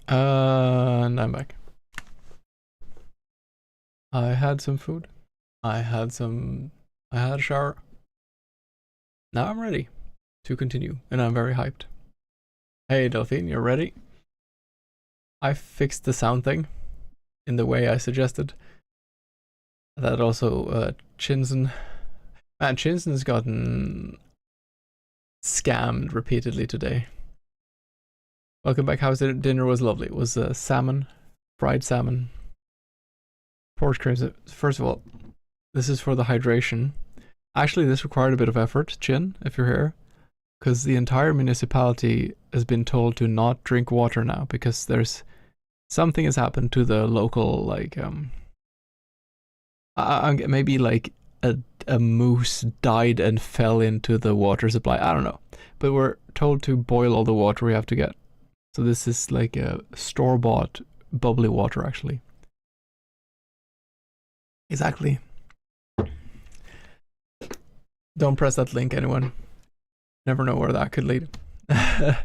And I'm back. I had some food. I had a shower. Now I'm ready to continue, and I'm very hyped. Hey Delphine, you're ready? I fixed the sound thing in the way I suggested. That also, Chinsen. Man, Chinsen's gotten scammed repeatedly today. Welcome back. How's it? Dinner was lovely. It was salmon, fried salmon, pork creams. First of all, this is for the hydration. Actually, this required a bit of effort, Chin, if you're here, because the entire municipality has been told to not drink water now because there's something has happened to the local, like, maybe like a moose died and fell into the water supply. I don't know, but we're told to boil all the water we have to get. So this is like a store-bought bubbly water, actually. Exactly. Don't press that link, anyone. Never know where that could lead. But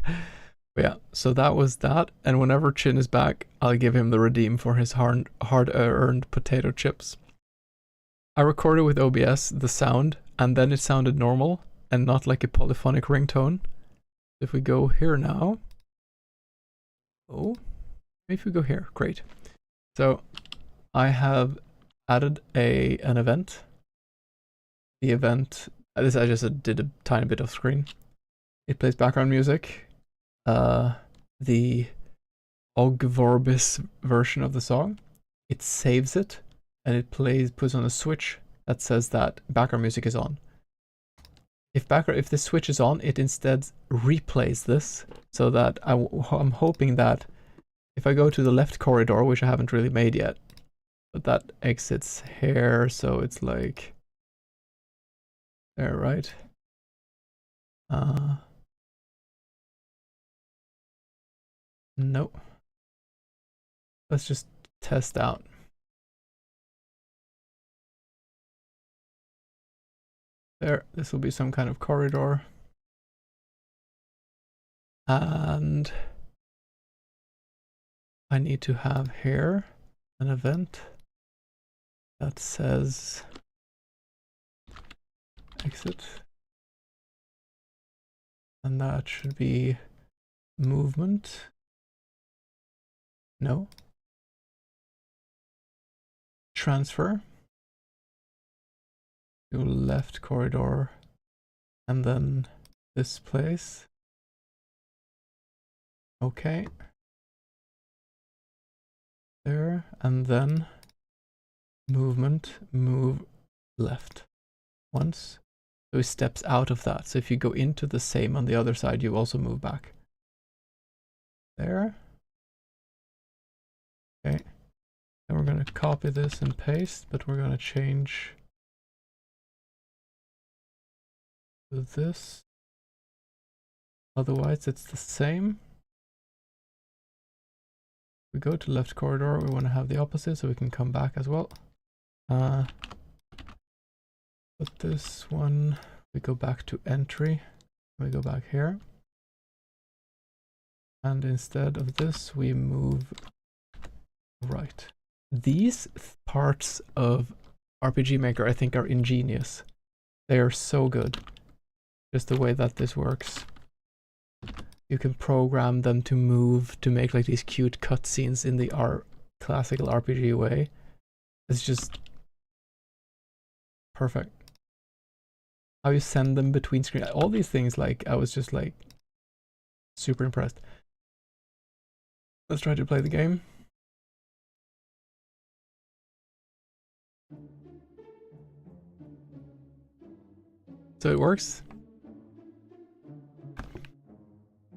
yeah, so that was that. And whenever Chin is back, I'll give him the redeem for his hard-earned potato chips. I recorded with OBS the sound, and then it sounded normal and not like a polyphonic ringtone. If we go here now. Oh, if we go here, great. So I have added an event. The event, this I just did a tiny bit of screen. It plays background music. The Og Vorbis version of the song. It saves it, and it puts on a switch that says that background music is on. If the switch is on, it instead replays this, so that I'm hoping that if I go to the left corridor, which I haven't really made yet, but that exits here, so it's like there, right? Nope. Let's just test out. There, this will be some kind of corridor. And I need to have here an event that says exit. And that should be movement. No. Transfer to left corridor, and then this place. Okay. There, and then movement, move left once. So he steps out of that. So if you go into the same on the other side, you also move back. There. Okay. Then we're going to copy this and paste, but we're going to change to this. Otherwise, it's the same. We go to left corridor, we want to have the opposite so we can come back as well. But this one, we go back to entry, we go back here. And instead of this, we move right. These parts of RPG Maker, I think, are ingenious. They are so good. Just the way that this works. You can program them to move to make like these cute cutscenes in the classical RPG way. It's just perfect. How you send them between screens, all these things, like I was just like super impressed. Let's try to play the game. So it works.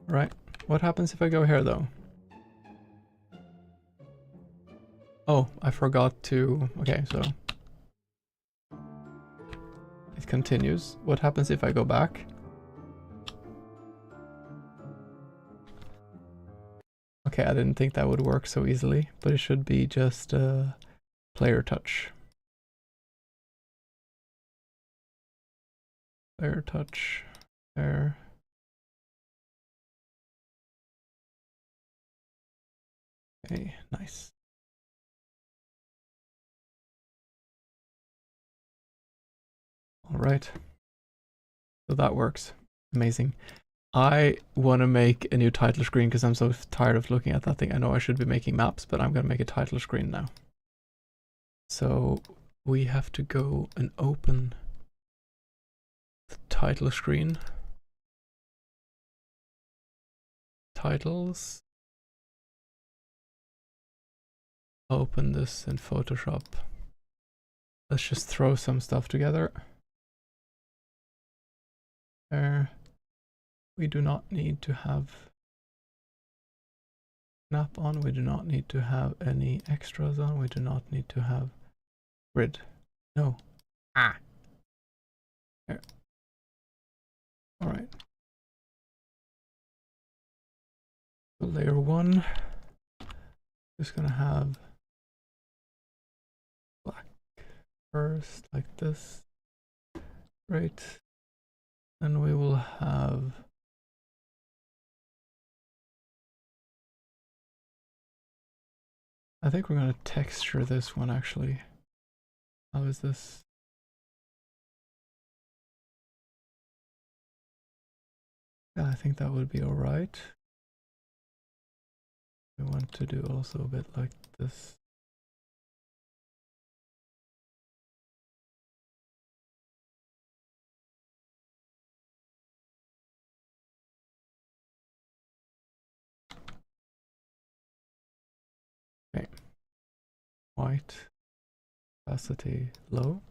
Right. What happens if I go here though? Oh, I forgot to... Okay, so... It continues. What happens if I go back? Okay, I didn't think that would work so easily, but it should be just player touch. Player touch. There. Okay, nice. All right. So that works. Amazing. I want to make a new title screen because I'm so tired of looking at that thing. I know I should be making maps, but I'm going to make a title screen now. So we have to go and open the title screen. Titles. Open this in Photoshop. Let's just throw some stuff together. There. We do not need to have snap on. We do not need to have any extras on. We do not need to have grid. No. Ah. There. All right. So layer 1. Just gonna have black first, like this. Great. Then we will have I think we're gonna texture this one actually. How is this? Yeah, I think that would be alright. We want to do also a bit like this. Okay. White. Opacity low.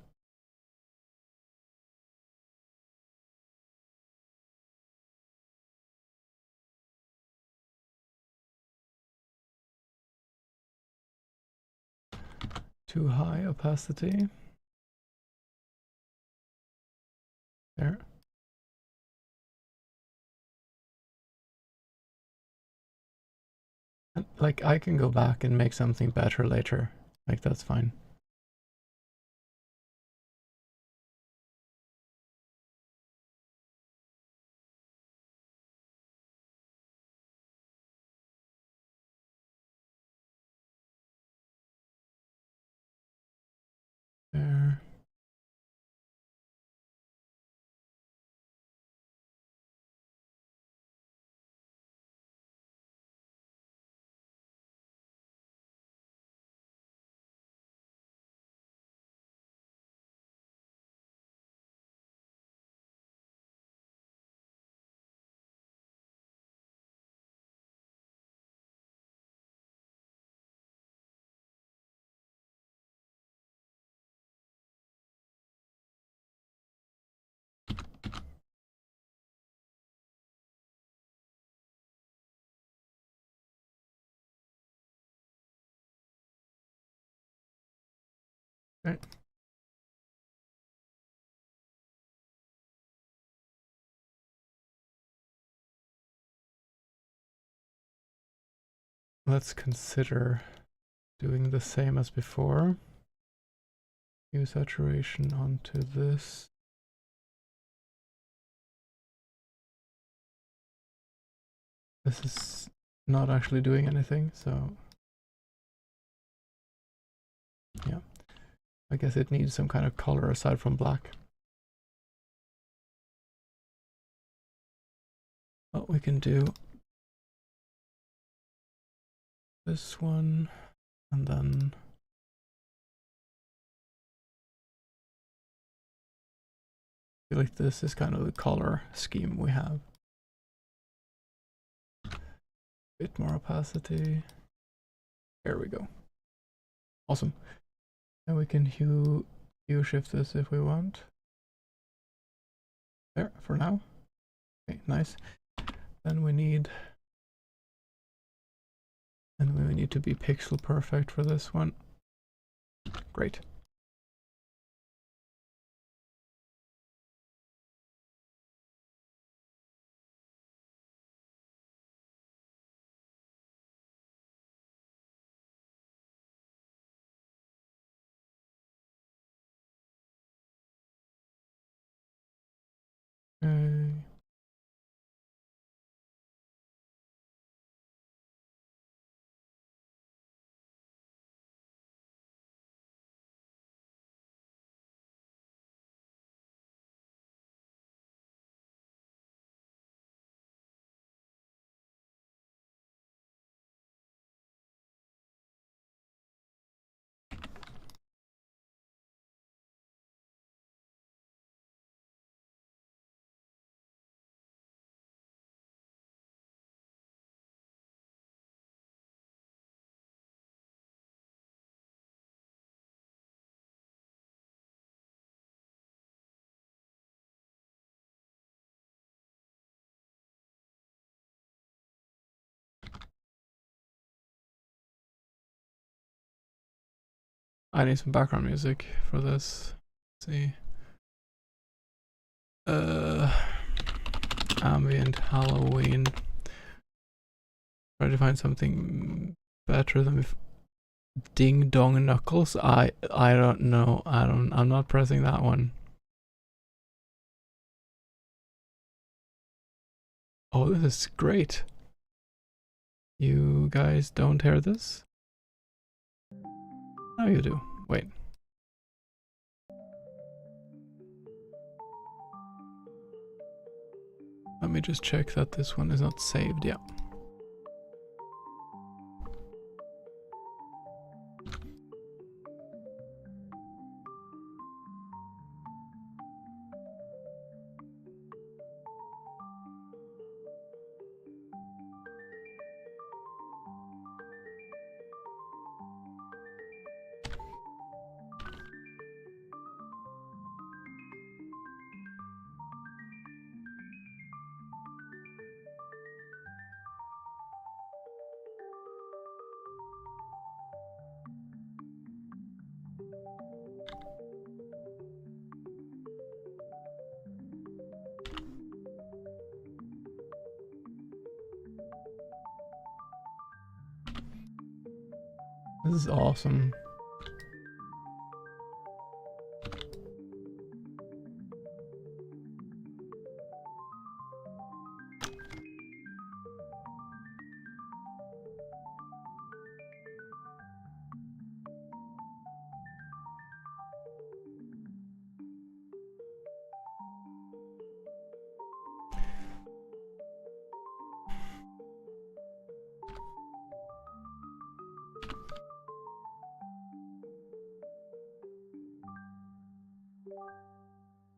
Too high opacity. There. And, like, I can go back and make something better later. Like, that's fine. There. Okay. Let's consider doing the same as before. Hue saturation onto this. This is not actually doing anything, so yeah. I guess it needs some kind of color aside from black. What we can do this one, and then I feel like this is kind of the color scheme we have. Bit more opacity. There we go. Awesome. And we can hue shift this if we want. There for now. Okay, nice. Then we need to be pixel perfect for this one. Great. Okay. I need some background music for this. Let's see. Ambient Halloween. Try to find something better than Ding Dong Knuckles. I don't know. I'm not pressing that one. Oh, this is great. You guys don't hear this? No, you do. Wait. Let me just check that this one is not saved. Yeah. This is awesome.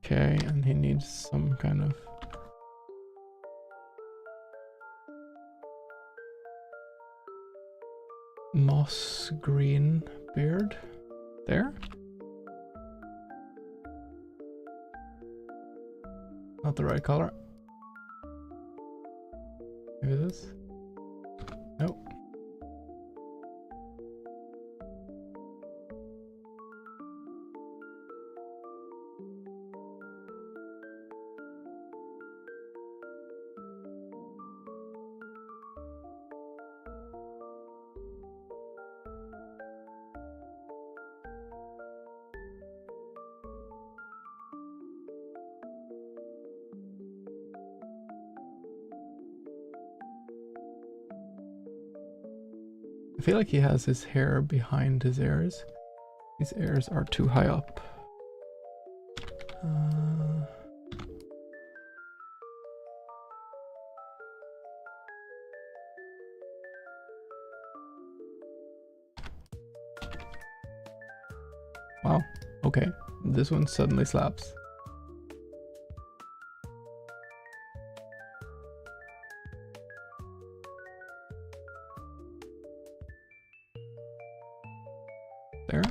Okay, and he needs some kind of moss green beard there. Not the right color. Maybe this? Nope. I feel like he has his hair behind his ears. His ears are too high up. Wow, okay. This one suddenly slaps. There.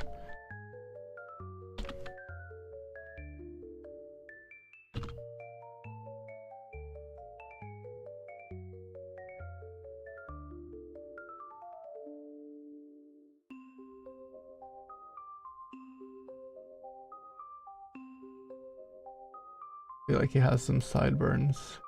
I feel like he has some sideburns.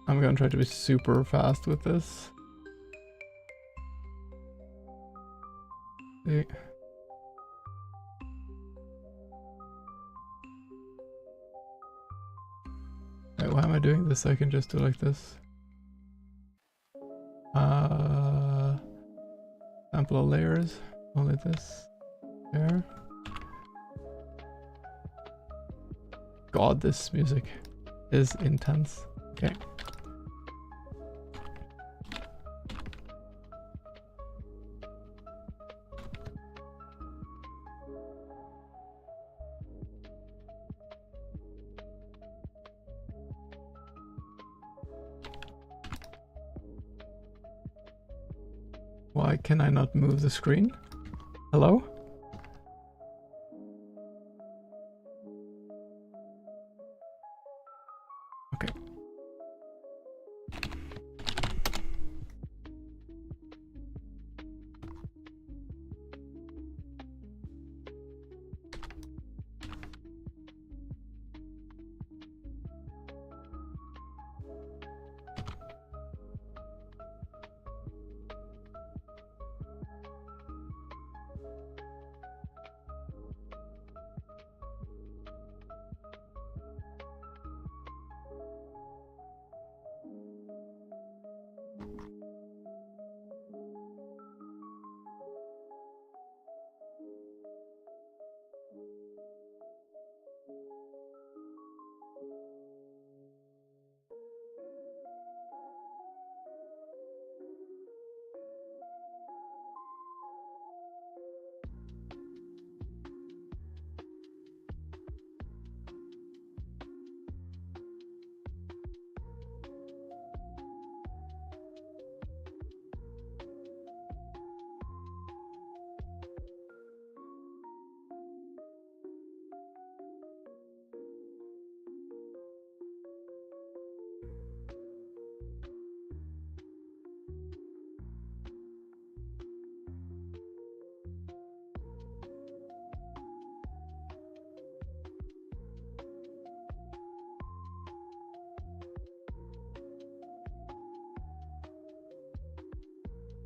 I'm gonna try to be super fast with this. See. Wait, why am I doing this? I can just do like this. Sample of layers. Only this. There. God, this music is intense. Okay. Why can I not move the screen? Hello? Okay.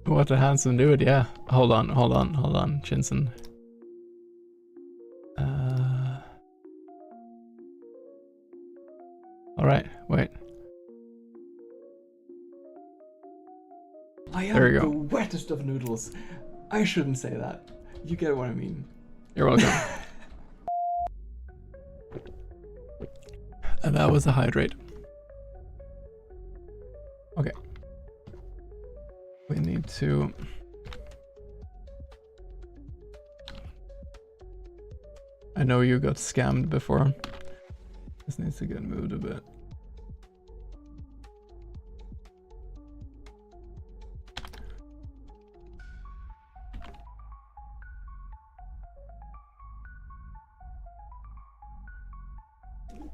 What a handsome dude, yeah. Hold on, Chinson. Alright, wait. I am the wettest of noodles. I shouldn't say that. You get what I mean. You're welcome. And that was a hydrate. Okay. We need to... I know you got scammed before. This needs to get moved a bit.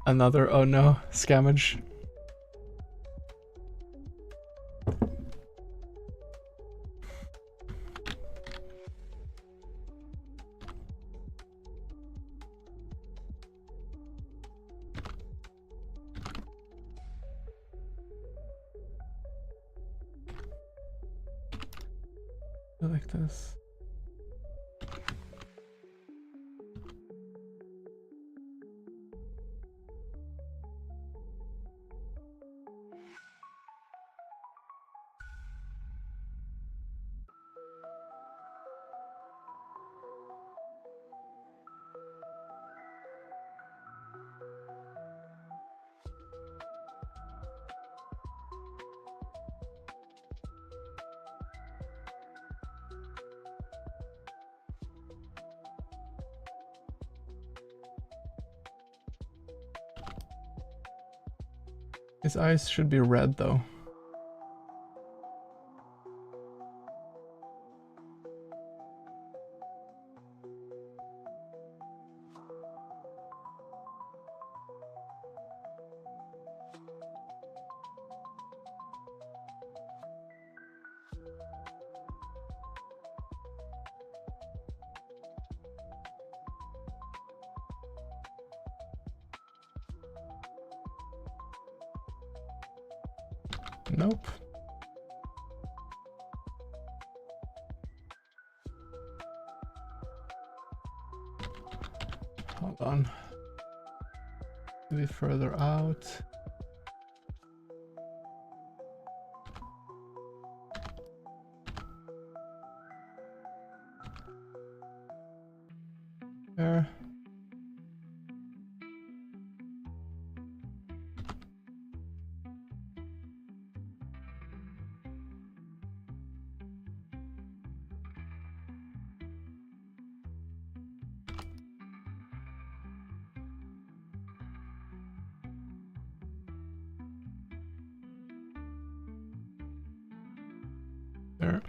Another, oh no, scammage. Like this. His eyes should be red though. Nope. Hold on. Maybe further out. There. There.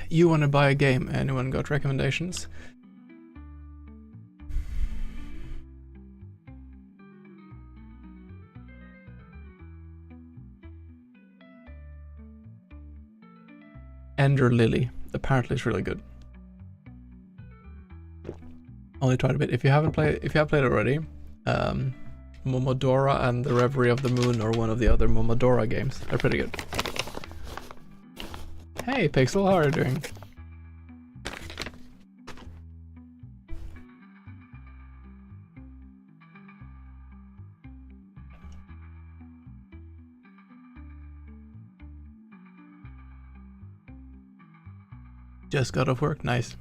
You want to buy a game? Anyone got recommendations? Ender Lily. Apparently it's really good. Only tried a bit. If you have played it already, Momodora and the Reverie of the Moon are one of the other Momodora games. They're pretty good. Hey Pixel, how are you doing? Just got off work, nice.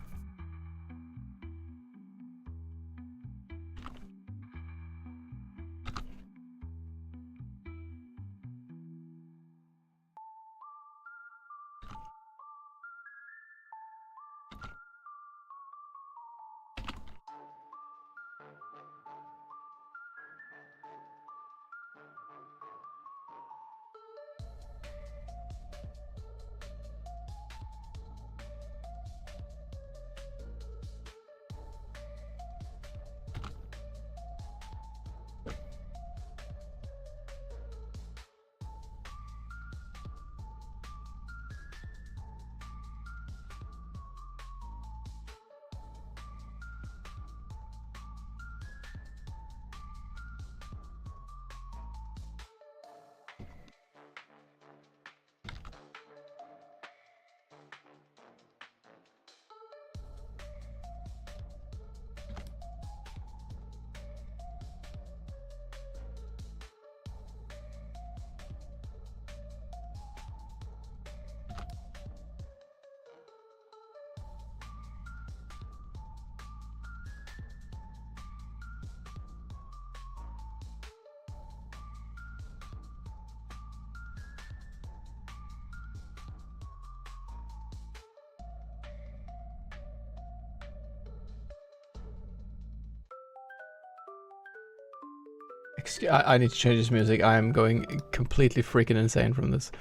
I need to change this music. I am going completely freaking insane from this.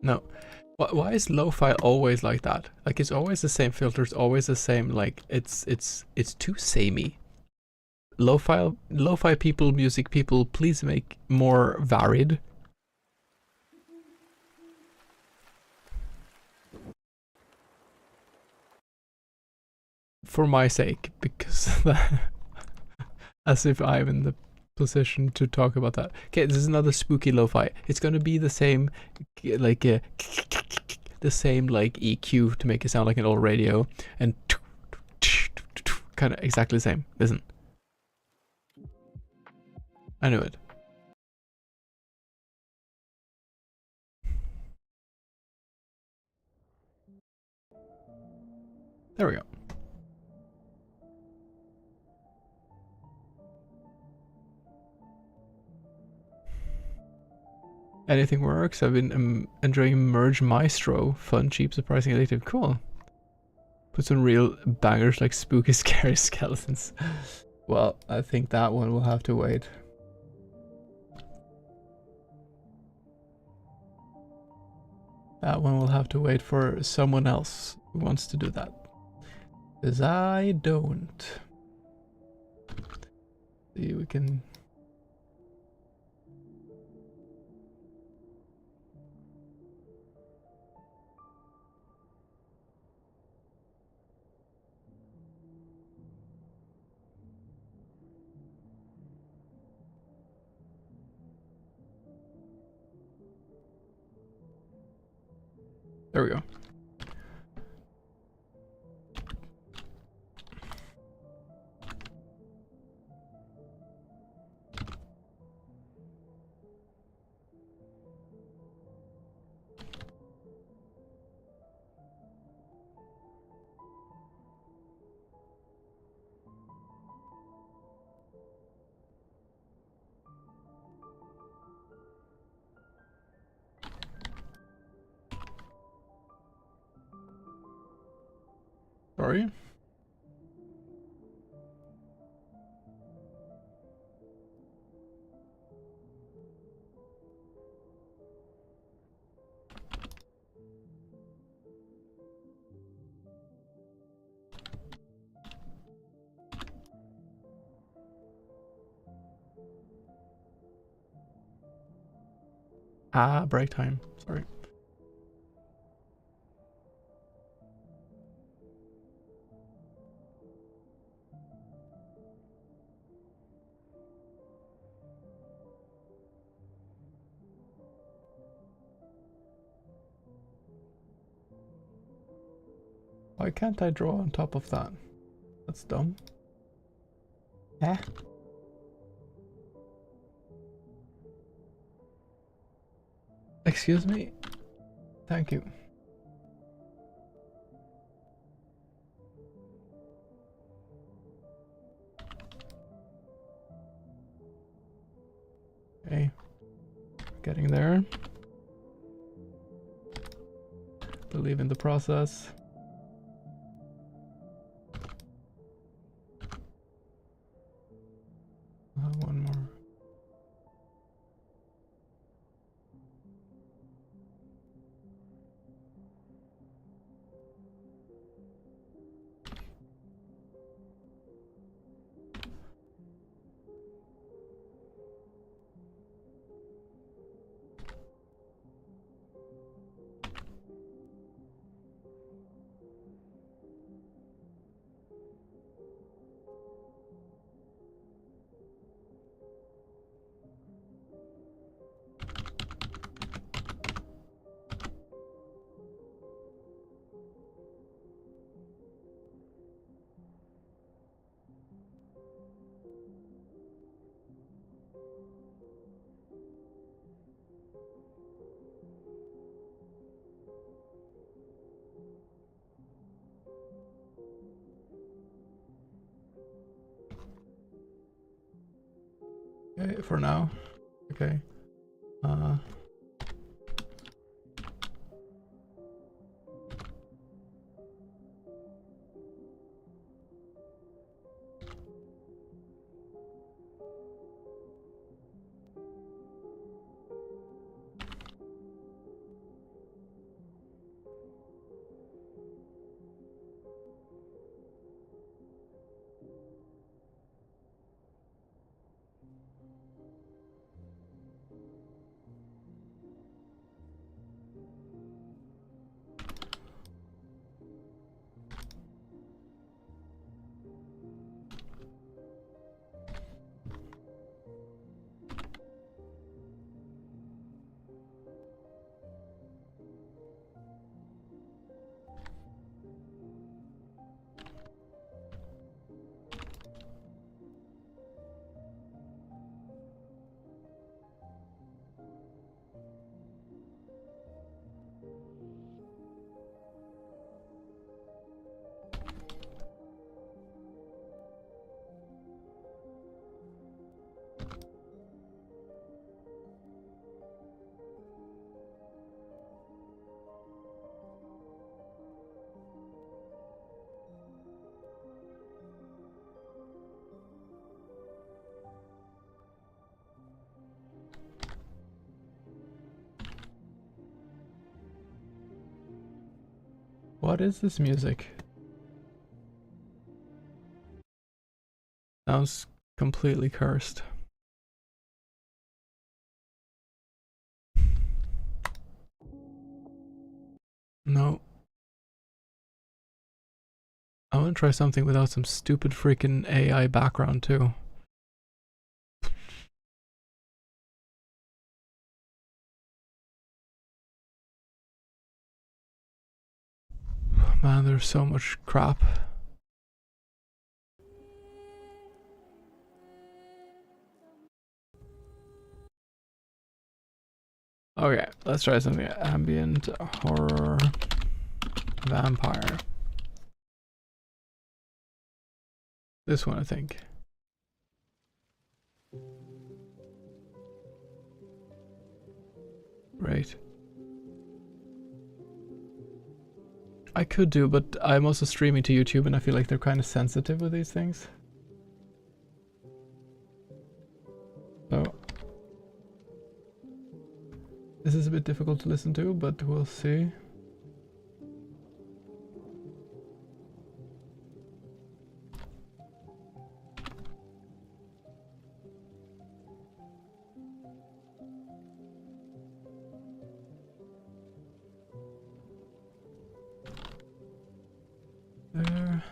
No. Why is lo-fi always like that? Like it's always the same filters, always the same. Like it's too samey. Lo-fi people, music people, please make more varied. For my sake, because as if I'm in the position to talk about that. Okay, this is another spooky lo-fi. It's gonna be the same, like the same like EQ to make it sound like an old radio, and kind of exactly the same. Listen, I knew it. There we go. Anything works. I've been enjoying Merge Maestro. Fun, cheap, surprising, addictive. Cool. Put some real bangers like spooky, scary skeletons. Well, I think that one will have to wait. That one will have to wait for someone else who wants to do that. Because I don't. See, we can... There we go. Sorry? Ah, break time. Sorry. Why can't I draw on top of that? That's dumb. Eh? Excuse me? Thank you. Okay. Getting there. Believe in the process. One more. Okay, for now. Okay. What is this music? Sounds completely cursed. No. I want to try something without some stupid freaking AI background too. Man, there's so much crap. Okay, let's try something. Ambient horror vampire. This one, I think. Right. I could do, but I'm also streaming to YouTube and I feel like they're kind of sensitive with these things. So this is a bit difficult to listen to, but we'll see. There.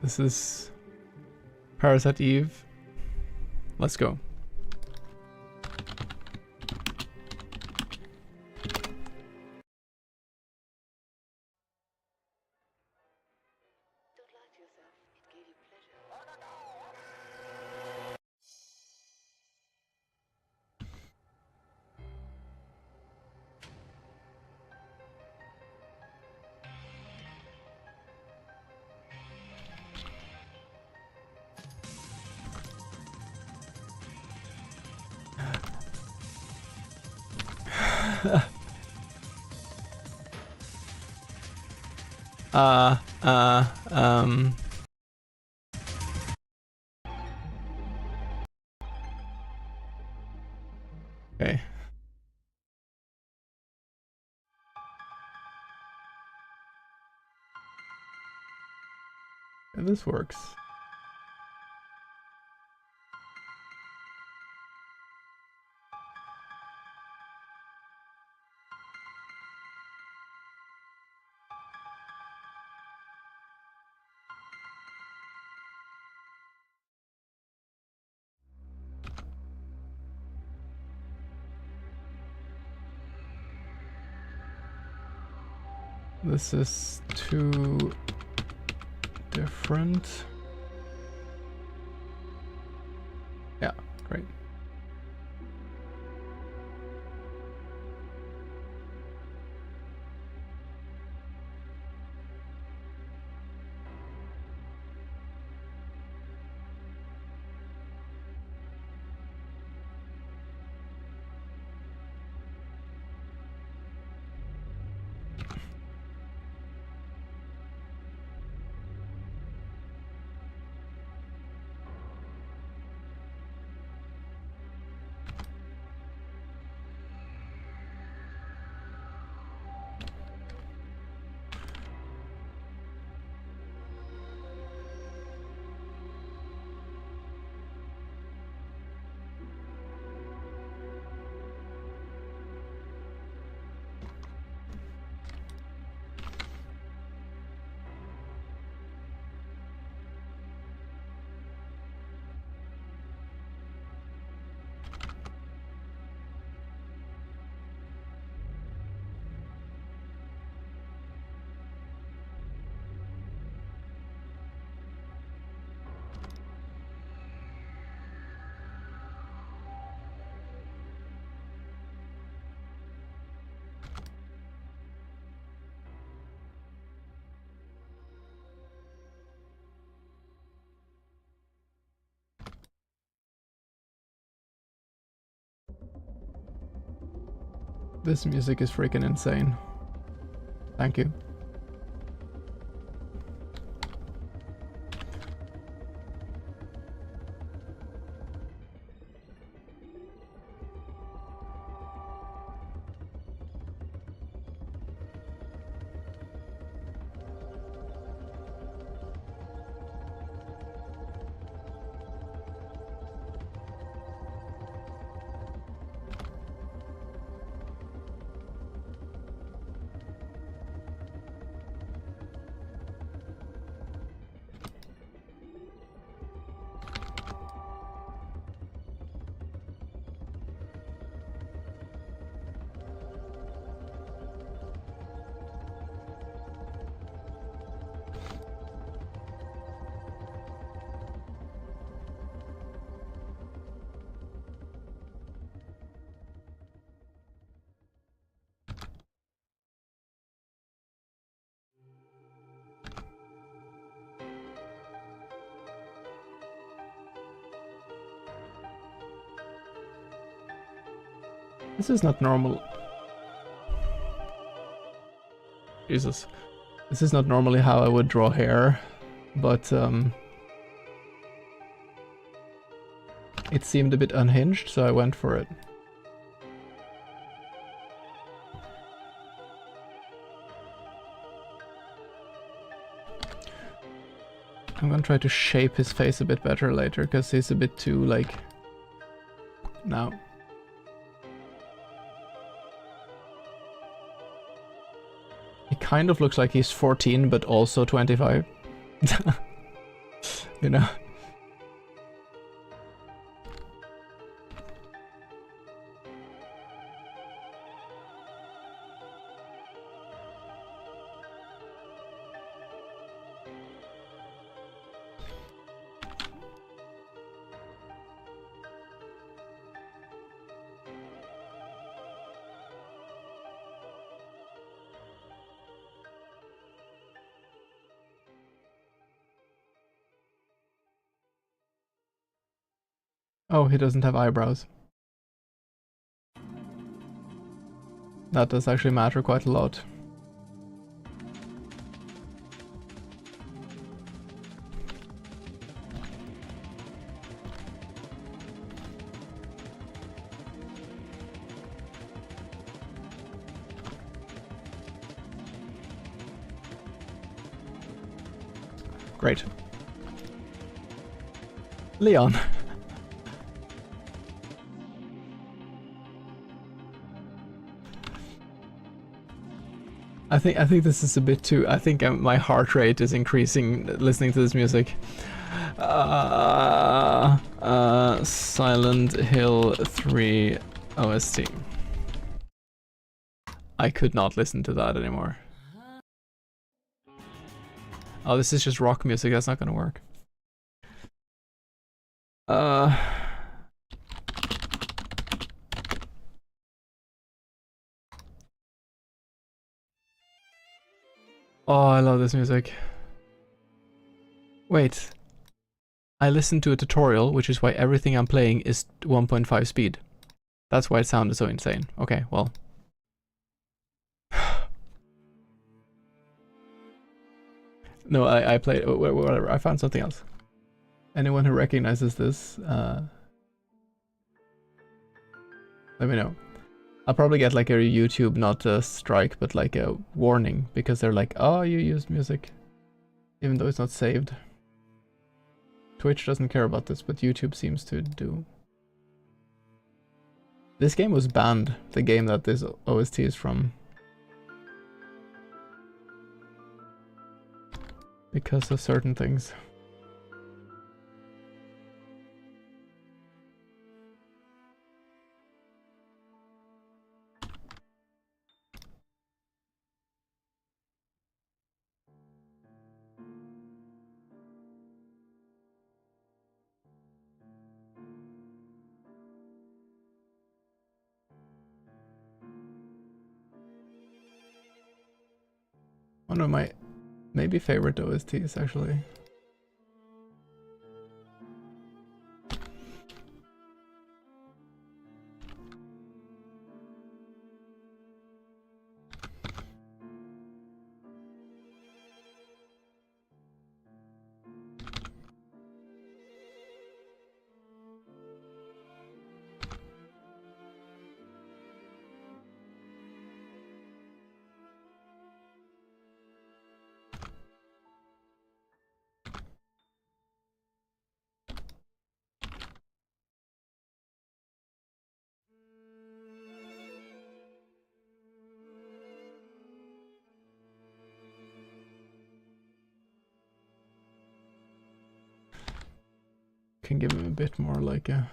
This is Parasite Eve. Let's go. uh, uh, um... Okay. Yeah, this works. This is too different. Yeah, great. This music is freaking insane. Thank you. This is not normal. Jesus. This is not normally how I would draw hair, but it seemed a bit unhinged, so I went for it. I'm gonna try to shape his face a bit better later, because he's a bit too, like... Now. He kind of looks like he's 14, but also 25. You know? Oh, he doesn't have eyebrows. That does actually matter quite a lot. Great. Leon. I think this is a bit too. I think my heart rate is increasing listening to this music. Silent Hill 3 OST. I could not listen to that anymore. Oh, this is just rock music. That's not gonna work. Oh, I love this music. Wait. I listened to a tutorial, which is why everything I'm playing is 1.5 speed. That's why it sounded so insane. Okay, well. No, I played... whatever, I found something else. Anyone who recognizes this, let me know. I'll probably get like a YouTube, not a strike, but like a warning, because they're like, oh, you used music, even though it's not saved. Twitch doesn't care about this, but YouTube seems to do. This game was banned, the game that this OST is from. Because of certain things. One of my maybe favorite OSTs, actually. Can give him a bit more like a...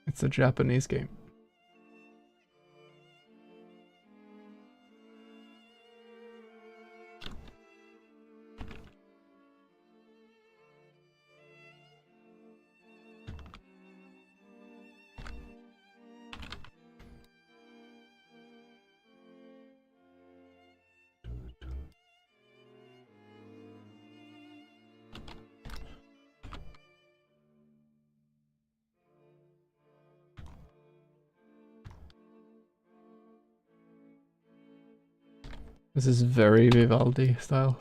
It's a Japanese game. This is very Vivaldi style.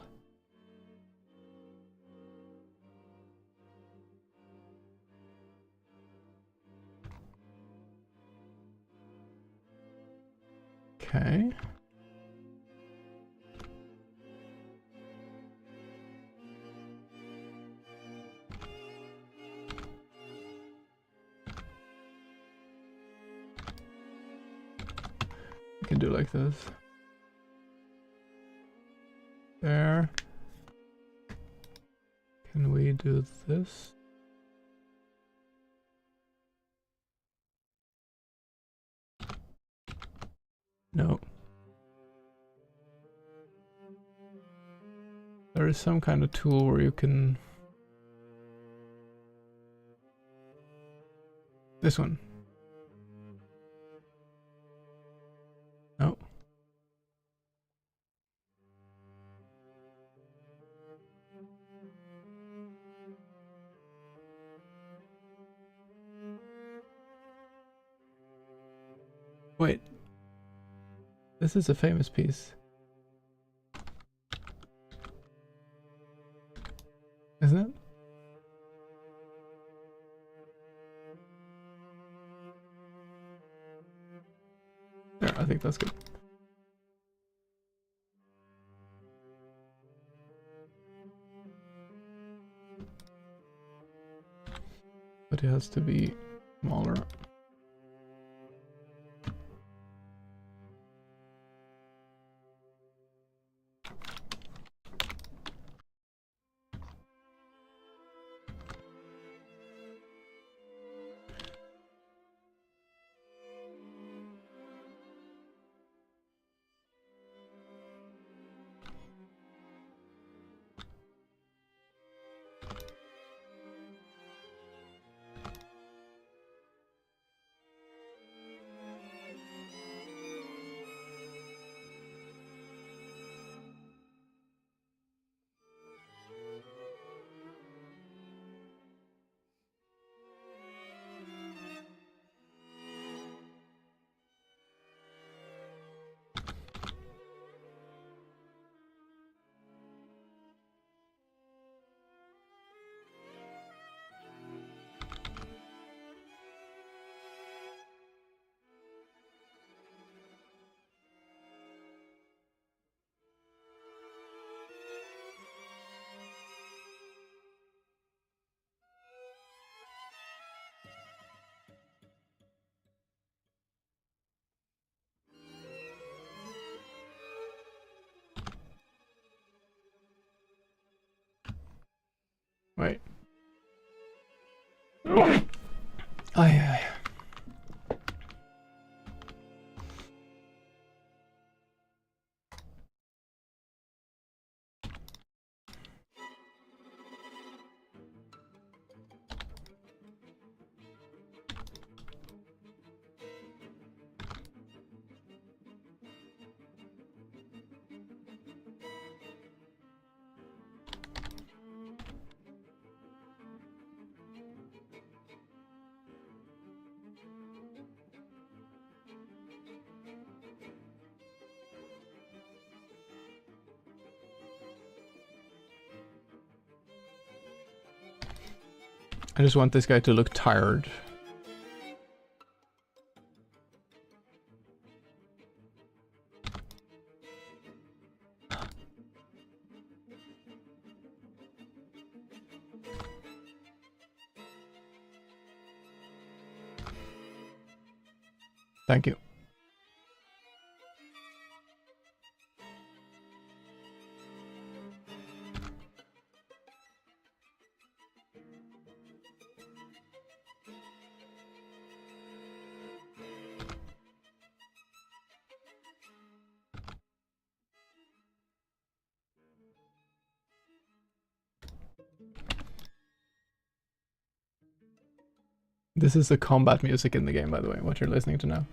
Okay. We can do like this. There. Can we do this? No. There is some kind of tool where you can... This one. No. Wait. This is a famous piece. Isn't it? There, I think that's good. But it has to be smaller. Wait. Aye. I just want this guy to look tired. Thank you. This is the combat music in the game, by the way, what you're listening to now.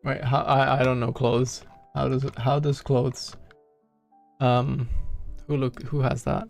Wait, I don't know clothes. How does clothes? Who has that?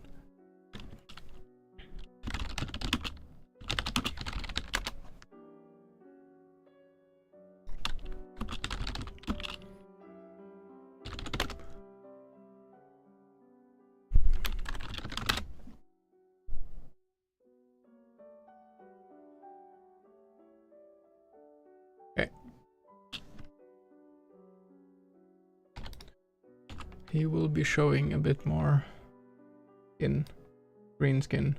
He will be showing a bit more in green skin.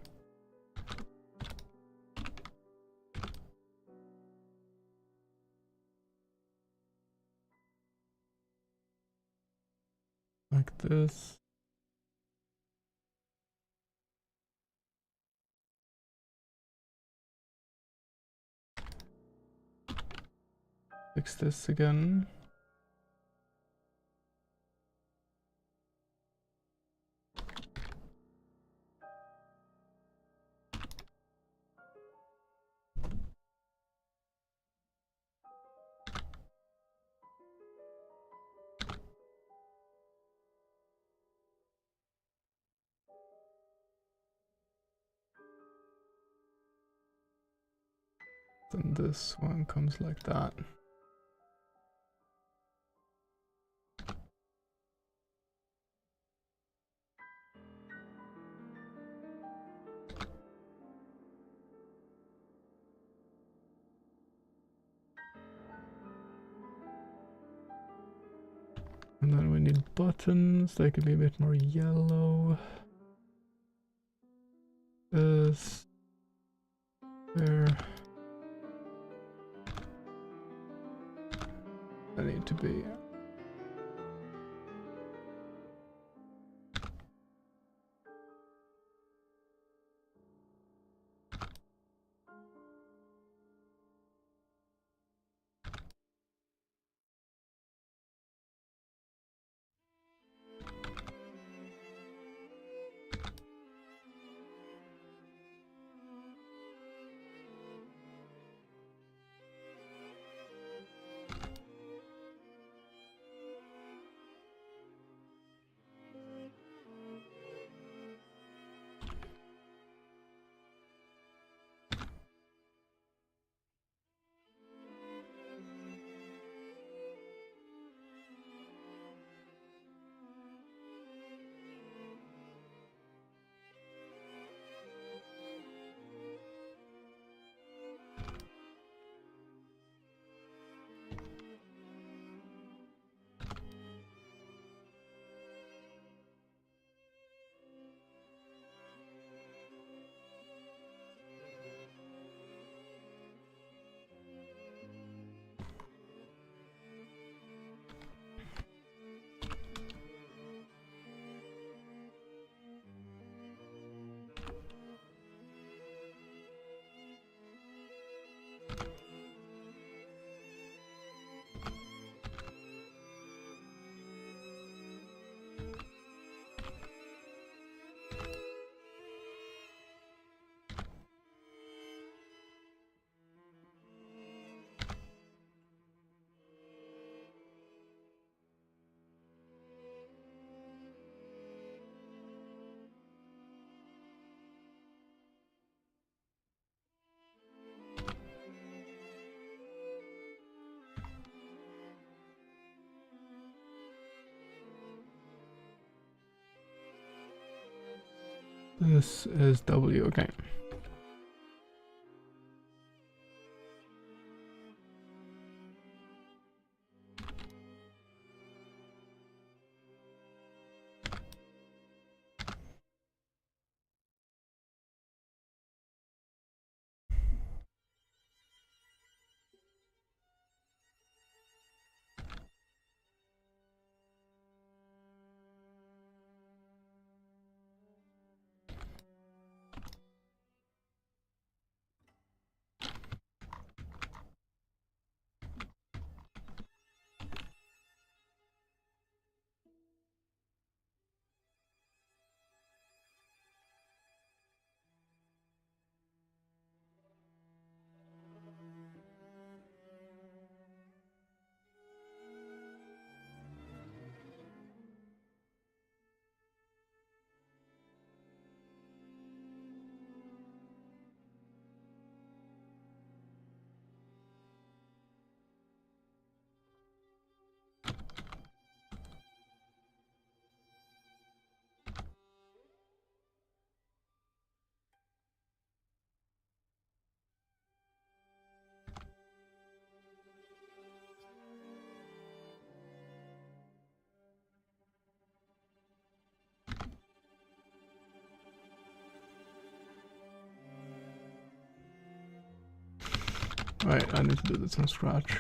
Like this. Fix this again. Then this one comes like that. And then we need buttons. They could be a bit more yellow. This. There. They need to be. This is W, okay. Right, I need to do this from scratch.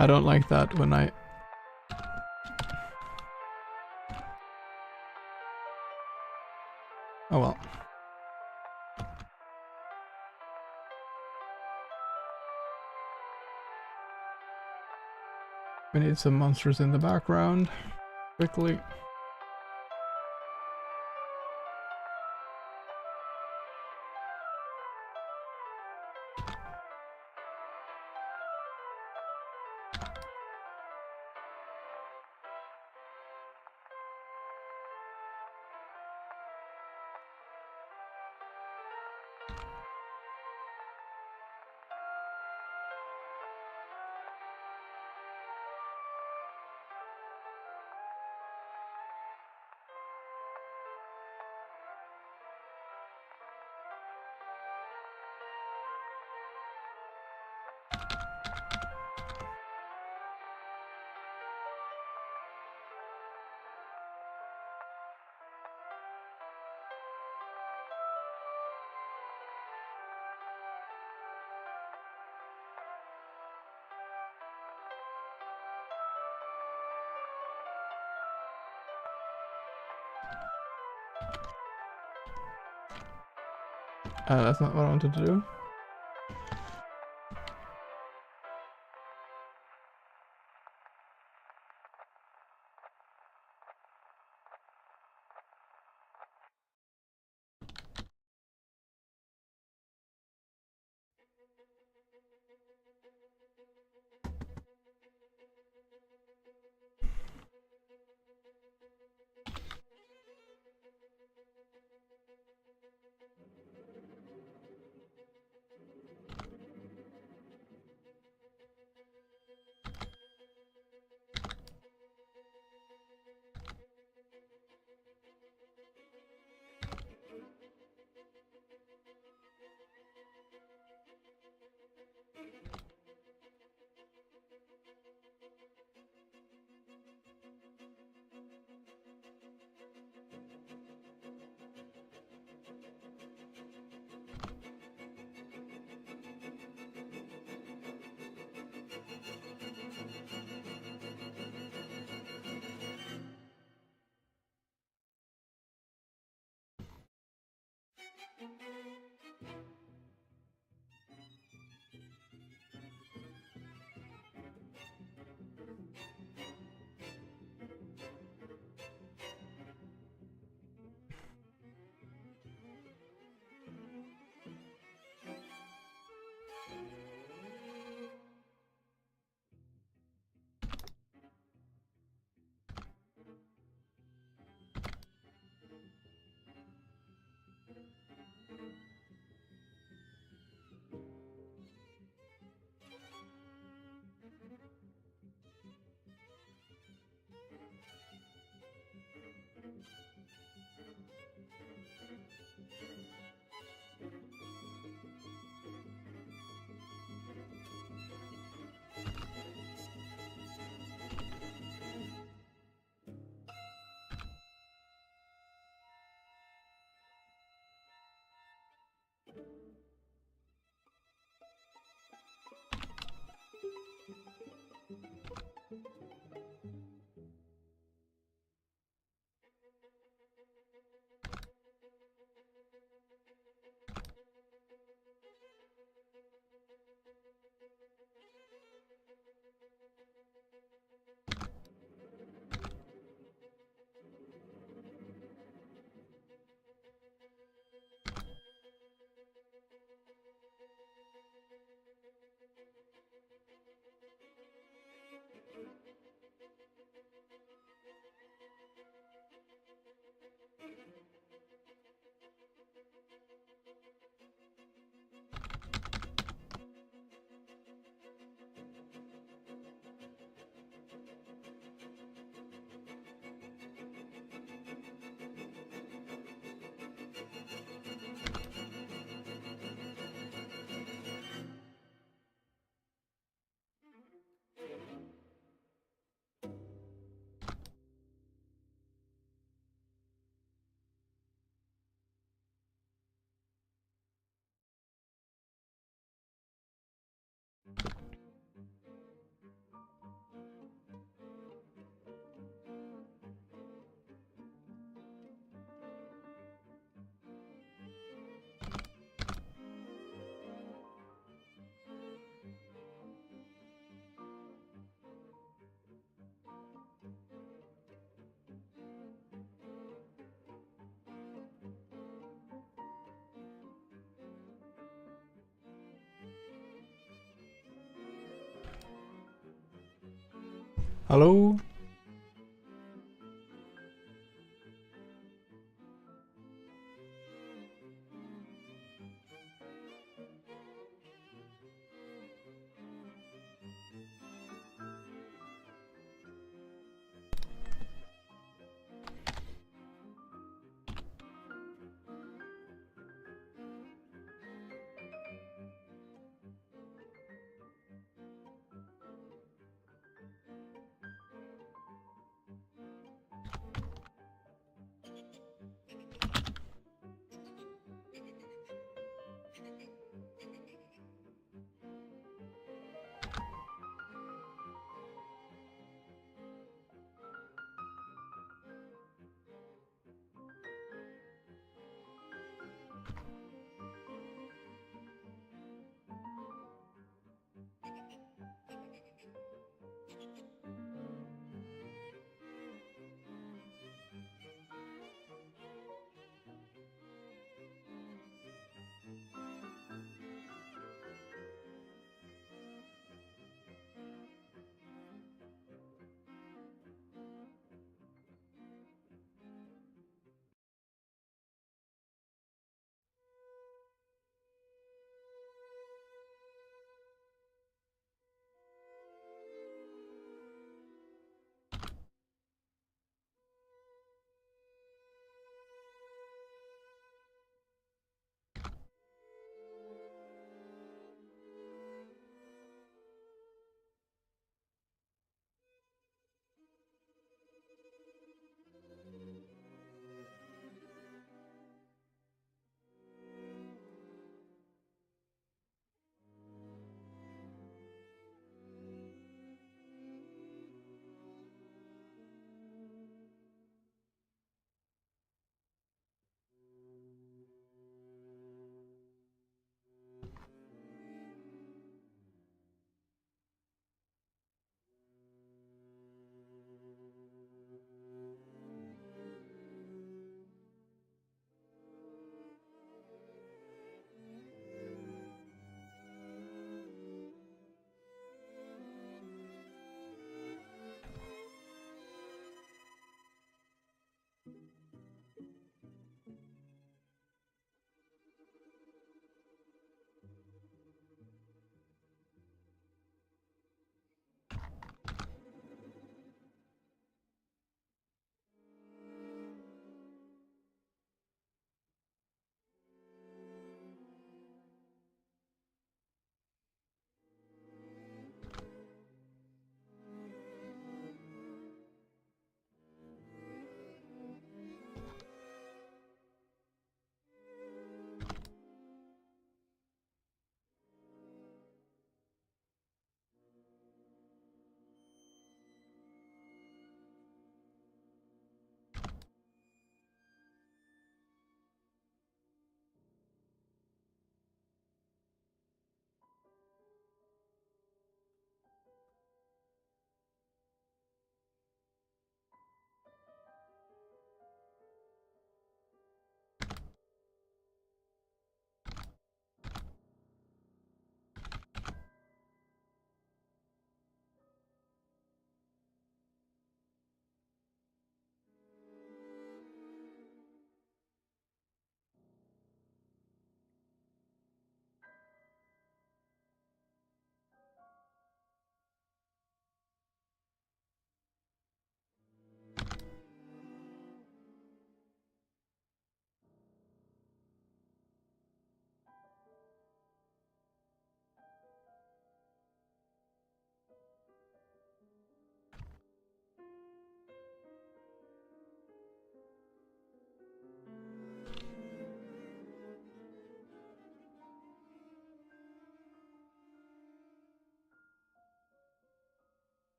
I don't like that when I... Oh well. We need some monsters in the background. Quickly. That's not what I wanted to do. Hello?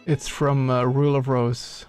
It's from Rule of Rose.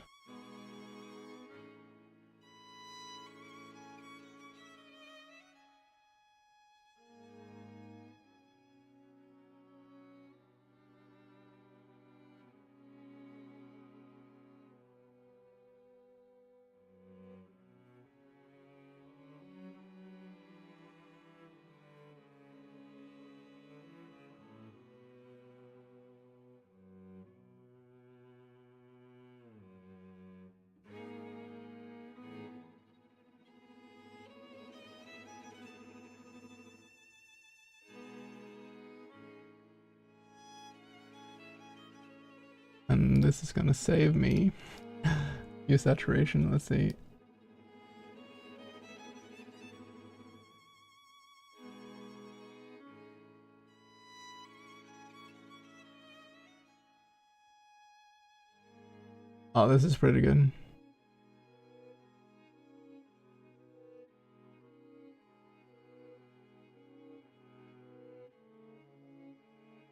And this is gonna save me. Use saturation, let's see. Oh, this is pretty good.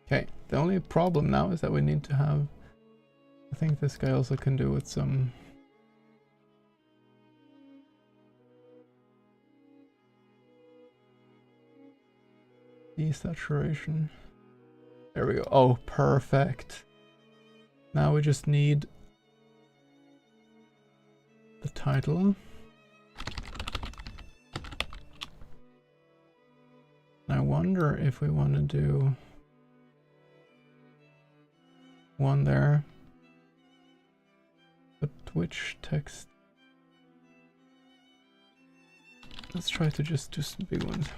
Okay, the only problem now is that we need to have... I think this guy also can do with some... desaturation. There we go. Oh, perfect. Now we just need the title. I wonder if we want to do one there. But which text? Let's try to just do some big ones.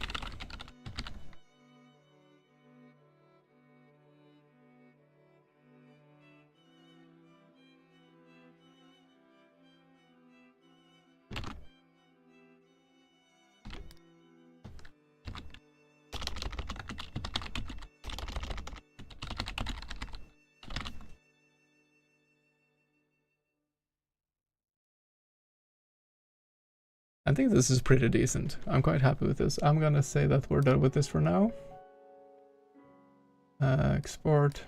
I think this is pretty decent. I'm quite happy with this. I'm gonna say that we're done with this for now. Export.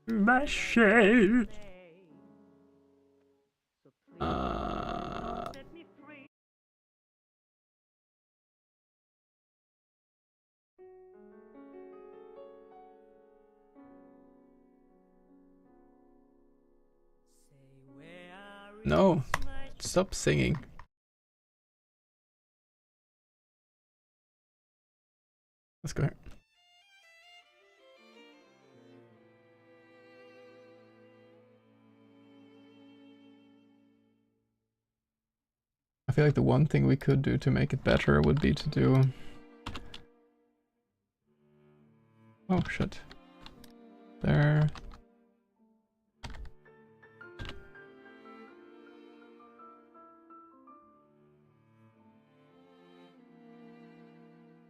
My shade. No, stop singing. Let's go here. I feel like the one thing we could do to make it better would be to do... Oh shit. There.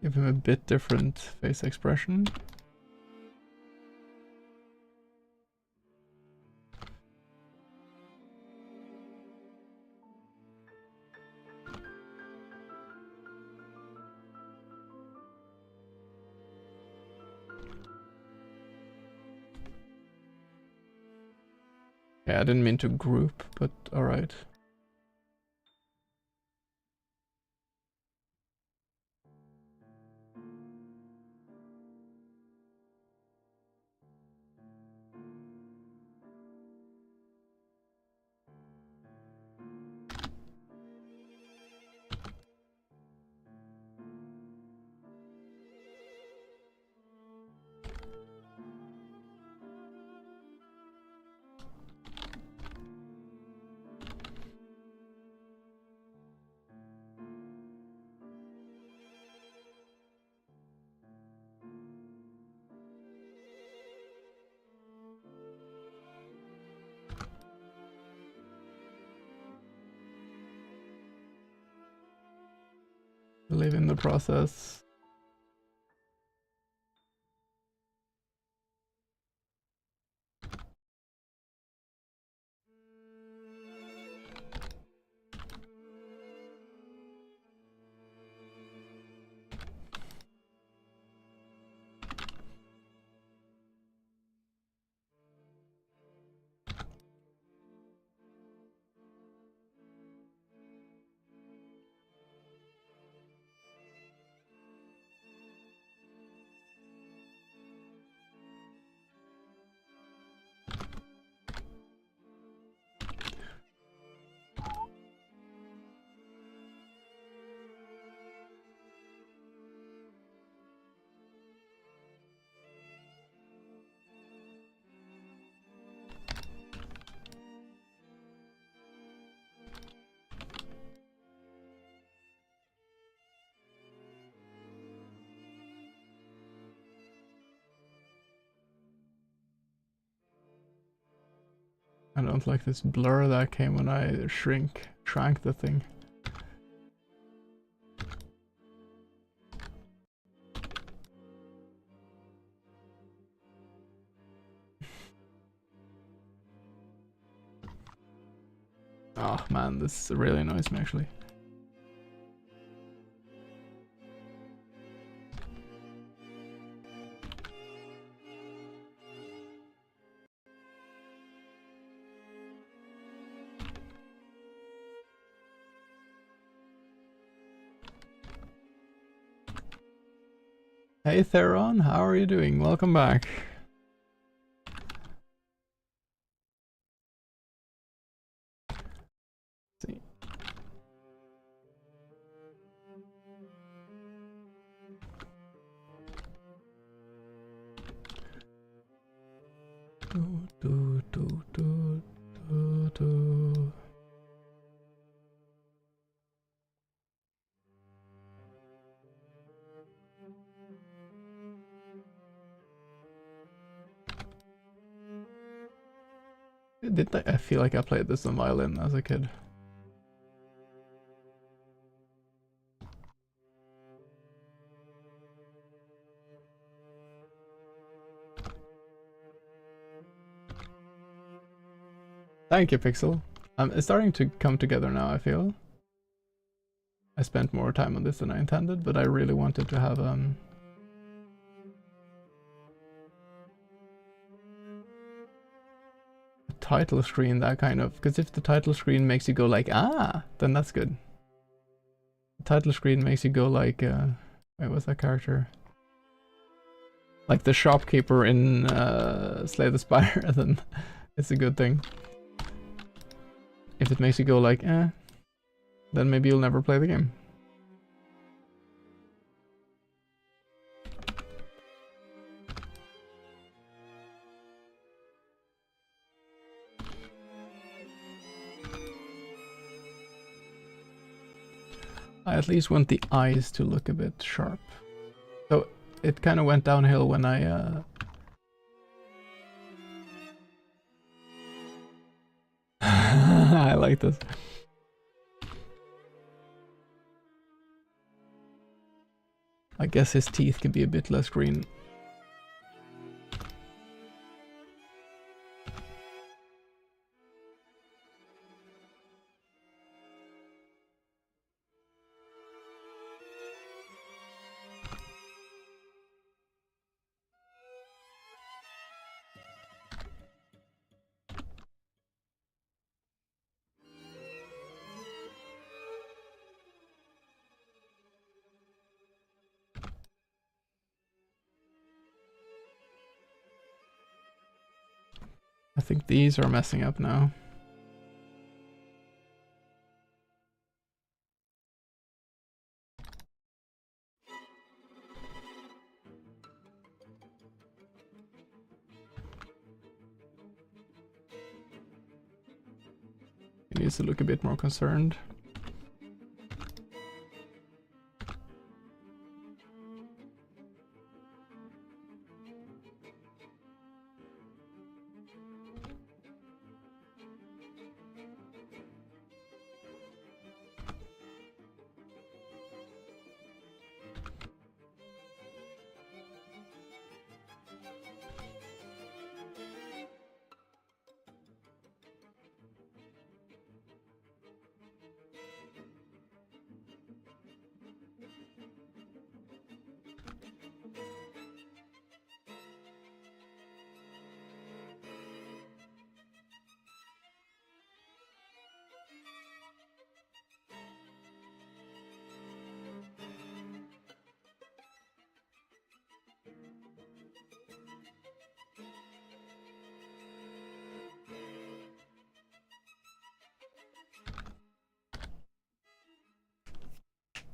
Give him a bit different face expression. Yeah, I didn't mean to group, but alright. Believe in the process. I don't like this blur that came when I shrank the thing. Oh man, this really annoys me actually. Hey Theron, how are you doing? Welcome back. Let's see. Do. I feel like I played this on violin as a kid. Thank you, Pixel. It's starting to come together now, I feel. I spent more time on this than I intended, but I really wanted to have a title screen that kind of, because if the title screen makes you go like, ah, then that's good. The title screen makes you go like, wait, what's that character? Like the shopkeeper in Slay the Spire, then it's a good thing. If it makes you go like, eh, then maybe you'll never play the game. I at least want the eyes to look a bit sharp. So it kind of went downhill when I I like this. I guess his teeth can be a bit less green. I think these are messing up now. He needs to look a bit more concerned.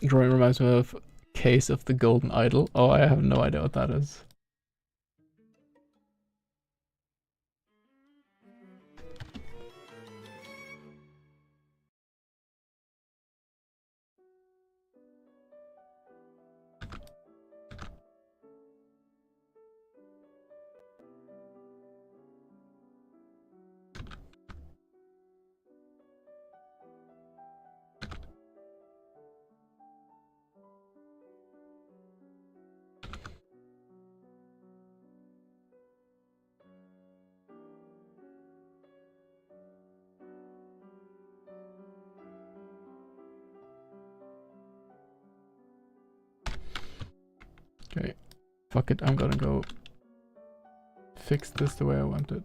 Drawing reminds me of Case of the Golden Idol. Oh, I have no idea what that is. Okay, fuck it, I'm gonna go fix this the way I want it.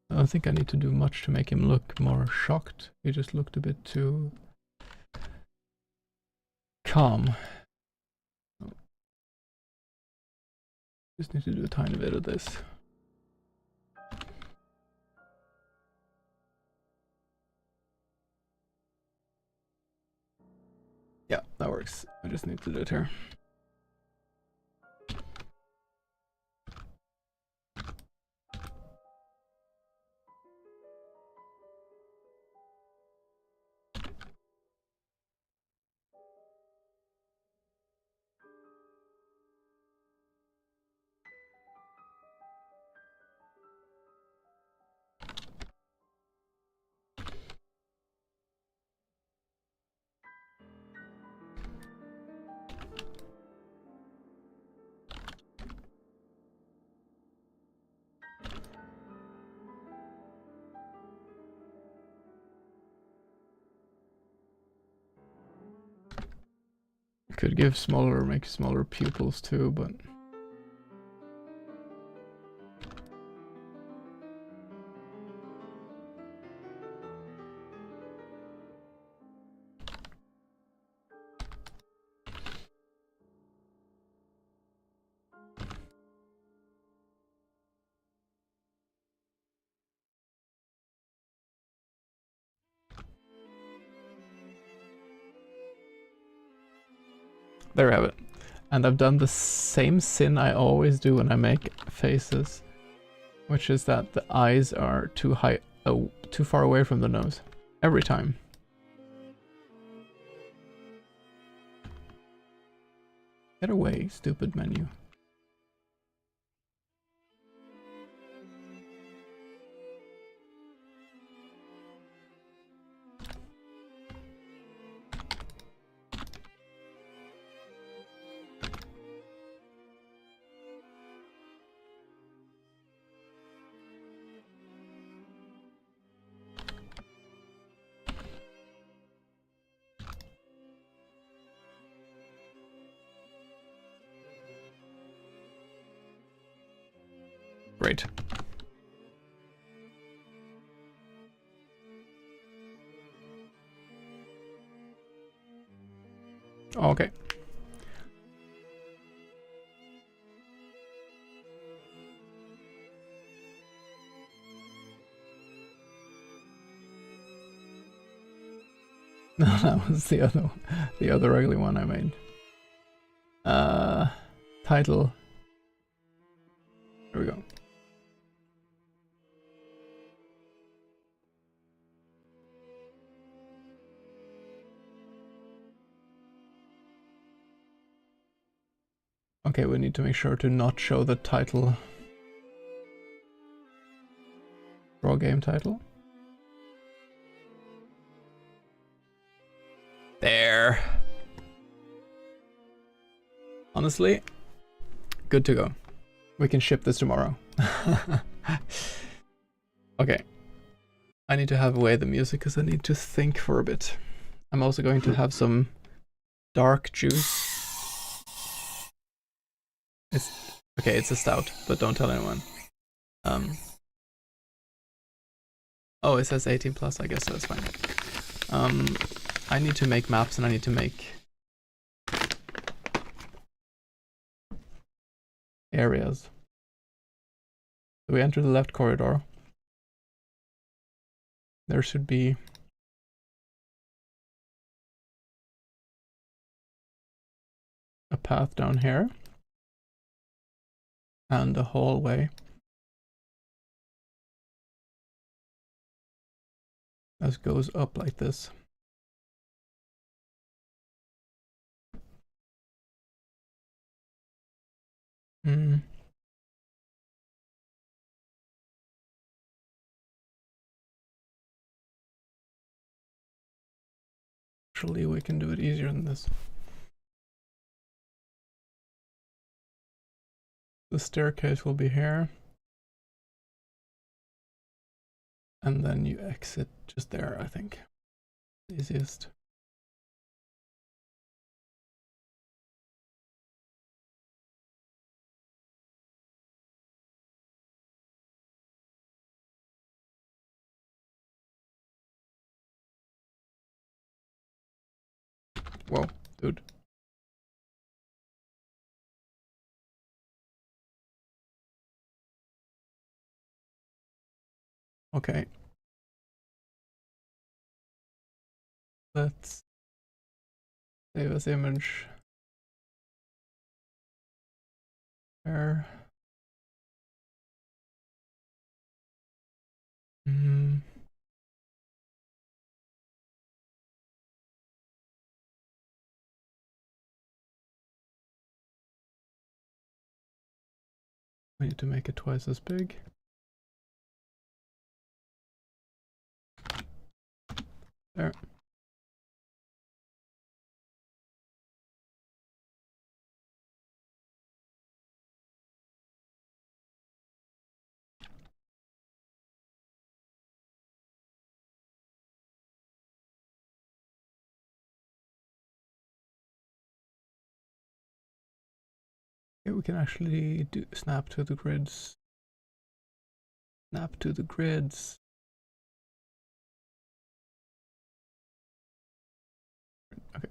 I don't think I need to do much to make him look more shocked. He just looked a bit too calm. Just need to do a tiny bit of this. Yeah, that works. I just need to do it here. Could give smaller, make smaller pupils too, but there we have it. And I've done the same sin I always do when I make faces, which is that the eyes are too high, too far away from the nose. Every time. Get away, stupid menu. Great. Okay. No, that was the other ugly one I made. Title. There we go. Okay, we need to make sure to not show the title. Draw game title. There. Honestly, good to go. We can ship this tomorrow. Okay. I need to have away the music because I need to think for a bit. I'm also going to have some dark juice. It's okay, it's a stout, but don't tell anyone. Oh, it says 18 plus, I guess that's fine. I need to make maps and I need to make areas. So we enter the left corridor. There should be a path down here and a hallway that goes up like this. Actually, we can do it easier than this. The staircase will be here. And then you exit just there, I think. Easiest. Whoa, dude. Okay. Let's save as image. There. Mm. We need to make it twice as big. There. Okay, we can actually do snap to the grids. Snap to the grids. Okay.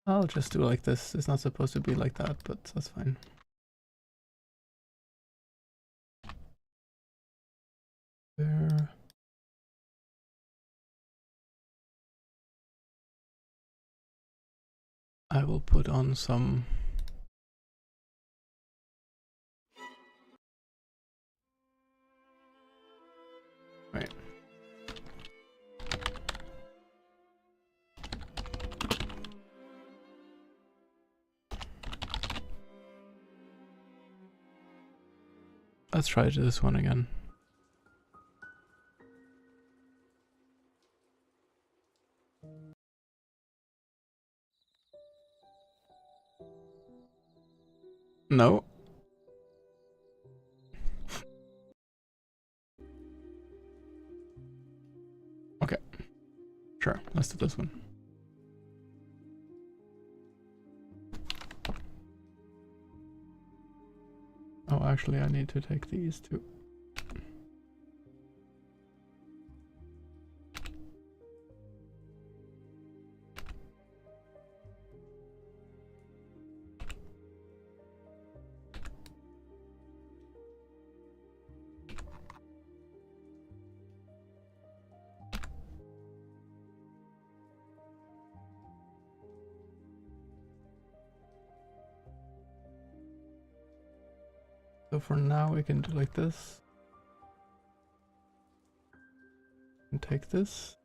I'll just do like this. It's not supposed to be like that, but that's fine. There. I will put on some right. Let's try this one again. No. Okay. Sure. Let's do this one. Oh, actually, I need to take these two. So for now, we can do like this. And take this.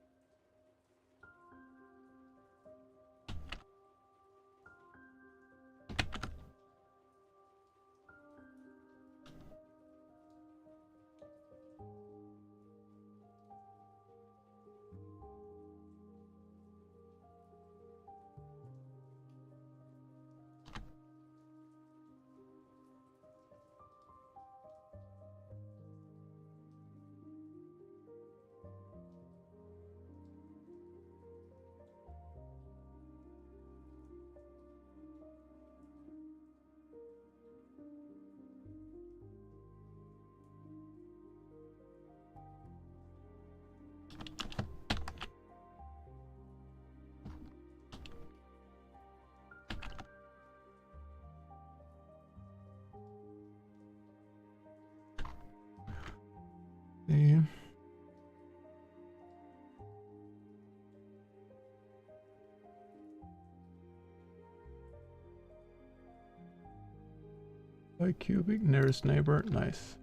Bicubic, nearest neighbor, nice.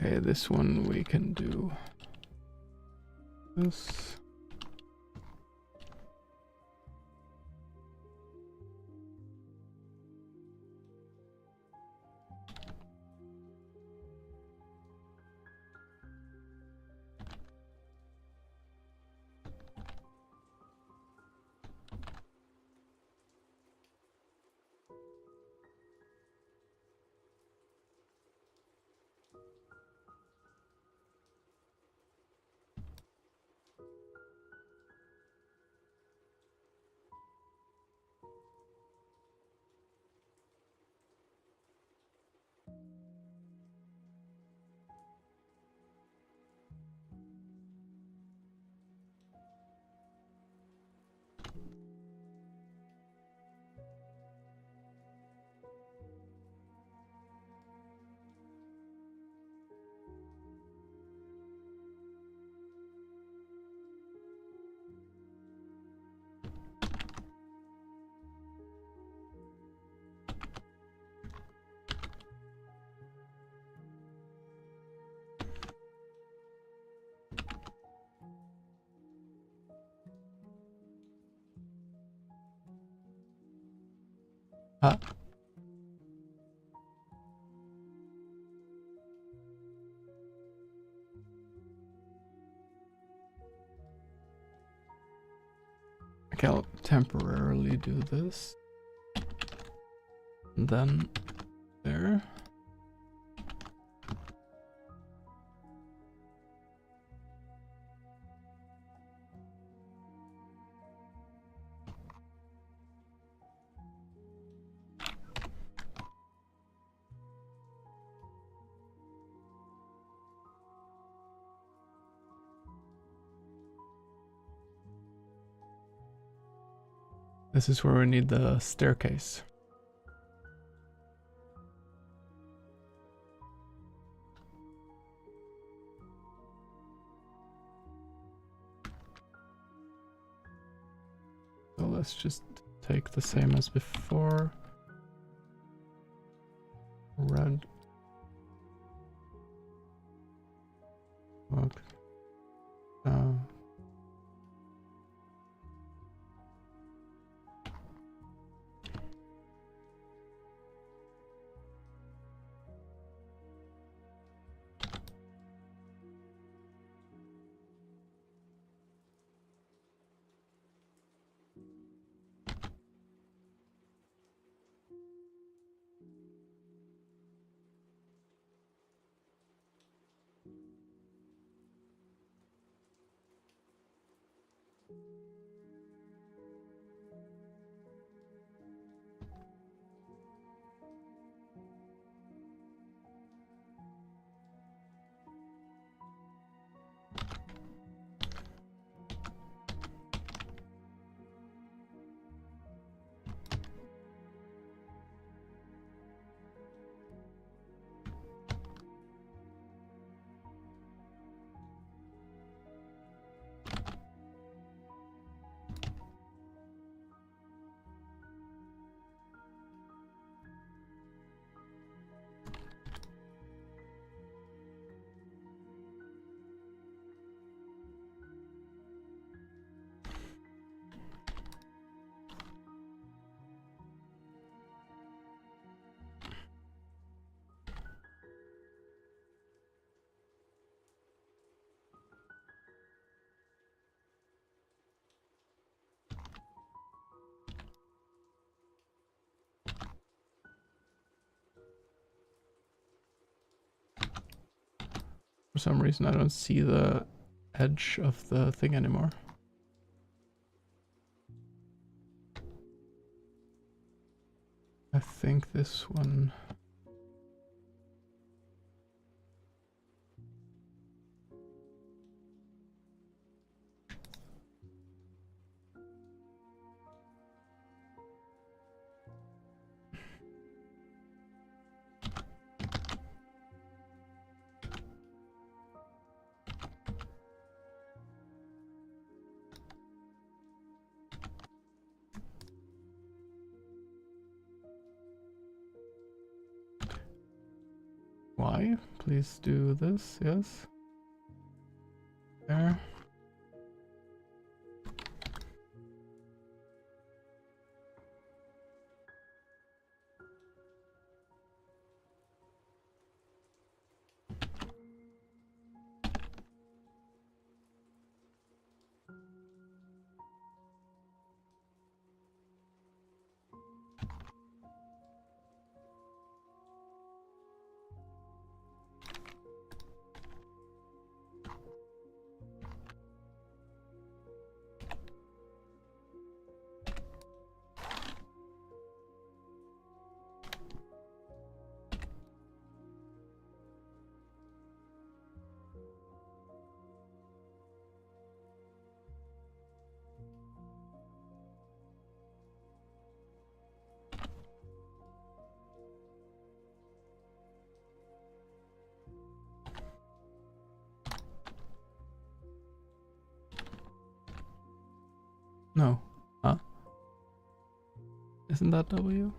Okay, this one we can do this. Ah. Okay, I'll temporarily do this. And then there. This is where we need the staircase. So let's just take the same as before. Red. Okay. For some reason I don't see the edge of the thing anymore. I think this one... Why? Please do this, yes. There. No. Huh? Isn't that W?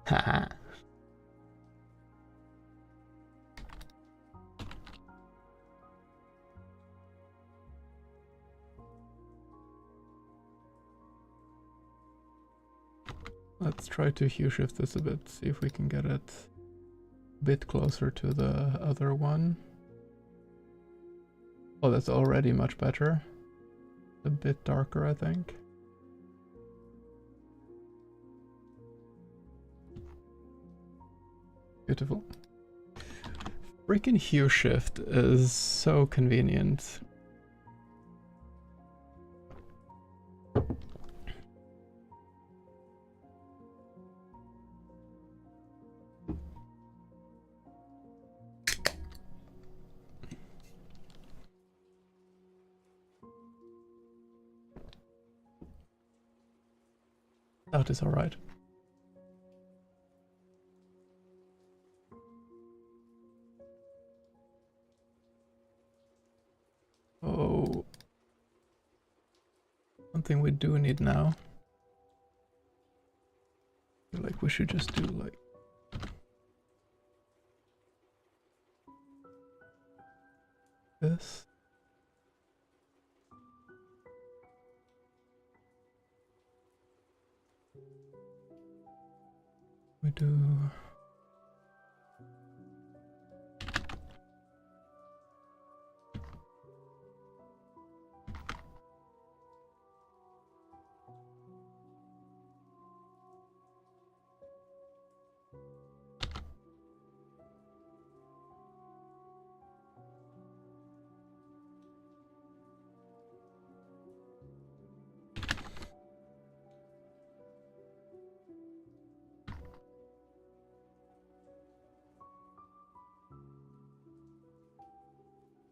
Haha. Let's try to hue shift this a bit, see if we can get it a bit closer to the other one. Oh, that's already much better. A bit darker, I think. Beautiful. Freaking hue shift is so convenient. That is alright. Oh, something we do need now. I feel like we should just do like this. We do.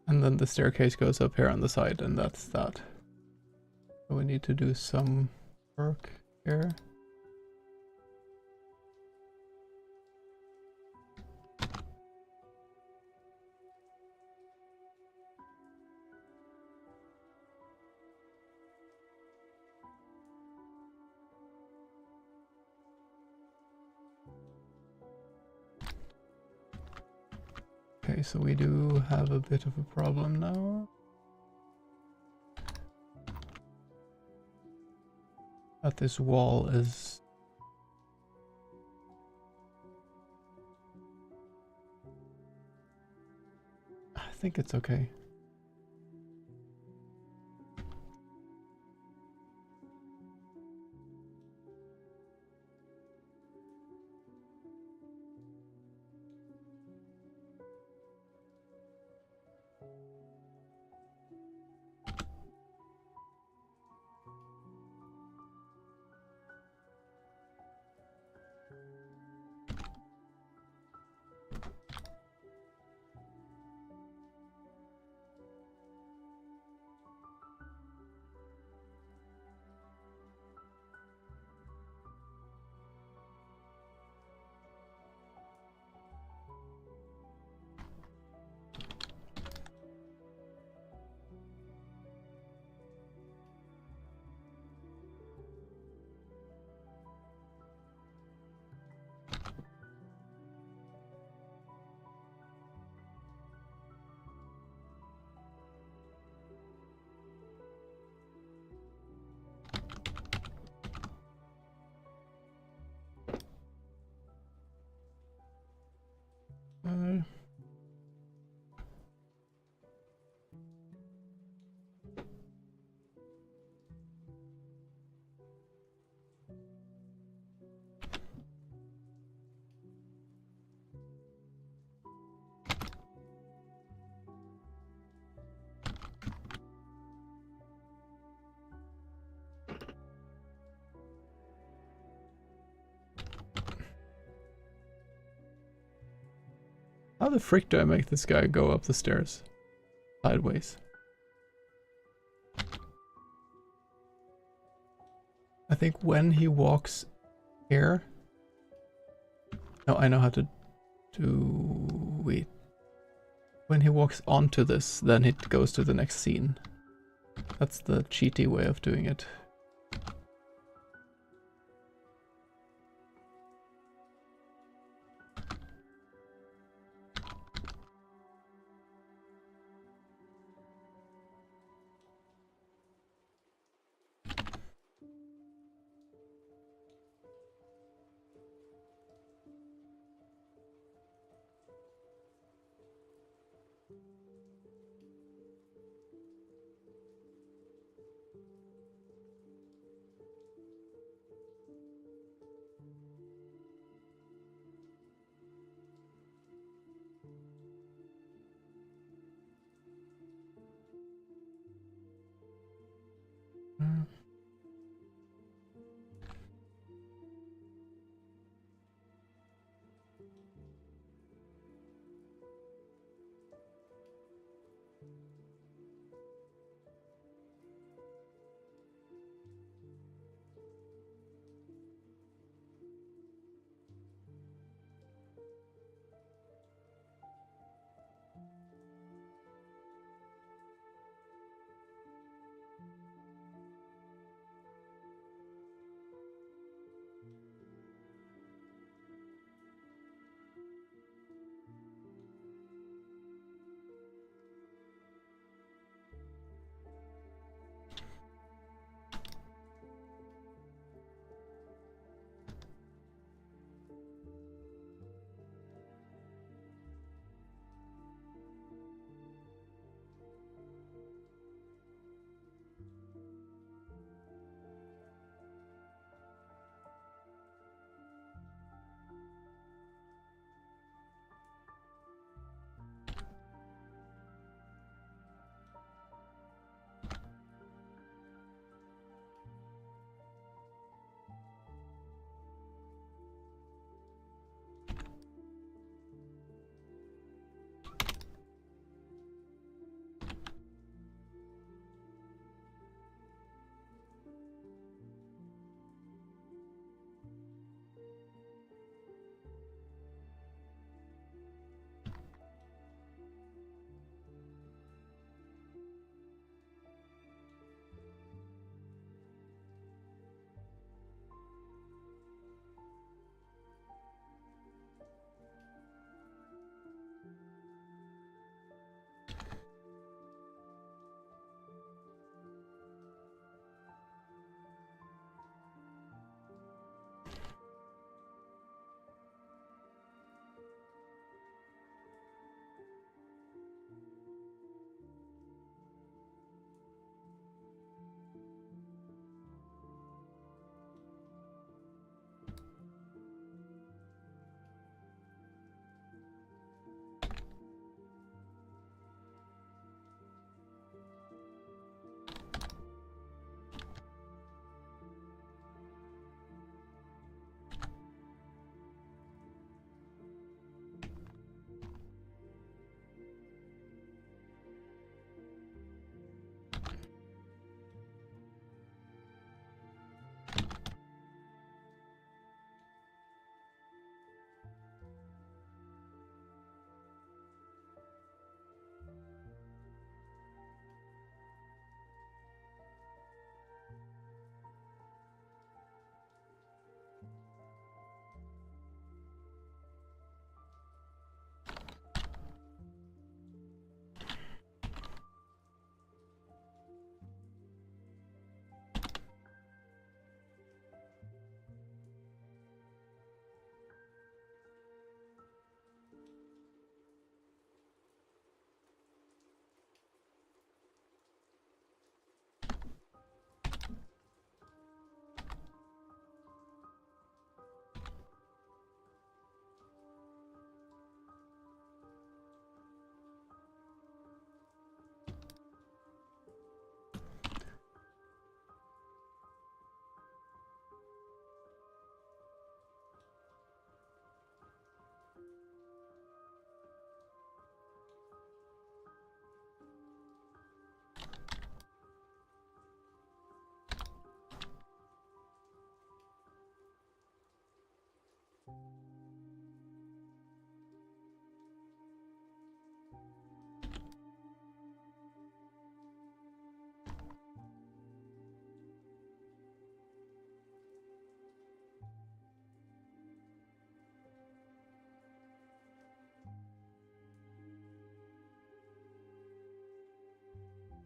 And then the staircase goes up here on the side, and that's that. So we need to do some work here. Okay, so we do have a bit of a problem now. That this wall is... I think it's okay. Uh, how the frick do I make this guy go up the stairs? Sideways. I think when he walks here... No, I know how to do... Wait. When he walks onto this, then it goes to the next scene. That's the cheaty way of doing it.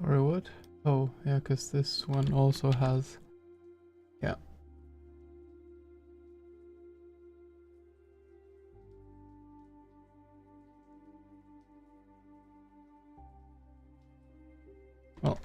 Or what? Oh, yeah, because this one also has... Yeah. Well.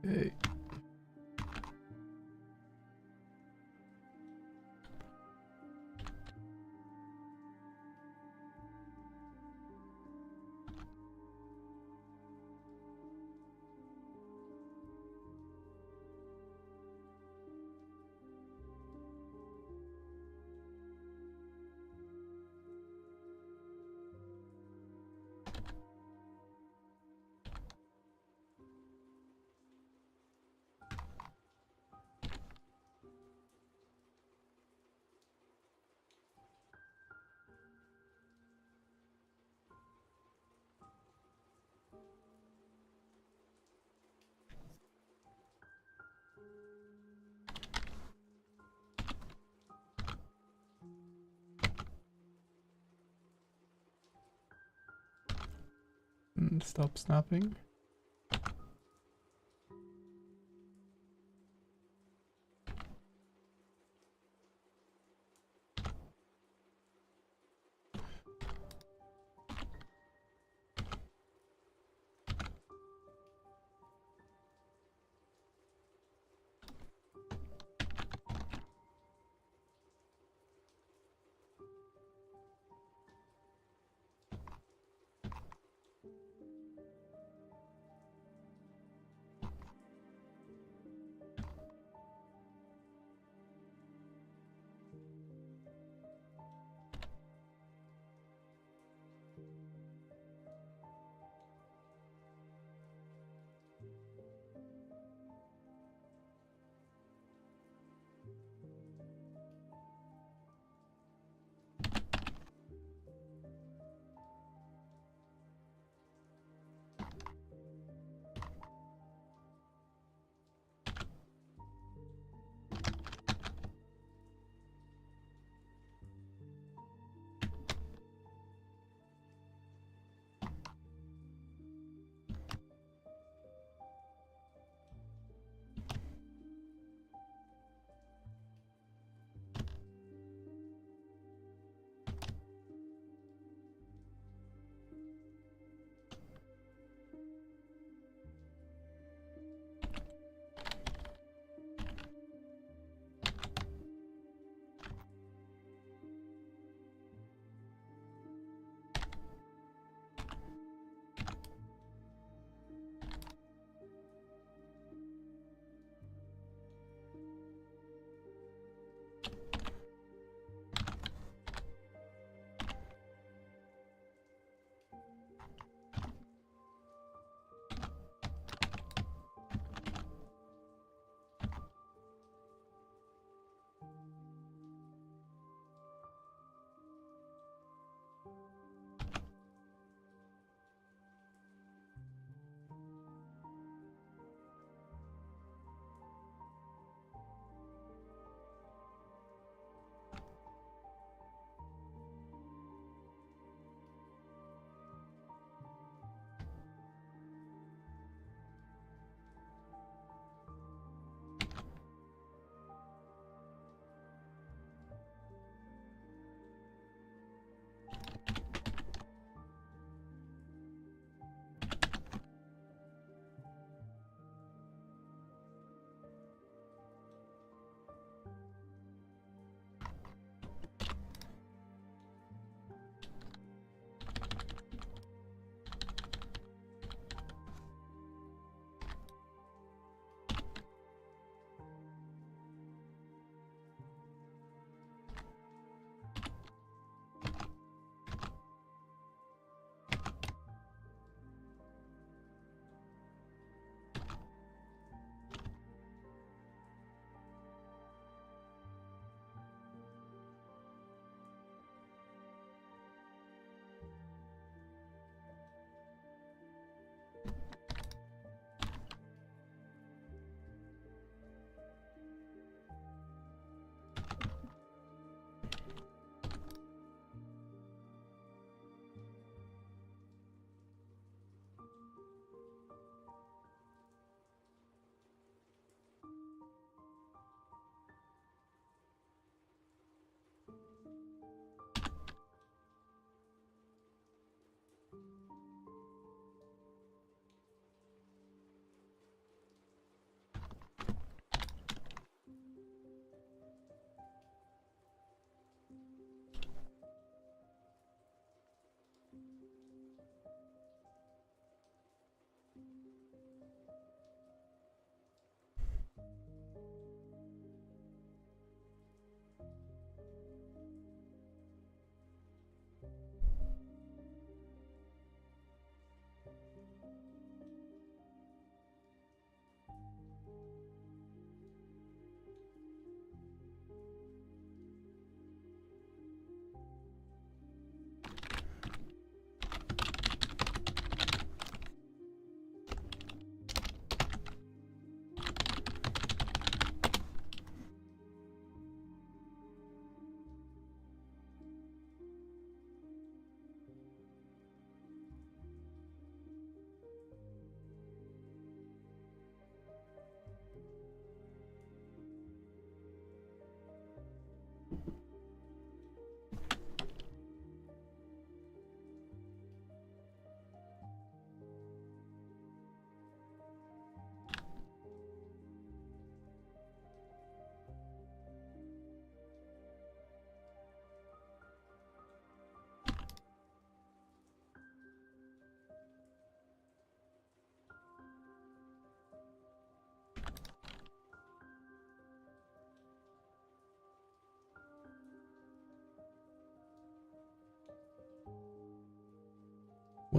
Okay. And stop snapping.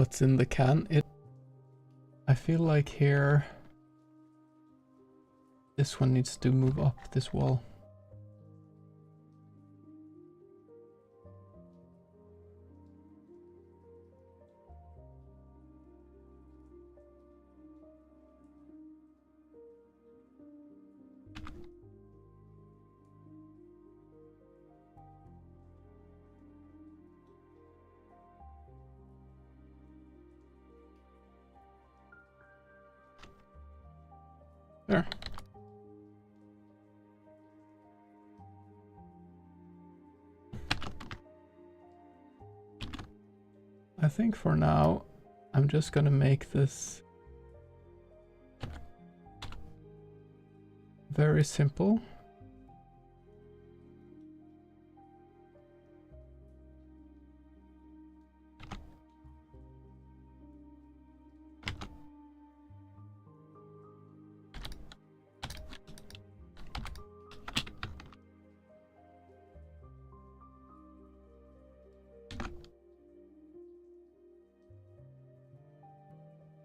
what's in the can. I feel like here this one needs to move up this wall. There. I think for now, I'm just gonna make this very simple.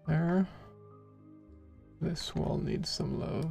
There. This wall needs some love.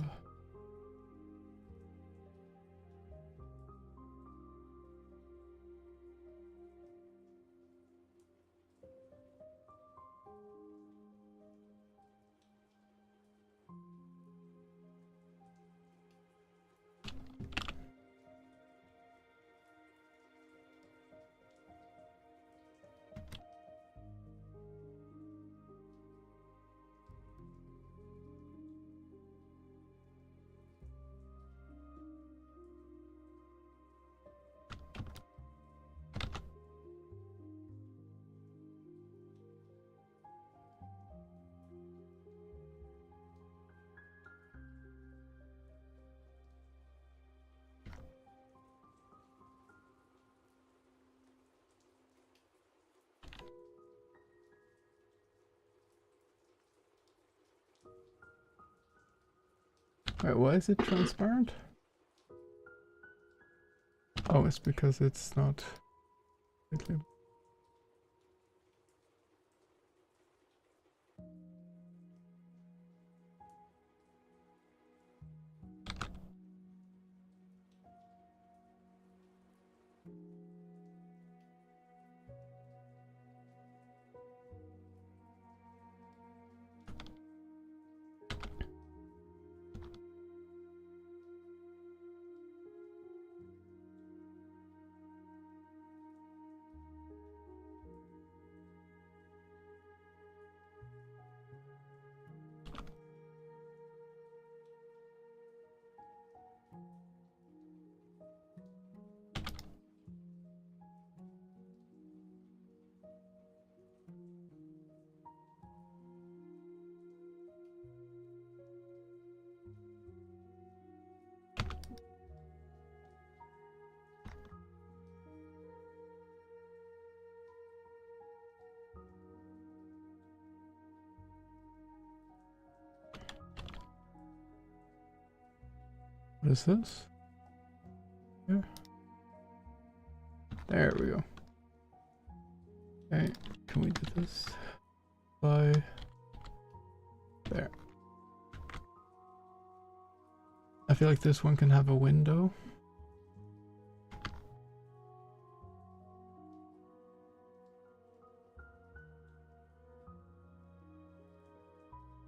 Wait, why is it transparent? Oh, it's because it's not completely. What is this? Here. There we go. Okay, can we do this by there? I feel like this one can have a window.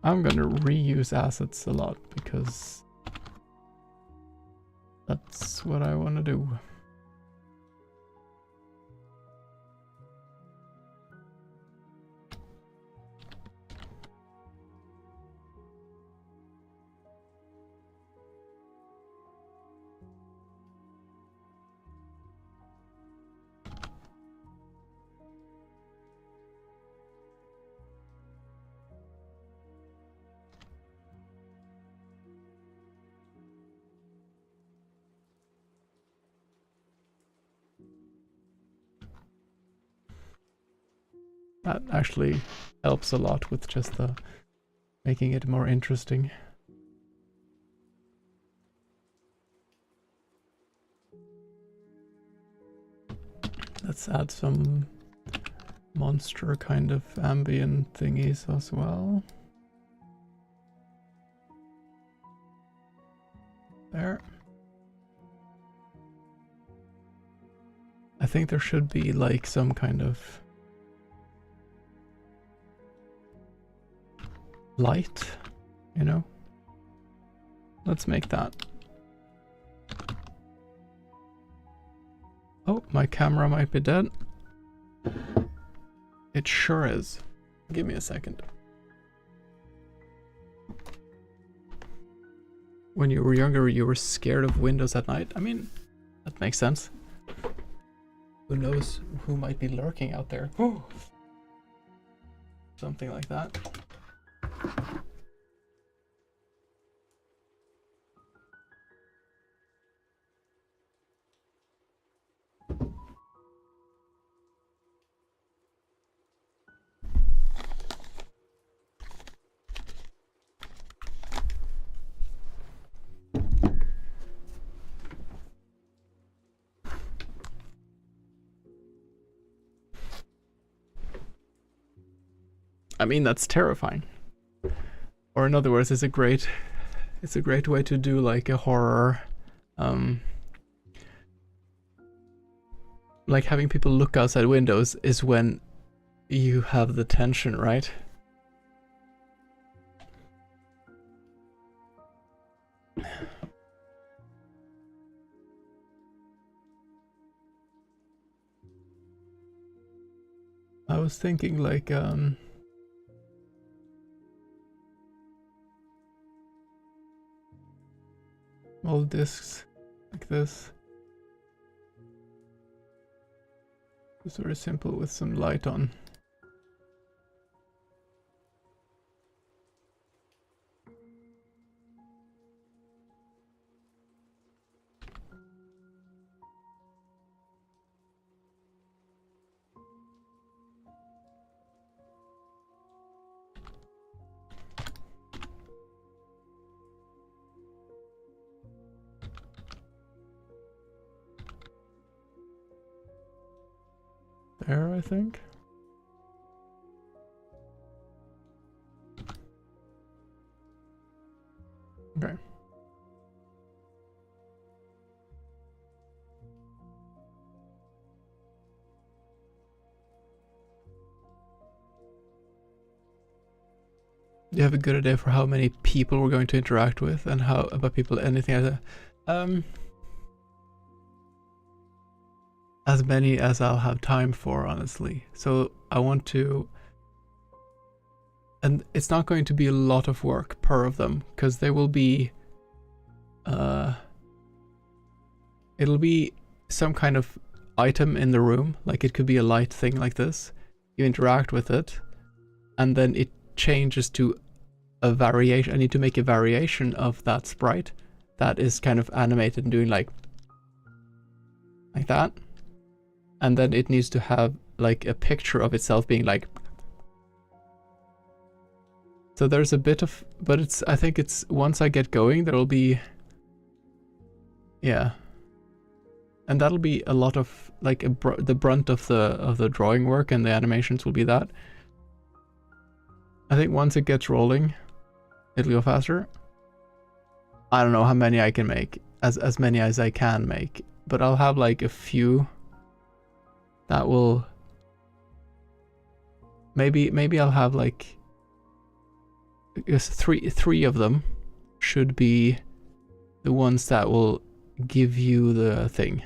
I'm gonna reuse assets a lot because that's what I want to do. That actually helps a lot with just making it more interesting. Let's add some monster kind of ambient thingies as well. There. I think there should be like some kind of light, you know? Let's make that. Oh, my camera might be dead. It sure is. Give me a second. When you were younger, you were scared of windows at night? I mean, that makes sense. Who knows who might be lurking out there? Something like that. I mean, that's terrifying. Or in other words, it's a great way to do like a horror, like having people look outside windows is when you have the tension, right? I was thinking like, all discs like this. It's very simple with some light on. There, I think. Okay. Do you have a good idea for how many people we're going to interact with and how about people anything like that? As many as I'll have time for, honestly. So I want to, and it's not going to be a lot of work per of them because they will be, it'll be some kind of item in the room. Like it could be a light thing like this. You interact with it and then it changes to a variation. I need to make a variation of that sprite that is kind of animated and doing like that. And then it needs to have like a picture of itself being like. So there's a bit of, but it's, I think it's, once I get going, there'll be, yeah. And that'll be a lot of like the brunt of the drawing work, and the animations will be that. I think once it gets rolling, it'll go faster. I don't know how many I can make, as many as I can make, but I'll have like a few that will, maybe I'll have like, I guess three of them should be the ones that will give you the thing.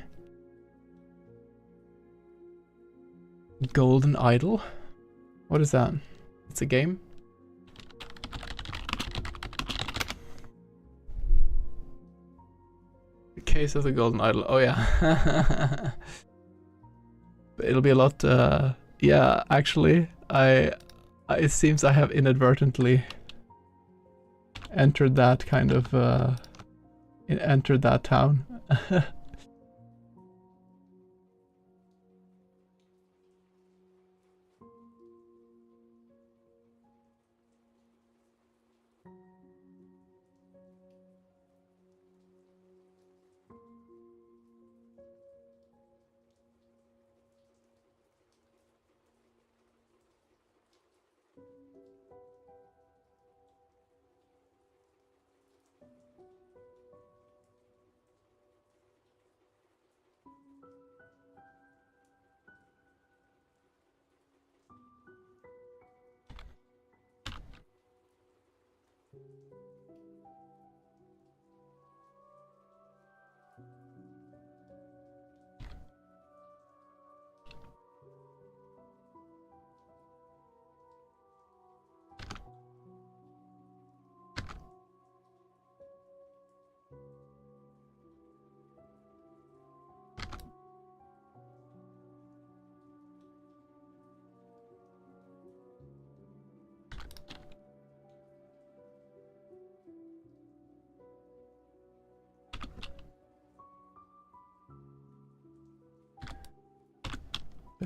Golden Idol? What is that? It's a game? The Case of the Golden Idol. Oh yeah. It'll be a lot, yeah, actually, it seems I have inadvertently entered that kind of, entered that town.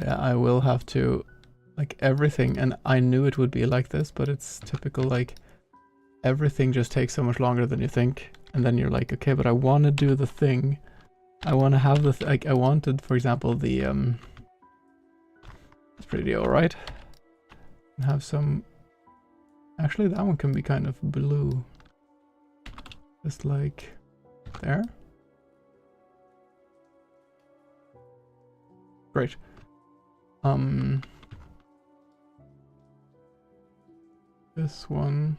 Yeah, I will have to, like, everything, and I knew it would be like this, but it's typical, like, everything just takes so much longer than you think, and then you're like, okay, but I want to do the thing. I want to have the, like, I wanted, for example, the, it's pretty alright. Have some, actually that one can be kind of blue. Just like, there. Great. This one.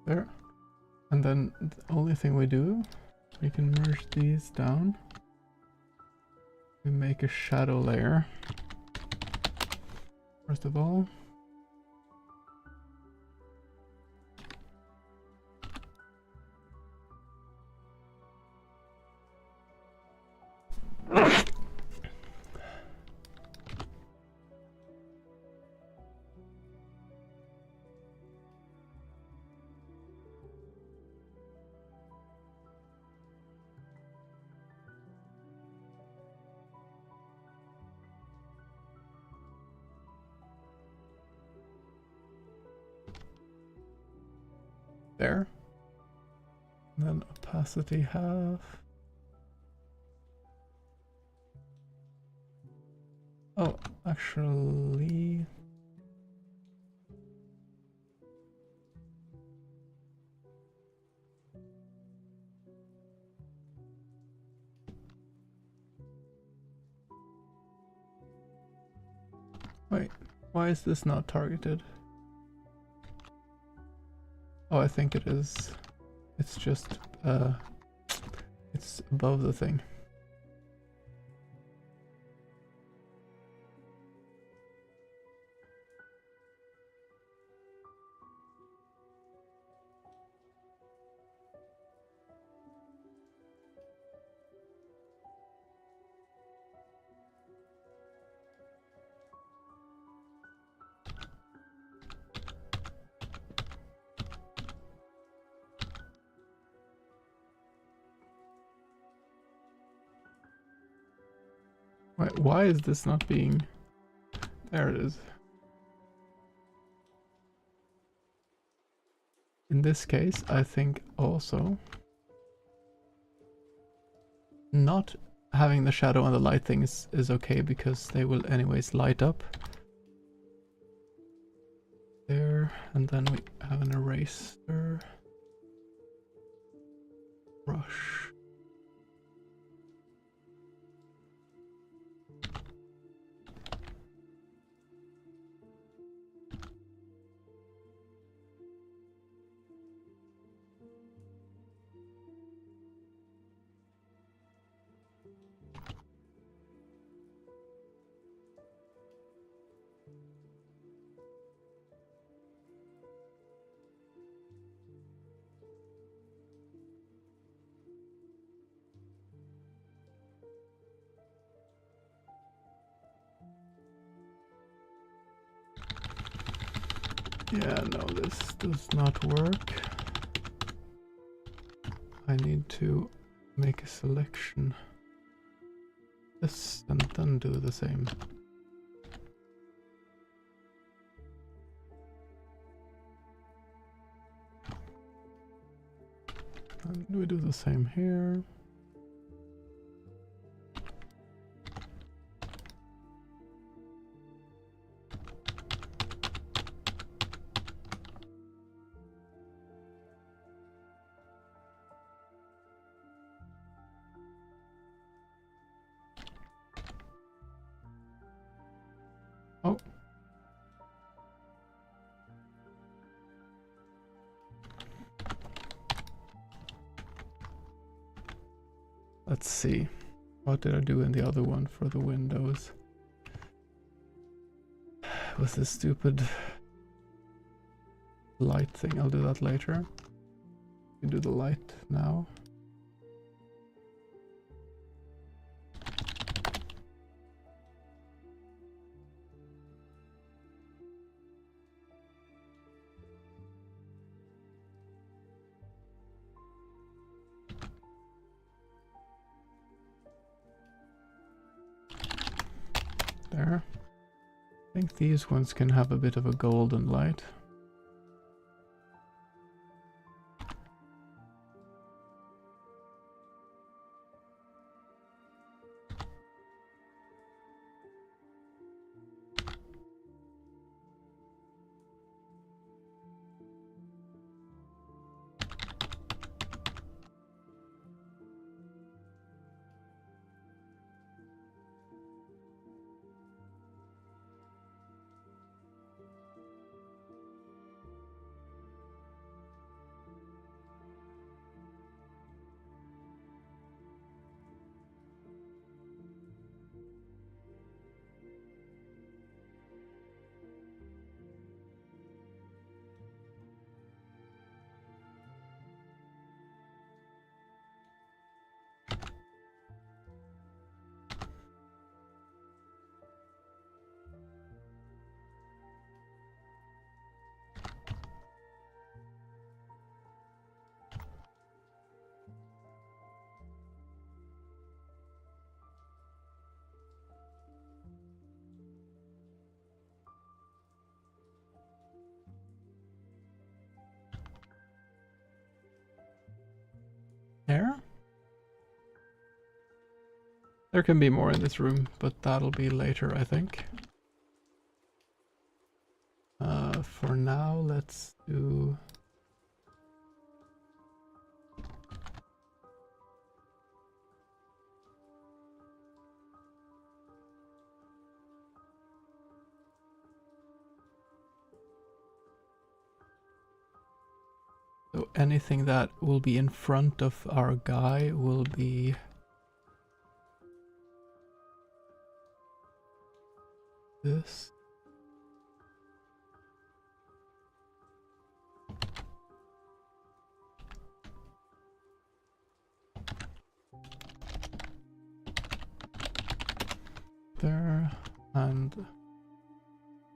There. And then the only thing we do, we can merge these down. We make a shadow layer. First of all. There. And then opacity half. Oh, actually... Wait, why is this not targeted? Oh, I think it is. It's just, it's above the thing. Wait, why is this not being... There it is. In this case, I think also not having the shadow and the light thing is okay, because they will anyways light up. There, and then we have an eraser brush. Yeah, no, this does not work. I need to make a selection. This and then do the same. And we do the same here. Oh. Let's see. What did I do in the other one for the windows? with this stupid light thing. I'll do that later. You do the light now. There. I think these ones can have a bit of a golden light. There? There can be more in this room, but that'll be later, I think. For now, let's do... So anything that will be in front of our guy will be this. There, and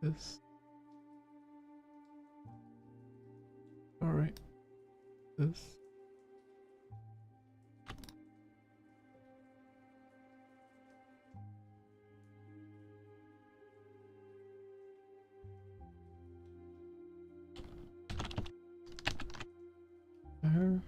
this. Sorry, this. There.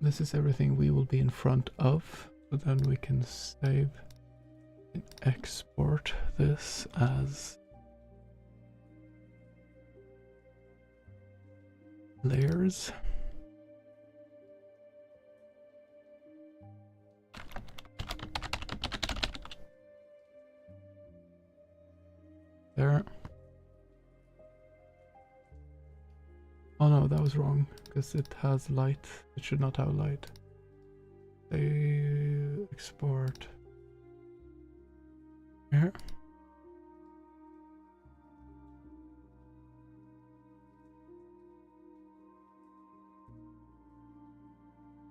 This is everything we will be in front of, so then we can save and export this as layers. There. Oh no, that was wrong, because it has light. It should not have light. They export. Here.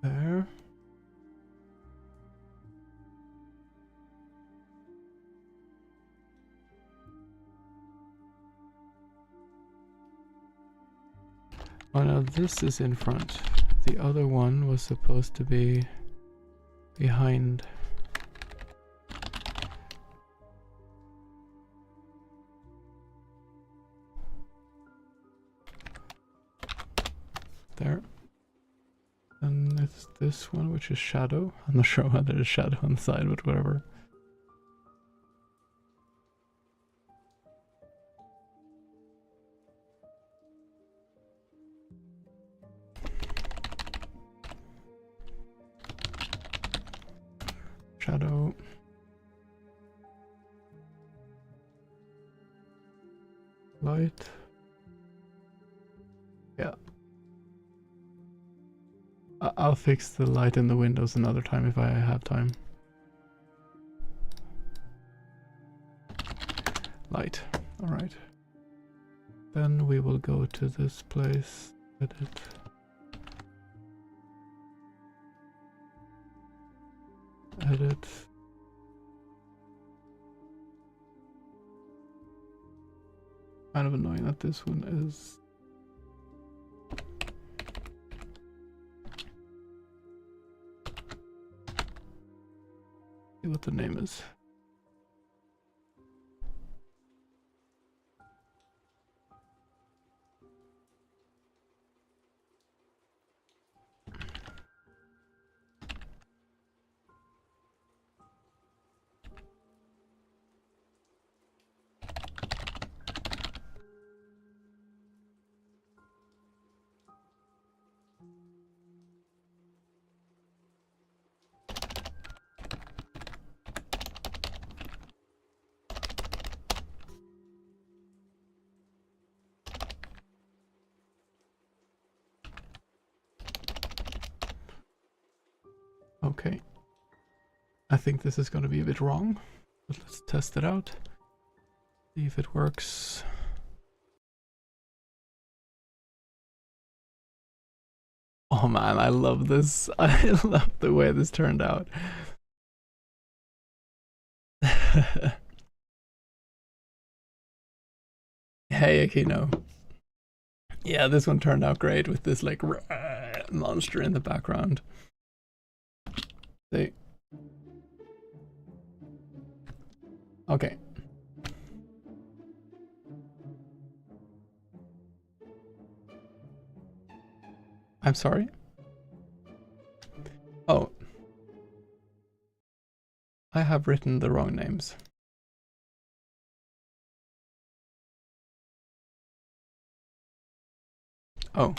There. Oh no, this is in front. The other one was supposed to be behind. There. And it's this one, which is shadow. I'm not sure why there is shadow on the side, but whatever. Shadow. Light. Yeah. I'll fix the light in the windows another time if I have time. Light. Alright. Then we will go to this place. Edit. Edit. Kind of annoying that this one is... See what the name is. Okay. I think this is going to be a bit wrong, but let's test it out. See if it works. Oh man, I love this. I love the way this turned out. Hey, Akino. Yeah, this one turned out great with this like monster in the background. See? Okay. I'm sorry? Oh. I have written the wrong names. Oh.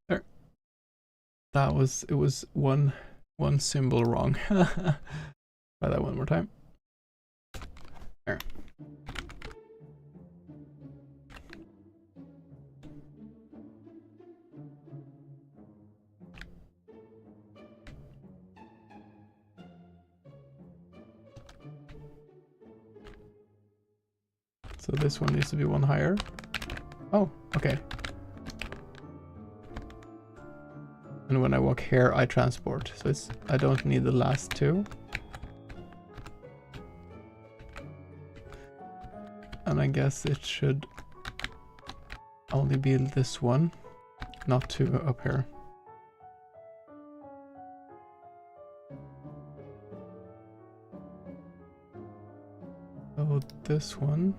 There. That was, it was one symbol wrong. Try that one more time. There. So this one needs to be one higher. Oh, okay. And when I walk here, I transport. So it's, I don't need the last two. And I guess it should only be this one, not two up here. So this one.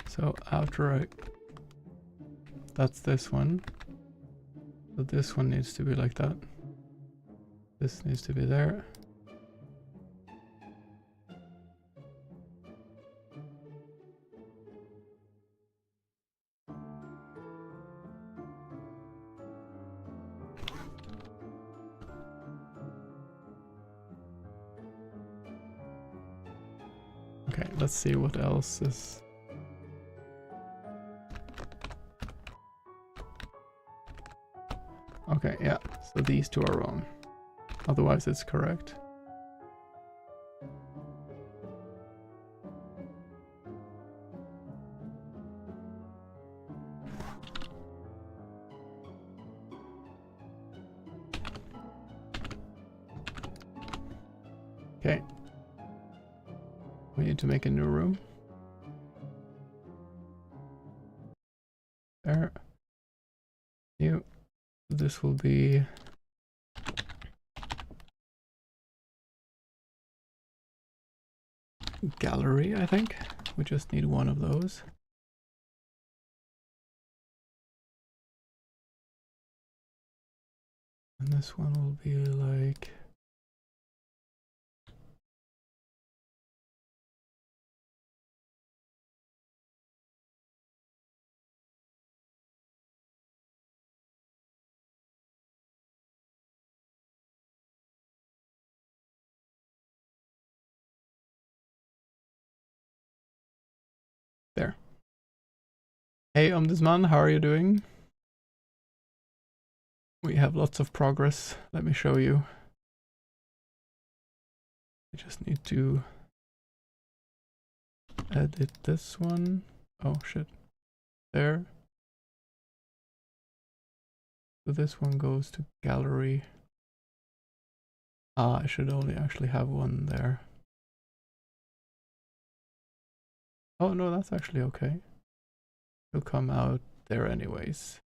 So after that's this one. So this one needs to be like that. This needs to be there. Okay, let's see what else is. Okay, yeah, so these two are wrong. Otherwise it's correct. Okay. We need to make a new room. There. New. This will be gallery, I think. We just need one of those. And this one will be like Hey, Ombudsman, how are you doing? We have lots of progress. Let me show you. I just need to edit this one. Oh shit. There. So this one goes to gallery. Ah, I should only actually have one there. Oh no, that's actually okay. It'll come out there anyways.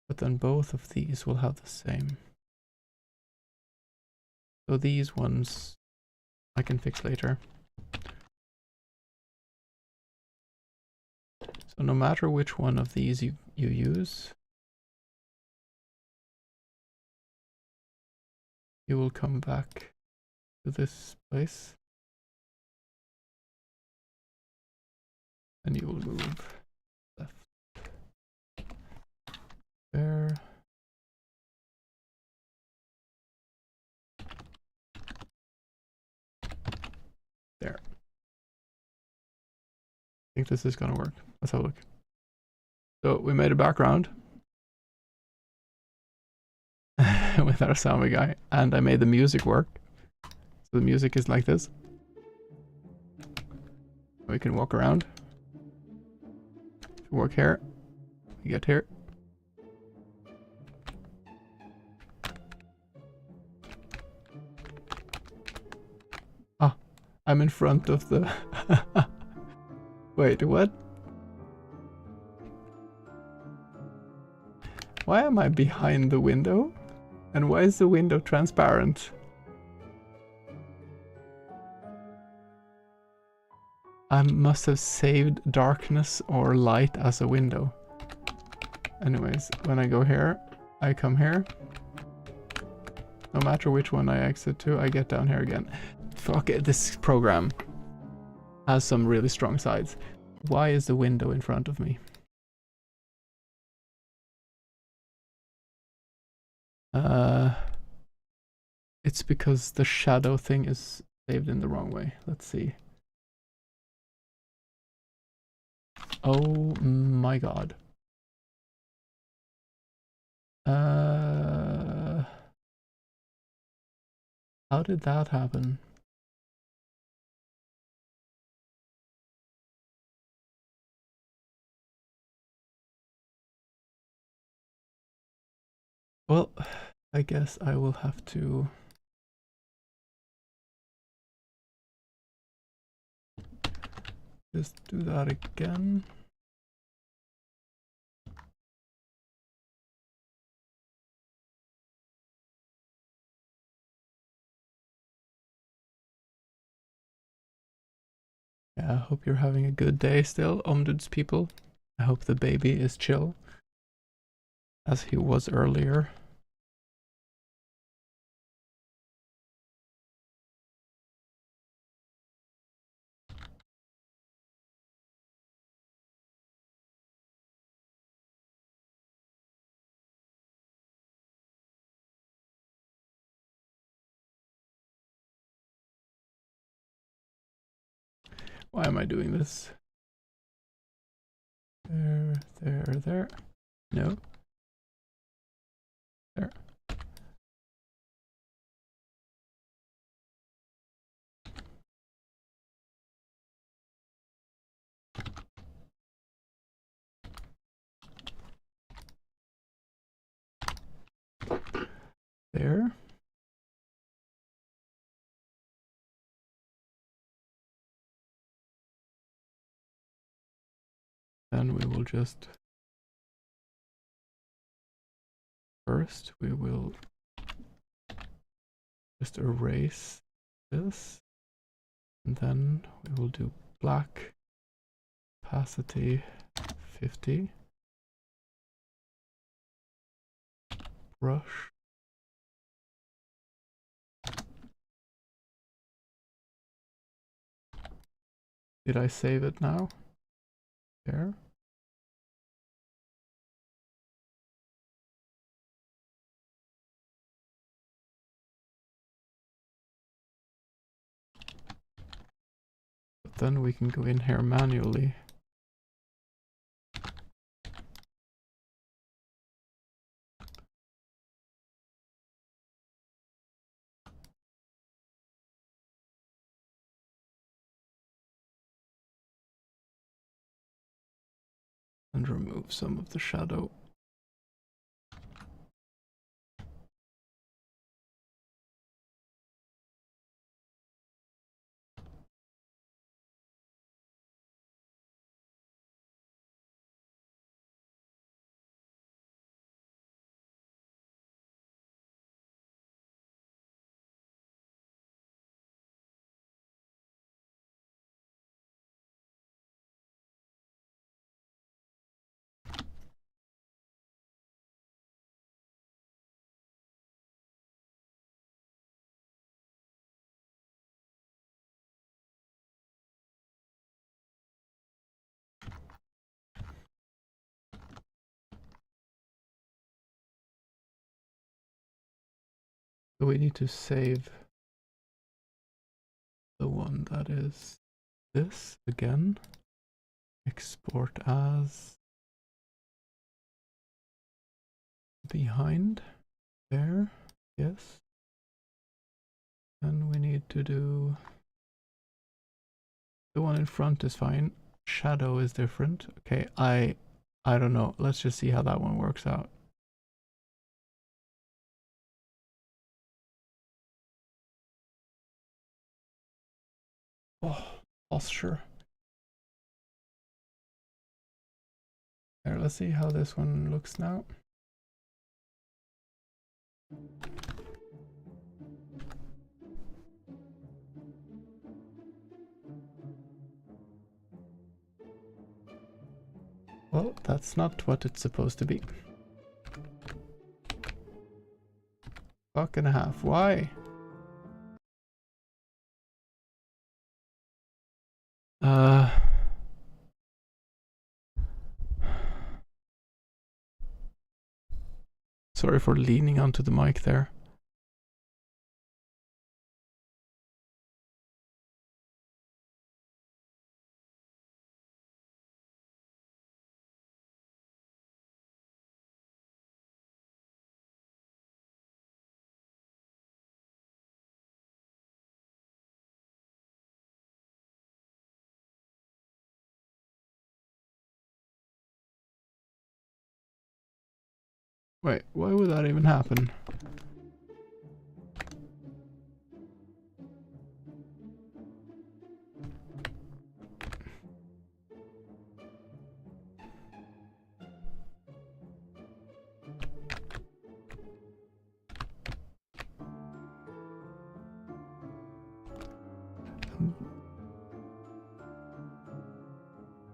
But then both of these will have the same. So these ones I can fix later. So no matter which one of these you use, you will come back to this place. And you will move left. There. There. I think this is gonna work. Let's have a look. So we made a background with our Sami guy, and I made the music work. So the music is like this. We can walk around. If we walk here, we get here. Ah, I'm in front of the... Wait, what? Why am I behind the window? And why is the window transparent? I must have saved darkness or light as a window. Anyways, when I go here, I come here. No matter which one I exit to, I get down here again. Fuck it, this program has some really strong sides. Why is the window in front of me? It's because the shadow thing is saved in the wrong way. Let's see. Oh my god. How did that happen? Well, I guess I will have to... just do that again. Yeah, I hope you're having a good day still, Omduds people. I hope the baby is chill, as he was earlier. Why am I doing this? There. No. There. There. Then we will just... First, we will just erase this. And then we will do black opacity 50. Brush. Did I save it now? There. But then we can go in here manually and remove some of the shadow. So we need to save the one that is this again. Export as behind there, yes. And we need to do the one in front is fine. Shadow is different. Okay, I don't know. Let's just see how that one works out. Oh, posture. There, let's see how this one looks now. Well, that's not what it's supposed to be. Fuck and a half. Why? Sorry for leaning onto the mic there. Wait, why would that even happen?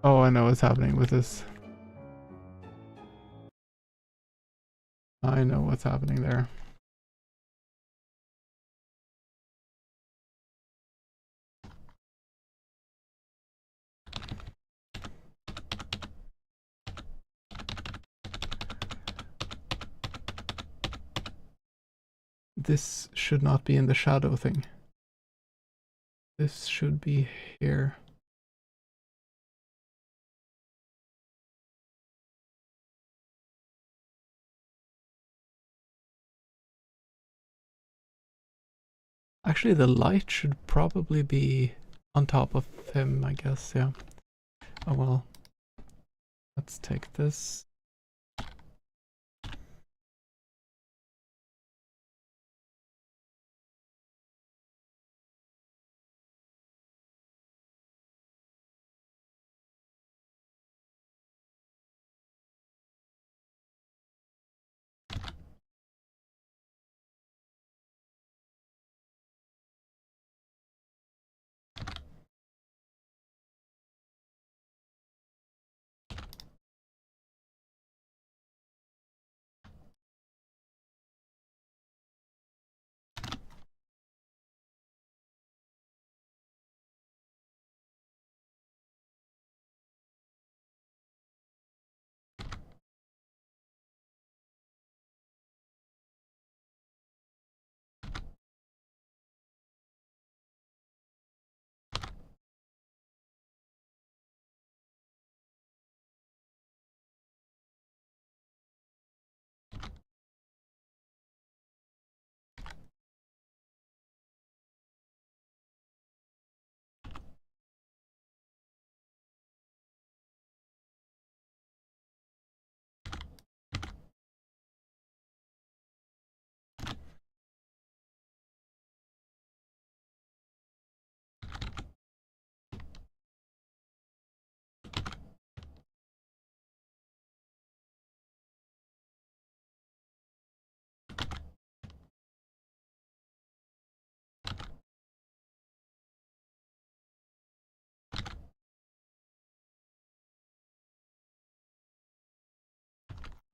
Oh, I know what's happening with this. I know what's happening there. This should not be in the shadow thing. This should be here. Actually, the light should probably be on top of him, I guess, yeah. Oh well. Let's take this.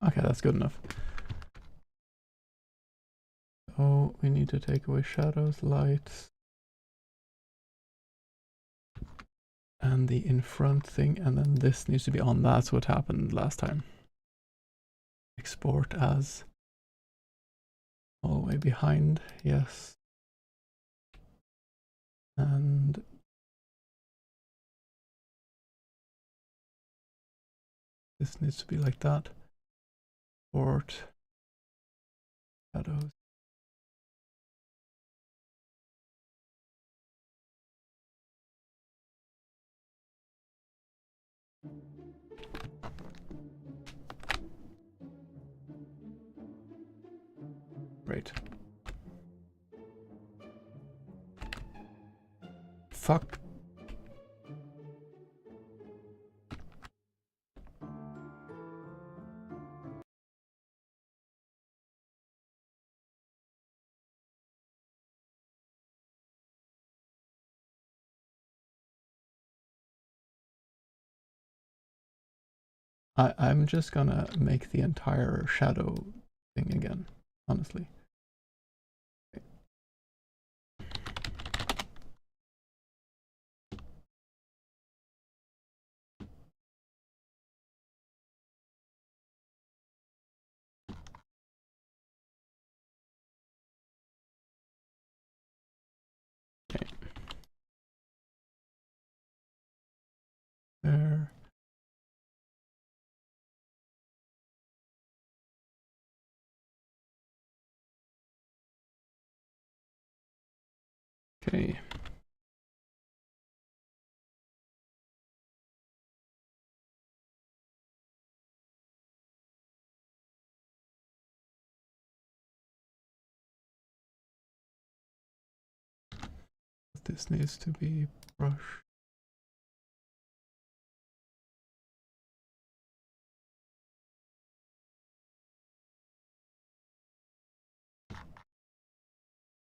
Okay, that's good enough. Oh, we need to take away shadows, lights, and the in front thing, and then this needs to be on. That's what happened last time. Export as all the way behind, yes. And this needs to be like that. Export shadows. Great. Fuck. I'm just gonna make the entire shadow thing again, honestly. Okay. There. Okay. This needs to be brushed.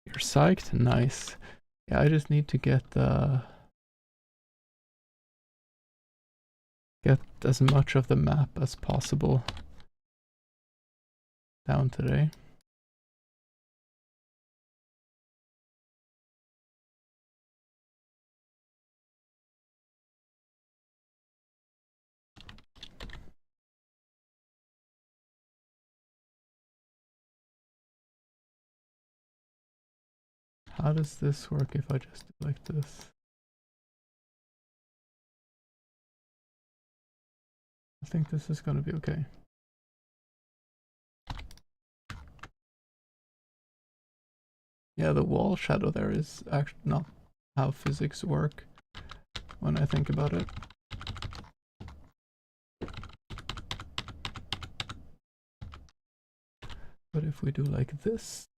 You're psyched? Nice. Yeah, I just need to get as much of the map as possible down today. How does this work if I just do like this? I think this is gonna be okay. Yeah, the wall shadow there is actually not how physics work when I think about it. But if we do like this,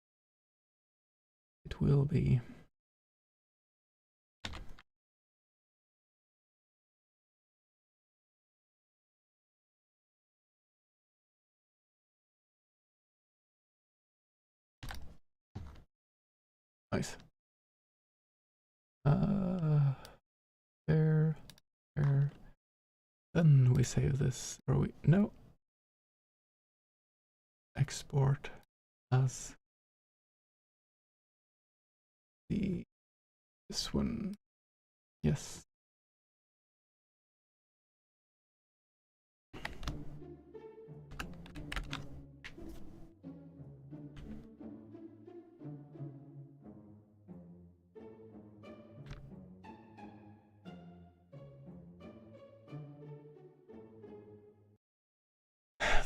it will be. Nice. There, there. Then we save this, or we, no. Export as this one. Yes.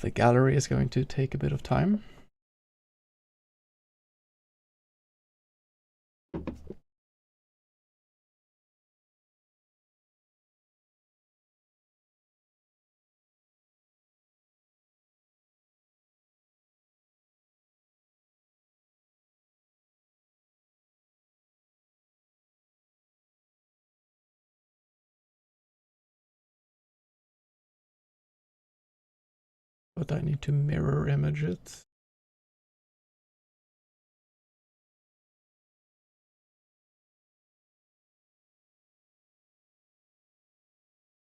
The gallery is going to take a bit of time. But I need to mirror image it.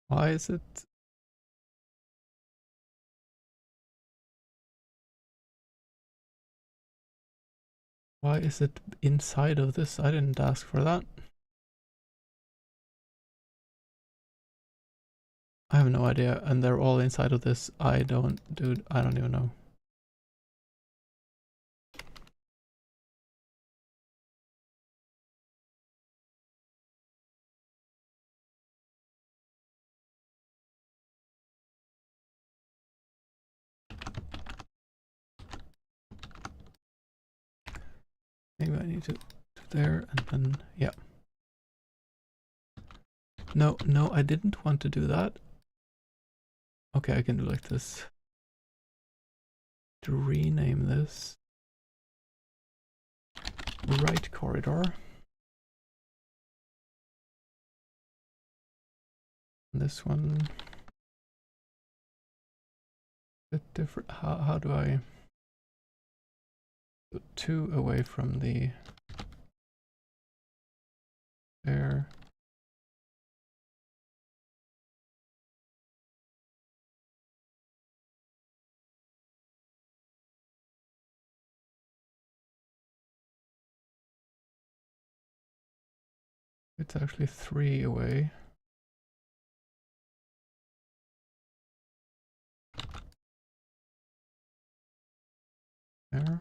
Why is it? Why is it inside of this? I didn't ask for that. I have no idea, and they're all inside of this. Dude, I don't even know. Maybe I need to there and then, yeah. No, I didn't want to do that. Okay, I can do like this. To rename this right corridor. This one a bit different. How do I put 2 away from the there? It's actually 3 away. There.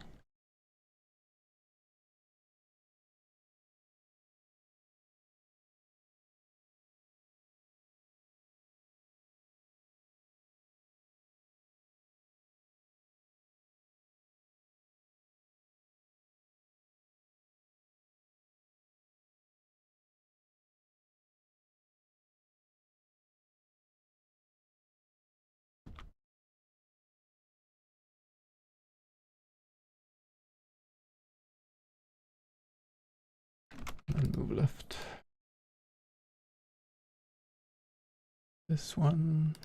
And move left. This one.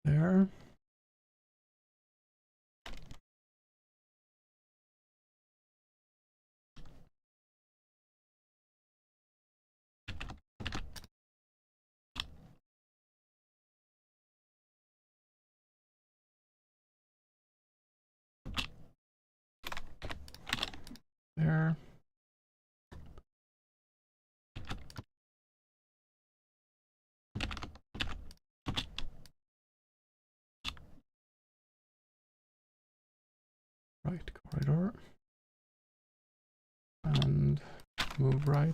There. There. Right corridor. And move right.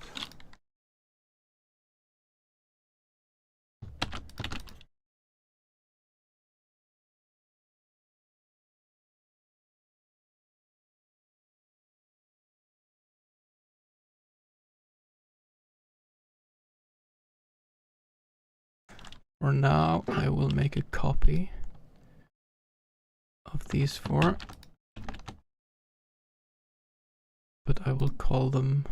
For now, I will make a copy of these 4, but I will call them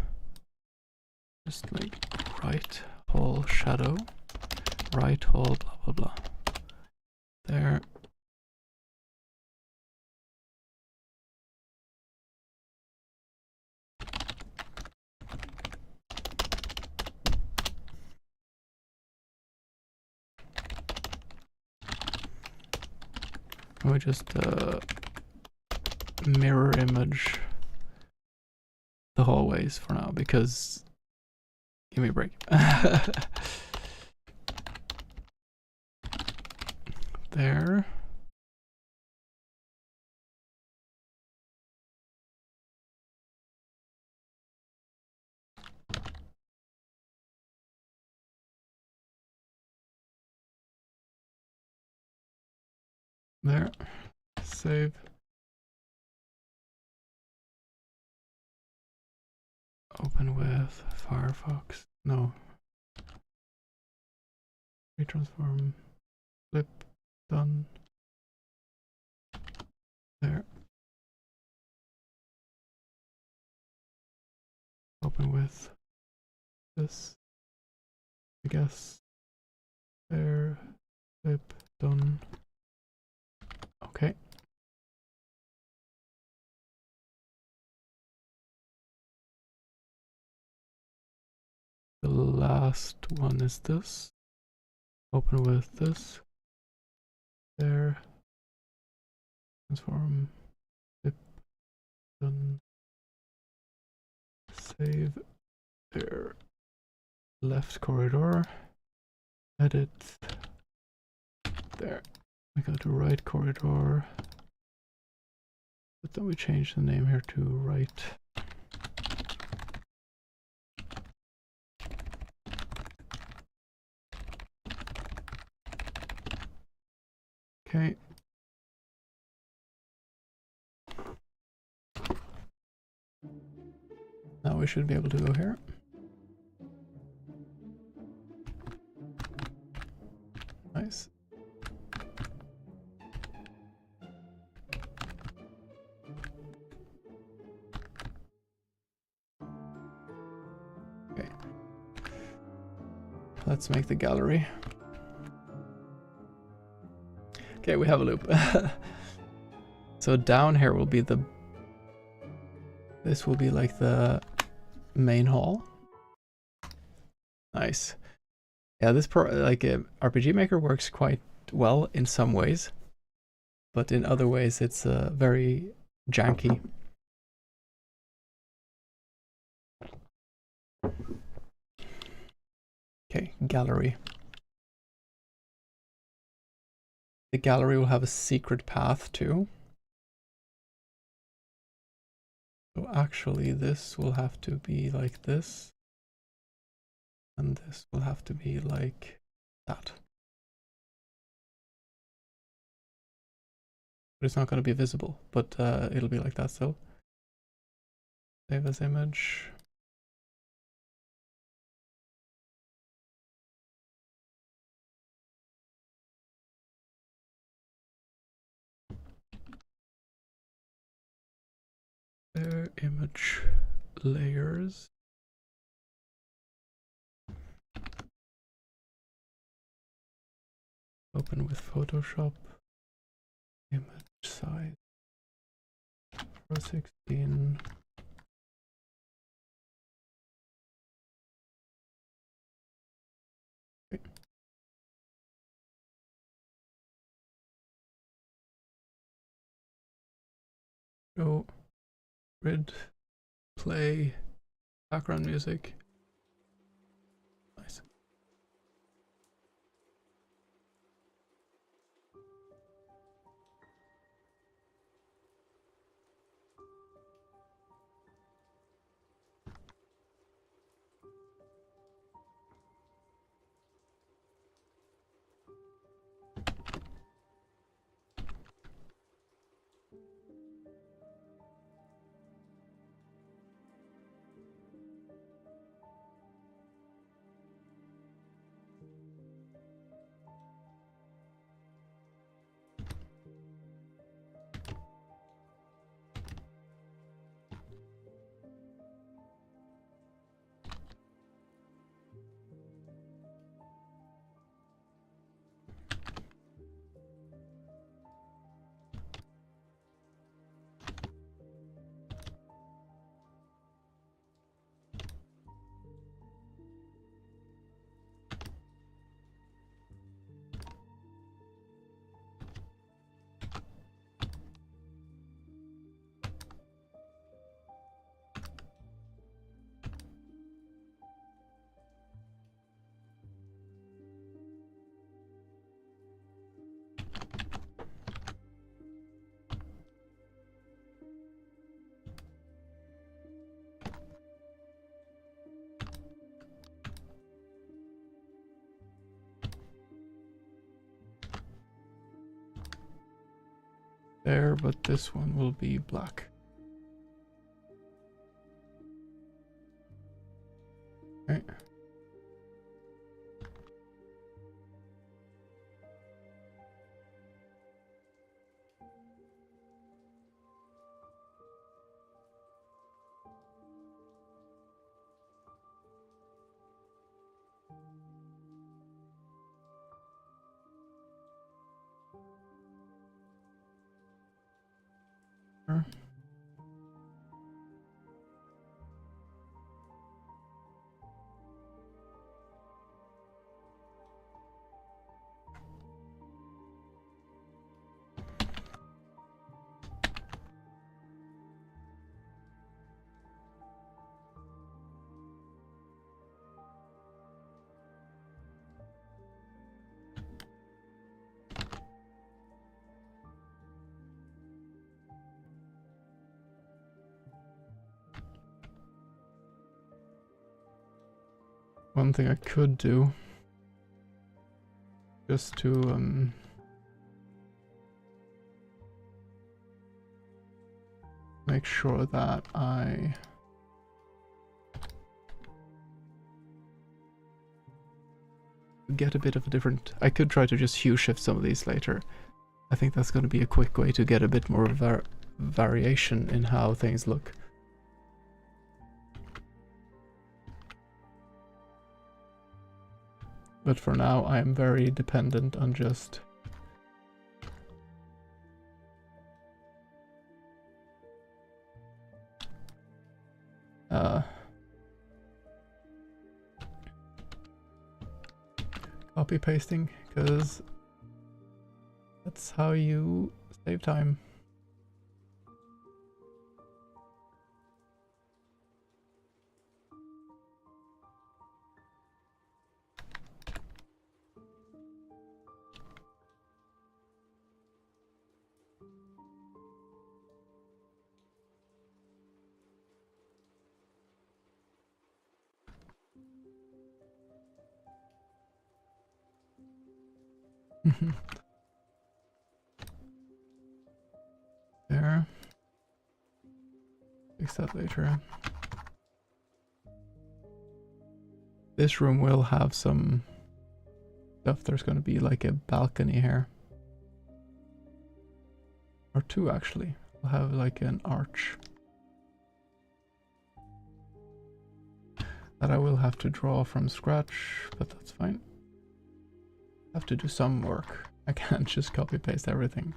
just like right hall shadow, right hall blah blah blah. There. We just mirror image the hallways for now, because give me a break. There. There. Save. Open with Firefox. No. Retransform. Flip. Done. There. Open with this. I guess. There. Flip. Done. Okay. The last one is this. Open with this. There. Transform. Zip. Done. Save. There. Left corridor. Edit. There. We go to right corridor. But then we change the name here to right. Okay. Now we should be able to go here. Nice. Okay. Let's make the gallery. Okay, we have a loop. So down here will be this will be like the main hall. Nice. Yeah, this RPG Maker works quite well in some ways, but in other ways it's very janky. Okay, gallery. The gallery will have a secret path too. So actually this will have to be like this. And this will have to be like that. But it's not going to be visible, but it'll be like that still. Save as image. There, image layers. Open with Photoshop. Image size 416. Okay. Go grid, play, background music. Nice. There, but this one will be black. Okay. One thing I could do, just to make sure that I get a bit of a different... I could try to just hue shift some of these later. I think that's going to be a quick way to get a bit more variation in how things look. But for now, I am very dependent on just copy pasting, because that's how you save time. There. Fix that later. This room will have some stuff. There's going to be like a balcony here. Or two, actually. We'll have like an arch. That I will have to draw from scratch, but that's fine. I have to do some work. I can't just copy paste everything.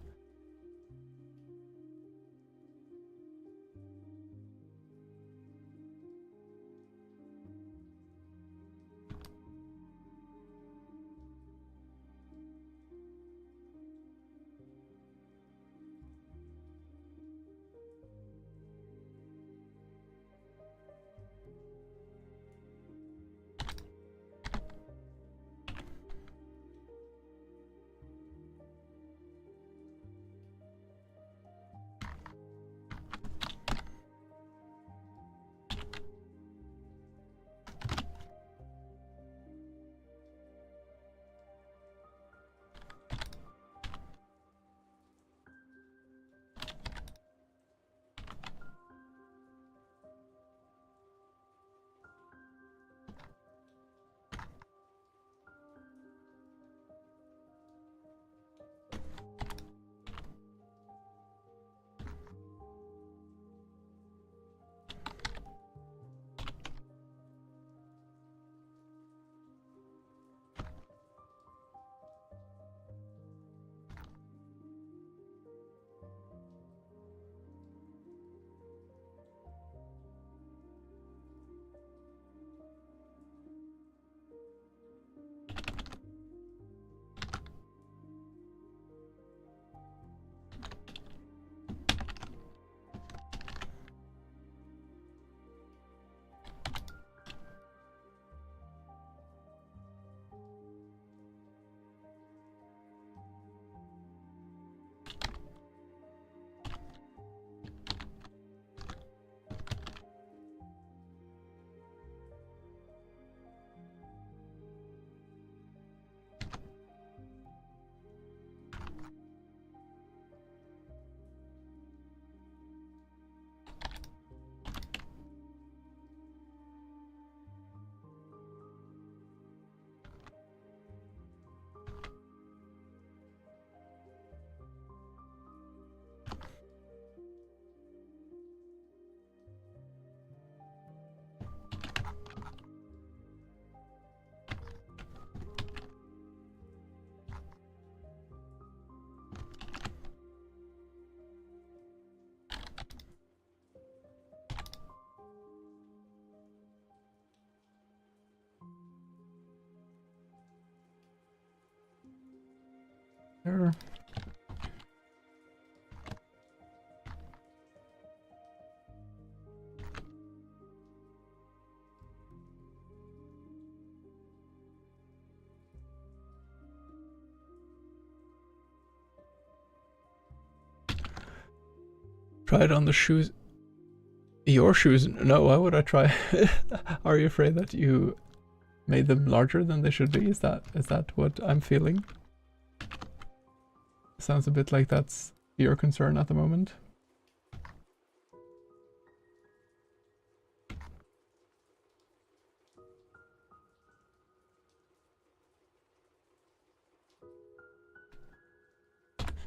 There. Try it on the shoes. Your shoes? No, why would I try? Are you afraid that you made them larger than they should be. Is that what I'm feeling? Sounds a bit like that's your concern at the moment.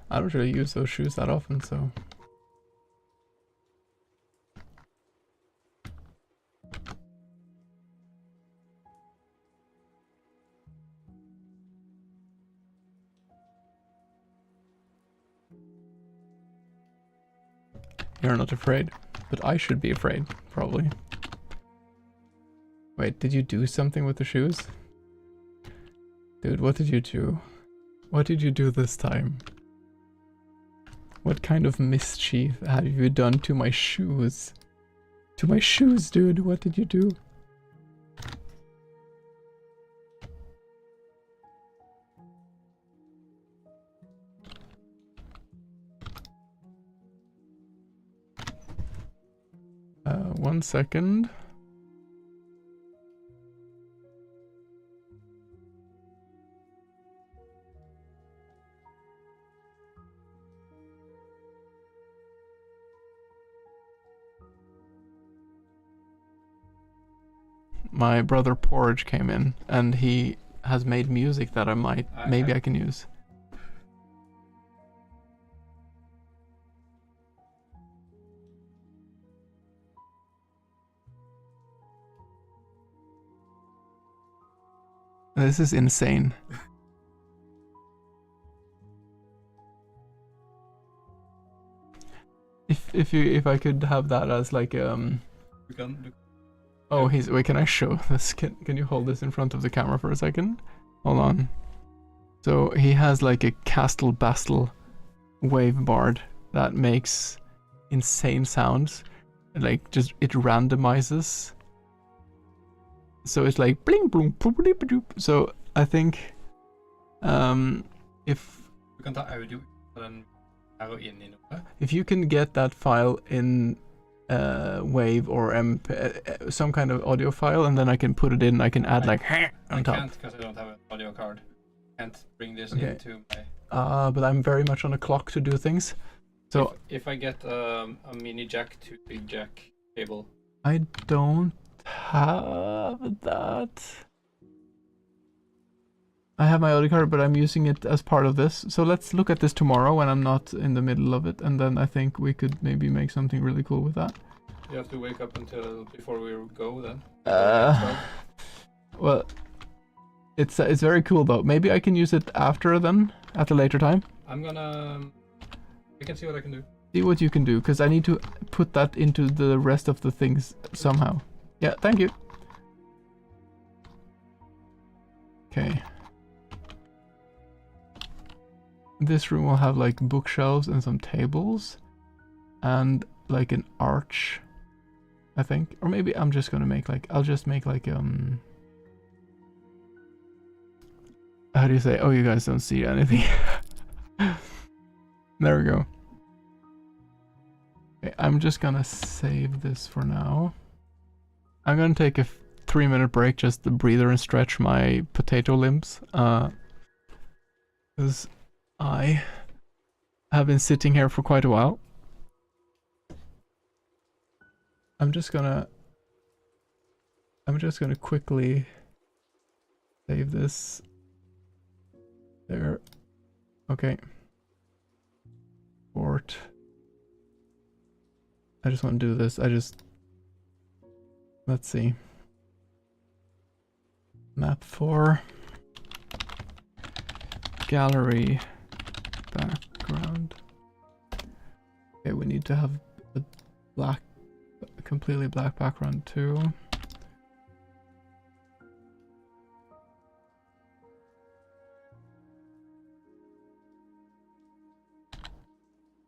I don't really use those shoes that often, so... You're not afraid, but I should be afraid, probably. Wait, did you do something with the shoes? Dude, what did you do? What did you do this time? What kind of mischief have you done to my shoes? To my shoes, dude, what did you do? One second. My brother Porridge came in and he has made music that I might, maybe I can use. This is insane. If I could have that as like Oh, wait, can I show this? Can you hold this in front of the camera for a second? Hold on. So he has like a Castle Bastel wave bard that makes insane sounds. Like just it randomizes. So it's like bling bling boop. So I think if you can get that file in wave or some kind of audio file, and then I can put it in, I can add like on top. I can't because I don't have an audio card. I can't bring this into my... but I'm very much on a clock to do things. So if I get a mini jack to big jack cable. I don't have that. I have my audio card, but I'm using it as part of this. So let's look at this tomorrow when I'm not in the middle of it, and then I think we could maybe make something really cool with that. You have to wake up until before we go then. Well, it's very cool though. Maybe I can use it after then, at a later time. I can see what I can do. See what you can do, because I need to put that into the rest of the things somehow. Yeah, thank you. Okay. This room will have like bookshelves and some tables and like an arch, I think. Or maybe I'm just gonna make like, I'll just make like how do you say? Oh, you guys don't see anything. There we go. Okay, I'm just gonna save this for now. I'm gonna take a 3-minute break just to breathe and stretch my potato limbs. Because I have been sitting here for quite a while. I'm just gonna quickly save this there. Okay. Port. I just want to do this. Let's see. Map 4. Gallery. Background. Okay, we need to have a completely black background too.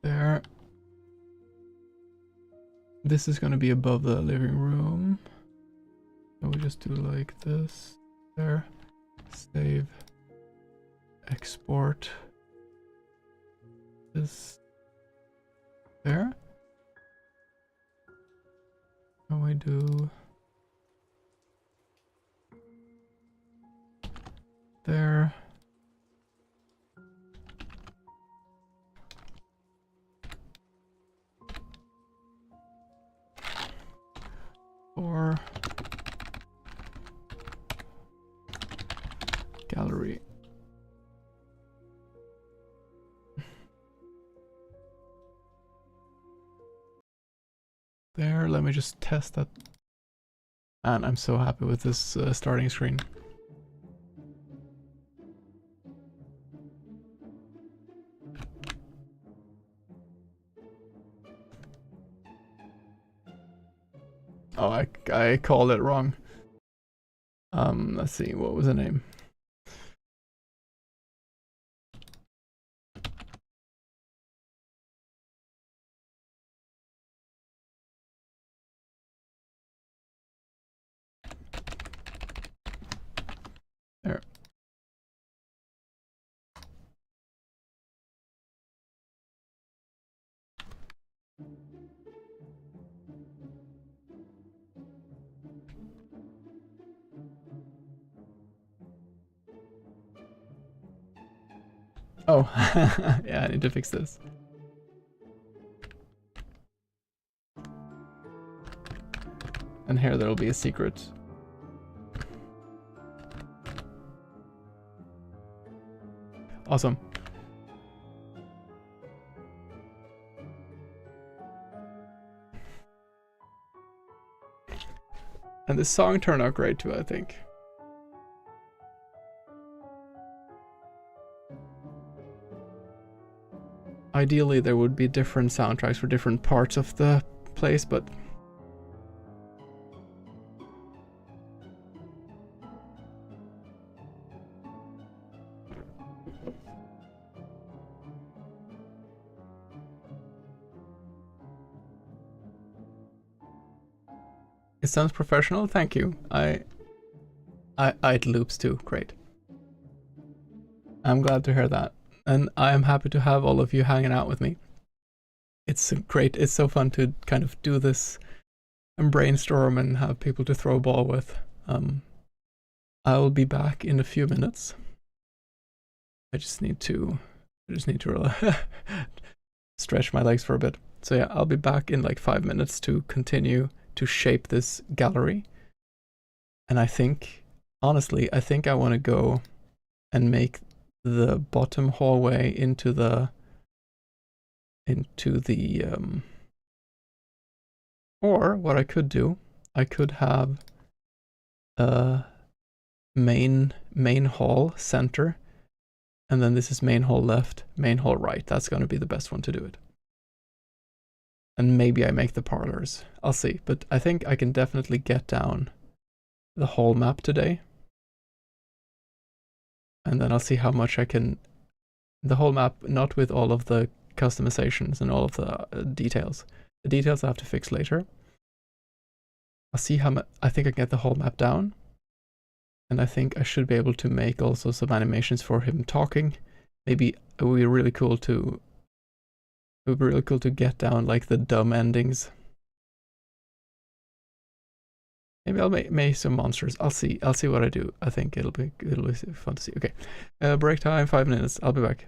There. This is going to be above the living room. So we just do like this. There. Save. Export. This. There. And we do there. Or gallery. There, let me just test that. And I'm so happy with this starting screen. Oh, I called it wrong. Let's see, what was the name? There. Oh, yeah, I need to fix this. And here there'll be a secret. Awesome. And this song turned out great too, I think. Ideally, there would be different soundtracks for different parts of the place, but it sounds professional. Thank you. It loops too. Great. I'm glad to hear that, and I am happy to have all of you hanging out with me. It's great. It's so fun to kind of do this and brainstorm and have people to throw a ball with. I will be back in a few minutes. I just need to really stretch my legs for a bit. So yeah, I'll be back in like 5 minutes to continue to shape this gallery. And I think, honestly, I think I want to go and make the bottom hallway into the or what I could do, I could have a main hall center, and then this is main hall left, main hall right. That's going to be the best one to do it. And maybe I make the parlors. I'll see, but I think I can definitely get down the whole map today. And then I'll see how much I can, the whole map, not with all of the customizations and all of the details. The details I have to fix later. I'll see how much, I think I can get the whole map down. And I think I should be able to make also some animations for him talking. Maybe it would be really cool to, get down like the dumb endings. Maybe I'll make some monsters. I'll see what I do. I think it'll be fun to see. Okay, break time, 5 minutes. I'll be back.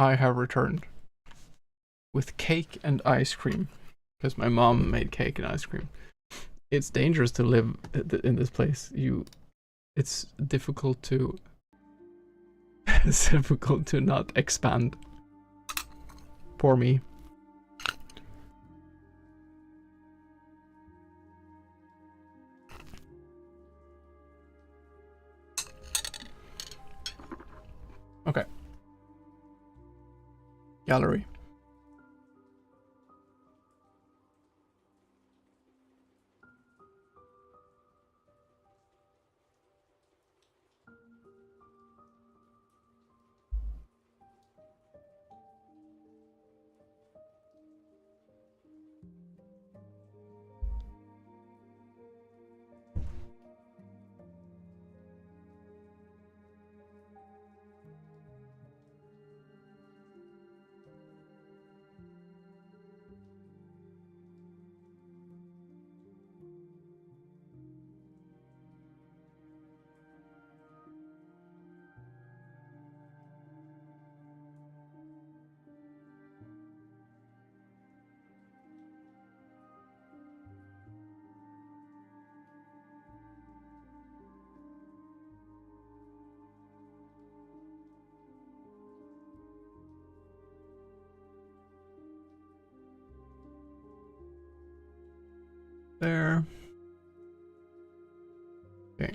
I have returned with cake and ice cream because my mom made cake and ice cream. It's dangerous to live in this place. It's difficult to it's difficult to not expand. Poor me. Okay. Gallery. There. Okay.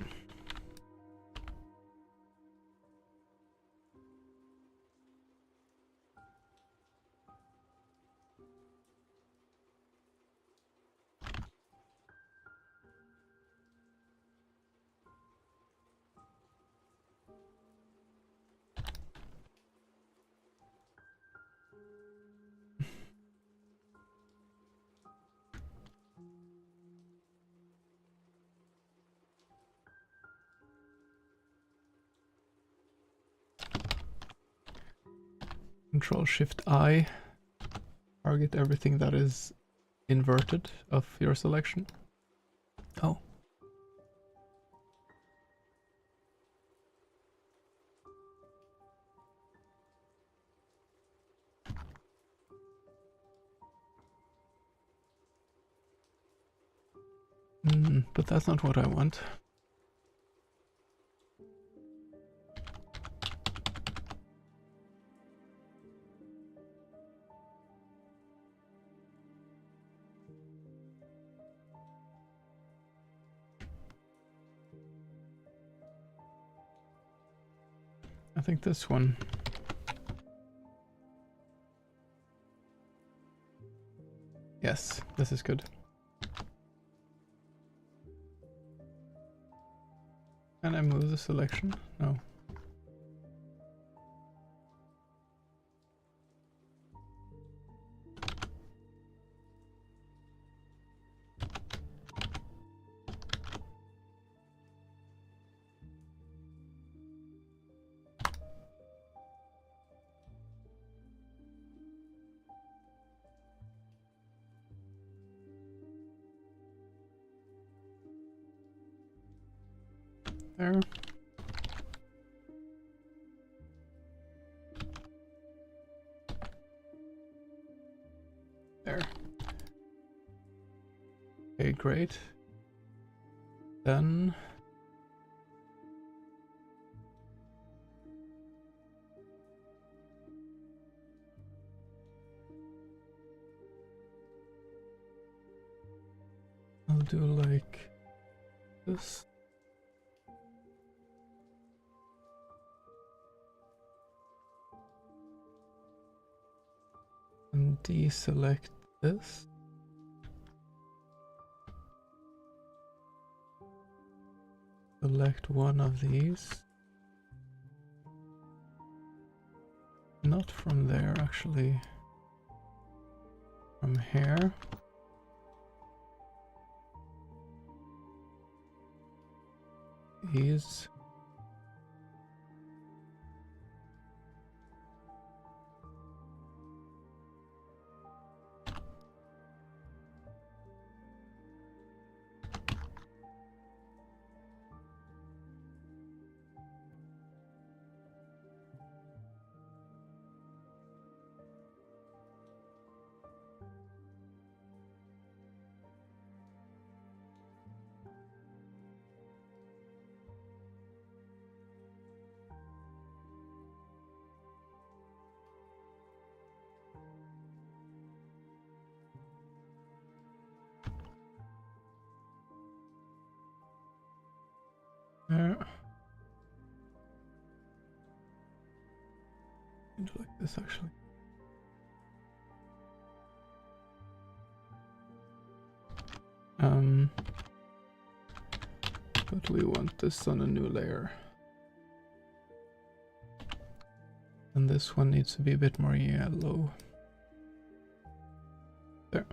Control Shift I. Target everything that is inverted of your selection. Oh. But that's not what I want. I think this one. Yes, this is good. Can I move the selection? No. There. There. Okay, great. Then I'll do like this. And deselect this. Select one of these. Not from there, actually. From here. These. There. Like this actually. But we want this on a new layer. And this one needs to be a bit more yellow. There.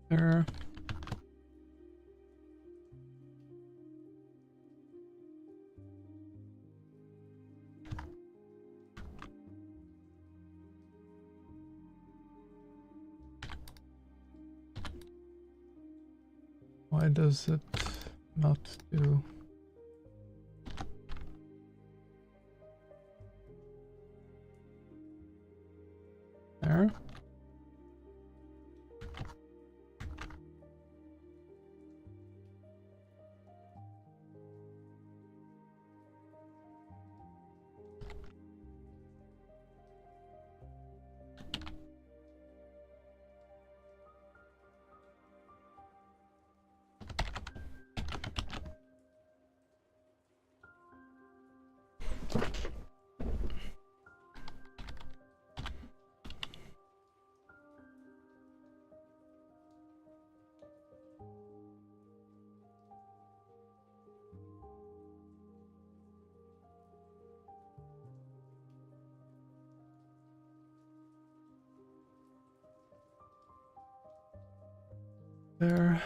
There. Why does it not do? There. There.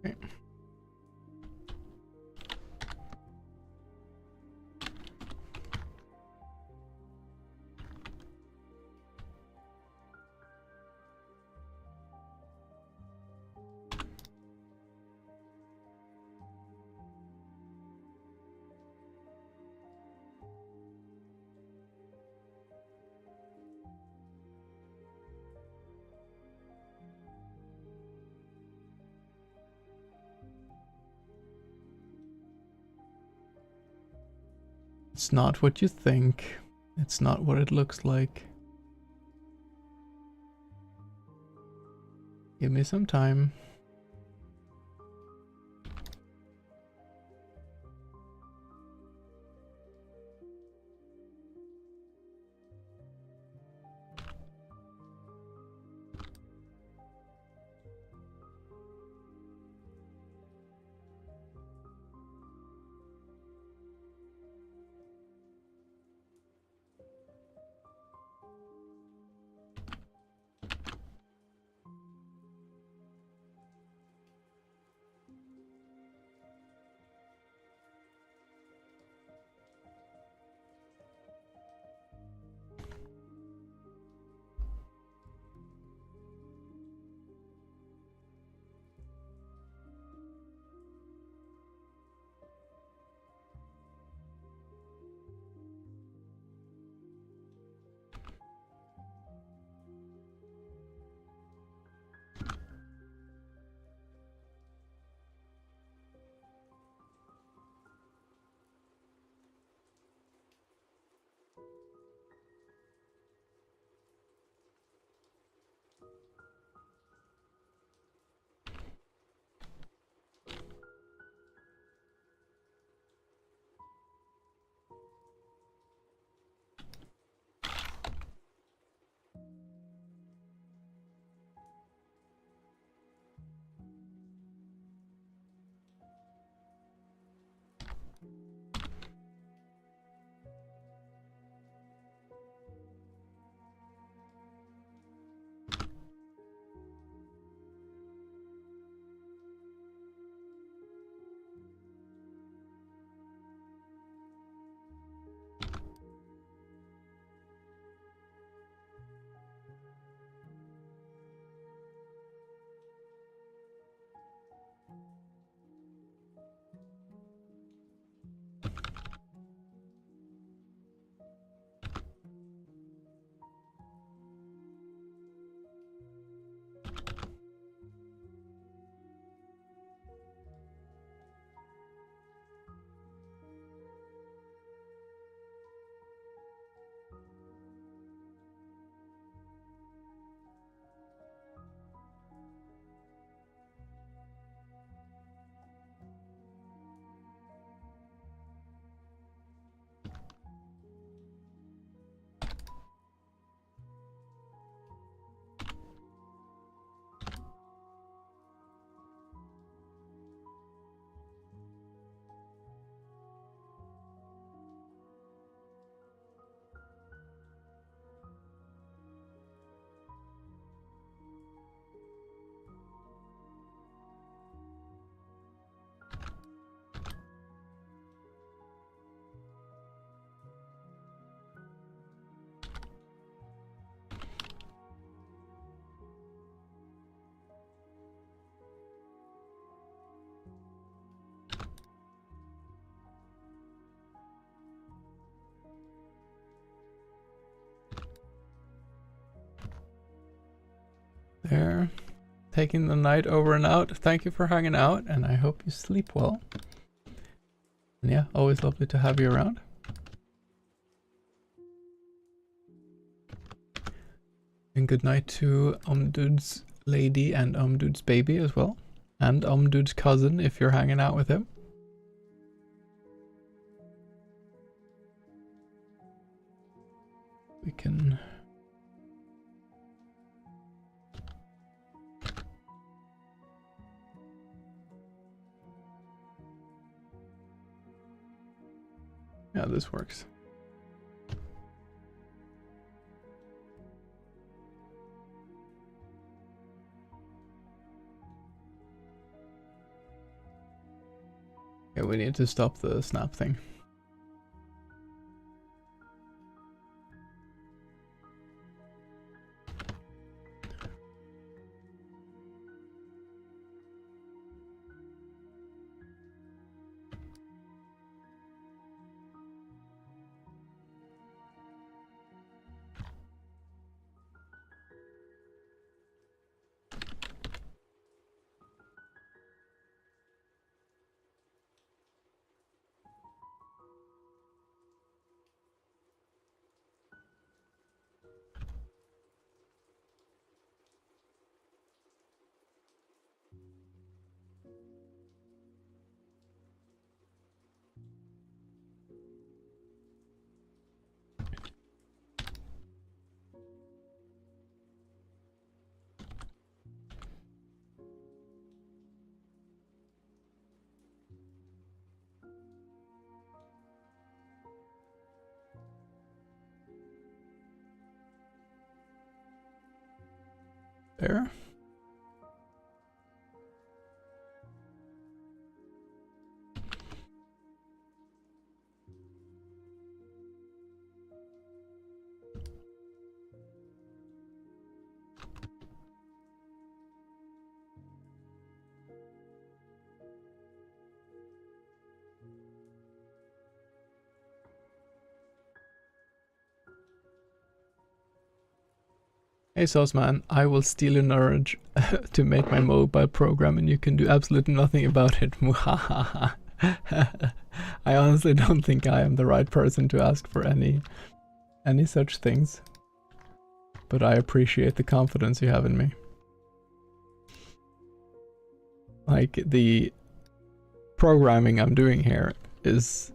Okay. It's not what you think. It's not what it looks like. Give me some time. There. Taking the night over and out. Thank you for hanging out, and I hope you sleep well. And yeah, always lovely to have you around. And good night to Dude's lady and Dude's baby as well. And Dude's cousin if you're hanging out with him. We can... Yeah, this works. Yeah, we need to stop the snap thing. There. Hey Sauceman, I will steal your knowledge to make my mobile program and you can do absolutely nothing about it. I honestly don't think I am the right person to ask for any such things. But I appreciate the confidence you have in me. Like, the programming I'm doing here is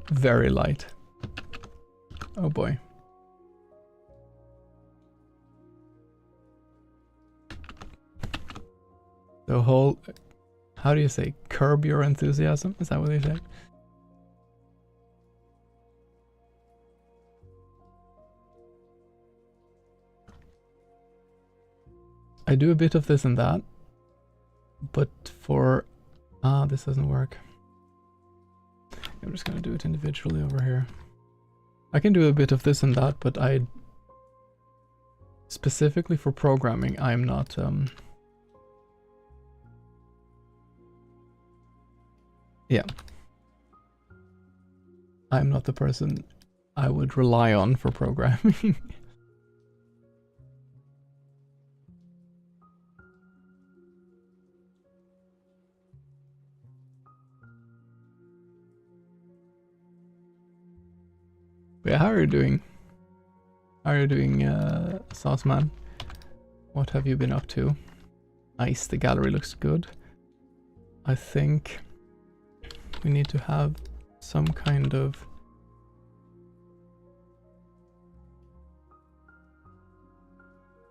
very light. Oh boy. The whole, how do you say, curb your enthusiasm? Is that what they say? I do a bit of this and that, but for, this doesn't work. I'm just gonna do it individually over here. I can do a bit of this and that, but specifically for programming, I'm not, yeah. I'm not the person I would rely on for programming. But yeah, how are you doing? How are you doing, Sauceman? What have you been up to? Nice, the gallery looks good. I think we need to have some kind of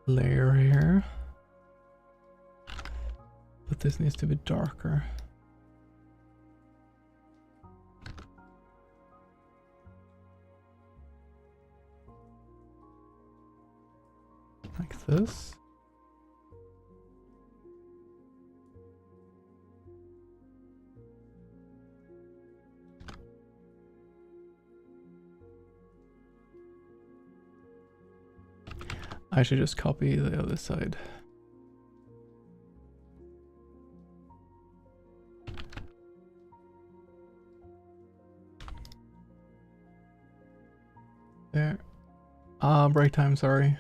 layer here. But this needs to be darker. Like this. I should just copy the other side. There. Break time, sorry.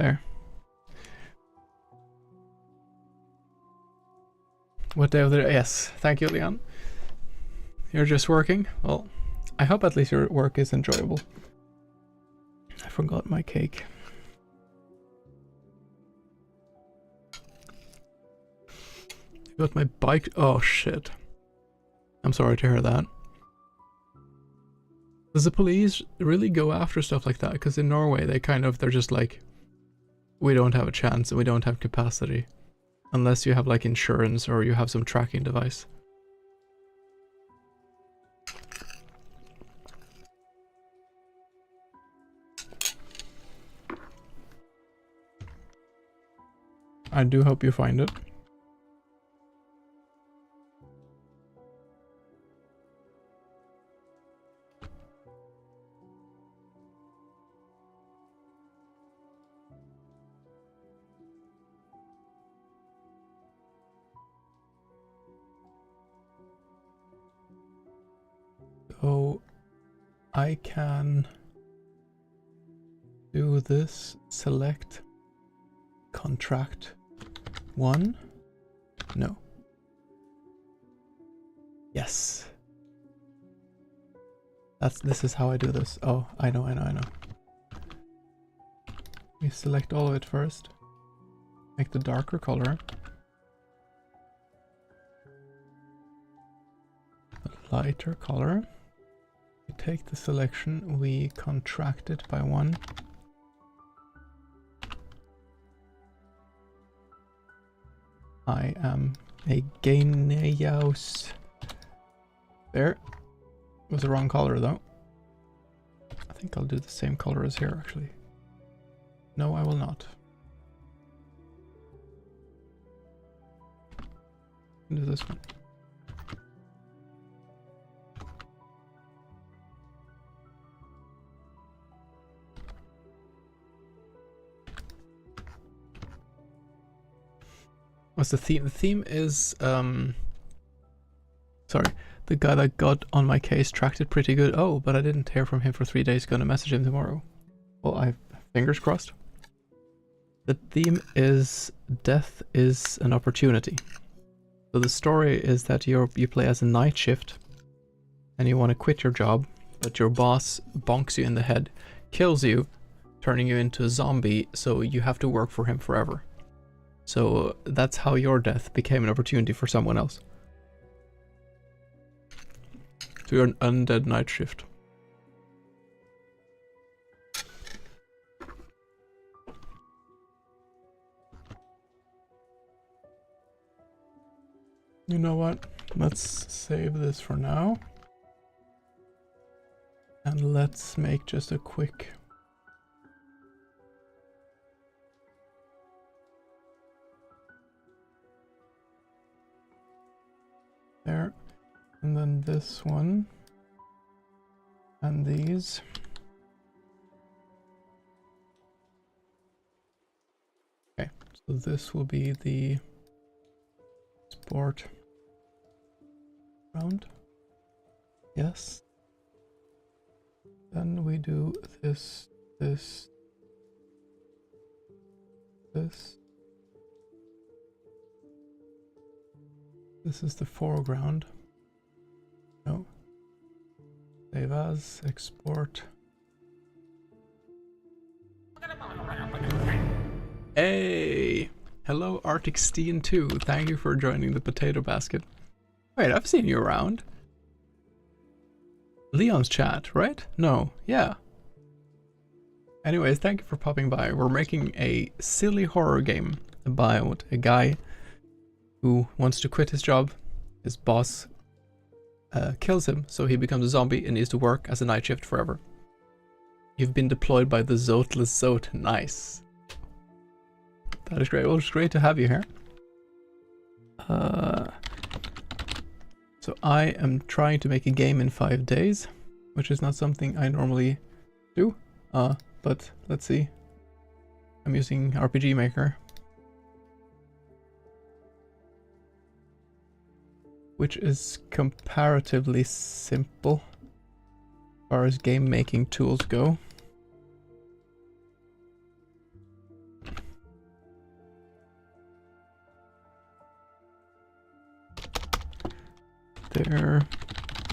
There. What day of the day? Yes, thank you, Leon. You're just working? Well, I hope at least your work is enjoyable. I forgot my cake. I got my bike. Oh shit. I'm sorry to hear that. Does the police really go after stuff like that? Because in Norway, they're just like, we don't have a chance and we don't have capacity. Unless you have like insurance or you have some tracking device. I do hope you find it. So I can do this, select contract 1. No. Yes. This is how I do this. Oh, I know. We select all of it first. Make the darker color. A lighter color. We take the selection, we contract it by 1. I am a Ganeaus. There. It was the wrong color though. I think I'll do the same color as here actually. No, I will not. Do this one. What's the theme? The theme is sorry, the guy that got on my case tracked it pretty good. Oh, but I didn't hear from him for 3 days. Gonna message him tomorrow. Well, I fingers crossed. The theme is death is an opportunity. So the story is that you play as a night shift and you want to quit your job, but your boss bonks you in the head, kills you, turning you into a zombie, so you have to work for him forever. So that's how your death became an opportunity for someone else. So you're an undead night shift. You know what? Let's save this for now. And let's make just a quick... There. And then this one. And these. Okay, so this will be the sport round. Yes. Then we do this. This is the foreground. No. Save as, export. Hey! Hello Arctic Steen 2. Thank you for joining the potato basket. Wait, I've seen you around. Leon's chat, right? No, yeah. Anyways, thank you for popping by. We're making a silly horror game about a guy who wants to quit his job. His boss kills him, so he becomes a zombie and needs to work as a night shift forever. You've been deployed by the Zoteless Zote. Nice. That is great. Well, it's great to have you here. So I am trying to make a game in 5 days, which is not something I normally do. But let's see. I'm using RPG Maker, which is comparatively simple as far as game making tools go. there.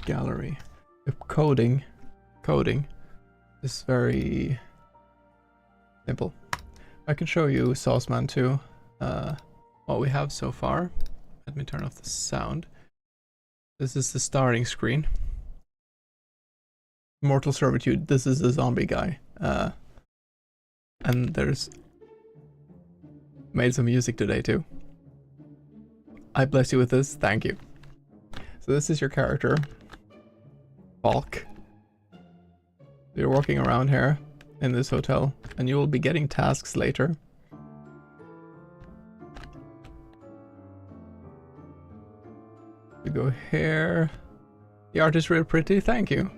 Gallery. Coding is very simple. I can show you Sauceman too. What we have so far. Let me turn off the sound. This is the starting screen. Mortal Servitude. This is a zombie guy. And there's made some music today too. I bless you with this. Thank you. So this is your character, Falk. You're walking around here in this hotel, and you will be getting tasks later. We go here. The art is real pretty. Thank you.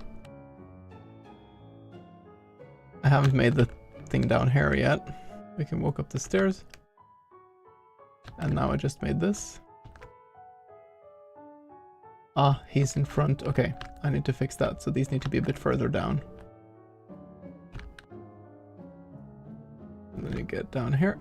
I haven't made the thing down here yet. We can walk up the stairs. And now I just made this. Ah, he's in front. Okay, I need to fix that. So these need to be a bit further down. And then you get down here.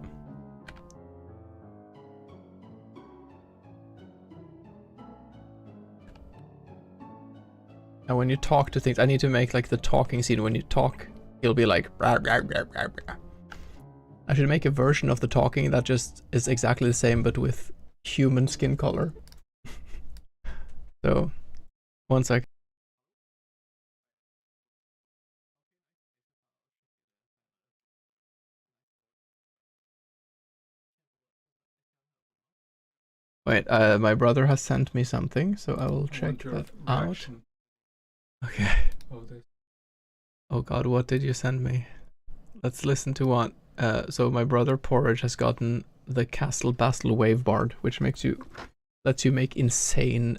And when you talk to things, I need to make like the talking scene. When you talk, he'll be like, rah, rah, rah, rah, rah. I should make a version of the talking that just is exactly the same, but with human skin color. So, one sec. Wait, my brother has sent me something, so I will check that out. Okay. Oh god, what did you send me? Let's listen to what. So my brother Porridge has gotten the Castle Bastel Wavebard, which lets you make insane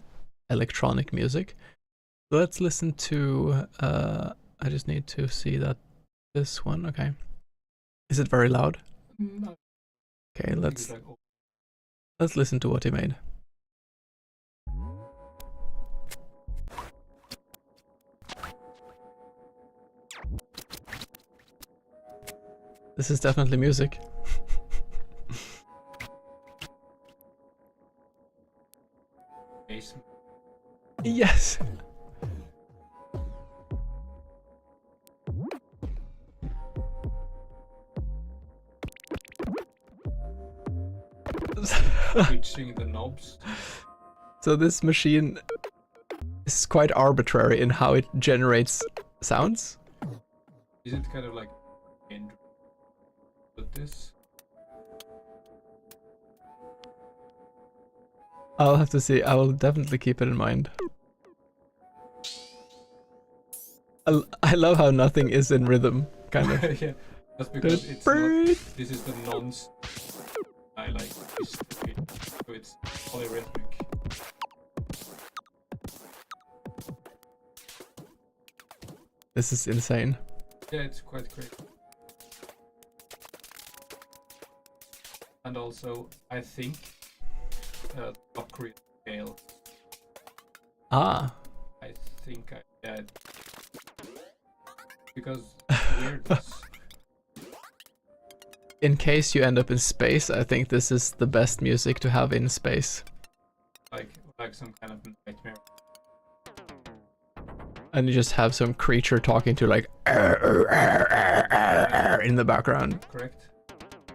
electronic music. Let's listen to. I just need to see that this one. Okay. Is it very loud? No. Okay, let's listen to what he made. This is definitely music. Yes. Switching the knobs. So this machine is quite arbitrary in how it generates sounds. Is it kind of like this? I'll have to see. I will definitely keep it in mind. I love how nothing is in rhythm, kind of. Yeah, that's because it's not, this is the nonce. I like this, so it's polyrhythmic. This is insane. Yeah, it's quite great. And also, I think top Korean scale. Ah. I think I because weirdness. In case you end up in space, I think this is the best music to have in space. Like some kind of nightmare. And you just have some creature talking to like in the background. Correct.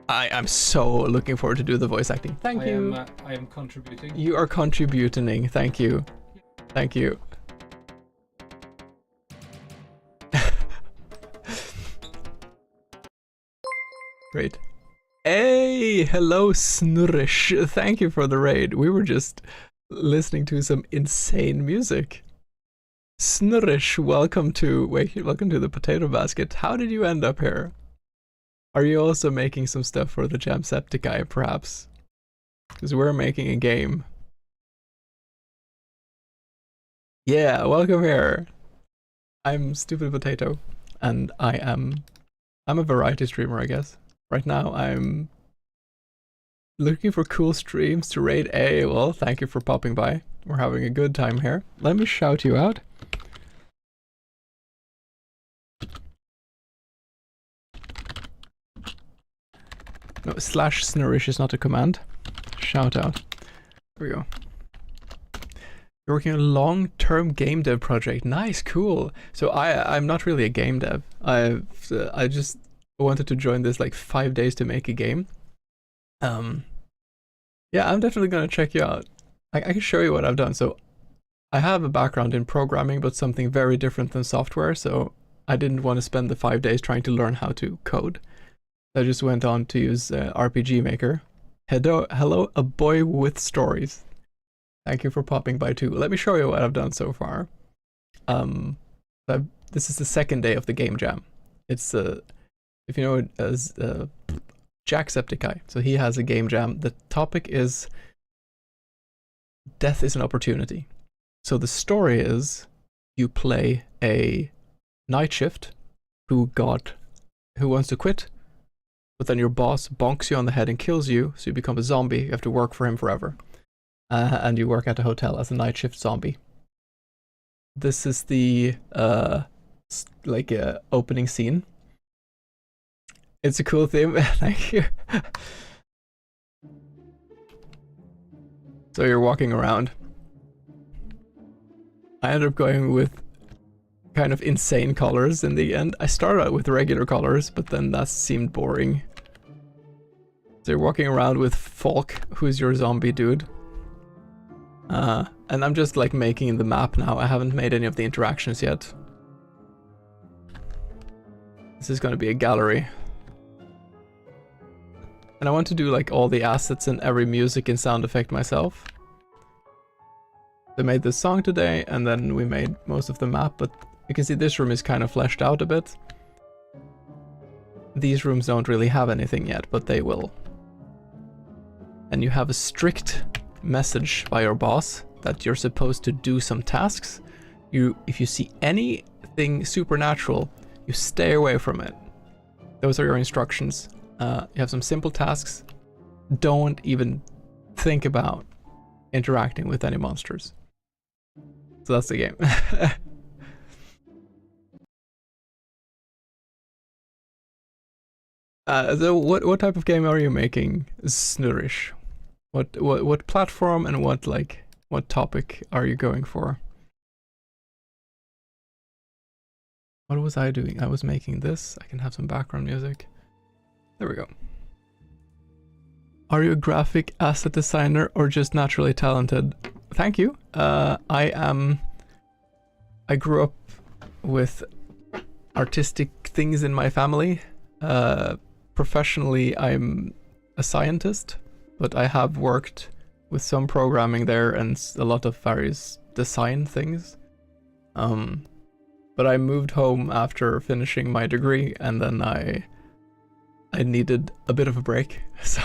I'm so looking forward to do the voice acting. Thank you. I am contributing. You are contributing. Thank you. Thank you. Great. Hey, hello Snurrish. Thank you for the raid. We were just listening to some insane music. Snurrish, welcome to the Potato Basket. How did you end up here? Are you also making some stuff for the Jamsepticeye, perhaps? Because we're making a game. Yeah, welcome here. I'm Stupid Potato, and I'm a variety streamer, I guess. Right now, I'm looking for cool streams to raid. Well, thank you for popping by. We're having a good time here. Let me shout you out. No, /Snurrish is not a command. Shout out. Here we go. You're working on a long-term game dev project. Nice, cool. So I'm not really a game dev. I just wanted to join this like 5 days to make a game. Yeah, I'm definitely gonna check you out. I can show you what I've done. So I have a background in programming, but something very different than software. So I didn't want to spend the 5 days trying to learn how to code. I just went on to use RPG Maker. Hello, a boy with stories. Thank you for popping by too. Let me show you what I've done so far. This is the second day of the game jam. It's if you know it as Jacksepticeye. So he has a game jam. The topic is death is an opportunity. So the story is you play a night shift who wants to quit, but then your boss bonks you on the head and kills you, so you become a zombie. You have to work for him forever. And you work at a hotel as a night shift zombie. This is the opening scene. It's a cool theme. Thank you. So you're walking around. I ended up going with kind of insane colors in the end. I started out with regular colors, but then that seemed boring. So you're walking around with Falk, who's your zombie dude. And I'm just like making the map now. I haven't made any of the interactions yet. This is going to be a gallery. And I want to do like all the assets and every music and sound effect myself. I made this song today, and then we made most of the map, but you can see this room is kind of fleshed out a bit. These rooms don't really have anything yet, but they will. And you have a strict message by your boss that you're supposed to do some tasks. If you see anything supernatural, you stay away from it. Those are your instructions. You have some simple tasks. Don't even think about interacting with any monsters. So that's the game. So what type of game are you making, Snurish? What platform and what topic are you going for? What was I doing? I was making this. I can have some background music. There we go. Are you a graphic asset designer or just naturally talented? Thank you. I grew up with artistic things in my family. Professionally, I'm a scientist, but I have worked with some programming there and a lot of various design things. But I moved home after finishing my degree, and then I needed a bit of a break, so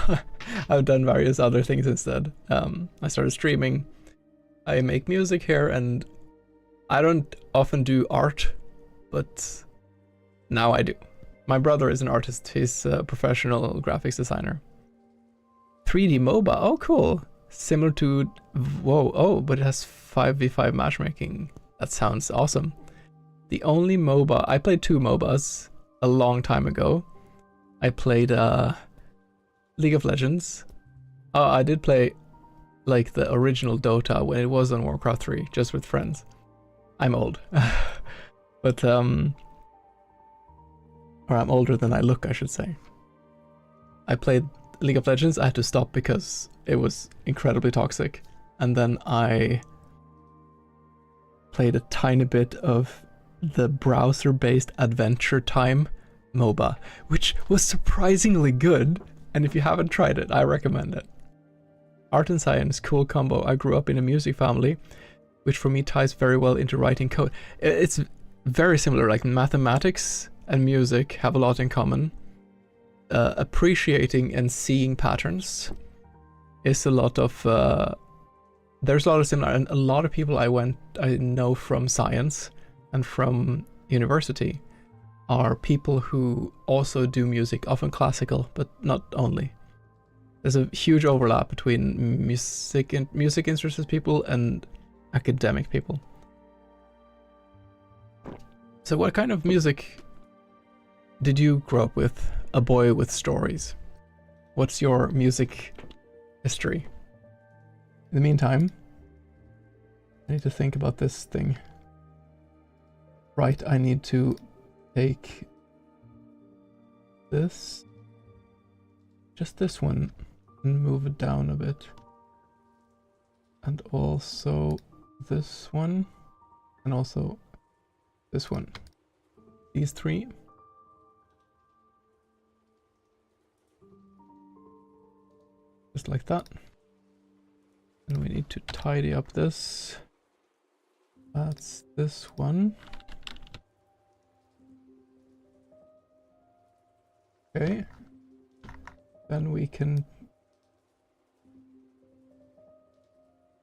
I've done various other things instead. I started streaming. I make music here, and I don't often do art, but now I do. My brother is an artist. He's a professional graphics designer. 3D MOBA, oh cool. Similar to, whoa, oh, but it has 5v5 matchmaking. That sounds awesome. The only MOBA, I played 2 MOBAs a long time ago. I played League of Legends. Oh, I did play like the original Dota when it was on Warcraft 3, just with friends. I'm old. But, or I'm older than I look, I should say. I played League of Legends. I had to stop because it was incredibly toxic. And then I played a tiny bit of the browser-based Adventure Time MOBA, which was surprisingly good. And if you haven't tried it, I recommend it. Art and science, cool combo. I grew up in a music family, which for me ties very well into writing code. It's very similar, like mathematics and music have a lot in common. Appreciating and seeing patterns is a lot of there's a lot of similar, and a lot of people I know from science and from university are people who also do music, often classical, but not only. There's a huge overlap between music interested people and academic people. So what kind of music did you grow up with? A boy with stories. What's your music history? In the meantime, I need to think about this thing. Right, I need to take this, just this one, and move it down a bit. And also this one, and also this one. These three. Just like that. And we need to tidy up this. That's this one. Okay. Then we can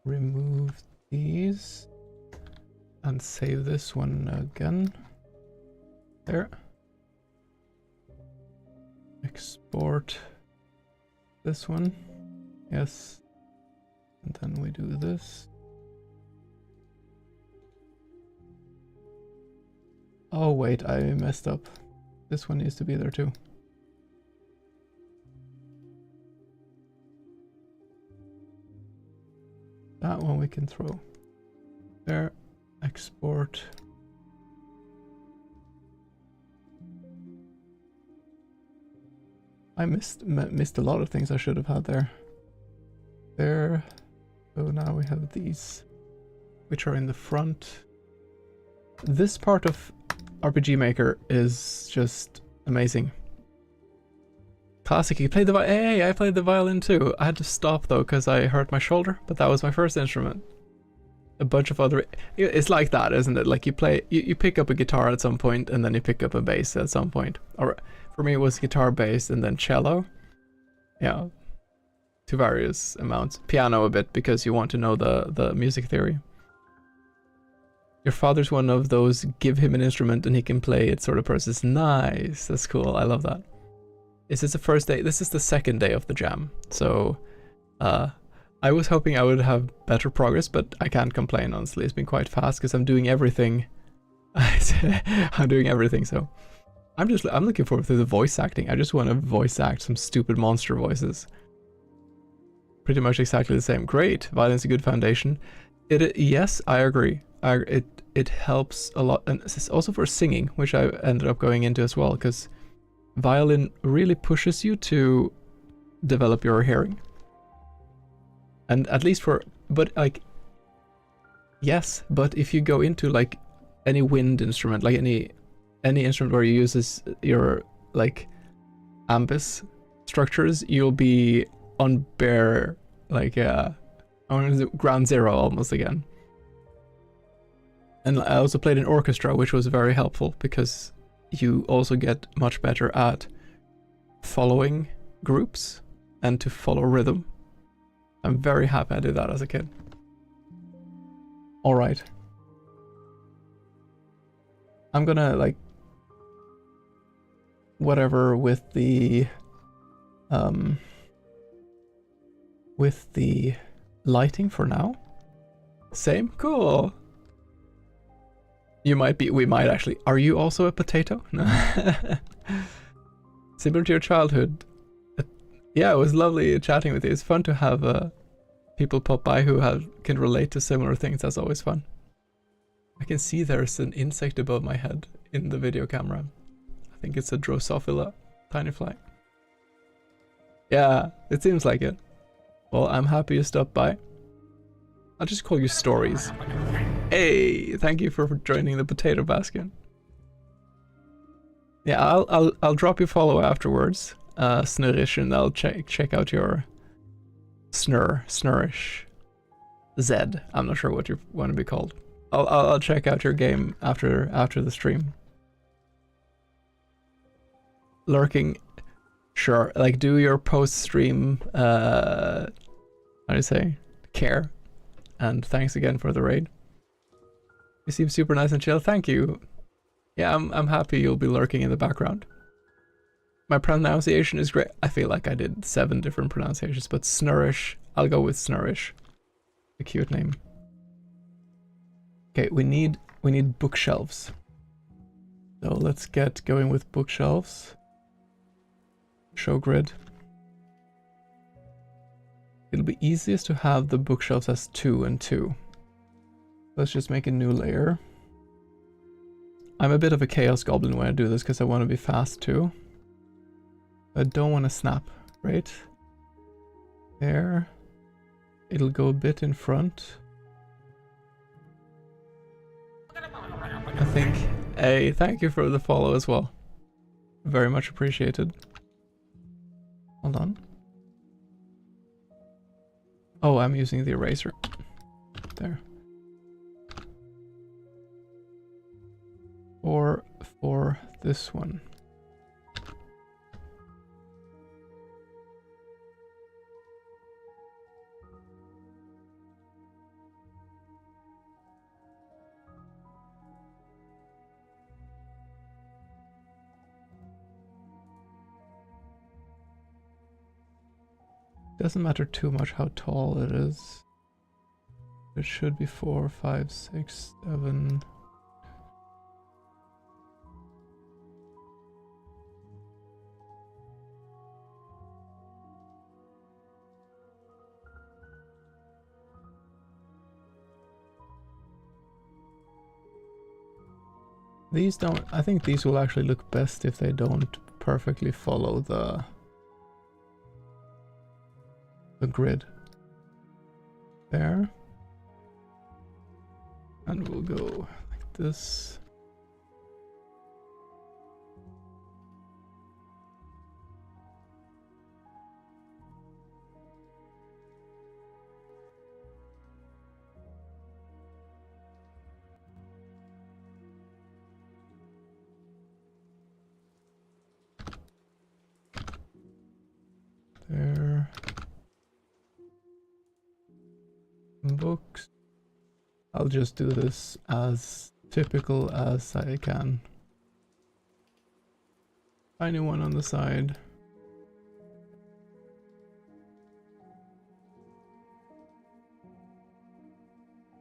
remove these and save this one again. There. Export this one. Yes. And then we do this. Oh wait, I messed up. This one needs to be there too. That one we can throw there. Export. I missed a lot of things I should have had there. There. So now we have these, which are in the front. This part of RPG Maker is just amazing. Classic. You played the hey, I played the violin too. I had to stop though because I hurt my shoulder, but that was my first instrument. A bunch of other, it's like that, isn't it? Like you play, you pick up a guitar at some point, and then you pick up a bass at some point. Or for me, it was guitar, bass, and then cello. Yeah, to various amounts. Piano a bit because you want to know the music theory. Your father's one of those give him an instrument and he can play it sort of persons. Nice, that's cool. I love that. Is this the first day? This is the second day of the jam. So, I was hoping I would have better progress, but I can't complain, honestly. It's been quite fast because I'm doing everything. I'm doing everything, so I'm looking forward to the voice acting. I just want to voice act some stupid monster voices. Pretty much exactly the same. Great. Violin's a good foundation. Yes, I agree. It helps a lot, and it's also for singing, which I ended up going into as well, because violin really pushes you to develop your hearing. And at least but like, yes, but if you go into like any wind instrument, like any instrument where you use your like ambis structures, you'll be on bare, like on ground zero almost again. And I also played in orchestra, which was very helpful because you also get much better at following groups and to follow rhythm. I'm very happy I did that as a kid. Alright. I'm gonna like whatever with the lighting for now. Same? Cool. We might actually. Are you also a potato? No. Similar to your childhood. Yeah, it was lovely chatting with you. It's fun to have people pop by who can relate to similar things. That's always fun. I can see there's an insect above my head in the video camera. I think it's a Drosophila tiny fly. Yeah, it seems like it. Well, I'm happy you stopped by. I'll just call you Stories. Hey, thank you for joining the Potato Basket. Yeah, I'll drop you a follow afterwards. Snurrish, and I'll check out your Snurrish Zed. I'm not sure what you want to be called. I'll check out your game after the stream. Lurking, sure. Like, do your post-stream how do you say, care. And thanks again for the raid. You seem super nice and chill. Thank you. Yeah, I'm happy you'll be lurking in the background. My pronunciation is great. I feel like I did 7 different pronunciations, but Snurrish, I'll go with Snurrish. A cute name. Okay, we need bookshelves. So let's get going with bookshelves. Show grid. It'll be easiest to have the bookshelves as 2 and 2. Let's just make a new layer. I'm a bit of a chaos goblin when I do this because I want to be fast too. I don't want to snap, right? There. It'll go a bit in front. I think. Hey, thank you for the follow as well. Very much appreciated. Hold on. Oh, I'm using the eraser. There. Or for this one. Doesn't matter too much how tall it is. It should be 4, 5, 6, 7. These don't, I think these will actually look best if they don't perfectly follow the grid. There. And we'll go like this. There. Books. I'll just do this as typical as I can. Tiny one on the side.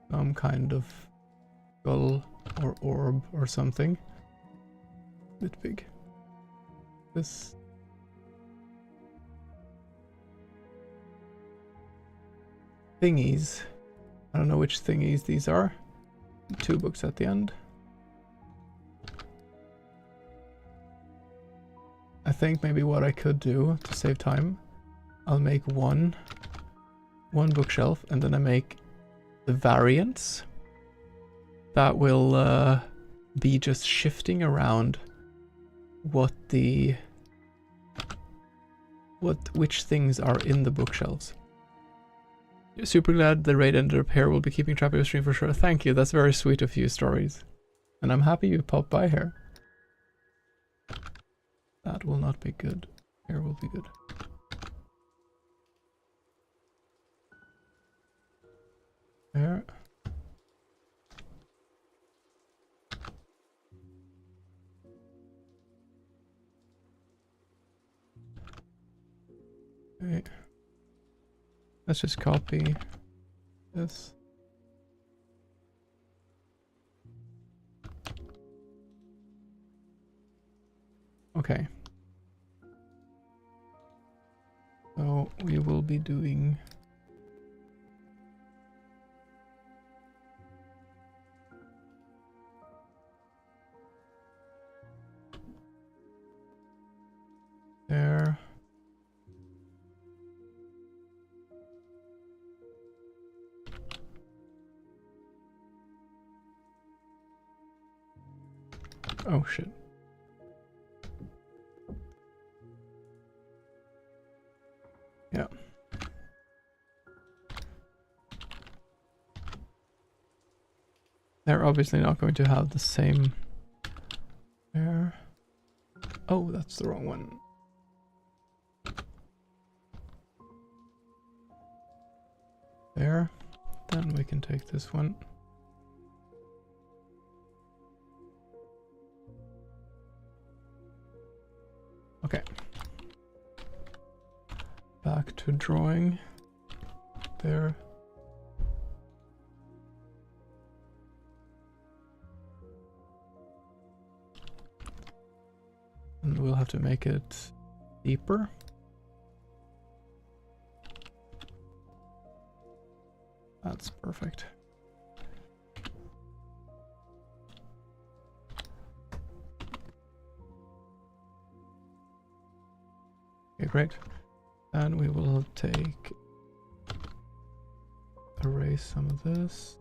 Some kind of skull or orb or something. Bit big. This. Thingies. I don't know which thingies these are. 2 books at the end. I think maybe what I could do to save time, I'll make one bookshelf and then I make the variants that will be just shifting around which things are in the bookshelves. Super glad the raid ended up here. We'll be keeping track of your stream for sure. Thank you. That's very sweet of you, Stories. And I'm happy you popped by here. That will not be good. Here will be good. There. Okay. Let's just copy this. Okay. So we will be doing there. Oh shit. Yeah. They're obviously not going to have the same there. Oh, that's the wrong one. There. Then we can take this one. Okay. Back to drawing. There. And we'll have to make it deeper. That's perfect. Okay, great. And we will erase some of this.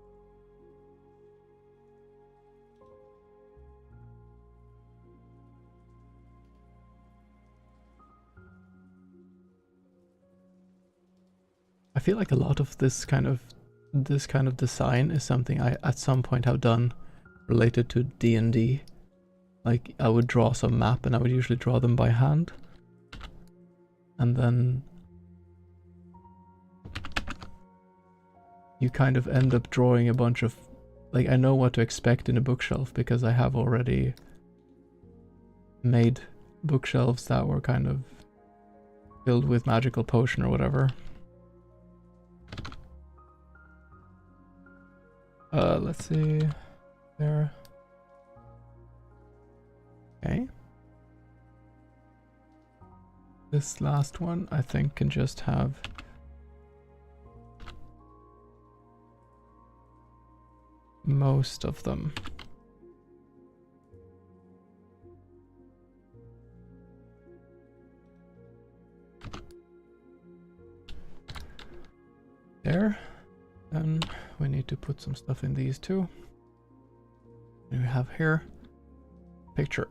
I feel like a lot of this kind of design is something I at some point have done related to D&D. Like I would draw some map and I would usually draw them by hand. And then you kind of end up drawing a bunch of, like, I know what to expect in a bookshelf because I have already made bookshelves that were kind of filled with magical potion or whatever. Let's see. There. Okay. This last one I think can just have most of them. There. Then we need to put some stuff in these too. And we have here picture.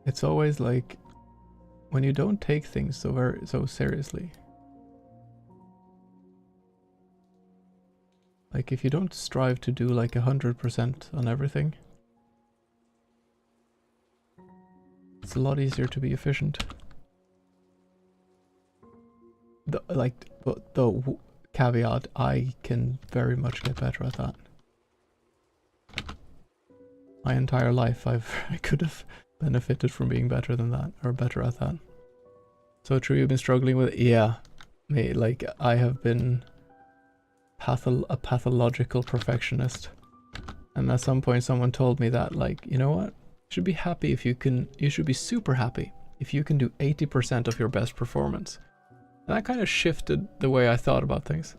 It's always like when you don't take things so seriously. Like if you don't strive to do like 100% on everything, it's a lot easier to be efficient. The caveat, I can very much get better at that. My entire life I could have benefited from being better than that, or better at that. So true, you've been struggling with it? Yeah, me, like I have been a pathological perfectionist, and at some point someone told me that, like, you know what, you should be happy if you should be super happy if you can do 80% of your best performance. And that kind of shifted the way I thought about things.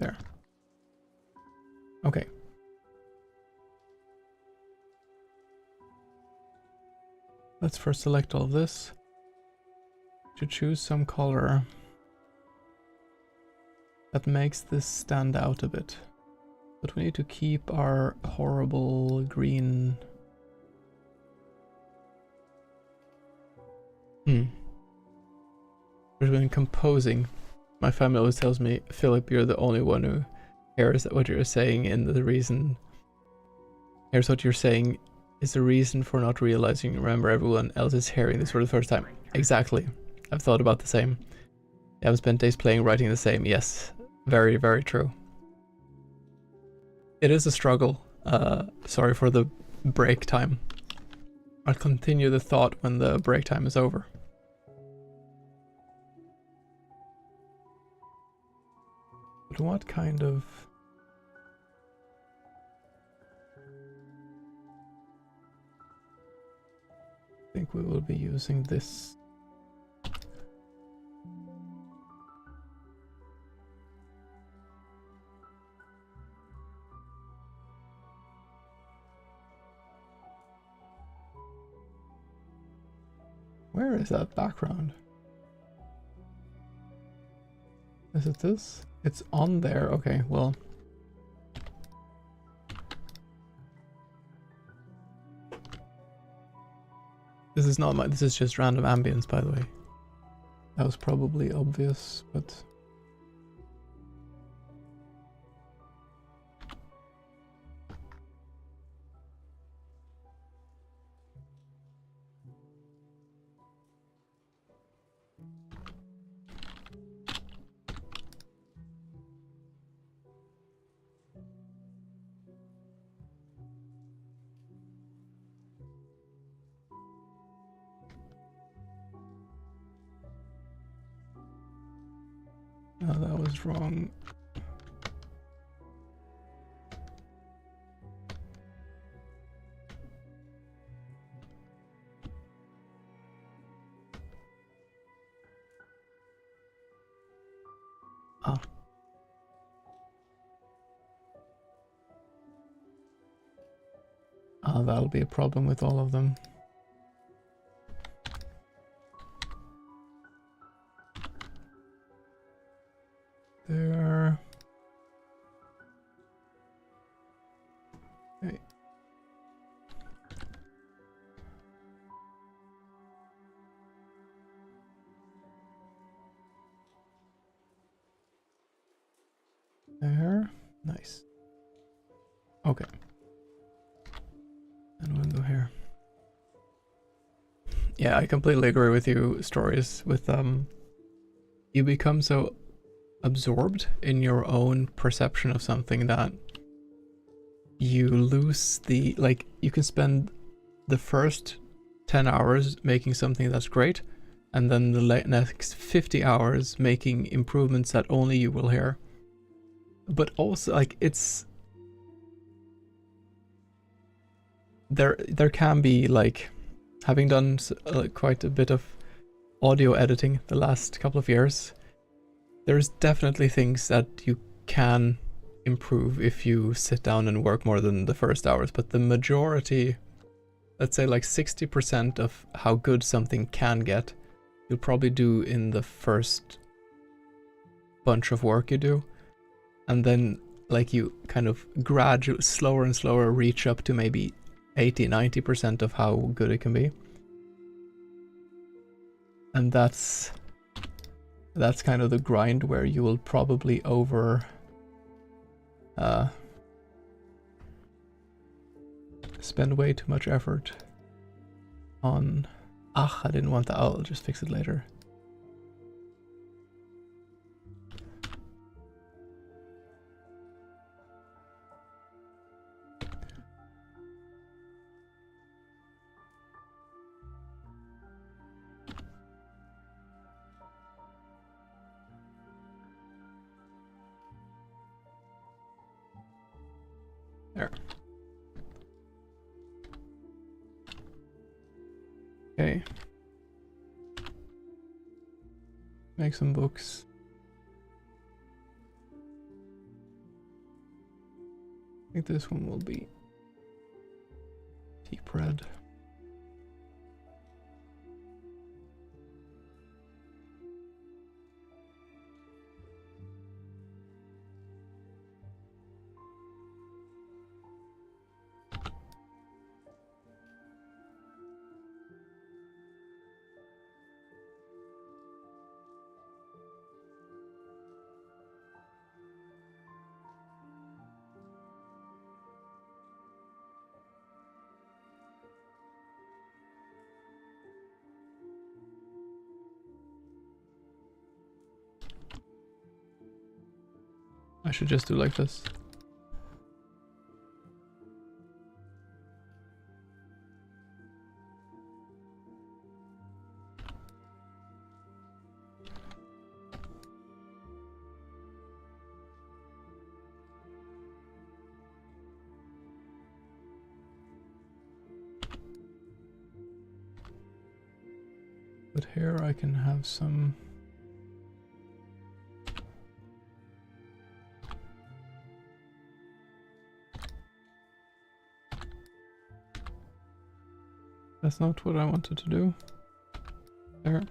There. Okay. Let's first select all of this. To choose some color that makes this stand out a bit. But we need to keep our horrible green. When composing, my family always tells me, Philip, you're the only one who hears what you're saying, and the reason, here's what you're saying is the reason for not realizing. Remember, everyone else is hearing this for the first time. Exactly. I've thought about the same. I've spent days playing, writing the same. Yes, very, very true. It is a struggle. Sorry for the break time. I'll continue the thought when the break time is over. But what kind of... I think we will be using this. Where is that background? Is it this? It's on there. Okay, well. This is not this is just random ambience, by the way. That was probably obvious, but... No, that was wrong. Ah. That'll be a problem with all of them. There. Okay. There. Nice. Okay. And we'll go here. Yeah, I completely agree with you, Stories. With you become so absorbed in your own perception of something that you lose the, like, you can spend the first 10 hours making something that's great, and then the next 50 hours making improvements that only you will hear. But also, like, it's there can be, like, having done quite a bit of audio editing the last couple of years, there's definitely things that you can improve if you sit down and work more than the first hours, but the majority, let's say like 60% of how good something can get, you'll probably do in the first bunch of work you do, and then like you kind of gradually, slower and slower, reach up to maybe 80-90% of how good it can be. And that's kind of the grind where you will probably spend way too much effort on, I didn't want that, I'll just fix it later. There. Okay. Make some books. I think this one will be deep red. I should just do like this. But here I can have some. That's not what I wanted to do. There.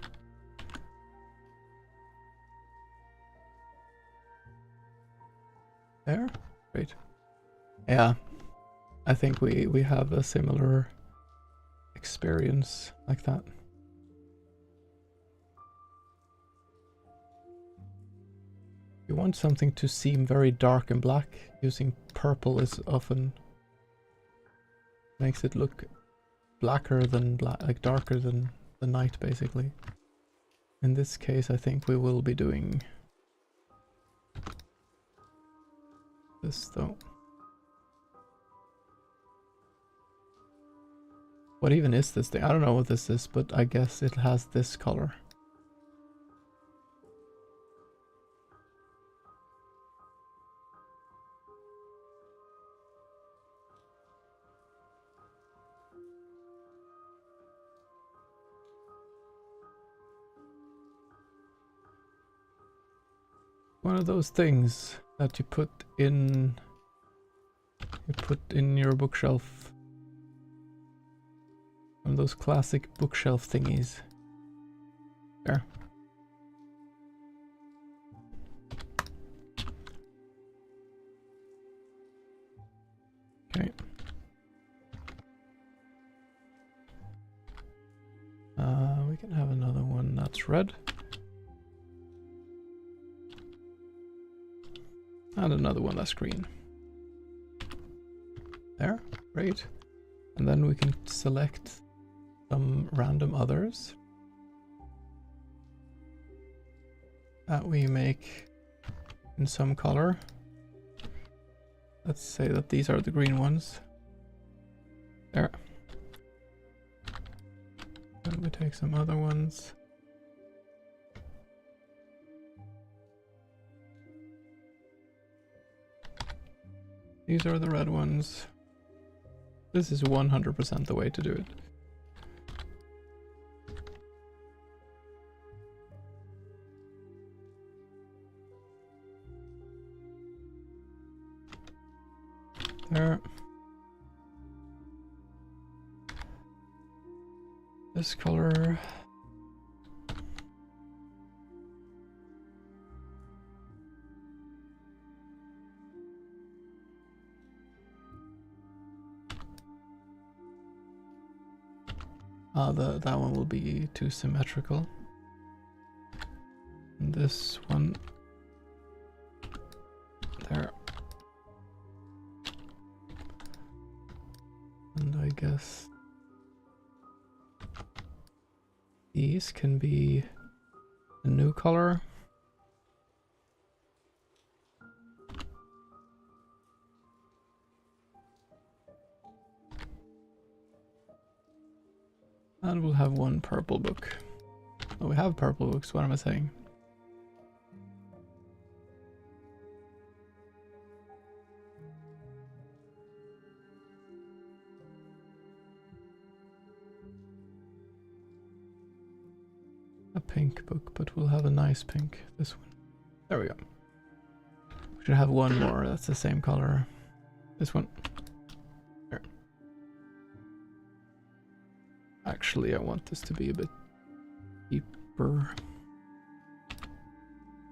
There? Great. Yeah. I think we have a similar experience like that. You want something to seem very dark and black, using purple is often makes it look blacker than black, like darker than the night, basically. In this case, I think we will be doing this though. What even is this thing? I don't know what this is, but I guess it has this color. one of those things that you put in your bookshelf. One of those classic bookshelf thingies. There. Okay. We can have another one that's red. And another one that's green. There, great. And then we can select some random others that we make in some color. Let's say that these are the green ones. There. Then we take some other ones. These are the red ones. This is 100% the way to do it. There. This color. That one will be too symmetrical. And this one there. And I guess these can be a new color. And we'll have one purple book. Oh, we have purple books, what am I saying? A pink book, but we'll have a nice pink. This one. There we go. We should have one more that's the same color. This one. There. Actually, I want this to be a bit deeper.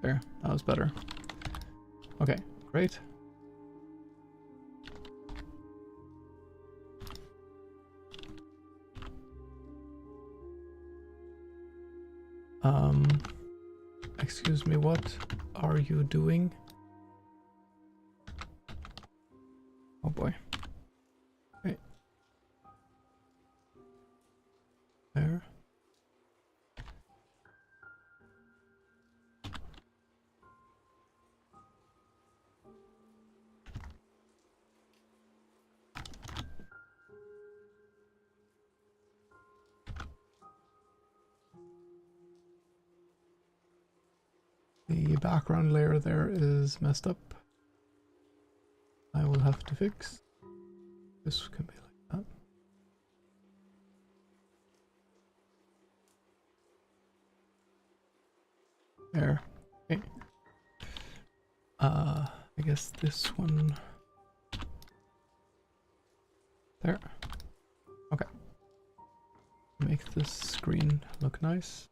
There, that was better. Okay, great. Excuse me, what are you doing? Oh boy. Okay. There. The background layer there is messed up. I will have to fix. This can be like that. There. Okay. I guess this one. There. Okay. Make this screen look nice.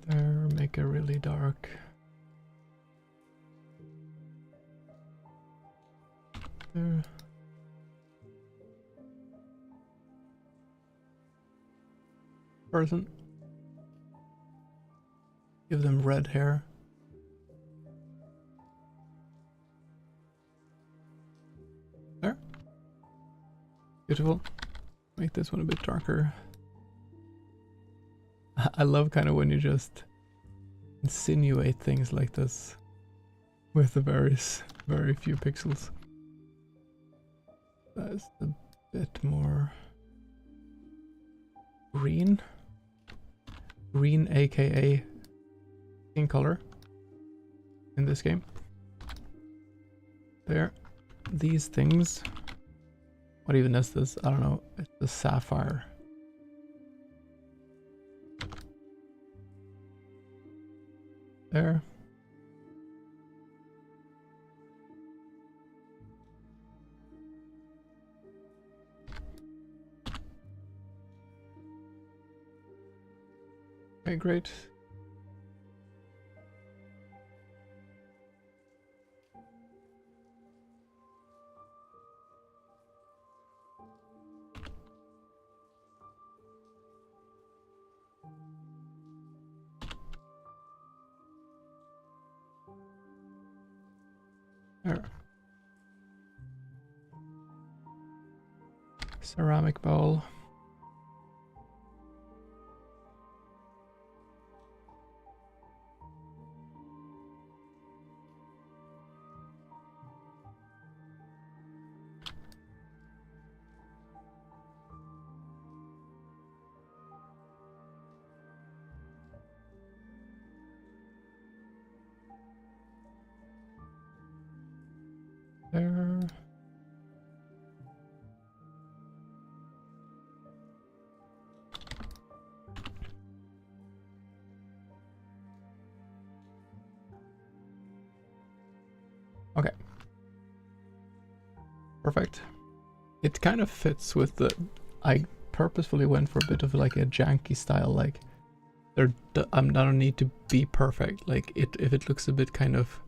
There, make it really dark. There. Person. Give them red hair. There. Beautiful. Make this one a bit darker. I love kind of when you just insinuate things like this with the very few pixels. That's a bit more green. Green, aka in color in this game. There. These things. What even is this? I don't know. It's the sapphire. There. Okay, great. There. Ceramic bowl. There. Okay. Perfect. It kind of fits with the... I purposefully went for a bit of like a janky style, like I don't need to be perfect. Like if it looks a bit kind of...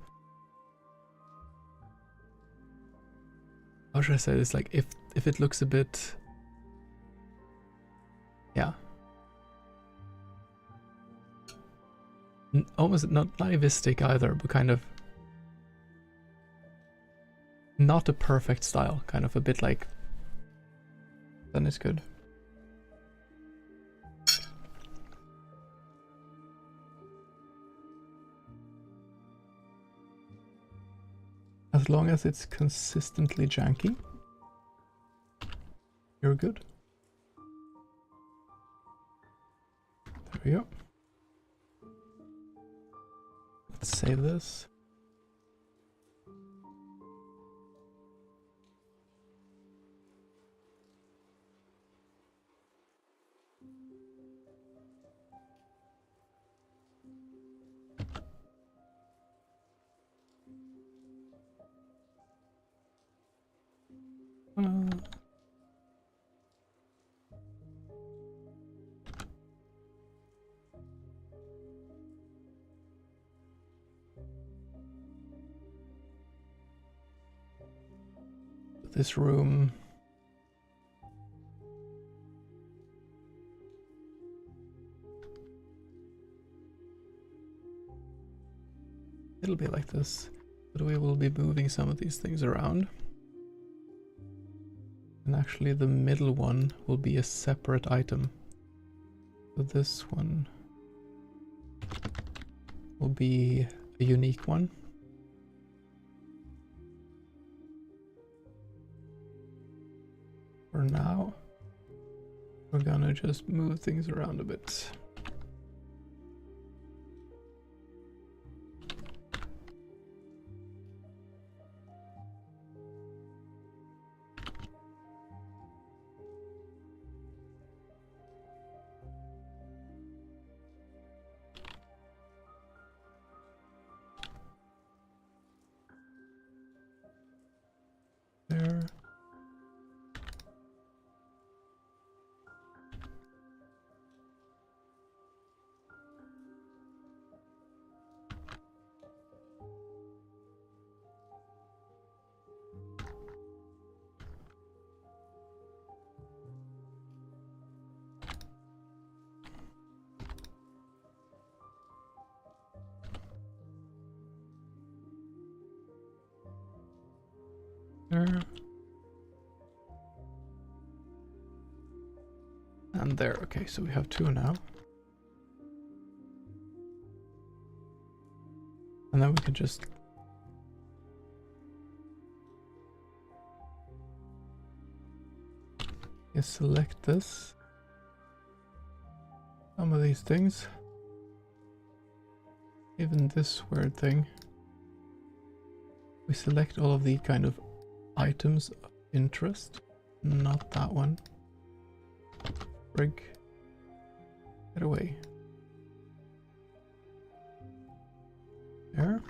How should I say this? Like if it looks a bit... Yeah. Almost not naivistic either, but kind of... Not a perfect style, kind of a bit like... Then it's good. As long as it's consistently janky, you're good. There we go. Let's save this. This room. It'll be like this, but we will be moving some of these things around. And actually the middle one will be a separate item. So this one will be a unique one. For now, we're gonna just move things around a bit. There. There. And there. Okay, so we have two now. And then we can just select this. Some of these things. Even this weird thing. We select all of the kind of items of interest. Not that one. Frig. Get away. There.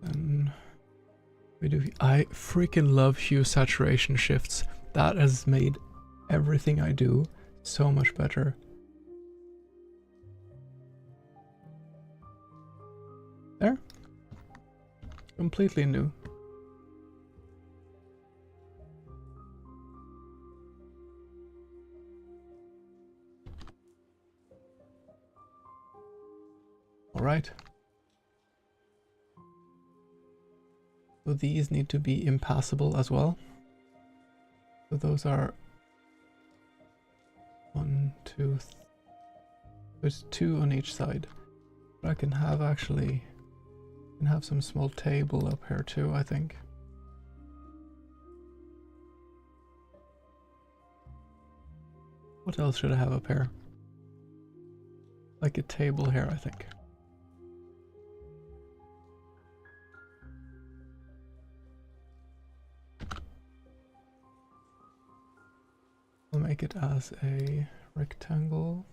And we do. I freaking love hue saturation shifts. That has made everything I do so much better. There. Completely new. All right. So these need to be impassable as well. So those are 1, 2, there's 2 on each side. But I can have some small table up here too, I think. What else should I have up here? Like a table here, I think. I'll make it as a rectangle.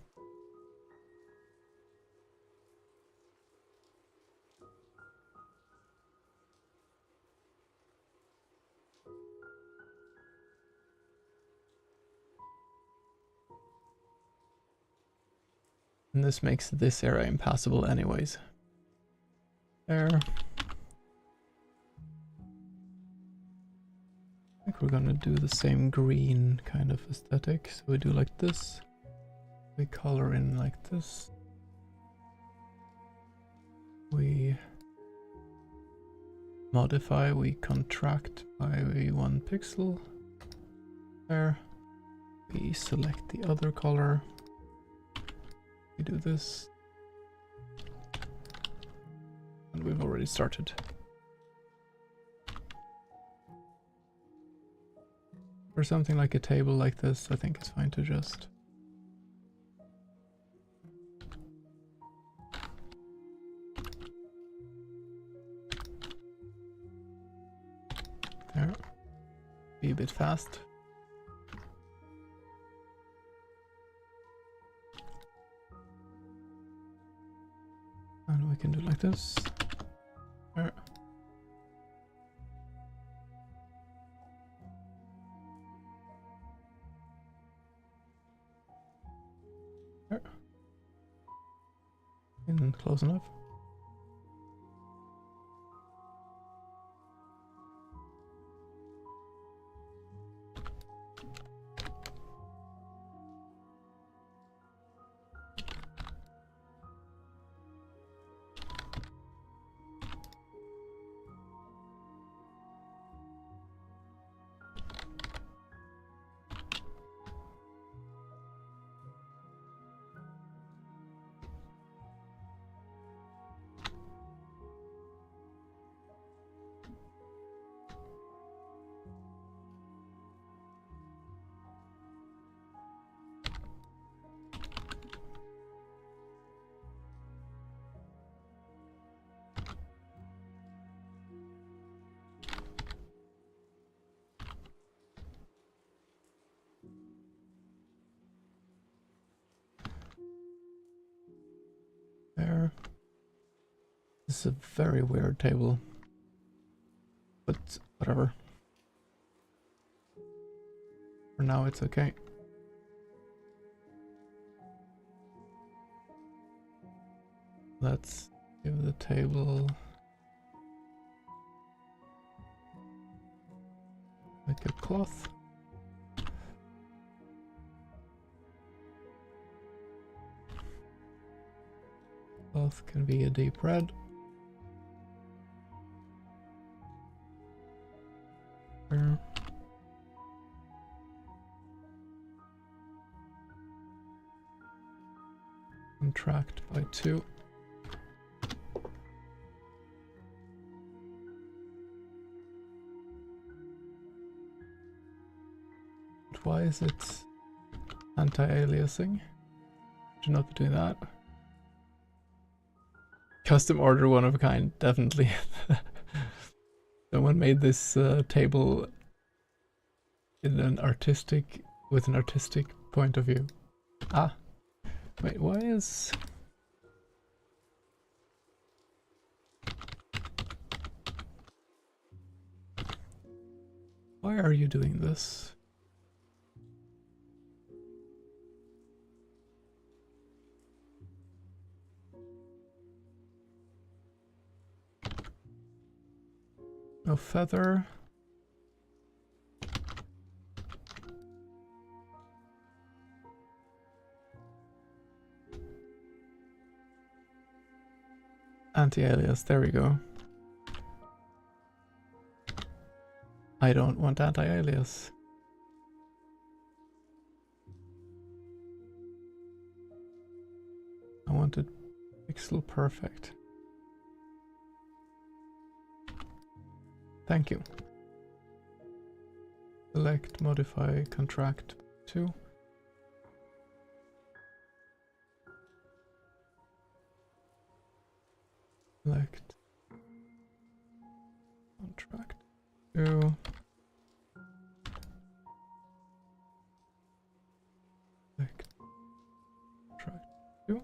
And this makes this area impassable anyways. There. I think we're gonna do the same green kind of aesthetic. So we do like this. We color in like this. We modify, we contract by 1 pixel. There. We select the other color. We do this. And we've already started. For something like a table like this, I think it's fine to just there. Be a bit fast. And we can do like this. There. There. And close enough. There. This is a very weird table, but whatever. For now, it's okay. Let's give the table like a cloth. Cloth can be a deep red. There. Contract by 2. But why is it Anti-aliasing. Should not be doing that. Custom order, one of a kind, definitely. Someone made this table in an artistic, with an artistic point of view. Ah, wait, why is... Why are you doing this? No feather. Anti-alias, there we go. I don't want anti-alias. I want it pixel perfect. Thank you. Select, modify, contract to. Select, contract to. Select, contract to.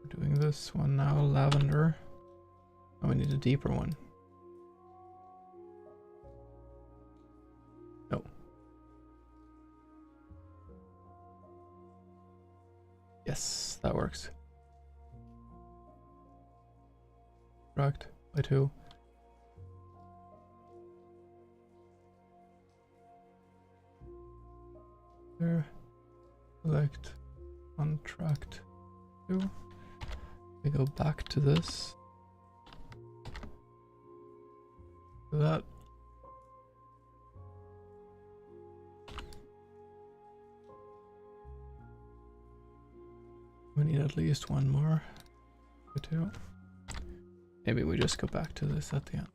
We're doing this one now, lavender. Oh, we need a deeper one. No. Yes, that works. Contract by 2. There. Select contract 2. We go back to this. Do that. We need at least one more. 2. Maybe we just go back to this at the end.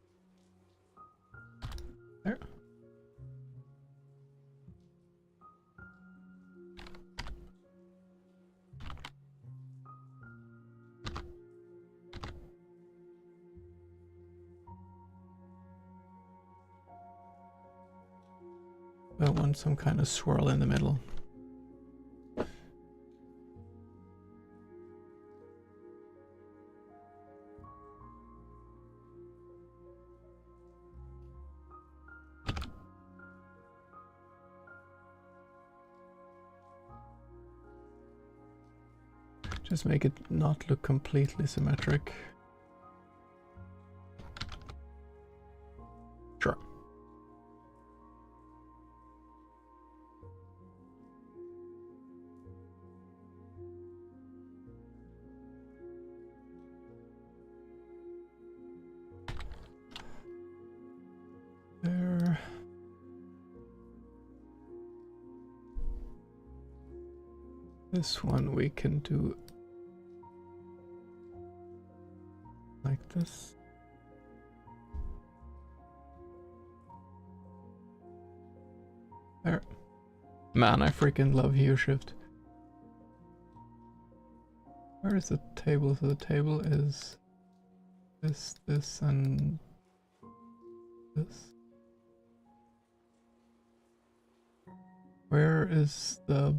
There. I want some kind of swirl in the middle. Just make it not look completely symmetric. Sure. There. This one we can do like this. There. Man, I freaking love hue shift. Where is the table? So the table is this, this, and this. Where is the...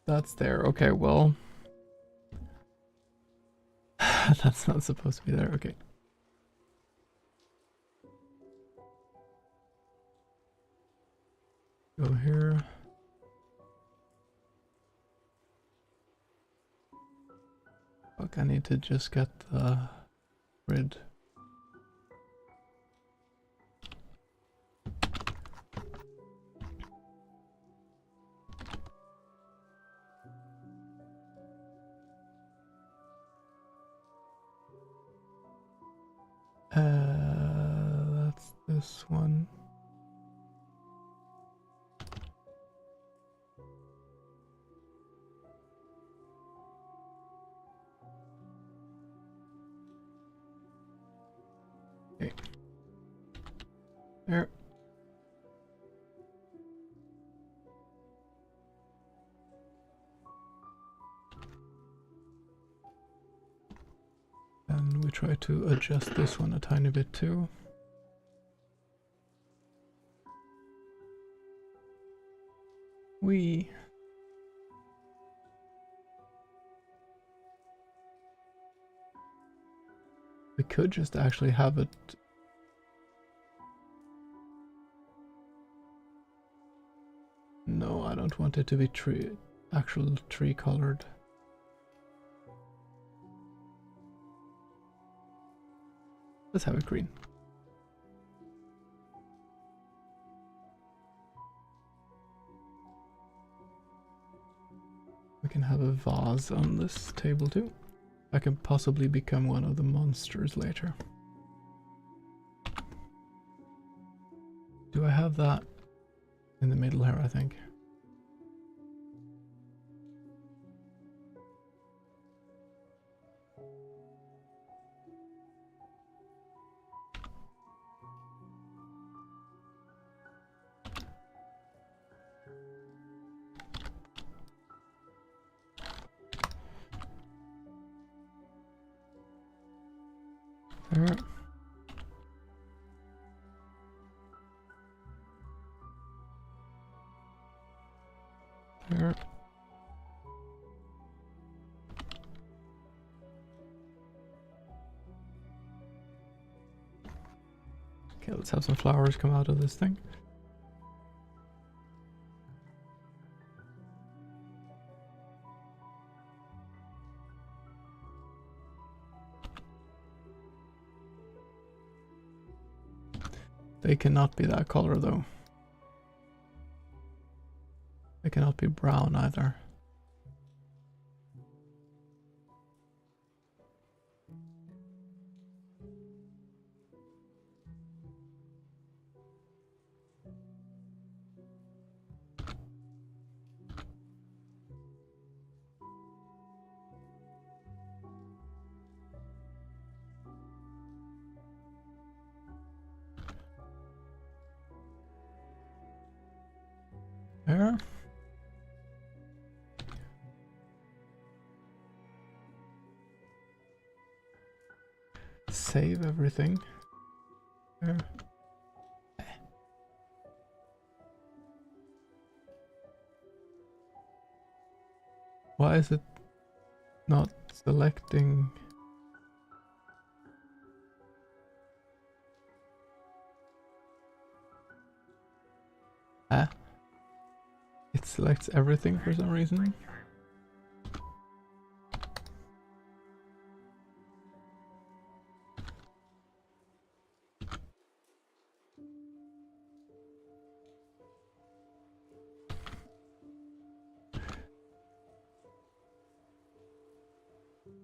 That's there. Okay, well... That's not supposed to be there. Okay. Go here. Fuck, I need to just get the grid. That's this one. Okay. There. And we try to adjust this one a tiny bit too. We could just actually have it. No, I don't want it to be actual tree colored. Let's have it green. We can have a vase on this table too. I can possibly become one of the monsters later. Do I have that in the middle here, I think? There. There. Okay, let's have some flowers come out of this thing. They cannot be that color though. They cannot be brown either. There. Save everything. There. Why is it not selecting? It selects everything for some reason.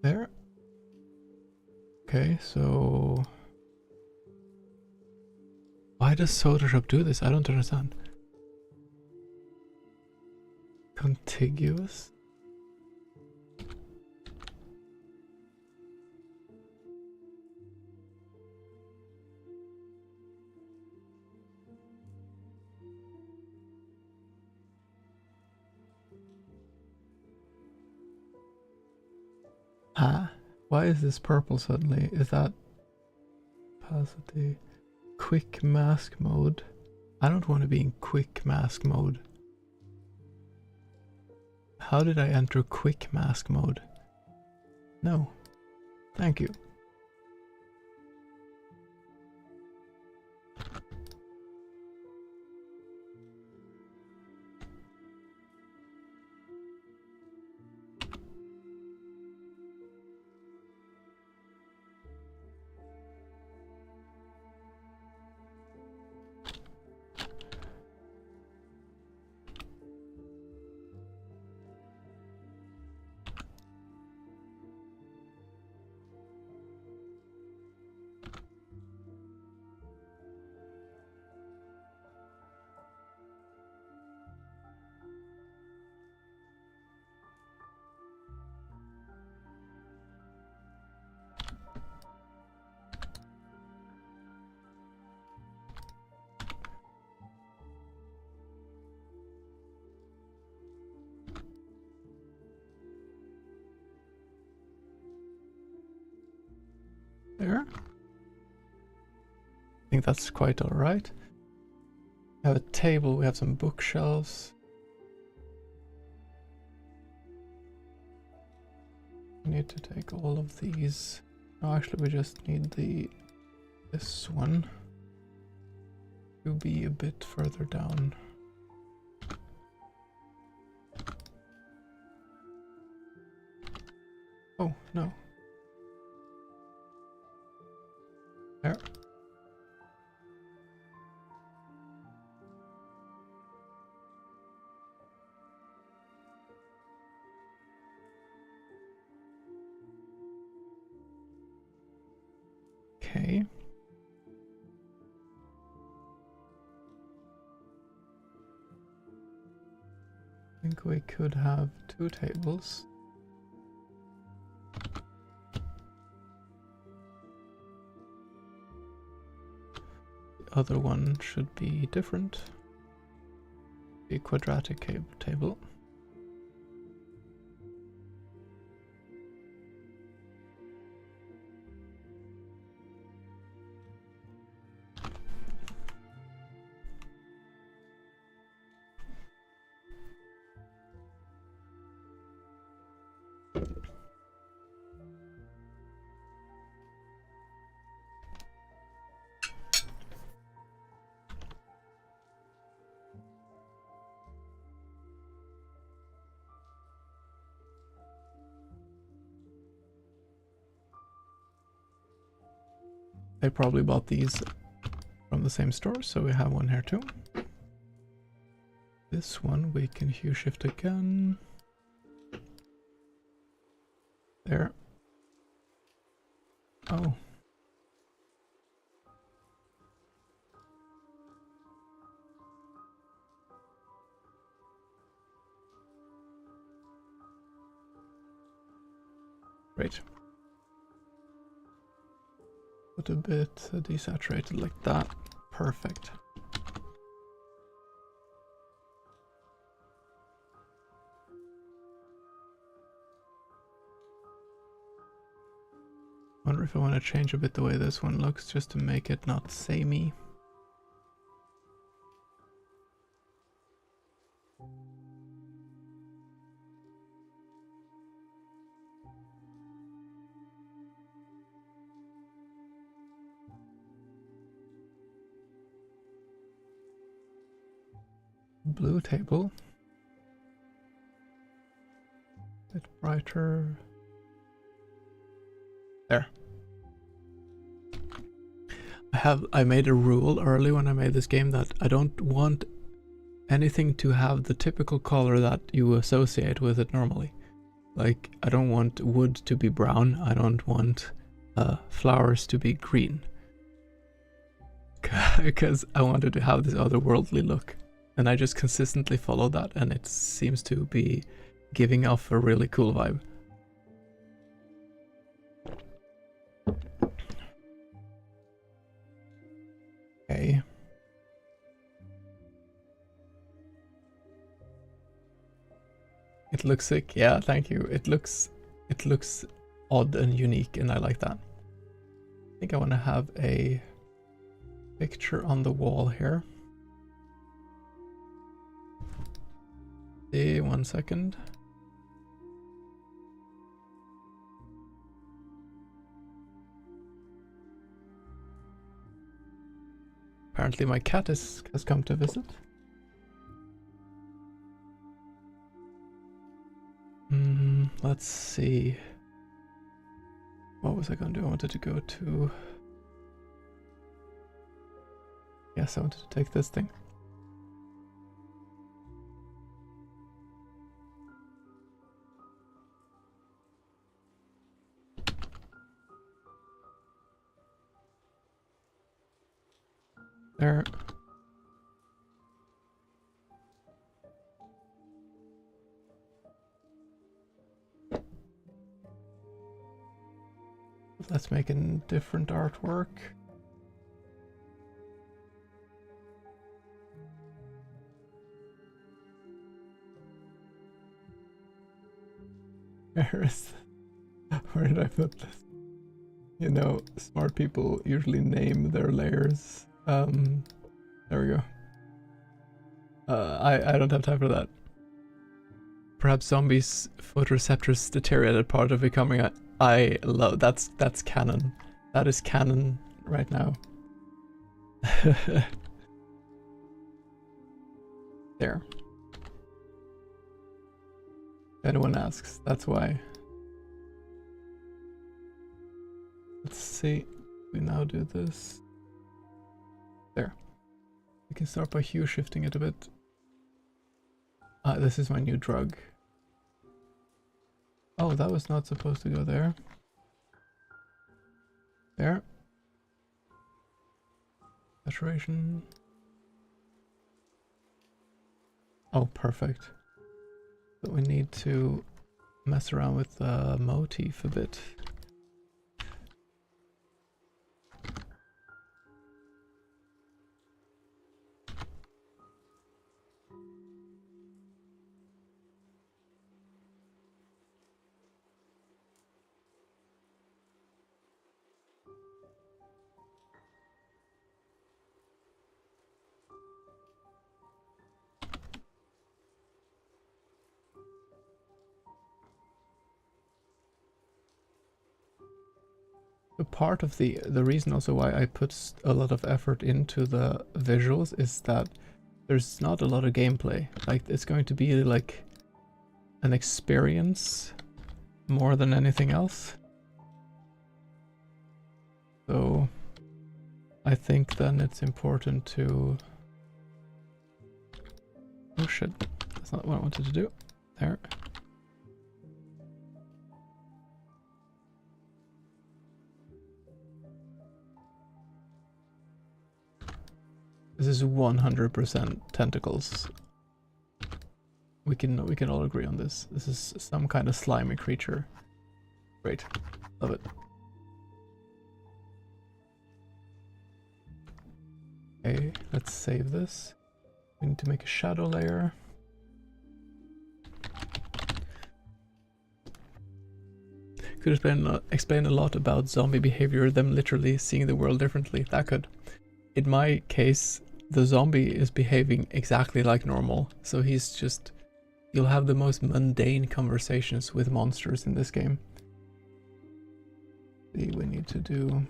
There. Okay, so why does Photoshop do this? I don't understand. Contiguous? Huh? Why is this purple suddenly? Is that opacity? Quick mask mode? I don't want to be in quick mask mode. How did I enter quick mask mode? No. Thank you. There. I think that's quite alright. We have a table, we have some bookshelves. We need to take all of these. No, actually we just need this one to be a bit further down. Oh, no. There. Okay. I think we could have 2 tables. The other one should be different. Be a quadratic table. They probably bought these from the same store, so we have one here too. This one we can hue shift again. There. Oh. Great. Put a bit desaturated like that. Perfect. Wonder if I want to change a bit the way this one looks just to make it not samey. Blue table. Bit brighter. There. I made a rule early when I made this game that I don't want anything to have the typical color that you associate with it normally. Like, I don't want wood to be brown, I don't want flowers to be green. Because I wanted to have this otherworldly look. And I just consistently follow that, and it seems to be giving off a really cool vibe. Okay. It looks sick. Yeah, thank you. It looks odd and unique, and I like that. I think I want to have a picture on the wall here. See, 1 second. Apparently my cat has come to visit. Let's see. What was I going to do? I wanted to go to... Yes, I wanted to take this thing. There. Let's make a different artwork. Where did I put this? You know, smart people usually name their layers. There we go. I don't have time for that. Perhaps zombies photoreceptors deteriorated part of becoming a... I love... That's canon. That is canon right now. There. If anyone asks, that's why. Let's see. We now do this. There. We can start by hue shifting it a bit. This is my new drug. Oh, that was not supposed to go there. There. Saturation. Oh, perfect. But we need to mess around with the motif a bit. So part of the reason also why I put a lot of effort into the visuals is that there's not a lot of gameplay. Like, it's going to be like an experience more than anything else. So I think then it's important to... Oh shit, that's not what I wanted to do. There. This is 100% tentacles. We can all agree on this. This is some kind of slimy creature. Great. Love it. Okay, let's save this. We need to make a shadow layer. Could explain a lot about zombie behavior, them literally seeing the world differently. That could. In my case, the zombie is behaving exactly like normal, so he's just... You'll have the most mundane conversations with monsters in this game. See, we need to do...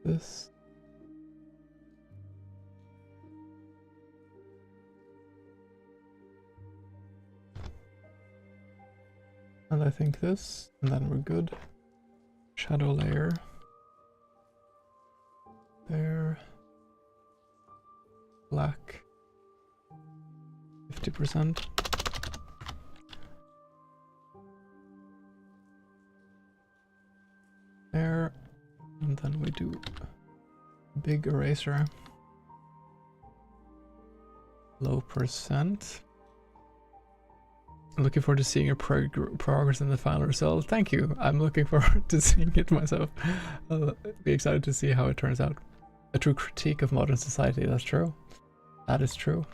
this. And I think this, and then we're good. Shadow layer. There. Black. 50%. There. And then we do big eraser. Low percent. I'm looking forward to seeing your progress in the final result. Thank you. I'm looking forward to seeing it myself. I'll be excited to see how it turns out. A true critique of modern society. That's true. That is true.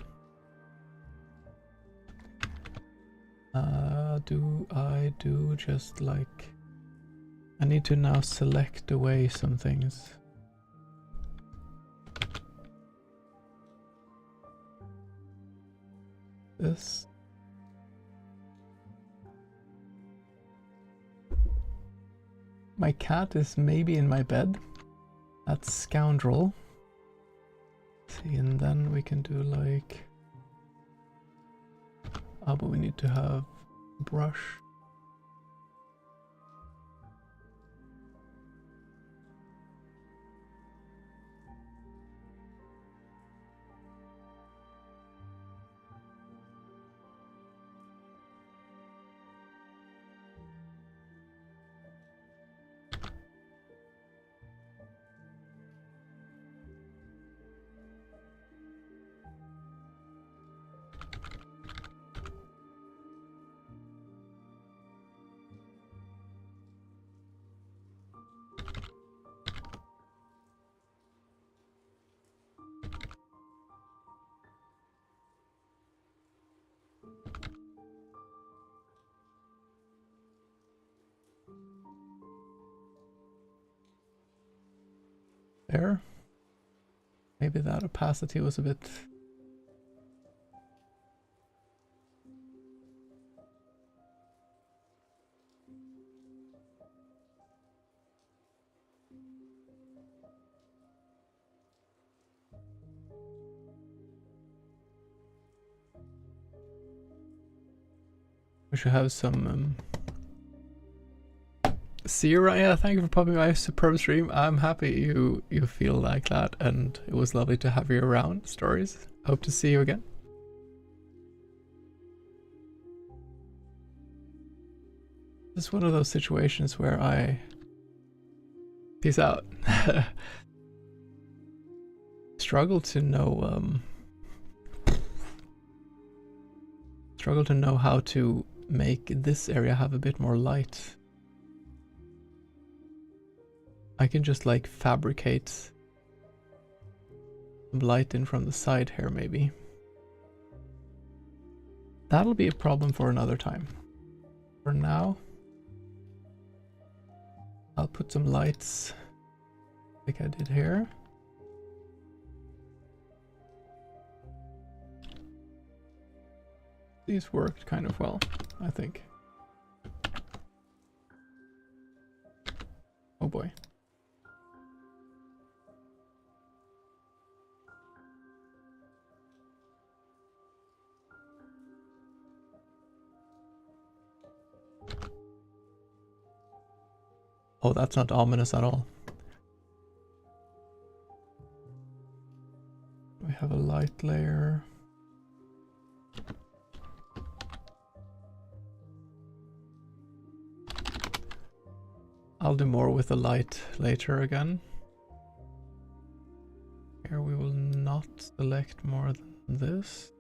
Do I do just like... I need to now select away some things. This. My cat is maybe in my bed. That's scoundrel. See, and then we can do like... Oh, but we need to have brush. there. Maybe that opacity was a bit... We should have some Sierra, yeah, thank you for popping by. Superb stream. I'm happy you feel like that, and it was lovely to have you around. Stories. Hope to see you again. This is one of those situations where I peace out. Struggle to know how to make this area have a bit more light. I can just like fabricate some light in from the side here maybe. That'll be a problem for another time. For now, I'll put some lights like I did here. These worked kind of well, I think. Oh boy. Oh, that's not ominous at all. We have a light layer. I'll do more with the light later again. Here we will not select more than this.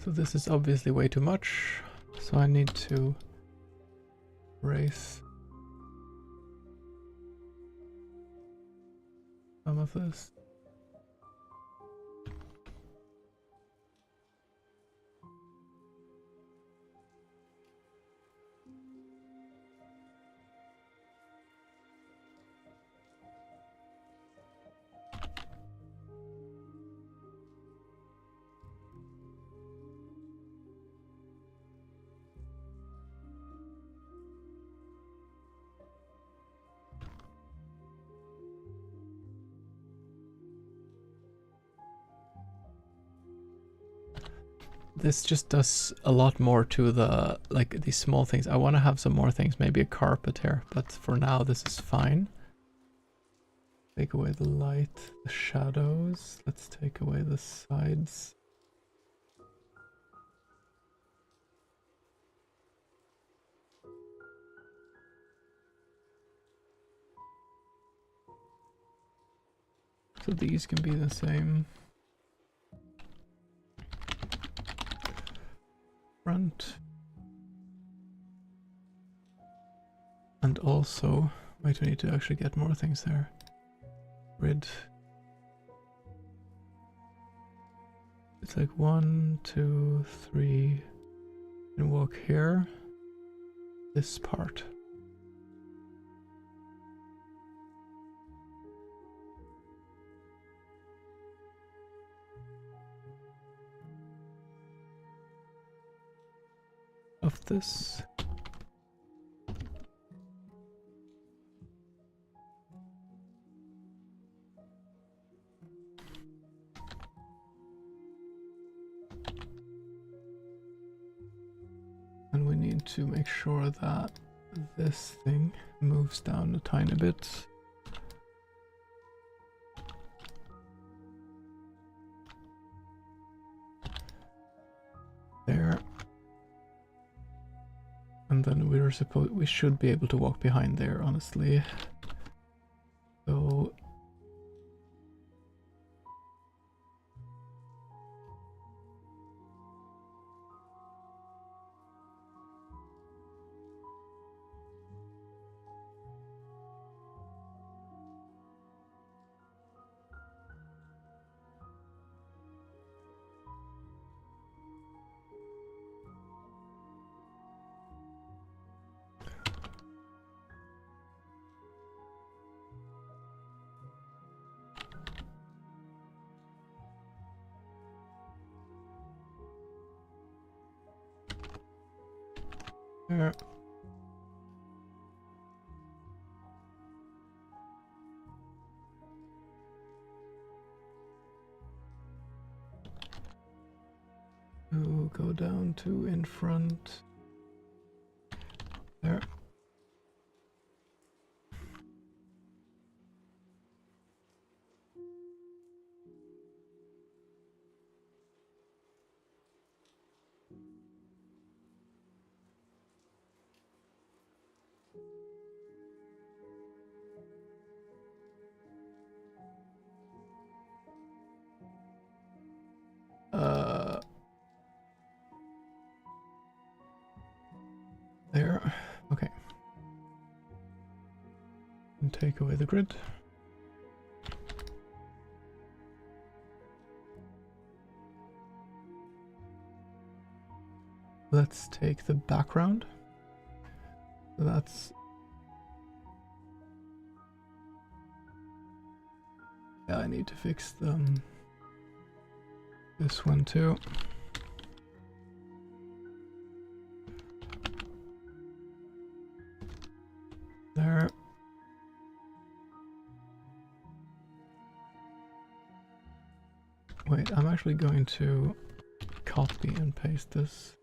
So this is obviously way too much, so I need to raise some of this. This just does a lot more to the, like, these small things. I want to have some more things, maybe a carpet here, but for now this is fine. Take away the light, the shadows. Let's take away the sides. So these can be the same. Front. And also, wait, we need to actually get more things there. Grid. It's like 1, 2, 3. And walk here. This part. Of this. to make sure that this thing moves down a tiny bit. There. And then we should be able to walk behind there, honestly. So there. We'll go down to in front. There. There. Okay. And take away the grid. Let's take the background. So that's... Yeah, I need to fix them. This one too. There. Wait, I'm actually going to copy and paste this.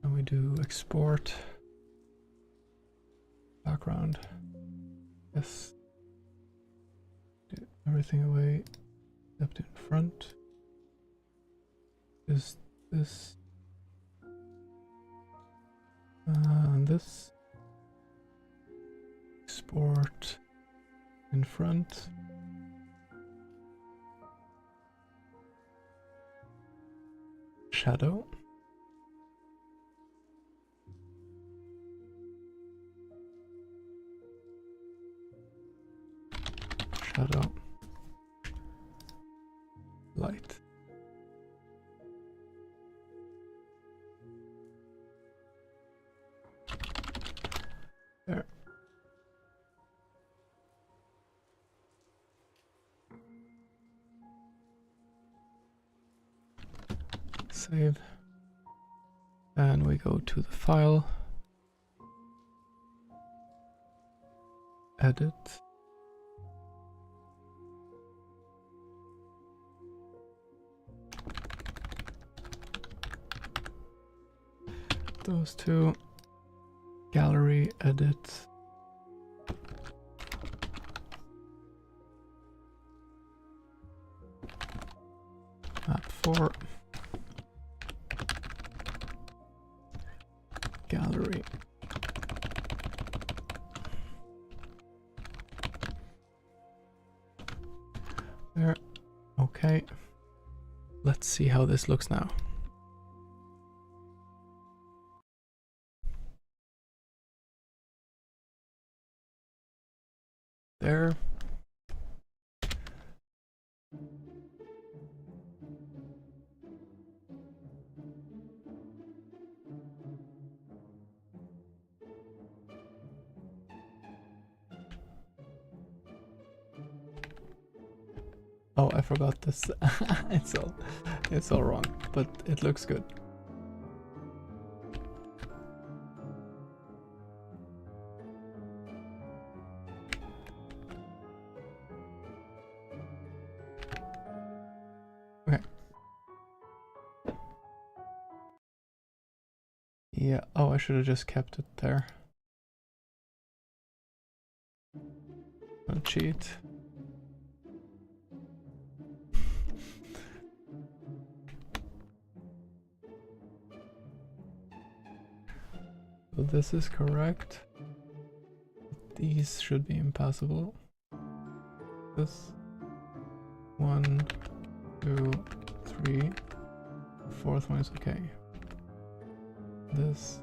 And we do export background. Yes. Do everything away except in front. Is this and this. Export in front. Shadow. Shadow. Light. There. Save. And we go to the file. Edit. Those two. Gallery, edit. Map 4. Gallery. There. Okay. Let's see how this looks now. There. Oh, I forgot this. It's all It's all wrong, but it looks good. Okay. Yeah, oh, I should have just kept it there. Don't cheat. So this is correct. These should be impassable. This 1, 2, 3. The fourth one is okay. This.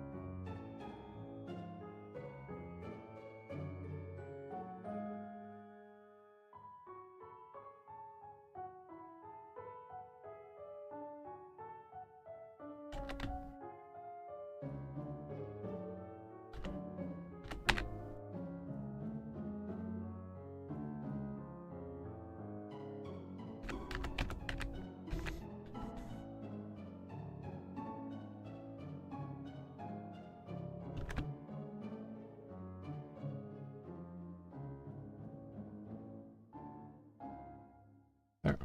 There.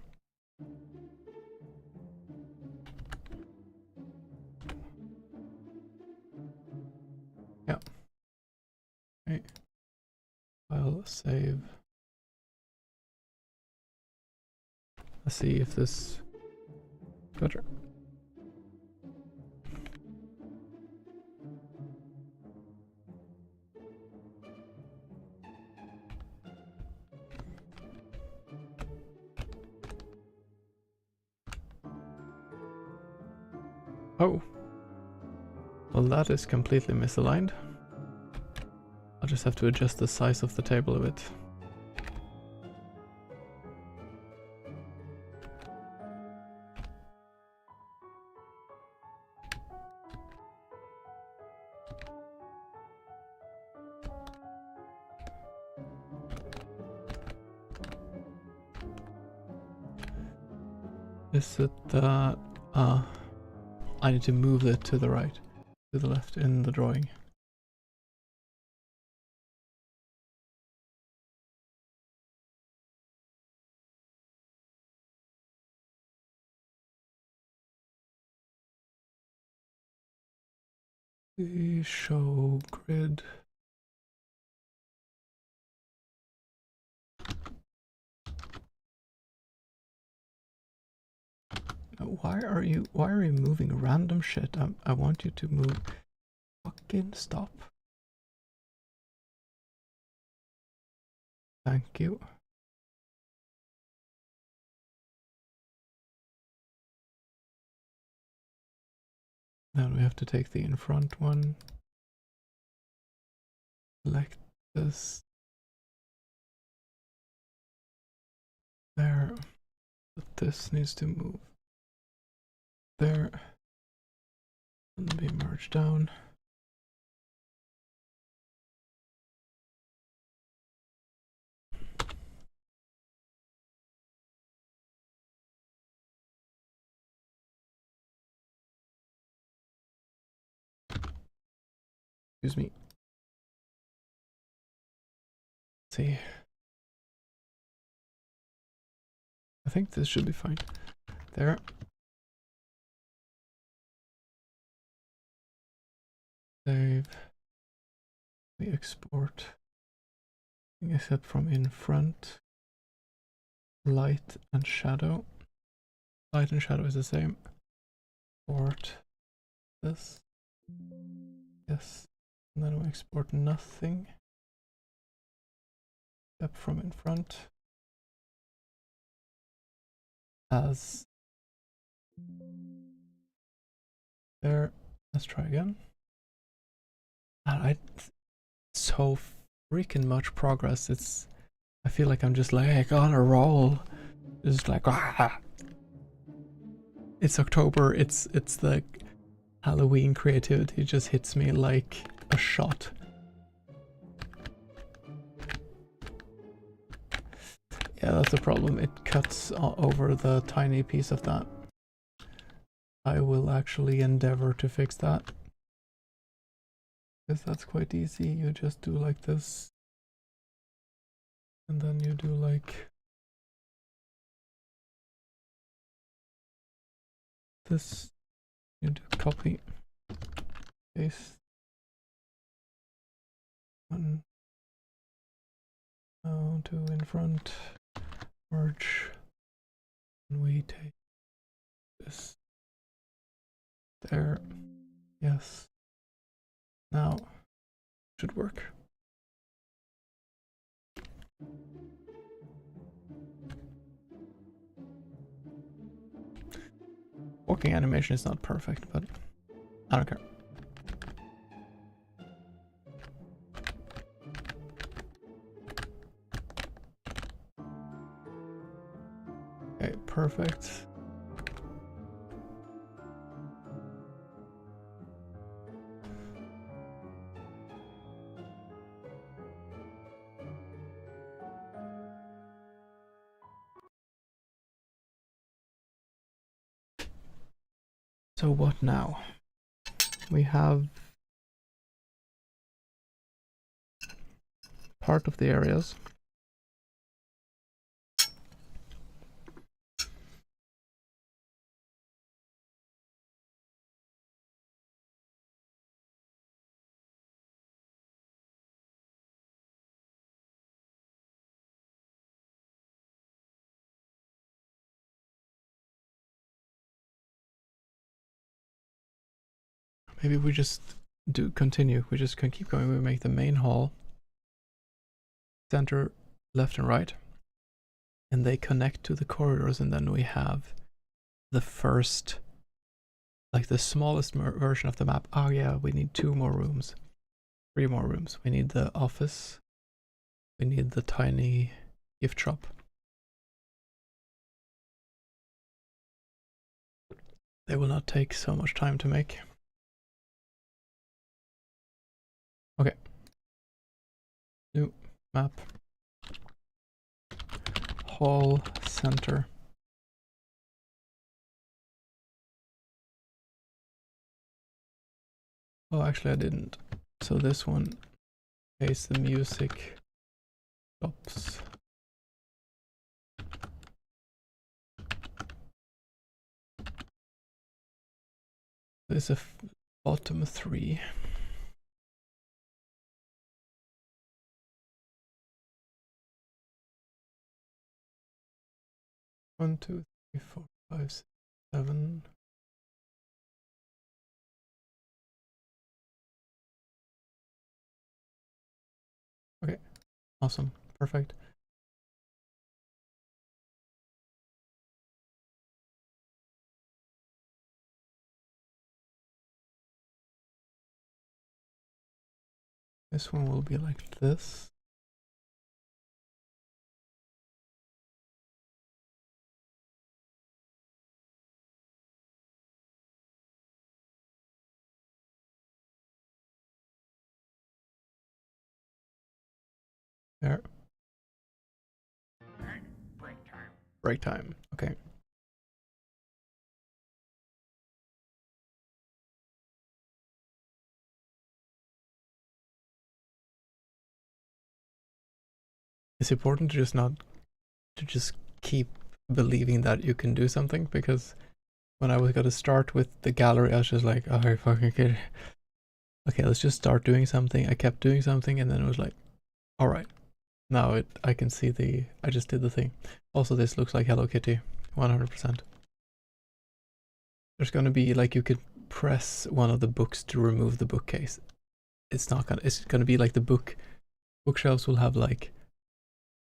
Yeah. Okay. File save. Let's see if this better. Oh. Well, that is completely misaligned. I'll just have to adjust the size of the table a bit. Is it that... I need to move it to the right, to the left in the drawing. The show grid. Why are you moving random shit? I want you to move. Fucking stop. Thank you. Then we have to take the in front one. Select this. There. But this needs to move there and be merged down. Excuse me. Let's see. I think this should be fine. There. Save. We export. Except from in front. Light and shadow. Light and shadow is the same. Export this. Yes. And then we export nothing. Except from in front. As there. Let's try again. And so freaking much progress. I feel like I'm just like on a roll. Just like It's October. It's the Halloween creativity just hits me like a shot. Yeah, that's the problem. It cuts over the tiny piece of that. I will actually endeavor to fix that. Because that's quite easy. You just do like this. And then you do like this. You do copy, paste. One, now to in front, merge, and we take this there. Yes. Now should work. Walking animation is not perfect, but I don't care. Okay, perfect. So what now? We have part of the areas. Maybe we just continue. We just can keep going. We make the main hall, center, left and right, and they connect to the corridors, and then we have the first, like the smallest version of the map. Oh yeah, we need 2 more rooms, 3 more rooms. We need the office, we need the tiny gift shop. They will not take so much time to make. Okay. New map. Hall center. Oh, actually I didn't. So this one is the music stops. There's a bottom 3. One, 2, 3, 4, 5, 6, 7. Okay, awesome, perfect. This one will be like this. There. Break time. Okay. It's important to just keep believing that you can do something, because when I was gonna start with the gallery, I was just like, oh, are you fucking kidding? Okay, let's just start doing something. I kept doing something, and then it was like, all right, now I can see I just did the thing. Also, this looks like Hello Kitty, 100%. There's gonna be like, you could press one of the books to remove the bookcase. It's gonna be like the bookshelves will have like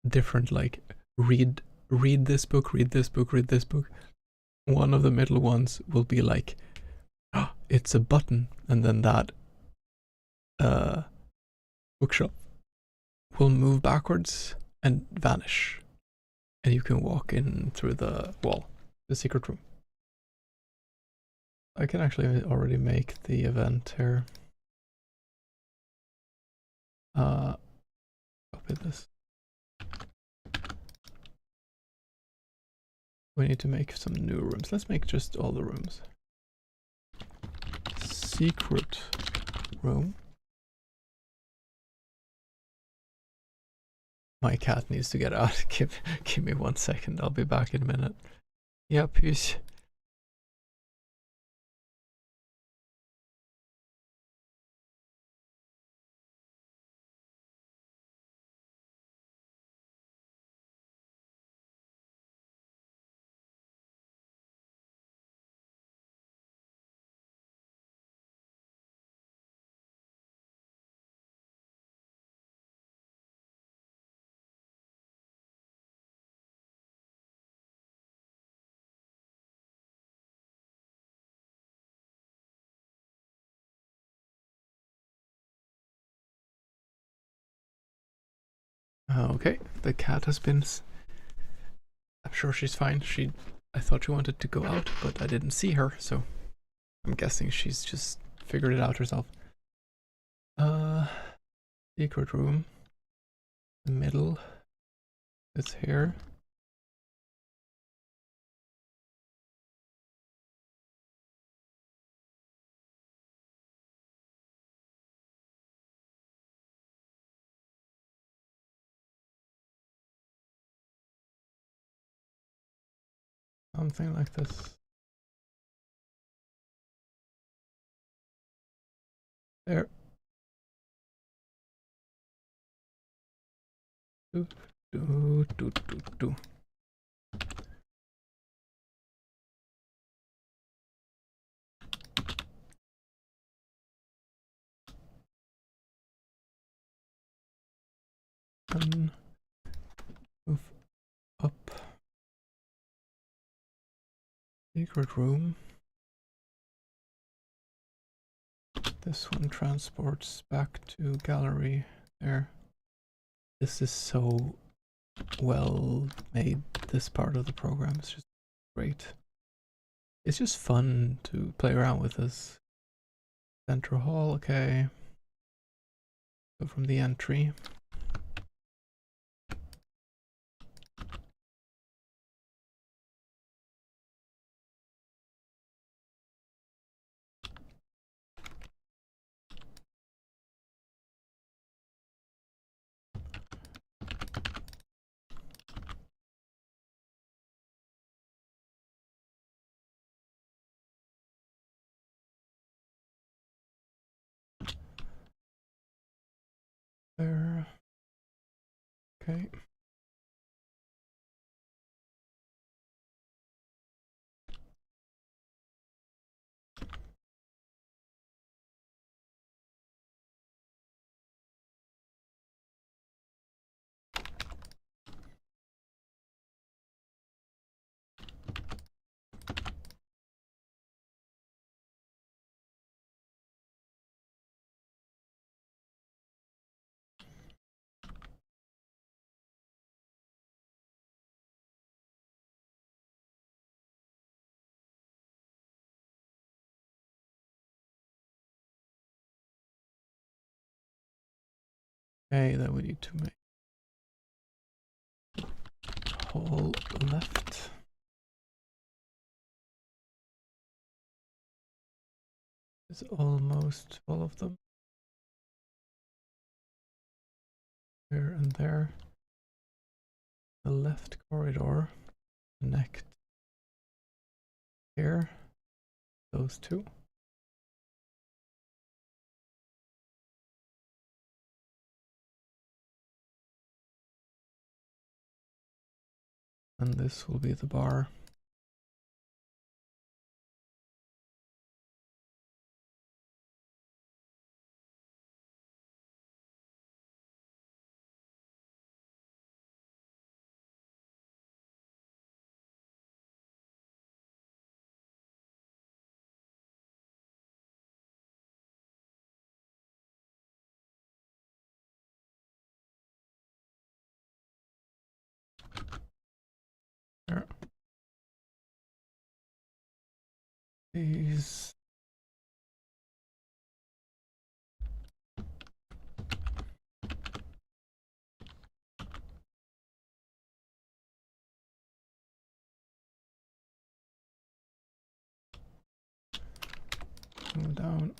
different, like, read this book, read this book, read this book. One of the middle ones will be like, oh, it's a button, and then that bookshelf will move backwards and vanish, and you can walk in through the wall, the secret room. I can actually already make the event here. Copy this. We need to make some new rooms. Let's make just all the rooms. secret room. My cat needs to get out. Give me 1 second. I'll be back in a minute. Yeah, peace. Okay, the cat has been. I'm sure she's fine. I thought she wanted to go out, but I didn't see her, so I'm guessing she's just figured it out herself. Secret room. The middle. It's here. Something like this. There. Do, do, do, do, do. And move up. Secret room. This one transports back to gallery there. This is so well made, this part of the program is just great. It's just fun to play around with this. Central hall, okay. Go from the entry. There. Okay. Okay, then we need to make hall left. It's almost all of them. There and there. The left corridor connect here. Those two. And this will be the bar. There. These. Go down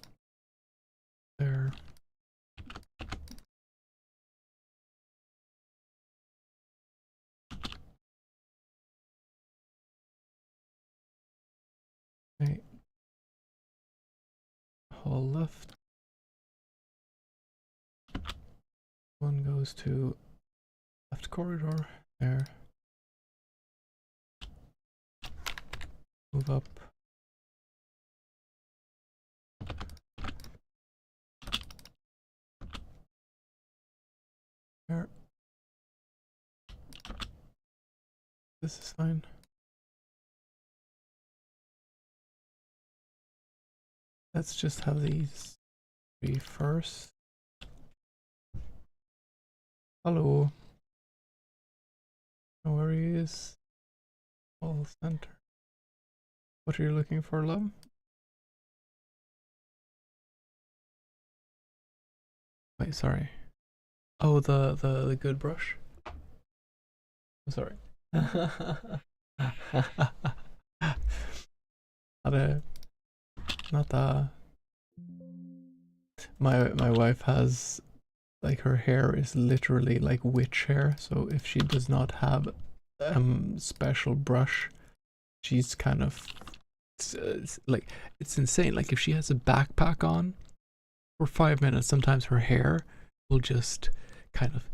hall left. One goes to left corridor. There. Move up. There. This is fine. Let's just have these three first. Hello. Where he is? All center. What are you looking for, love? Wait, sorry. Oh, the good brush. I'm sorry. Not that. My wife has, like, her hair is literally like witch hair, so if she does not have special brush, she's kind of like, it's insane. Like, if she has a backpack on for 5 minutes, sometimes her hair will just kind of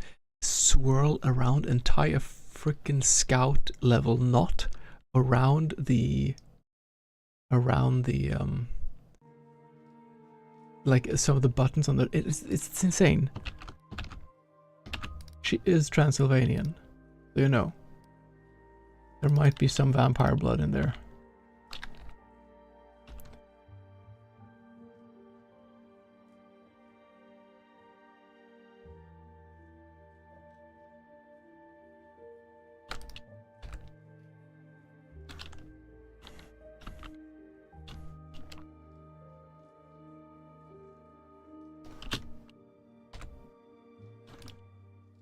swirl around and tie a freaking scout level knot around the like some of the buttons on the it's insane. She is Transylvanian, so you know there might be some vampire blood in there.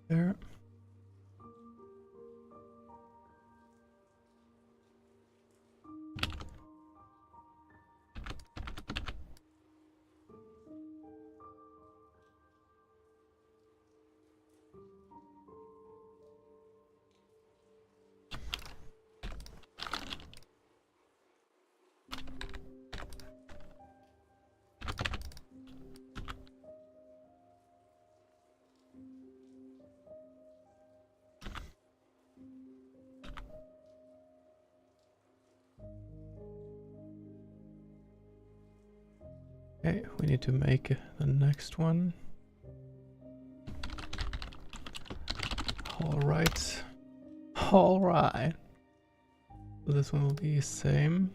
There. Okay, we need to make the next one. Alright. Alright. So this one will be the same.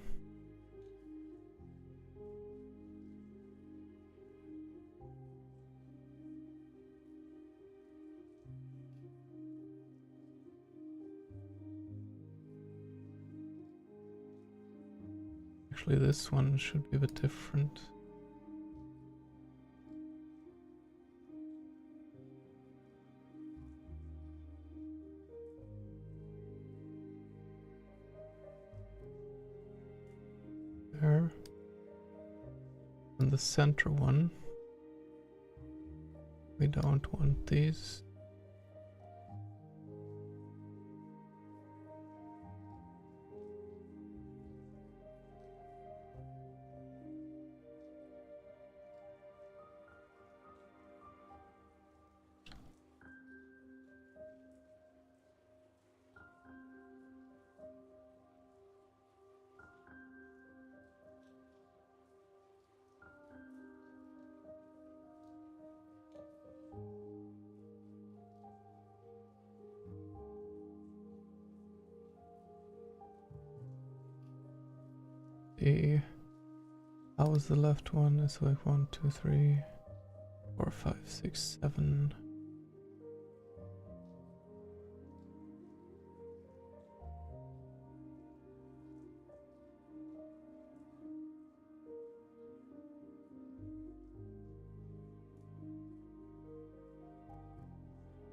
Actually, this one should be a bit different. There. And the center one, we don't want these. How was the left one? It's like 1, 2, 3, 4, 5, 6, 7.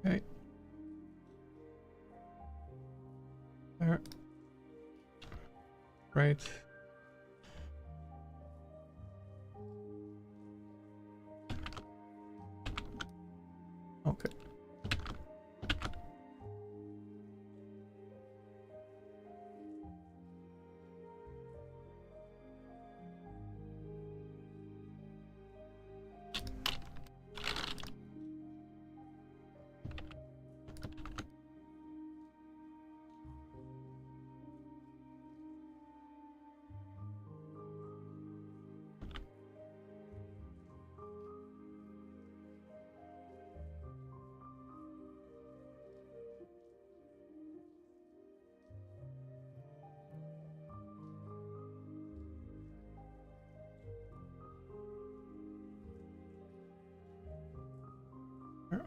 Okay. There. Right. Okay. There.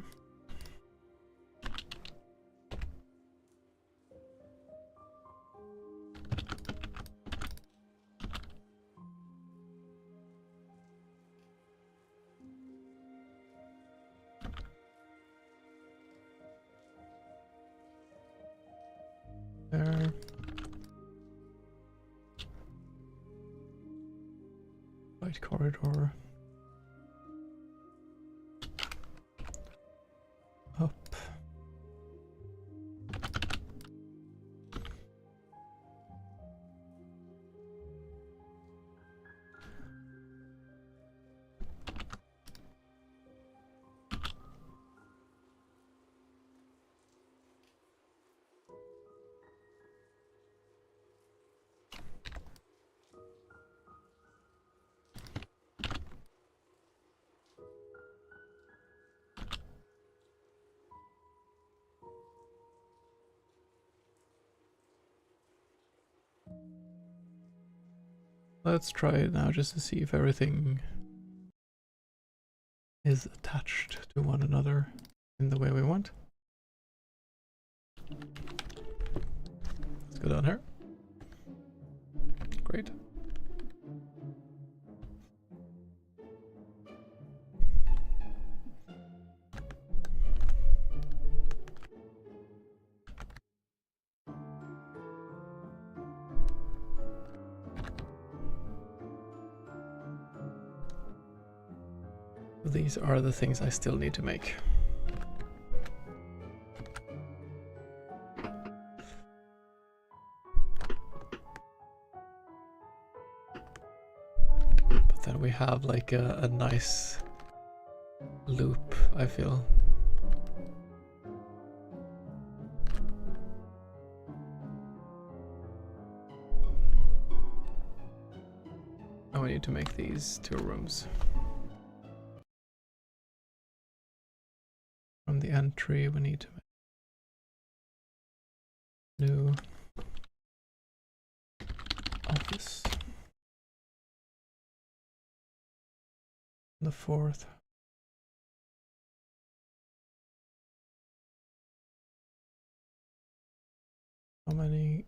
Light corridor. Up. Let's try it now just to see if everything is attached to one another in the way we want. Let's go down here. Great. These are the things I still need to make. But then we have like a nice loop, I feel. Now we need to make these 2 rooms. From the entry, we need to make new office. The 4th. How many?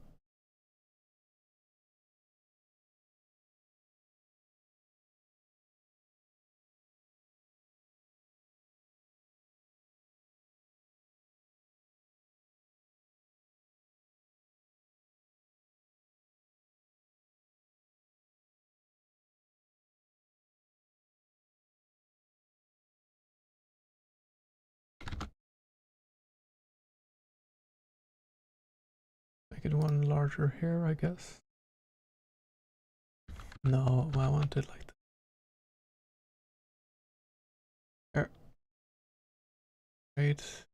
Make it one larger here, I guess. No, I want it like that. There. Right.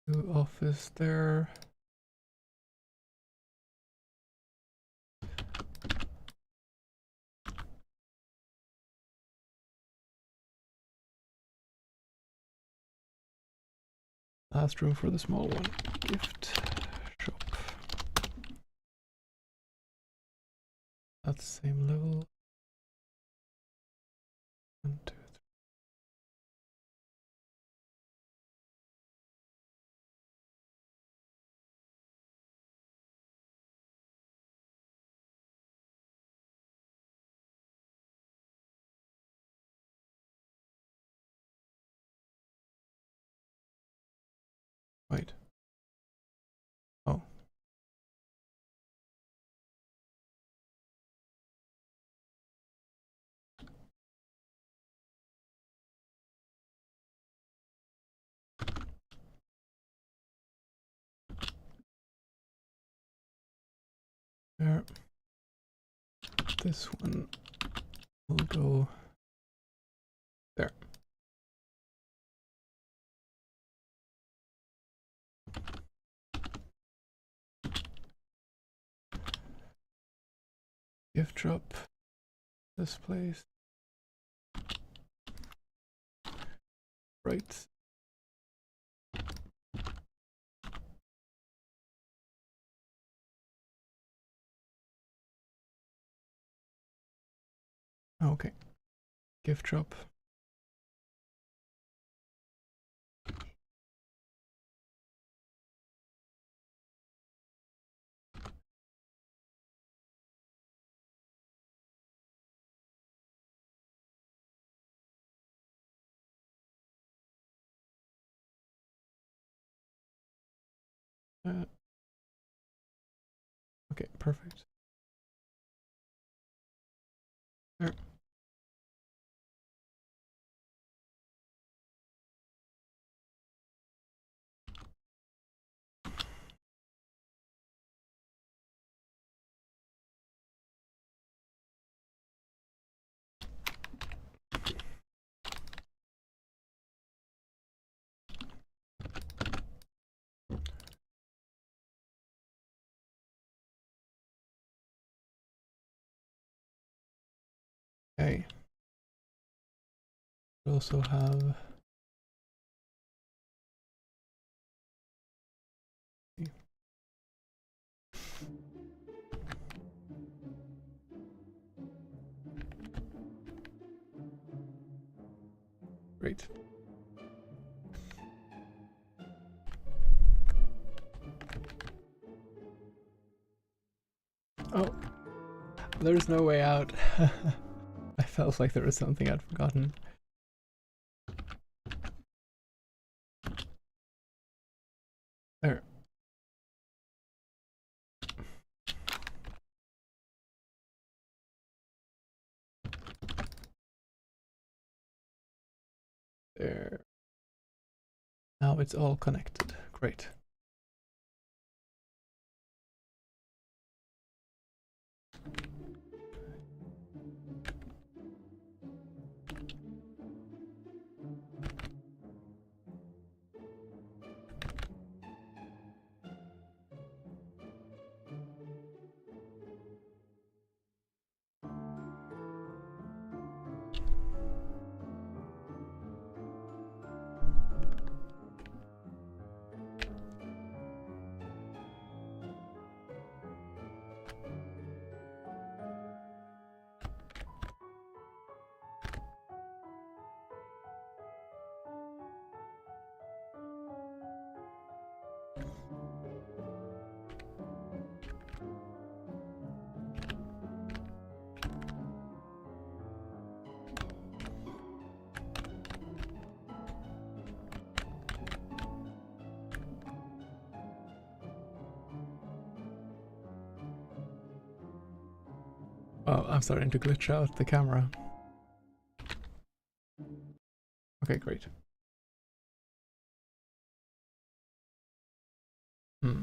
New office there. Last room for the small one. Gift shop. That's same level. 1, 2, 3. Wait. Oh. There. This one will go there. Gift drop. This place. Right. Okay. Gift shop. Okay, perfect. There. Okay. We also have great. Oh, there's no way out. I felt like there was something I'd forgotten. There. There. Now it's all connected. Great. Oh, I'm starting to glitch out the camera. Okay, great. Hmm.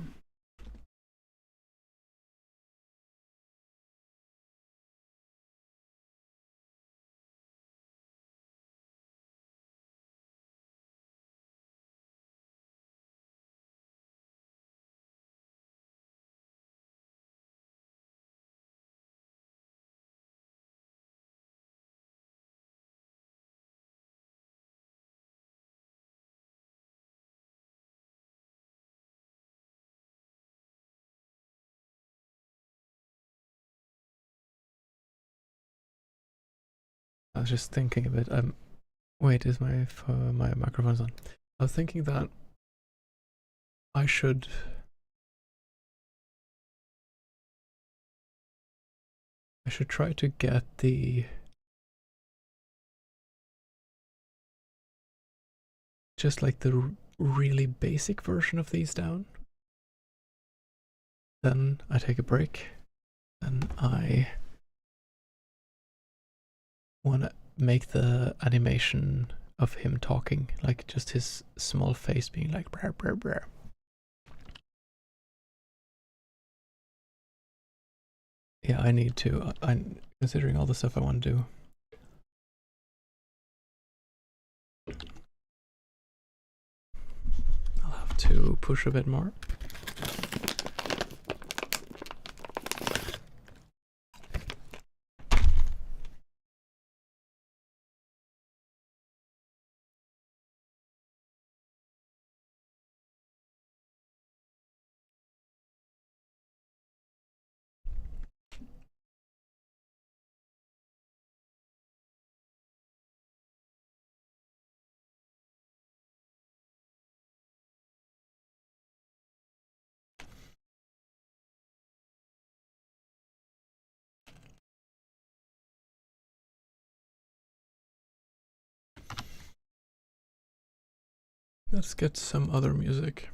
I was just thinking a bit. Wait, is my microphone's on? I was thinking that I should try to get the just like the really basic version of these down. Then I take a break. Then I want to make the animation of him talking, like just his small face being like brr, brr, brr. Yeah, I need to. I'm considering all the stuff I want to do. I'll have to push a bit more. Let's get some other music.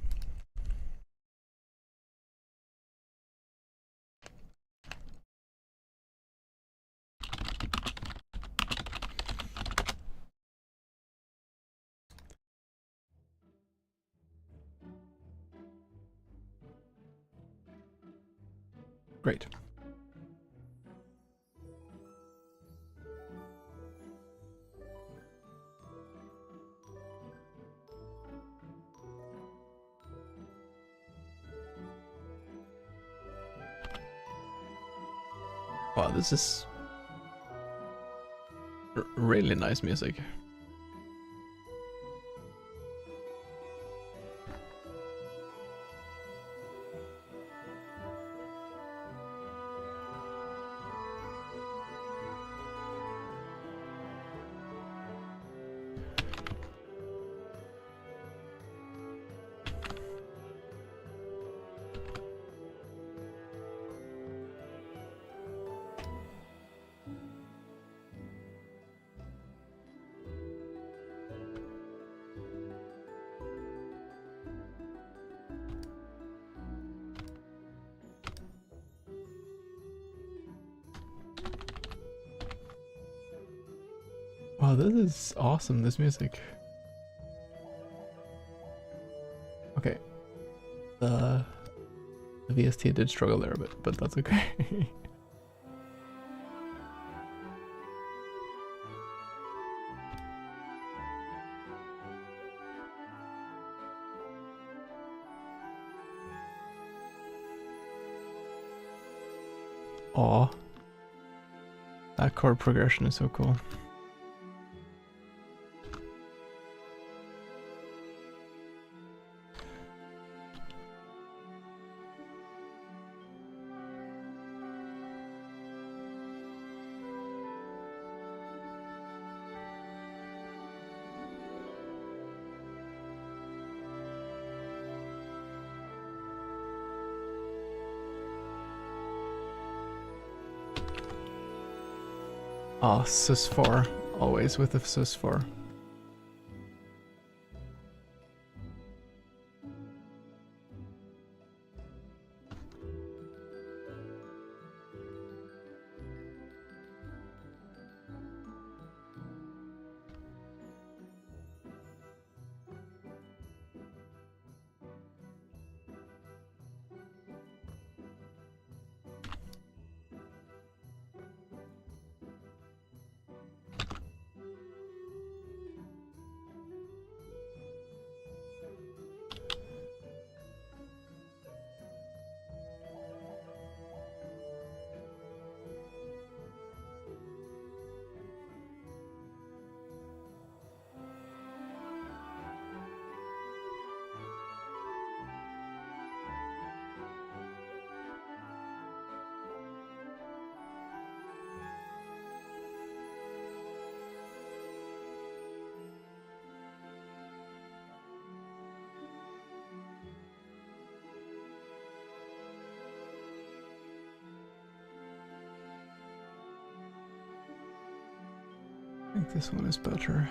Great. Wow, this is really nice music. Wow, this is awesome, this music. Okay. The VST did struggle there a bit, but that's okay. Aw. That chord progression is so cool. Ah, sus4. Always with the sus4. I think this one is better.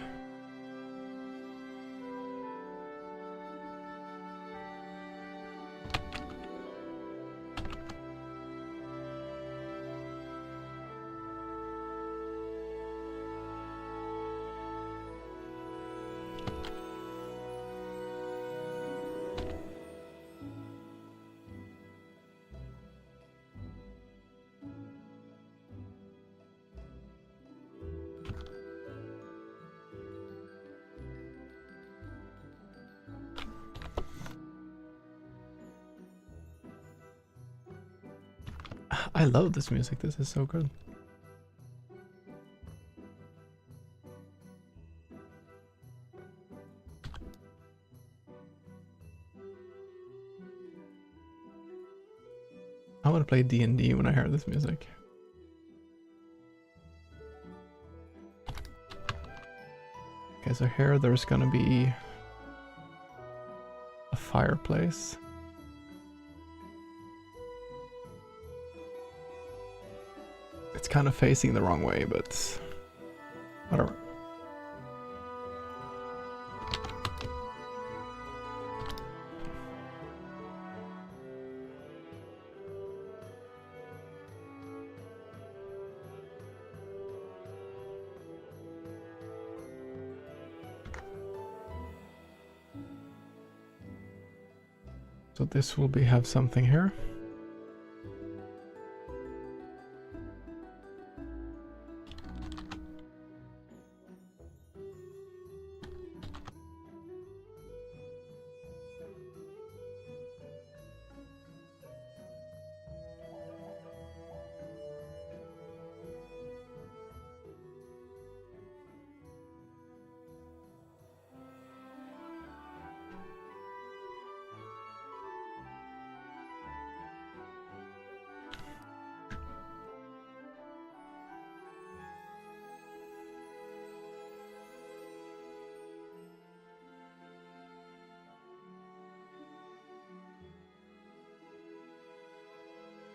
I love this music. This is so good. I want to play D&D when I hear this music. Okay, so here there's gonna be a fireplace. It's kind of facing the wrong way, but whatever. So this will be have something here.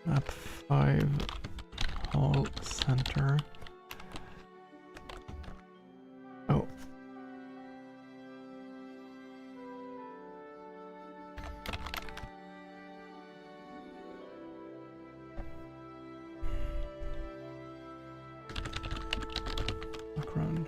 Map 5, hall center. Oh. Background.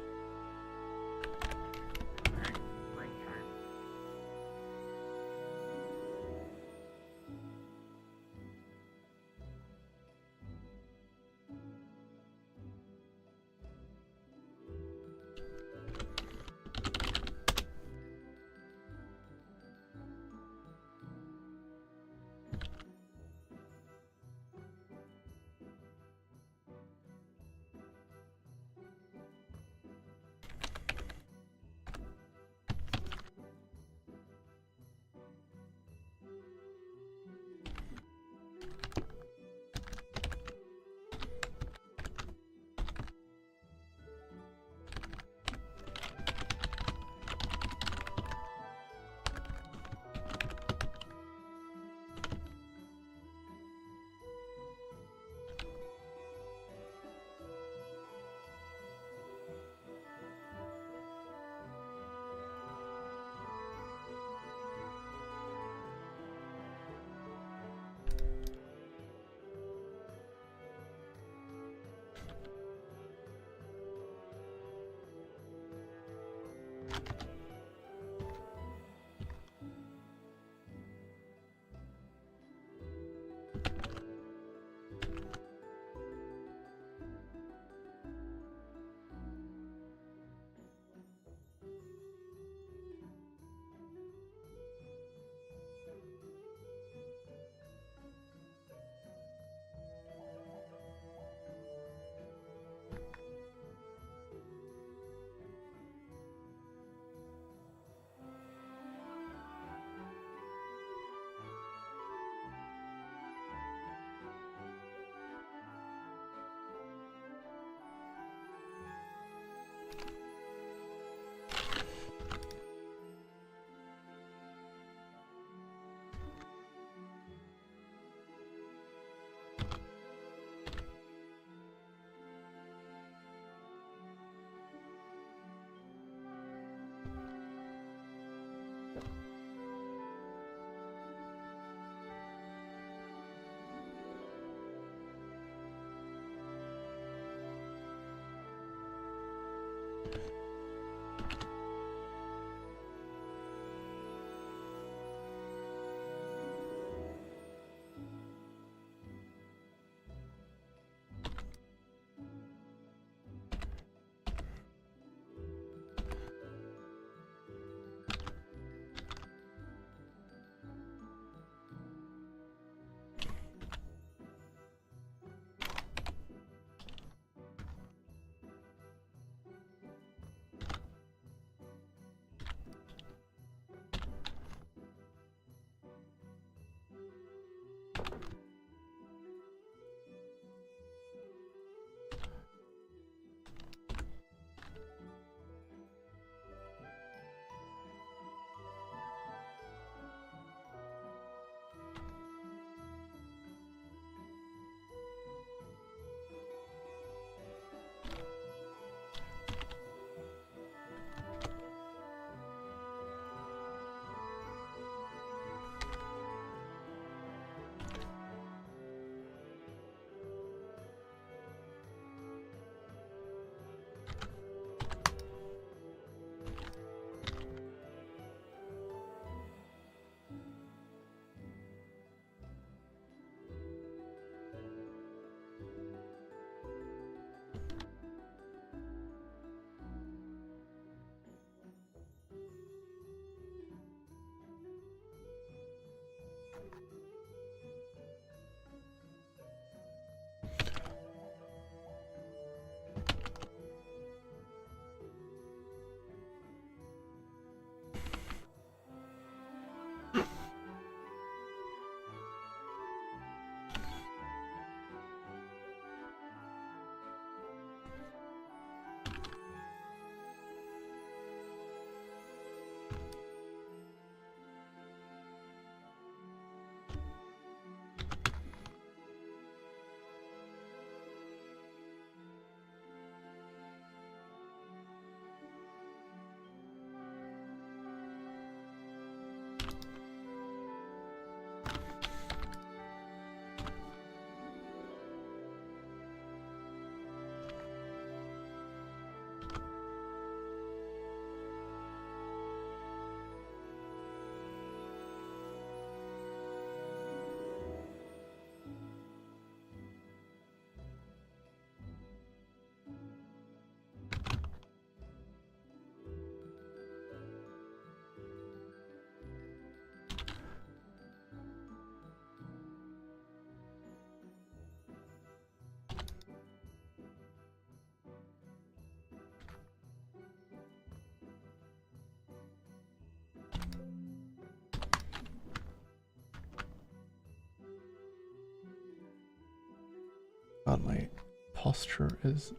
God, my posture is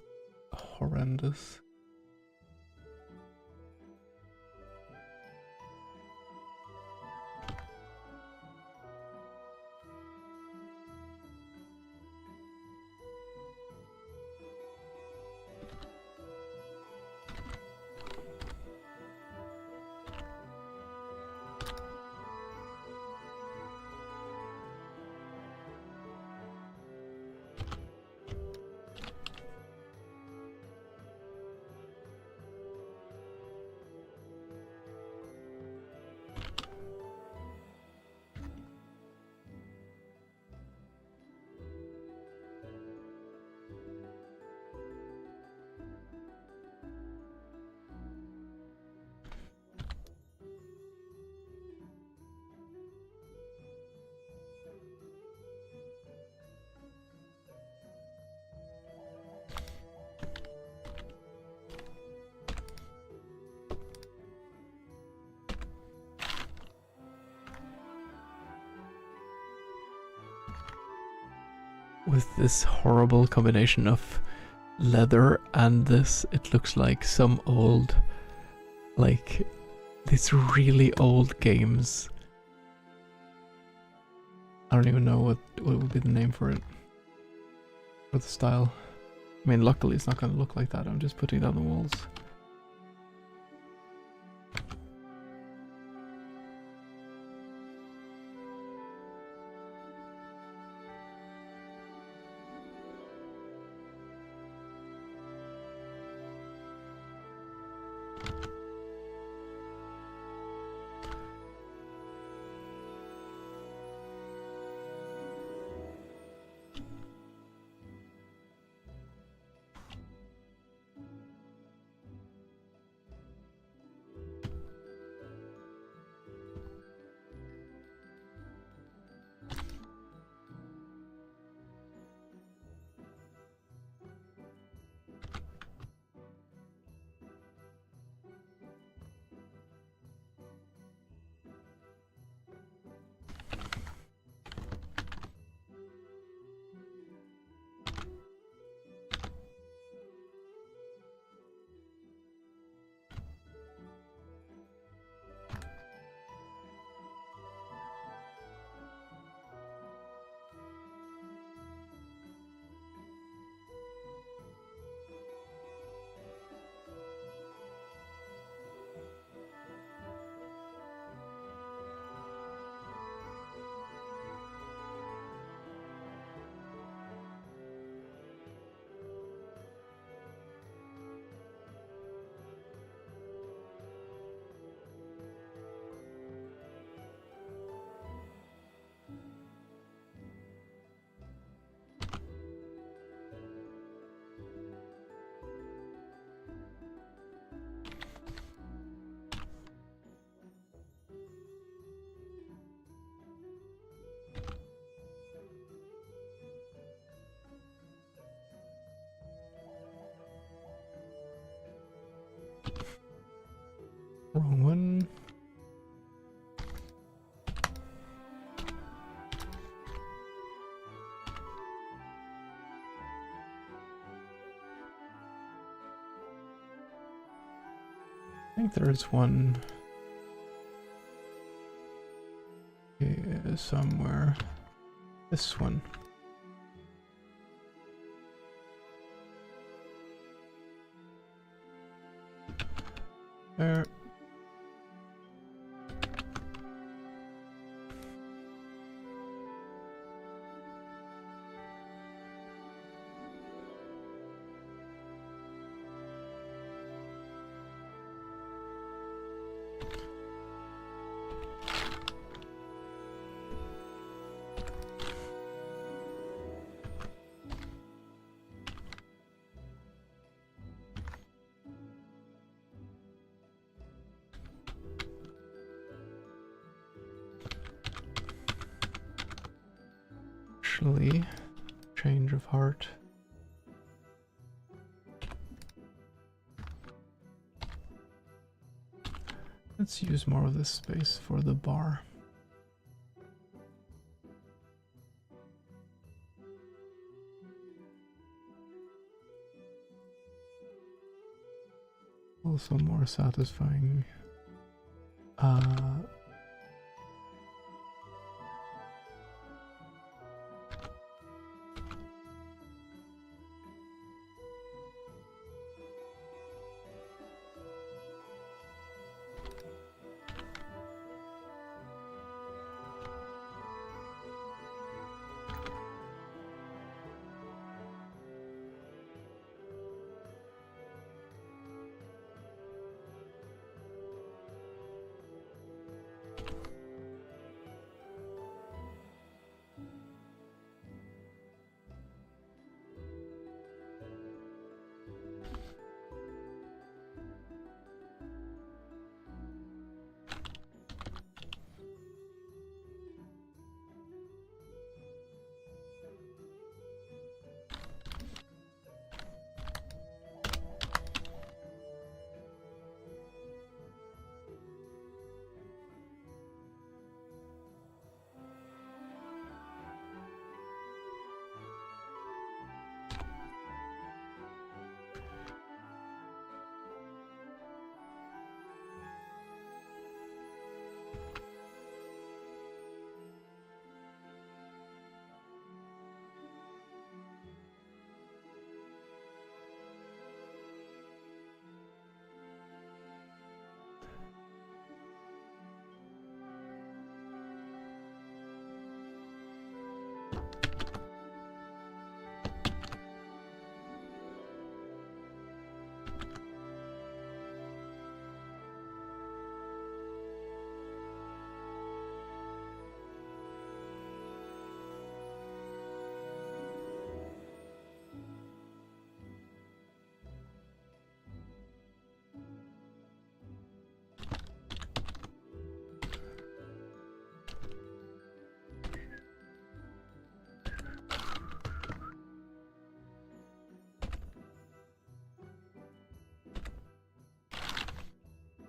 horrendous. With this horrible combination of leather and this, it looks like some old, like, these really old games. I don't even know what would be the name for it, for the style. I mean, luckily it's not going to look like that. I'm just putting it on the walls. Wrong one. I think there is one here somewhere. This one. There. Actually, change of heart. Let's use more of this space for the bar. Also more satisfying.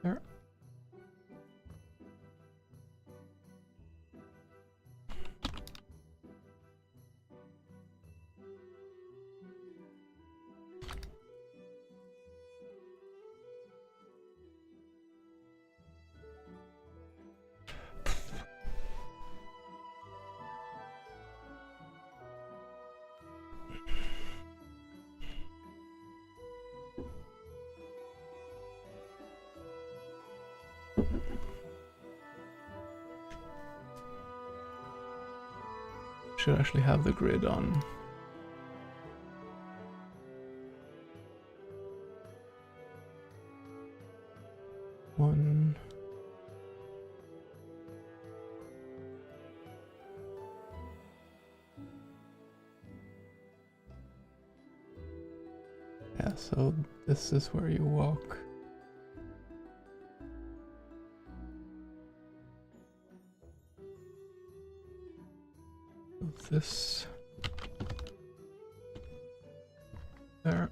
There. Should actually have the grid on. One. Yeah, so this is where you walk. This there.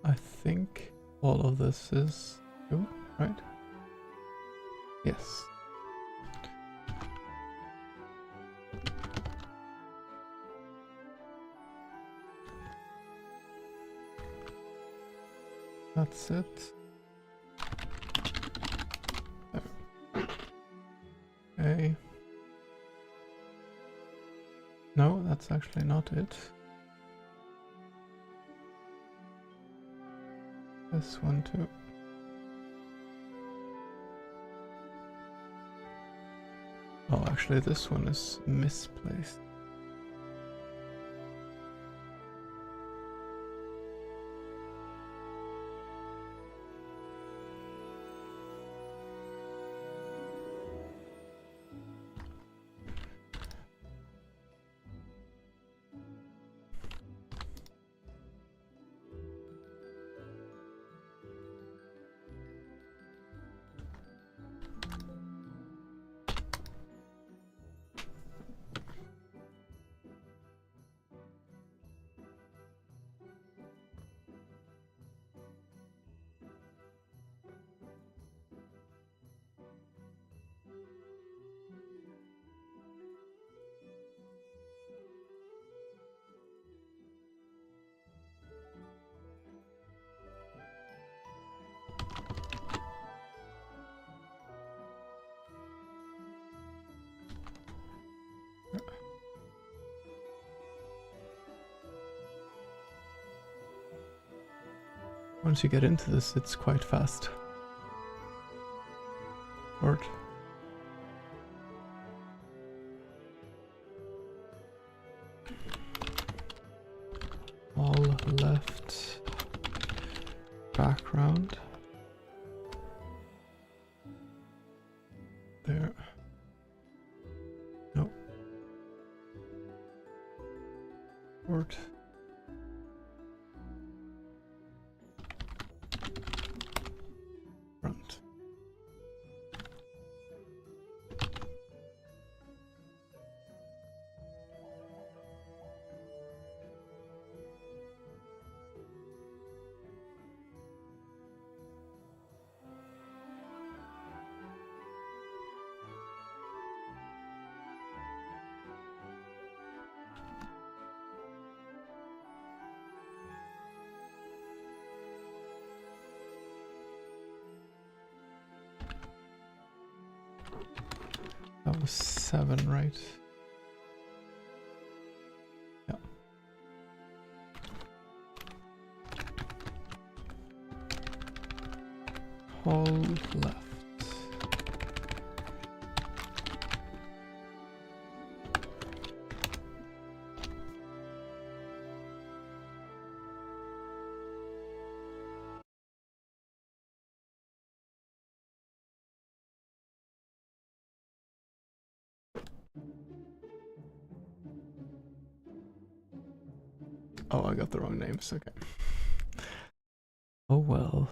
I think all of this is you, right? Yes. That's it. Okay. No, that's actually not it. This one too. Oh, actually this one is misplaced. Once you get into this, it's quite fast. Word. All left background. There. No. Word. Front. That was 7, right? Yeah. Hold left. Oh, I got the wrong names. Okay. Oh well.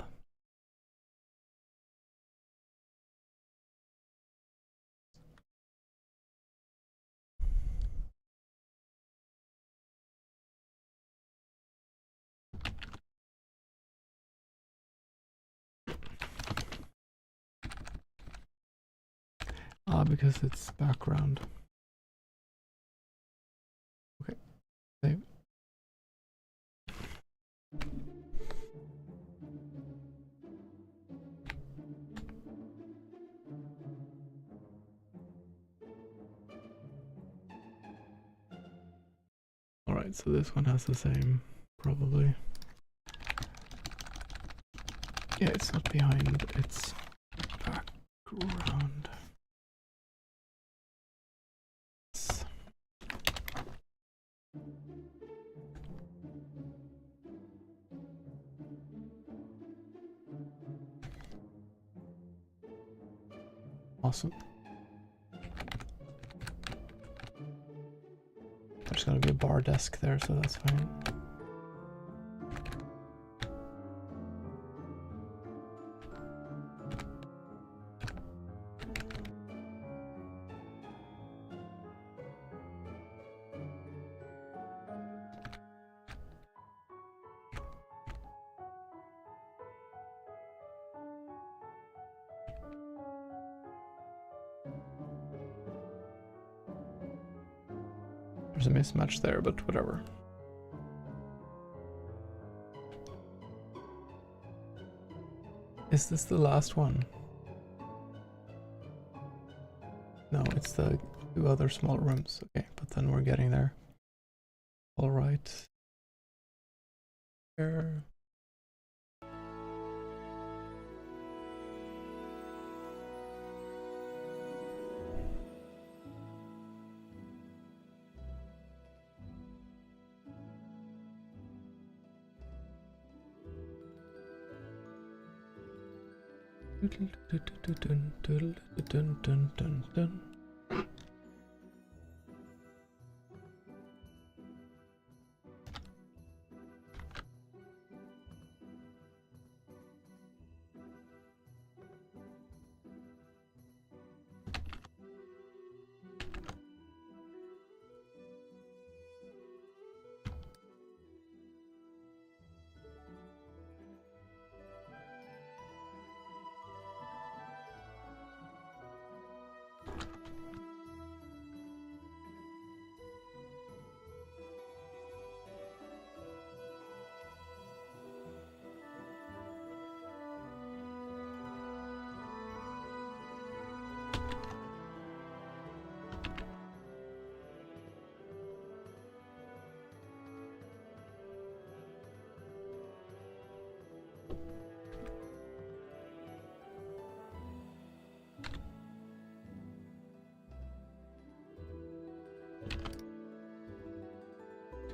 Ah, because it's background. Okay. Save. Alright, so this one has the same, probably. Yeah, it's not behind, it's background. Awesome. There's gonna be a bar desk there, so that's fine. There's a mismatch there, but whatever. Is this the last one? No, it's the 2 other small rooms. Okay, but then we're getting there. All right. Here.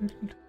Okay.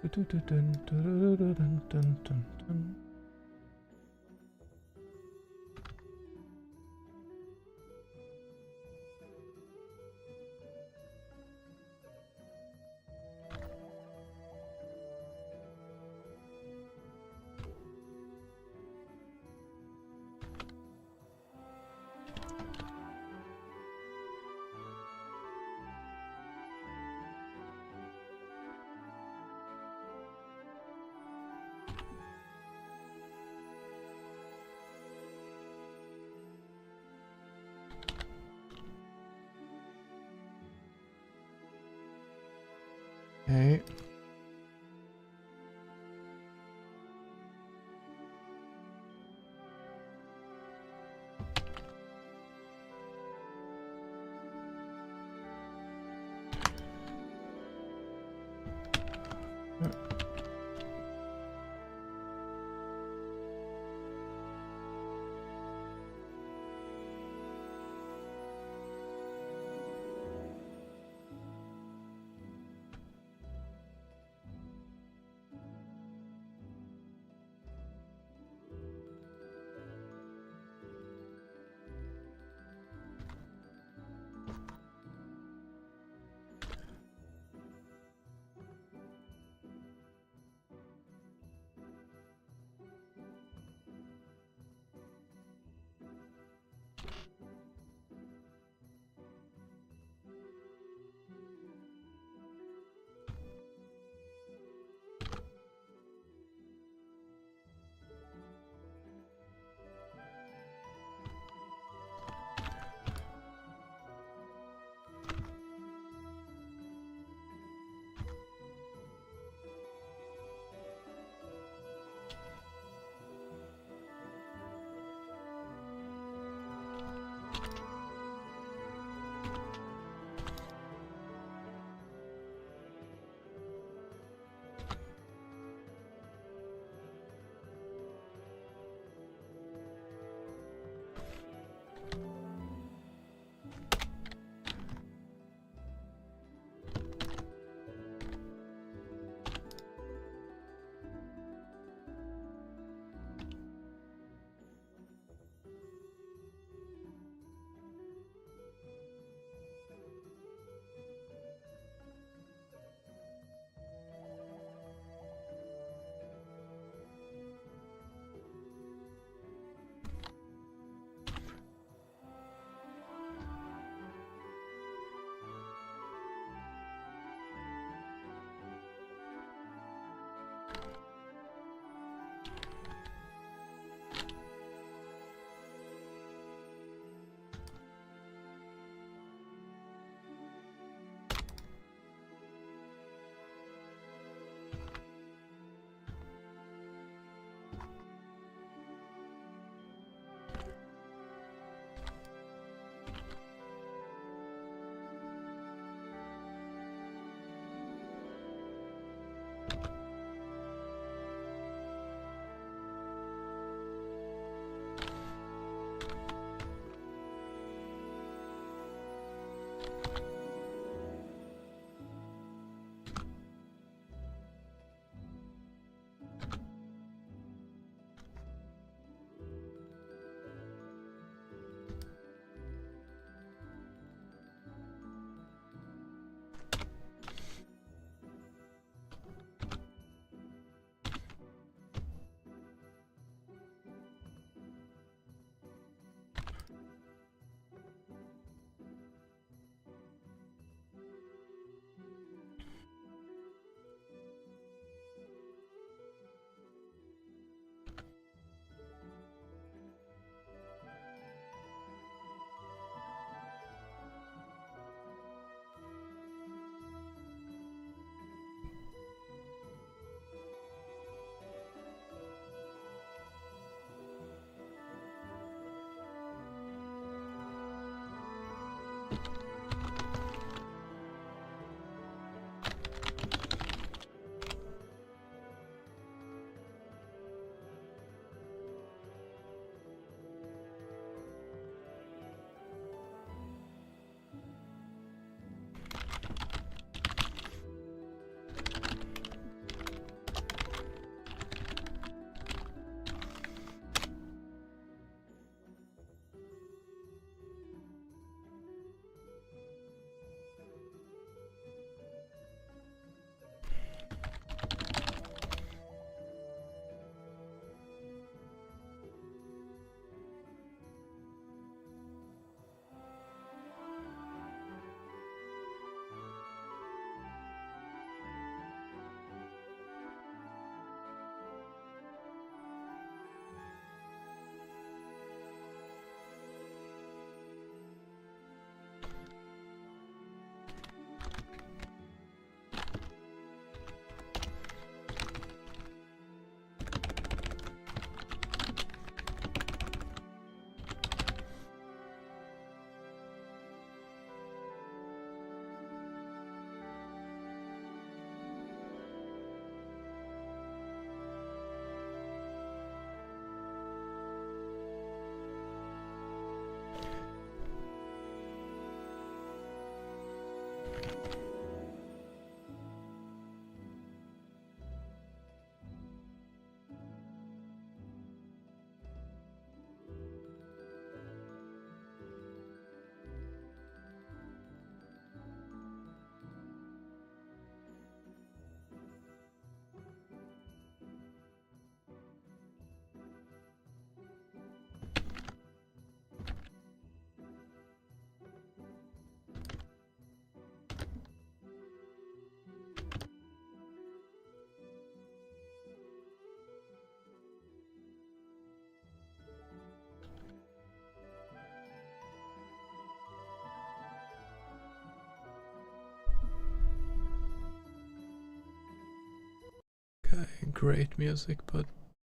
Okay, great music, but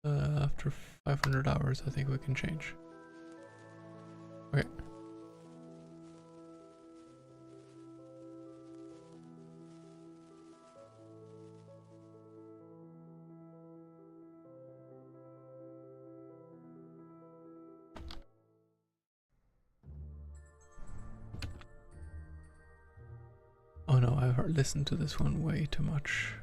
after 500 hours, I think we can change. Okay. Oh no, I've listened to this one way too much.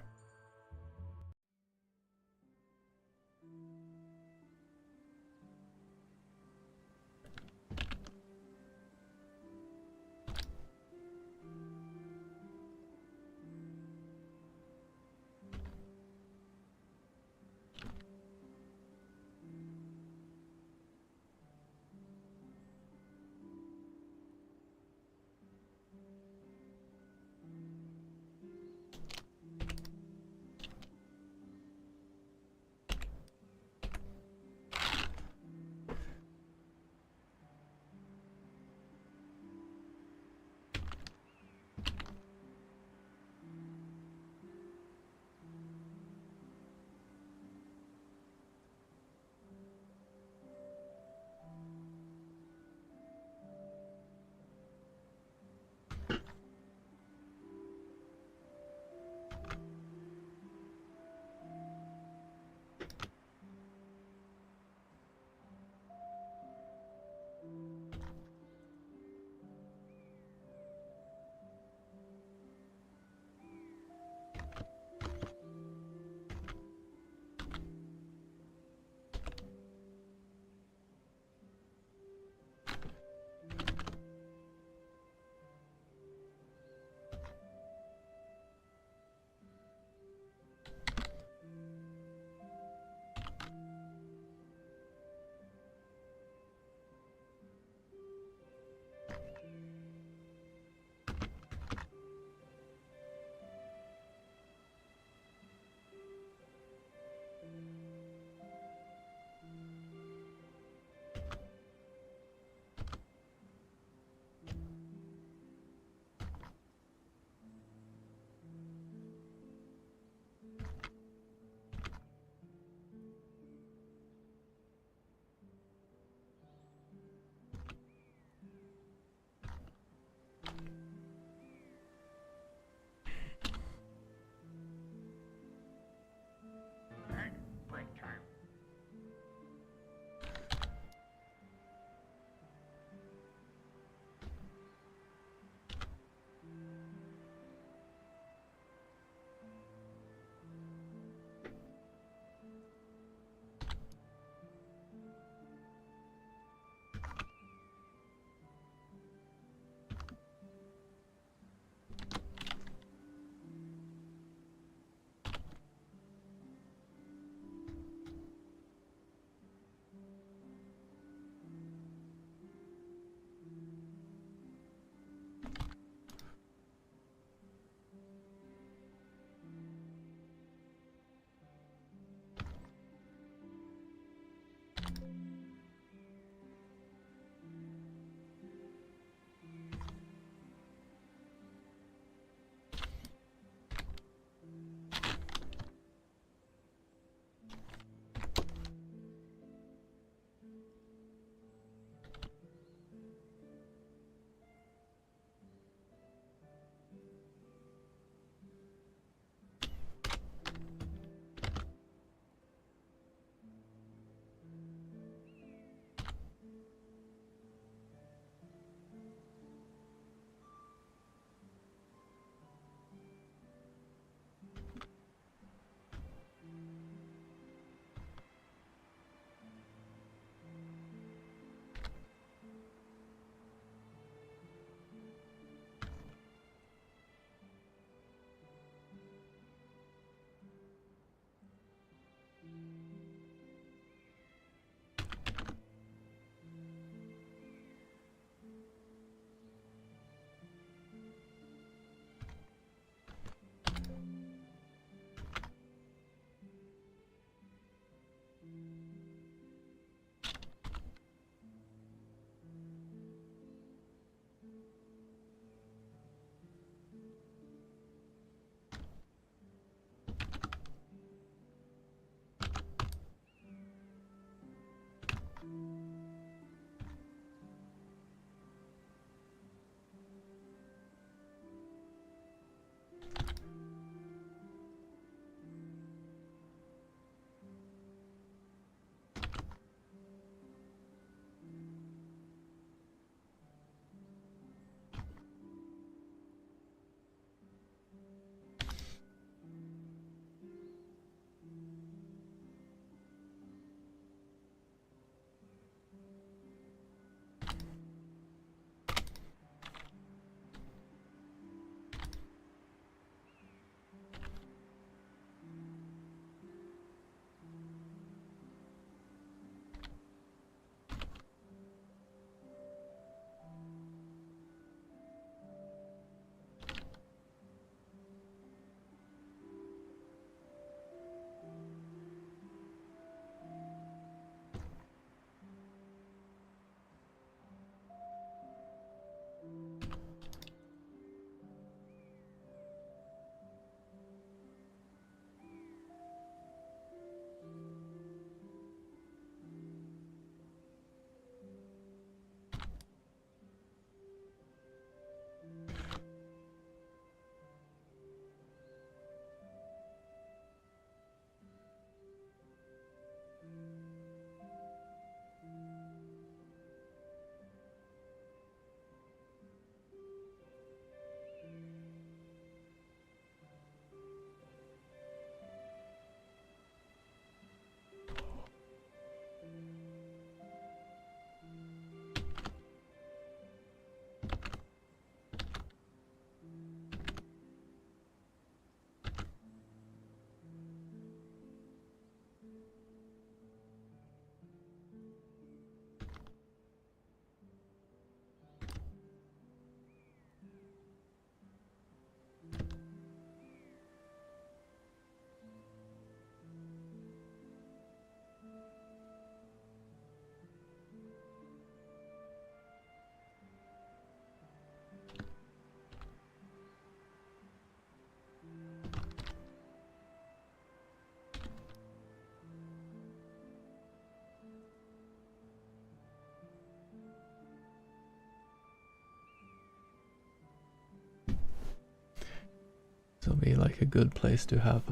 It'll be like a good place to have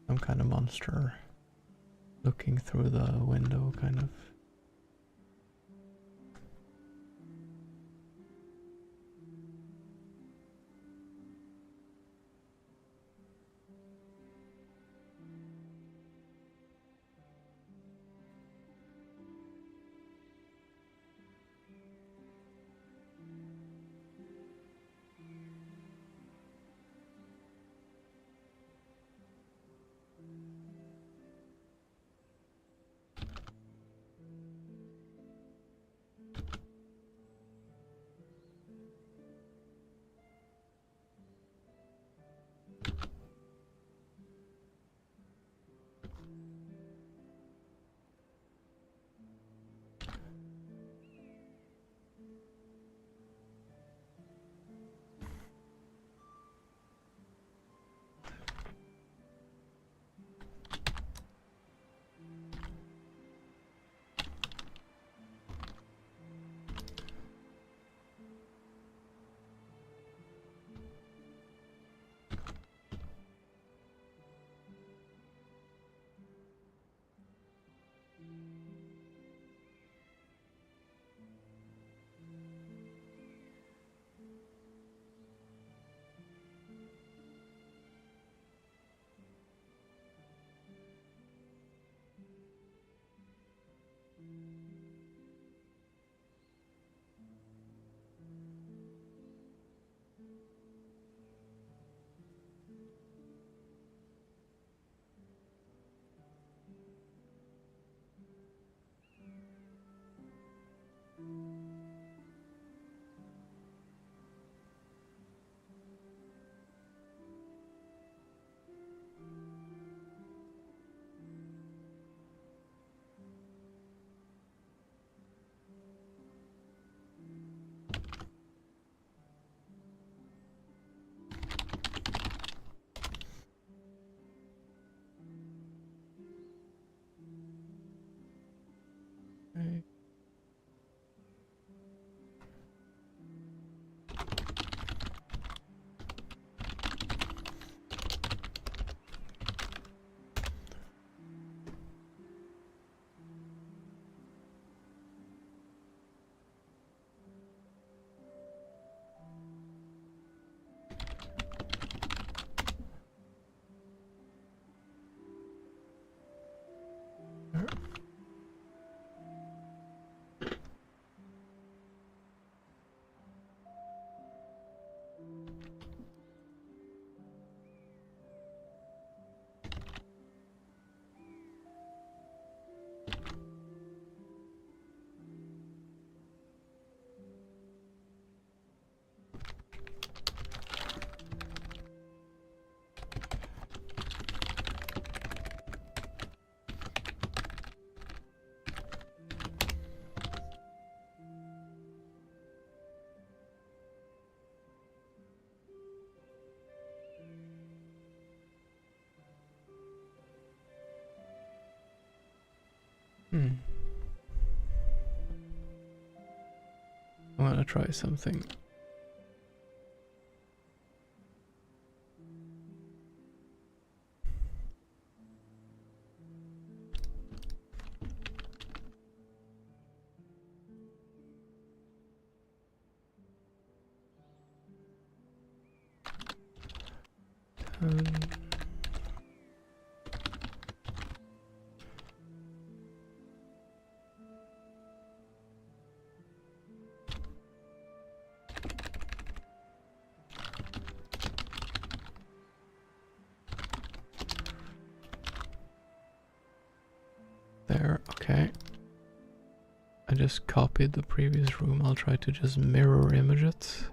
some kind of monster looking through the window, kind of. Okay. I'm gonna try something. There, okay. I just copied the previous room. I'll try to just mirror image it.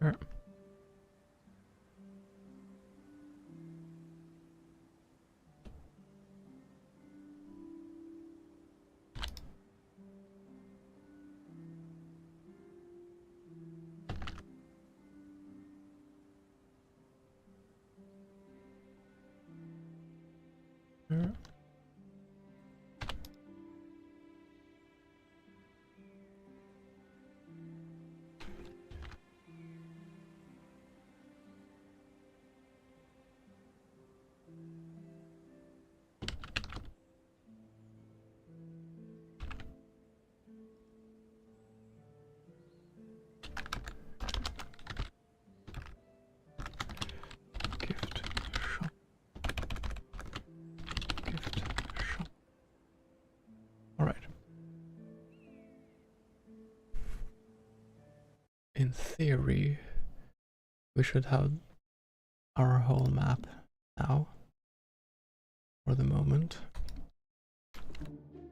There. There. in theory, we should have our whole map now for the moment.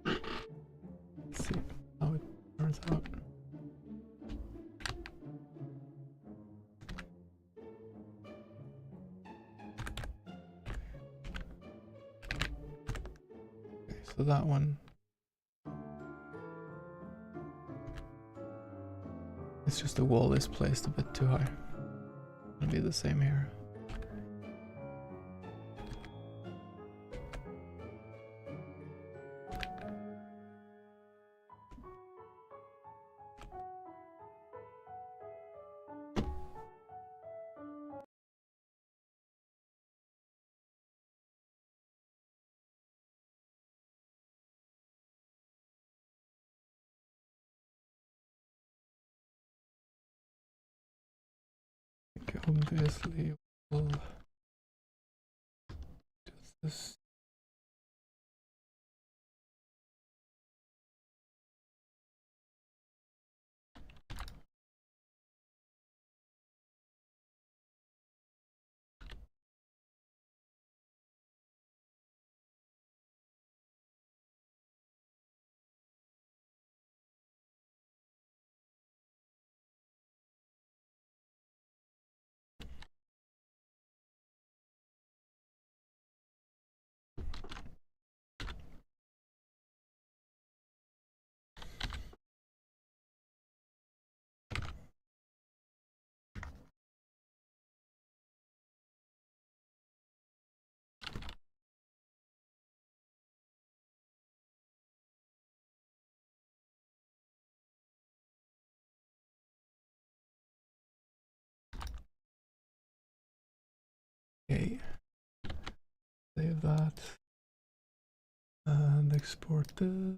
Let's see how it turns out. Okay, so that one. It's just the wall is placed a bit too high. It'll be the same here. Obviously, we'll do this. Okay, save that and export this.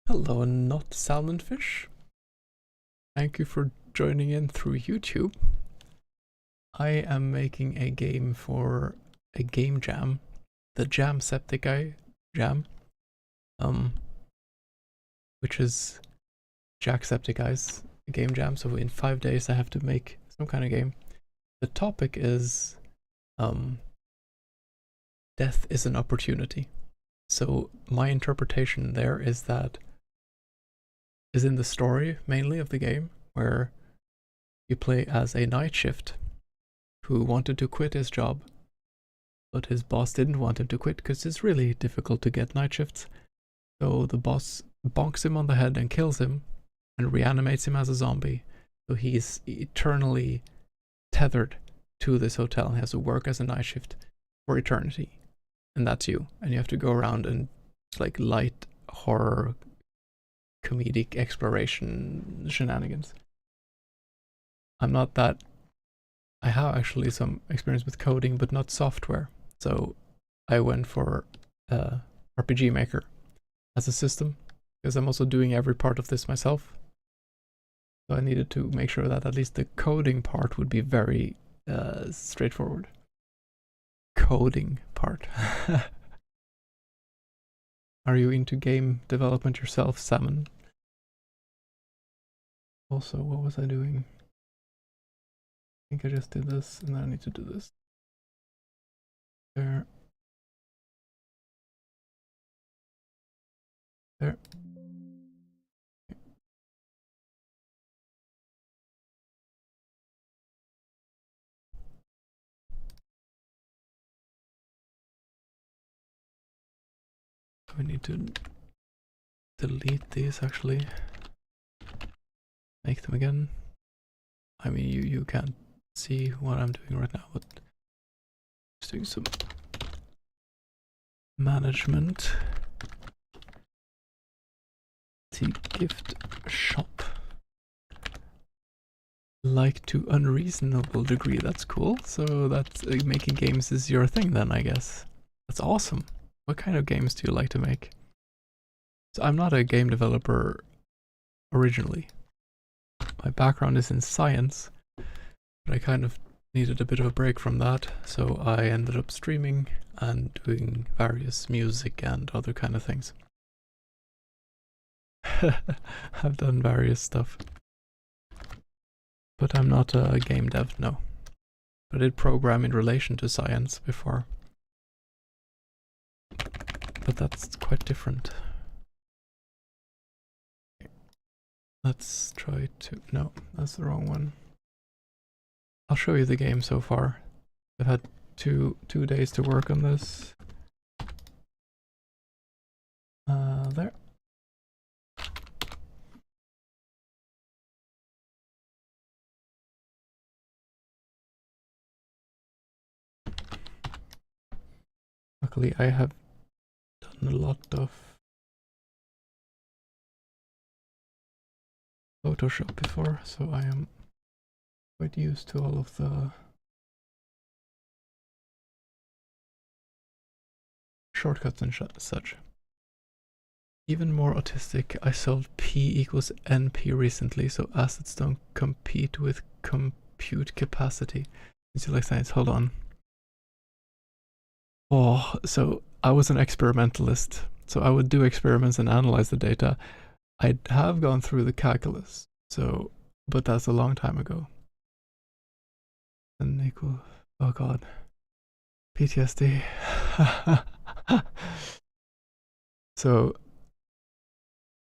Hello, not salmonfish. Thank you for joining in through YouTube. I am making a game for a game jam, the Jamsepticeye jam, which is Jacksepticeye's game jam. So in 5 days I have to make some kind of game. The topic is death is an opportunity. So my interpretation there is that is in the story mainly of the game, where you play as a night shift who wanted to quit his job, but his boss didn't want him to quit because it's really difficult to get night shifts. So the boss bonks him on the head and kills him and reanimates him as a zombie. So he's eternally tethered to this hotel and has to work as a night shift for eternity. And that's you. And you have to go around and like light horror comedic exploration shenanigans. I'm not that. I have actually some experience with coding, but not software. So I went for RPG Maker as a system, because I'm also doing every part of this myself. So I needed to make sure that at least the coding part would be very straightforward. Coding part. Are you into game development yourself, Salmon? Also, what was I doing? I think I just did this, and then I need to do this. There. There. We need to delete these actually. Make them again. I mean, you can't see what I'm doing right now, but just doing some management. The gift shop. Like to unreasonable degree. That's cool. So that's making games is your thing then, I guess. That's awesome. What kind of games do you like to make? So I'm not a game developer originally. My background is in science, but I kind of needed a bit of a break from that, so I ended up streaming and doing various music and other kind of things. I've done various stuff. But I'm not a game dev, no. But I did program in relation to science before. But that's quite different. Let's try to... No, that's the wrong one. I'll show you the game so far. I've had two days to work on this. There. Luckily, I have done a lot of Photoshop before, so I am quite used to all of the shortcuts and such. Even more autistic, I solved P equals NP recently, so assets don't compete with compute capacity. Like science, hold on. Oh, so I was an experimentalist, so I would do experiments and analyze the data. I have gone through the calculus, so, but that's a long time ago. N equal, oh god, PTSD. So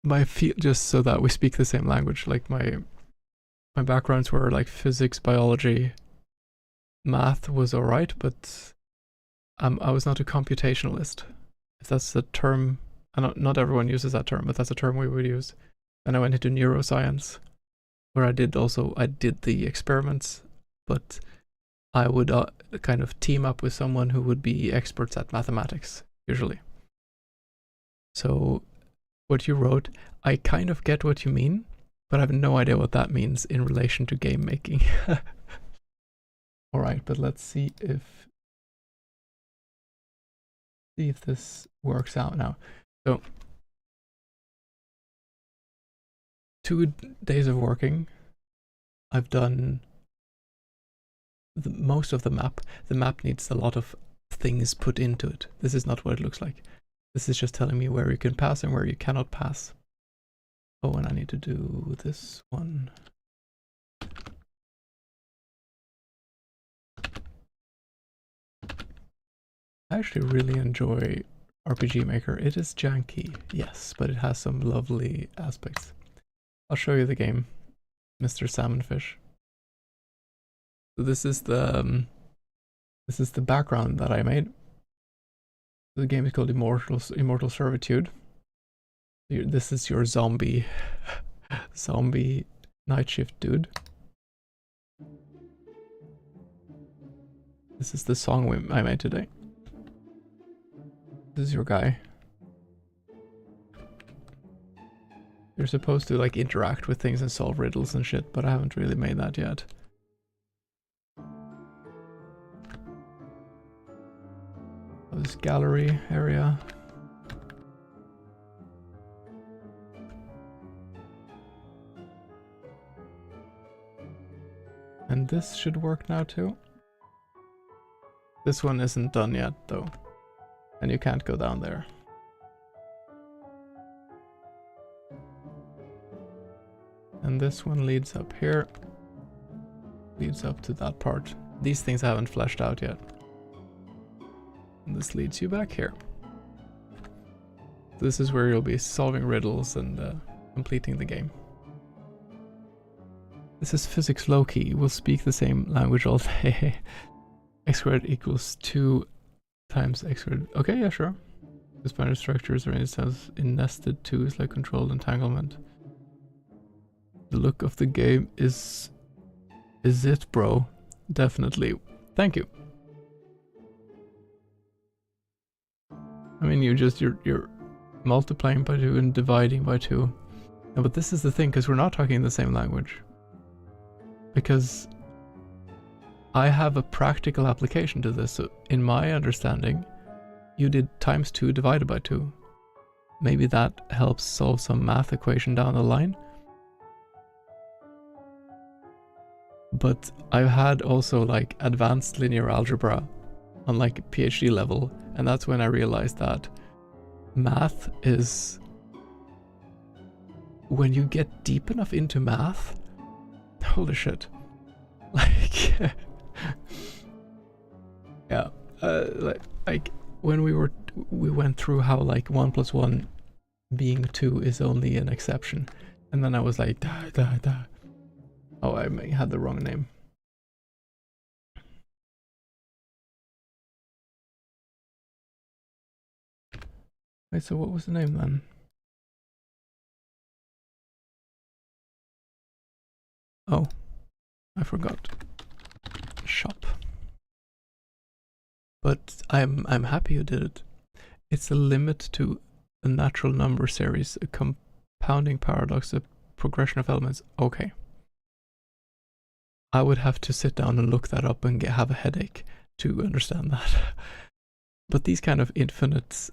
my field, just so that we speak the same language, like my backgrounds were like physics, biology, math was alright, but I was not a computationalist, if that's the term. Not everyone uses that term, but that's a term we would use. And I went into neuroscience, where I did the experiments, but I would kind of team up with someone who would be experts at mathematics, usually. So what you wrote, I kind of get what you mean, but I have no idea what that means in relation to game making. Alright, but let's see if this works out now. So 2 days of working, I've done most of the map. The map needs a lot of things put into it. This is not what it looks like. This is just telling me where you can pass and where you cannot pass. Oh, and I need to do this one. I actually really enjoy RPG Maker. It is janky, yes, but it has some lovely aspects. I'll show you the game, Mr. Salmonfish. So this is the background that I made. The game is called Immortal Servitude. This is your zombie night shift dude. This is the song I made today. This is your guy. You're supposed to like interact with things and solve riddles and shit, but I haven't really made that yet. This gallery area. And this should work now too. This one isn't done yet though. And you can't go down there. And this one leads up here. Leads up to that part. These things I haven't fleshed out yet. And this leads you back here. This is where you'll be solving riddles and completing the game. This is physics low-key. We'll speak the same language all day. X squared equals 2 times x squared. Okay, yeah, sure. The spider structures arranged as in nested 2s like controlled entanglement. The look of the game is it, bro? Definitely. Thank you. I mean, you're multiplying by 2 and dividing by 2. No, but this is the thing, because we're not talking the same language. Because I have a practical application to this. So in my understanding, you did times 2 divided by 2. Maybe that helps solve some math equation down the line. But I've had also like advanced linear algebra on like PhD level, and that's when I realized that math is when you get deep enough into math, holy shit. Like, yeah, like when we went through how like 1 + 1 being 2 is only an exception, and then I was like, oh, I had the wrong name. Wait, so what was the name then? Oh, I forgot. Shop. But I'm happy you did it. It's a limit to a natural number series, a compounding paradox, a progression of elements. Okay. I would have to sit down and look that up and have a headache to understand that. But these kind of infinite,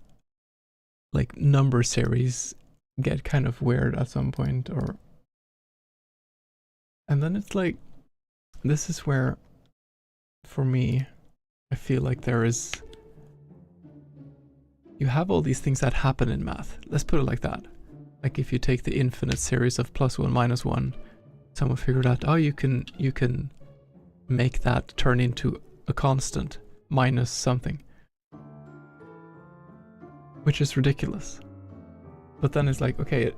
like, number series get kind of weird at some point, or... And then it's like, this is where, for me, I feel like there is... You have all these things that happen in math. Let's put it like that. Like if you take the infinite series of +1 - 1, someone figured out, oh, you can make that turn into a constant minus something, which is ridiculous. But then it's like, okay,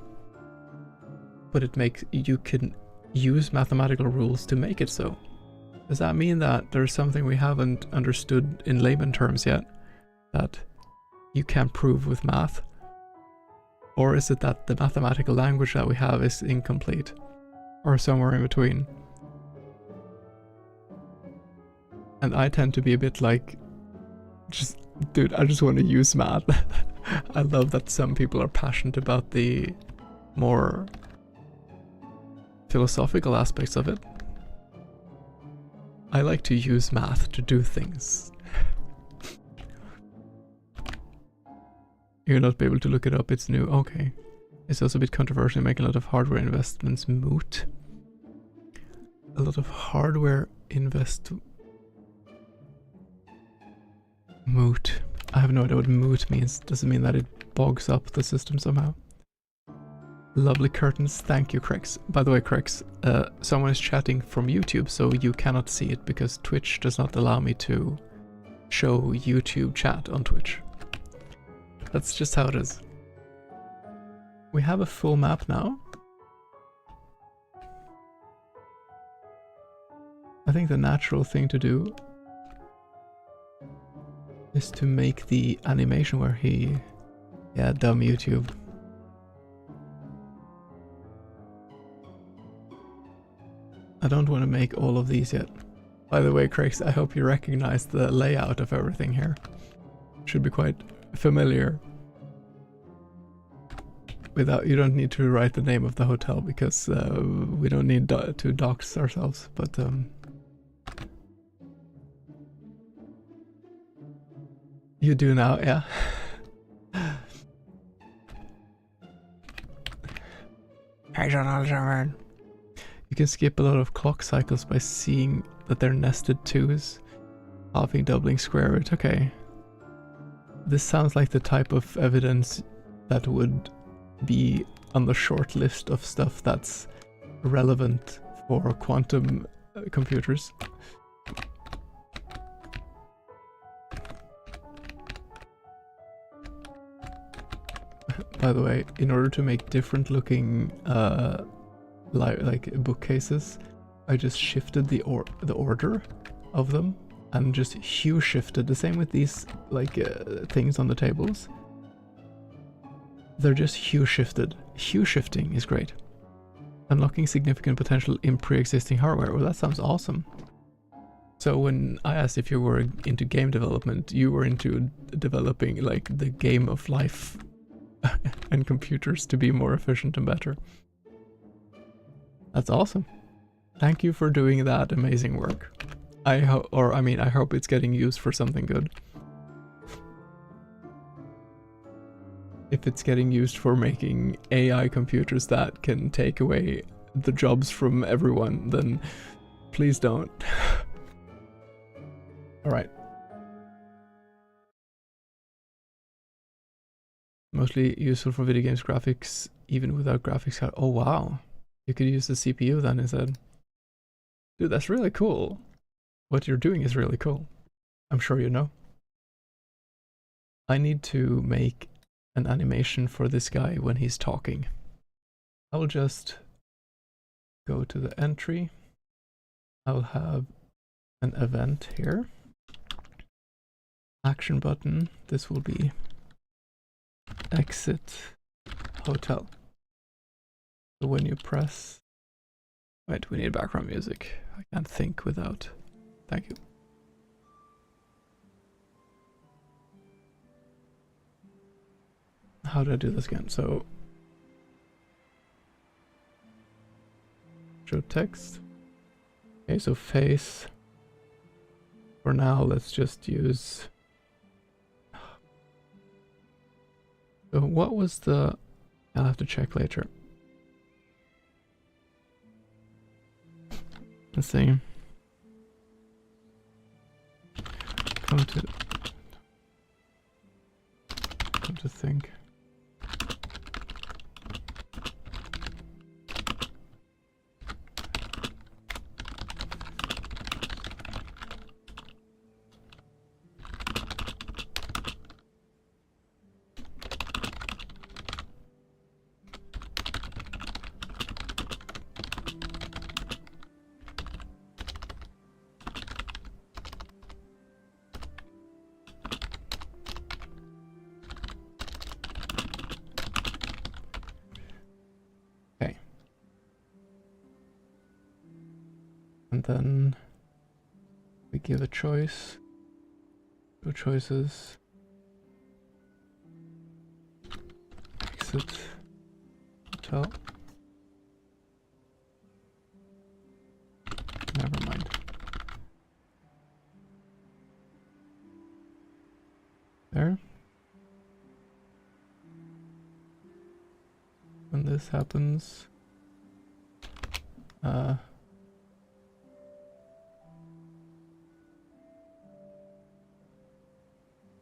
but it makes, you can use mathematical rules to make it so. Does that mean that there's something we haven't understood in layman terms yet that you can't prove with math? Or is it that the mathematical language that we have is incomplete? Or somewhere in between? And I tend to be a bit like, just, dude, I just want to use math. I love that some people are passionate about the more philosophical aspects of it. I like to use math to do things. You'll not be able to look it up, it's new. Okay. It's also a bit controversial, making a lot of hardware investments moot. A lot of hardware moot. I have no idea what moot means. Does it mean that it bogs up the system somehow? Lovely curtains. Thank you, Crex. By the way, Crex, someone is chatting from YouTube, so you cannot see it because Twitch does not allow me to show YouTube chat on Twitch. That's just how it is. We have a full map now. I think the natural thing to do is to make the animation where he... Yeah, dumb YouTube. I don't want to make all of these yet. By the way, Craig, I hope you recognize the layout of everything here. Should be quite familiar. You don't need to write the name of the hotel because we don't need to dox ourselves, but you do now, yeah. You can skip a lot of clock cycles by seeing that they're nested twos, halving, doubling, square root. Okay. This sounds like the type of evidence that would be on the short list of stuff that's relevant for quantum computers. By the way, in order to make different looking like bookcases, I just shifted the order of them and just hue shifted. The same with these like things on the tables. They're just hue shifted. Hue shifting is great. Unlocking significant potential in pre-existing hardware. Well, that sounds awesome. So when I asked if you were into game development, you were into developing like the game of life and computers to be more efficient and better. That's awesome. Thank you for doing that amazing work. I hope it's getting used for something good. If it's getting used for making AI computers that can take away the jobs from everyone, then please don't. Alright. Mostly useful for video games graphics, even without graphics card. Oh wow, you could use the CPU then instead. Dude, that's really cool. What you're doing is really cool. I'm sure you know. I need to make an animation for this guy when he's talking. I'll just go to the entry. I'll have an event here. Action button. This will be exit hotel. So when you press... Wait, we need background music. I can't think without. Thank you. How do I do this again? So show text. Okay, so face. For now, let's just use... So what was the... I'll have to check later. Let's see. Come to think. And then we give a choice. Two choices. Exit hotel. Never mind. There. When this happens,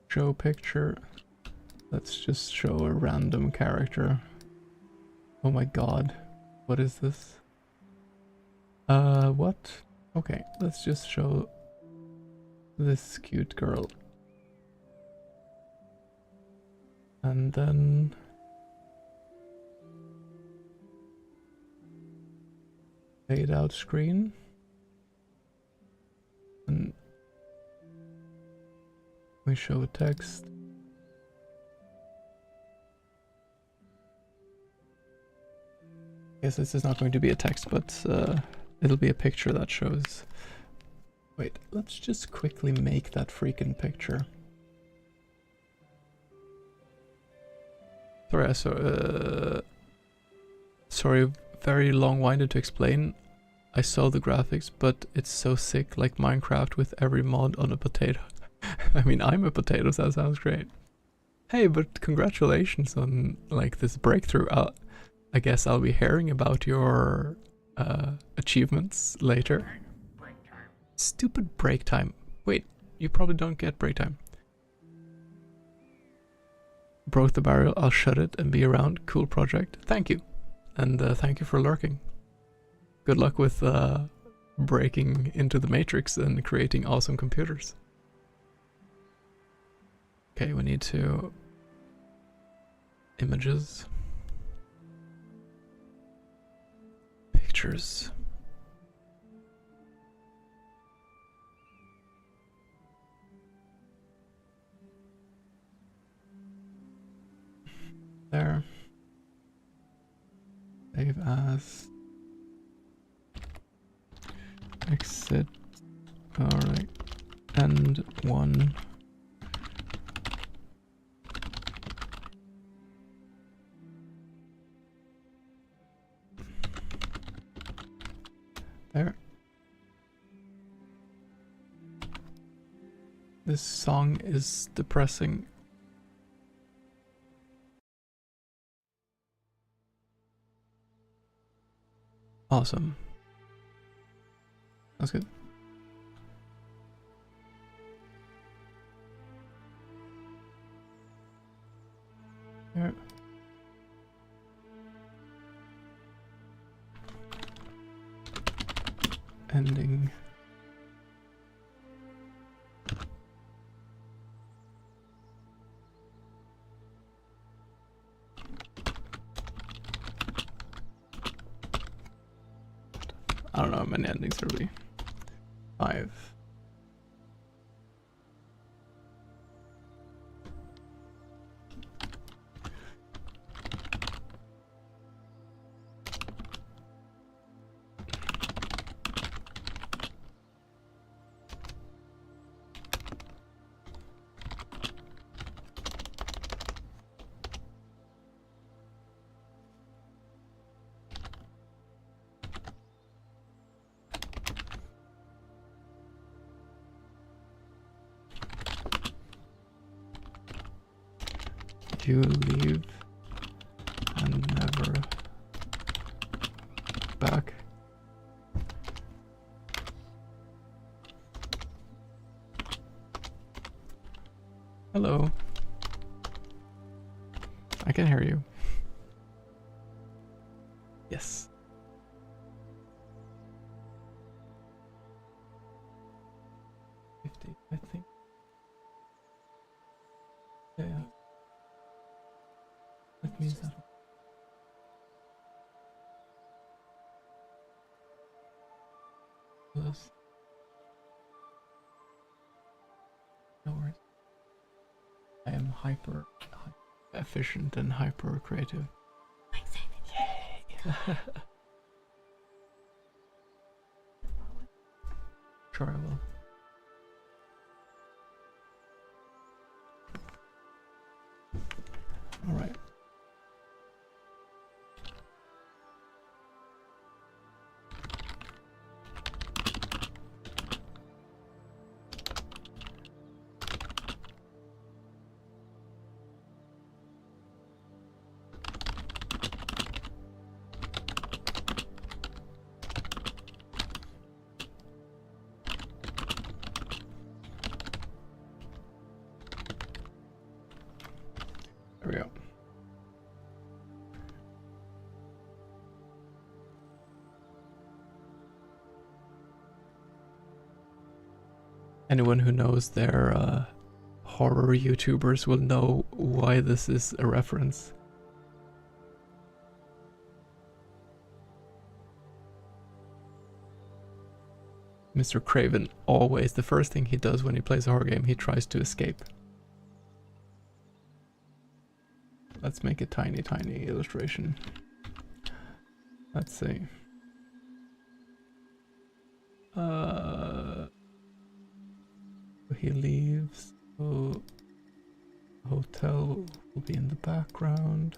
show picture. Let's just show a random character. Oh my god. What is this? What? Okay, let's just show this cute girl. And then fade out screen. And we show a text. Guess this is not going to be a text, but it'll be a picture that shows. Wait, let's just quickly make that freaking picture. Sorry, I saw. Sorry, very long-winded to explain. I saw the graphics, but it's so sick, like Minecraft with every mod on a potato. I mean, I'm a potato, so that sounds great. Hey, but congratulations on like this breakthrough. I guess I'll be hearing about your achievements later. Stupid break time. Wait, you probably don't get break time. Broke the barrel, I'll shut it and be around. Cool project. Thank you. And thank you for lurking. Good luck with breaking into the matrix and creating awesome computers. Okay, we need to... Images. Pictures. There. Save as. Exit. Alright. End one. There. This song is depressing. Awesome. That's good. There. Ending. I don't know how many endings there will be. 5. You leave and never back. Hello. I can hear you. Yes. I think. Yeah. That means that. Plus. No worries. I am hyper efficient and hyper creative. Yay! Sure, I will. All right. There we go. Anyone who knows their horror YouTubers will know why this is a reference. Mr. Craven always, the first thing he does when he plays a horror game, he tries to escape. Let's make a tiny illustration. Let's see. He leaves. So hotel will be in the background.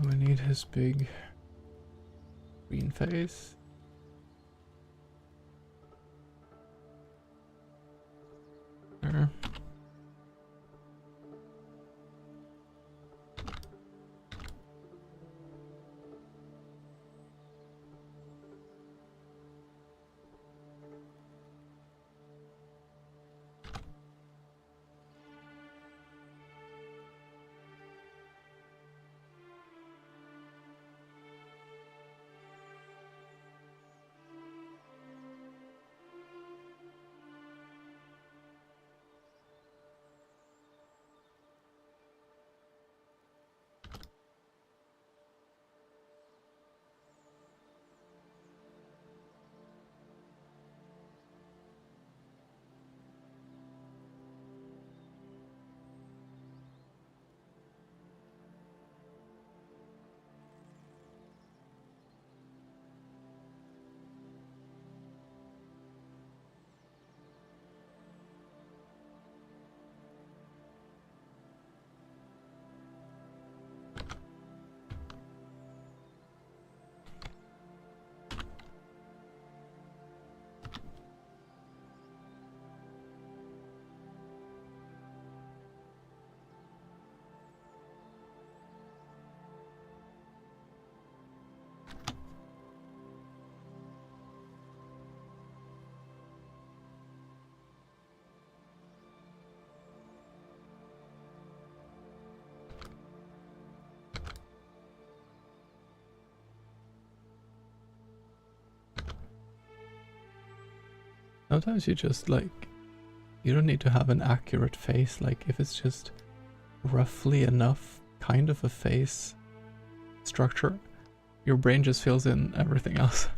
We need his big green face. There. Sometimes you just like, you don't need to have an accurate face, like if it's just roughly enough kind of a face structure, your brain just fills in everything else.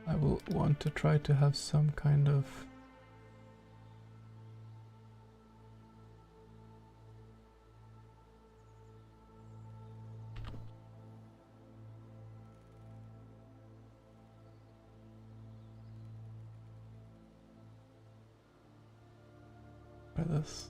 I will want to try to have some kind of try this.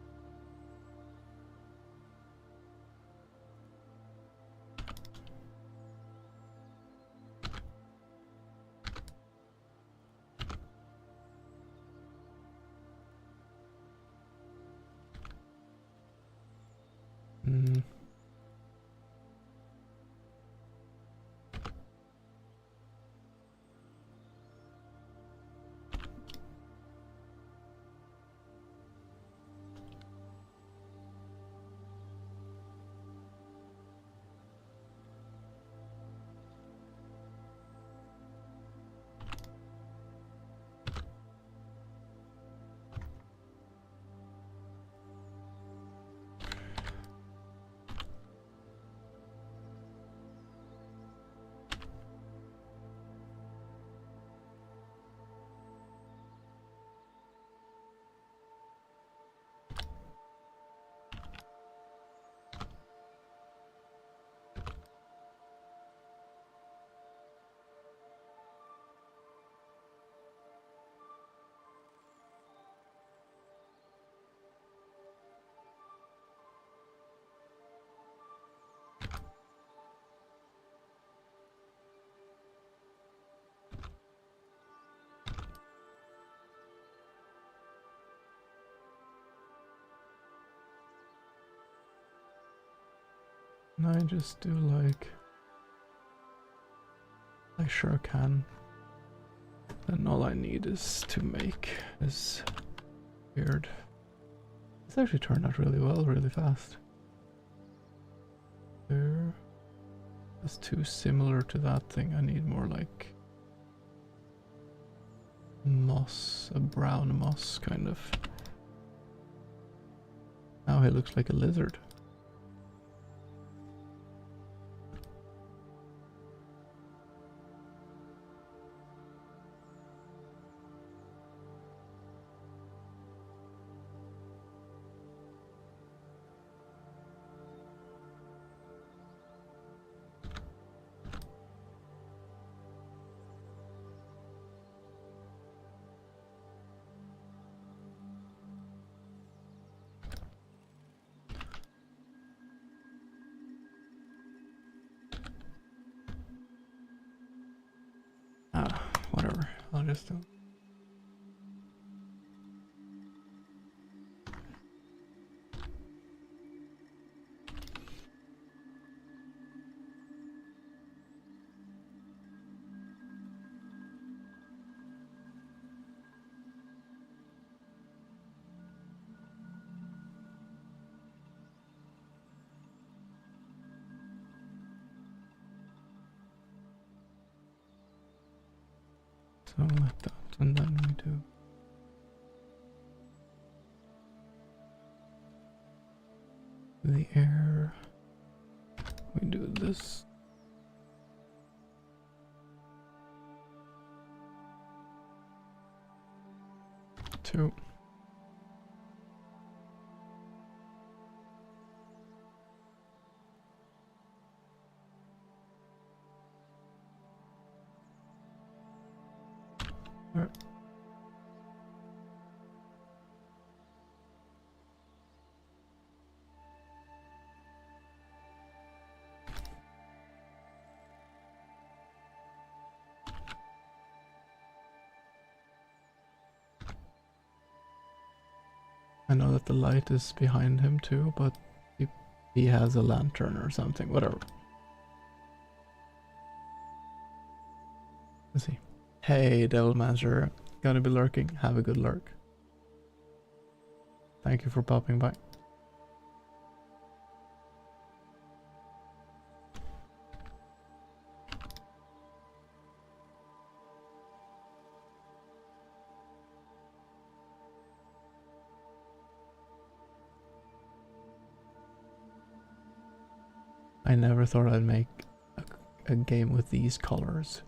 Can I just do like, I sure can. Then all I need is to make this beard. This actually turned out really well, really fast. There. That's too similar to that thing. I need more like moss, a brown moss kind of. Now he looks like a lizard. just don't. So like that, and then we do the air. We do this. Two. Right. I know that the light is behind him too, but he has a lantern or something, whatever. Let's see. Hey, Devil Master, gonna be lurking. Have a good lurk. Thank you for popping by. I never thought I'd make a game with these colors.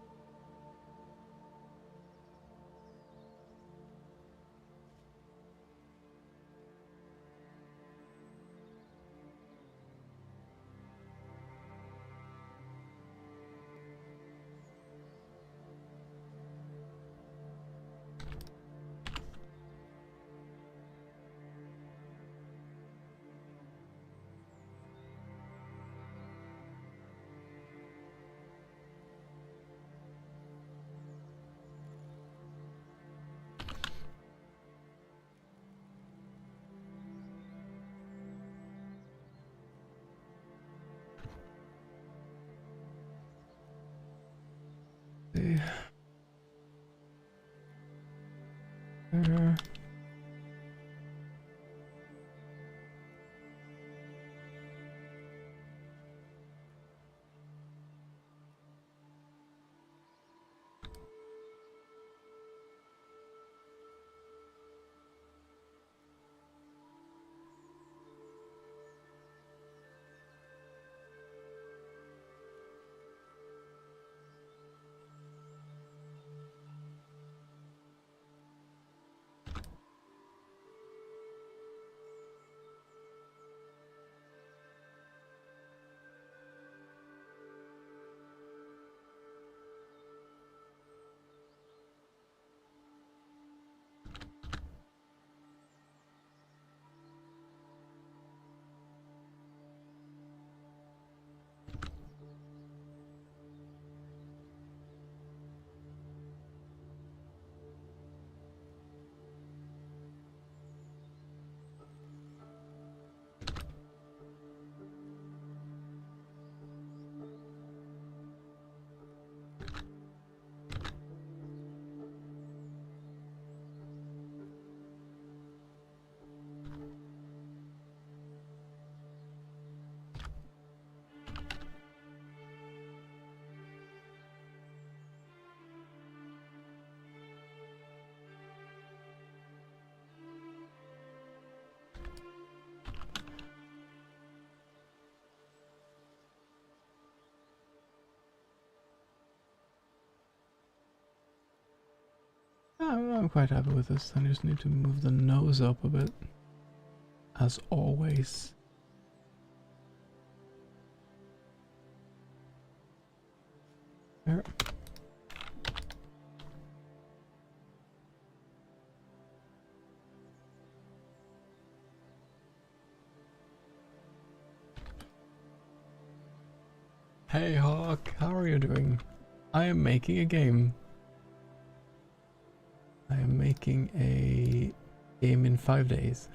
See. There. I'm quite happy with this. I just need to move the nose up a bit. As always. There. Hey Hawk, how are you doing? I am making a game. I am making a game in 5 days.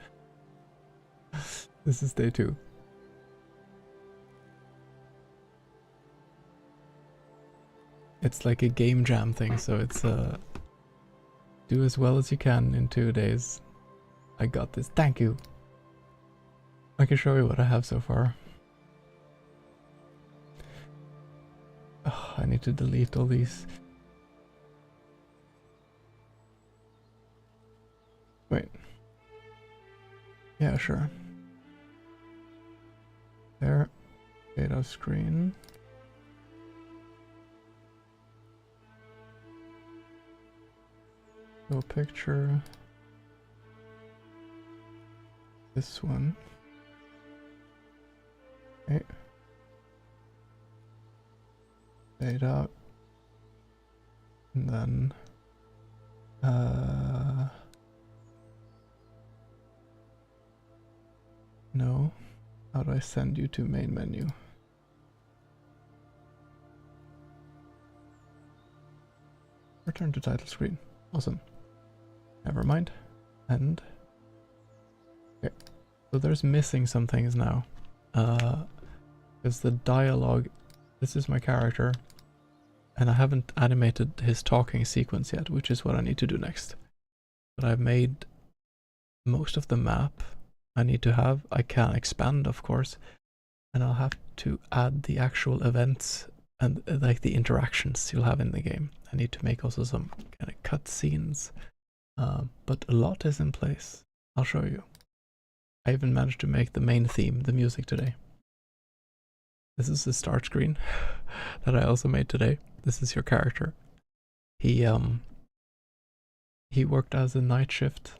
This is day 2. It's like a game jam thing, so it's do as well as you can in 2 days. I got this. Thank you. I can show you what I have so far. Oh, I need to delete all these. Wait. Yeah, sure. There. Data screen. Go picture. This one. Okay. Data. And then no. How do I send you to main menu? Return to title screen. Awesome. Never mind. And okay. So there's missing some things now. Because the dialogue, this is my character, and I haven't animated his talking sequence yet, which is what I need to do next. But I've made most of the map I need to have. I can expand, of course, and I'll have to add the actual events and like the interactions you'll have in the game. I need to make also some kind of cutscenes, but a lot is in place. I'll show you. I even managed to make the main theme, the music, today. This is the start screen that I also made today. This is your character. He worked as a night shift,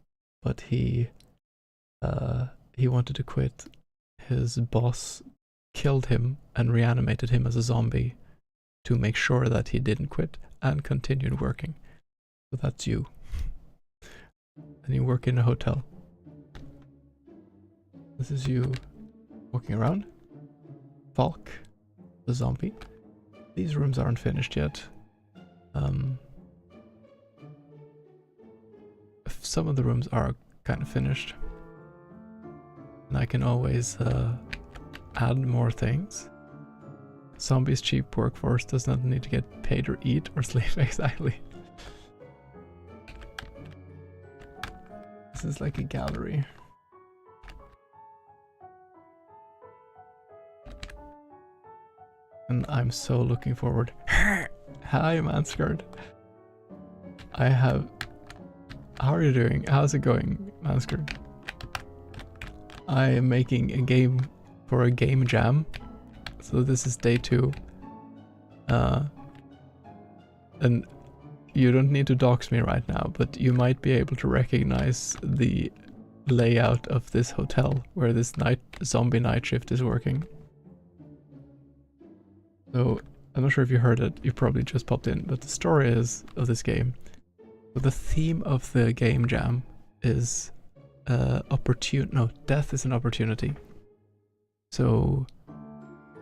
but he wanted to quit. His boss killed him and reanimated him as a zombie to make sure that he didn't quit and continued working. So that's you. And you work in a hotel. This is you walking around. Falk, the zombie. These rooms aren't finished yet. Some of the rooms are kind of finished. And I can always add more things. Zombies' cheap workforce does not need to get paid or eat or sleep. Exactly. This is like a gallery. And I'm so looking forward. Hi, Manscard. I have... How are you doing? How's it going, Manscard? I am making a game for a game jam. So this is day 2. And you don't need to dox me right now, but you might be able to recognize the layout of this hotel where this zombie night shift is working. So, I'm not sure if you heard it, you probably just popped in, but the story is of this game. So the theme of the game jam is death is an opportunity. So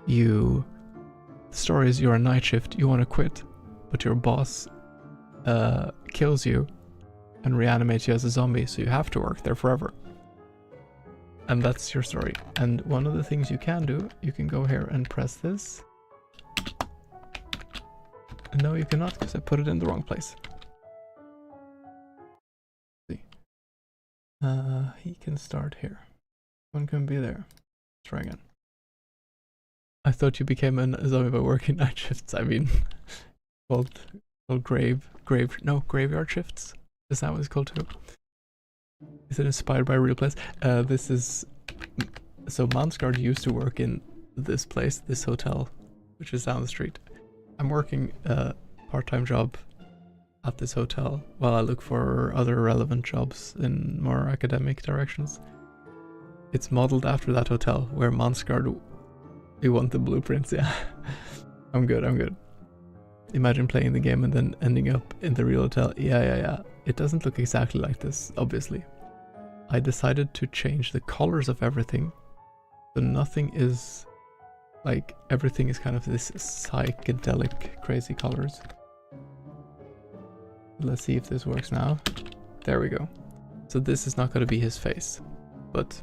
the story is you're a night shift, you want to quit, but your boss kills you and reanimates you as a zombie, so you have to work there forever. And that's your story. And one of the things you can do, you can go here and press this. No, you cannot, because I put it in the wrong place. Let's see. He can start here. One can be there. Let's try again. I thought you became a zombie by working night shifts. I mean, called graveyard shifts. Is that what it's called too? Is it inspired by a real place? This is... So Mansgard used to work in this place, this hotel, which is down the street. I'm working a part-time job at this hotel while I look for other relevant jobs in more academic directions. It's modeled after that hotel where Mansgard, we want the blueprints, yeah. I'm good. Imagine playing the game and then ending up in the real hotel. Yeah. It doesn't look exactly like this, obviously. I decided to change the colors of everything, so nothing is... Like, everything is kind of this psychedelic, crazy colors. Let's see if this works now. There we go. So this is not going to be his face. But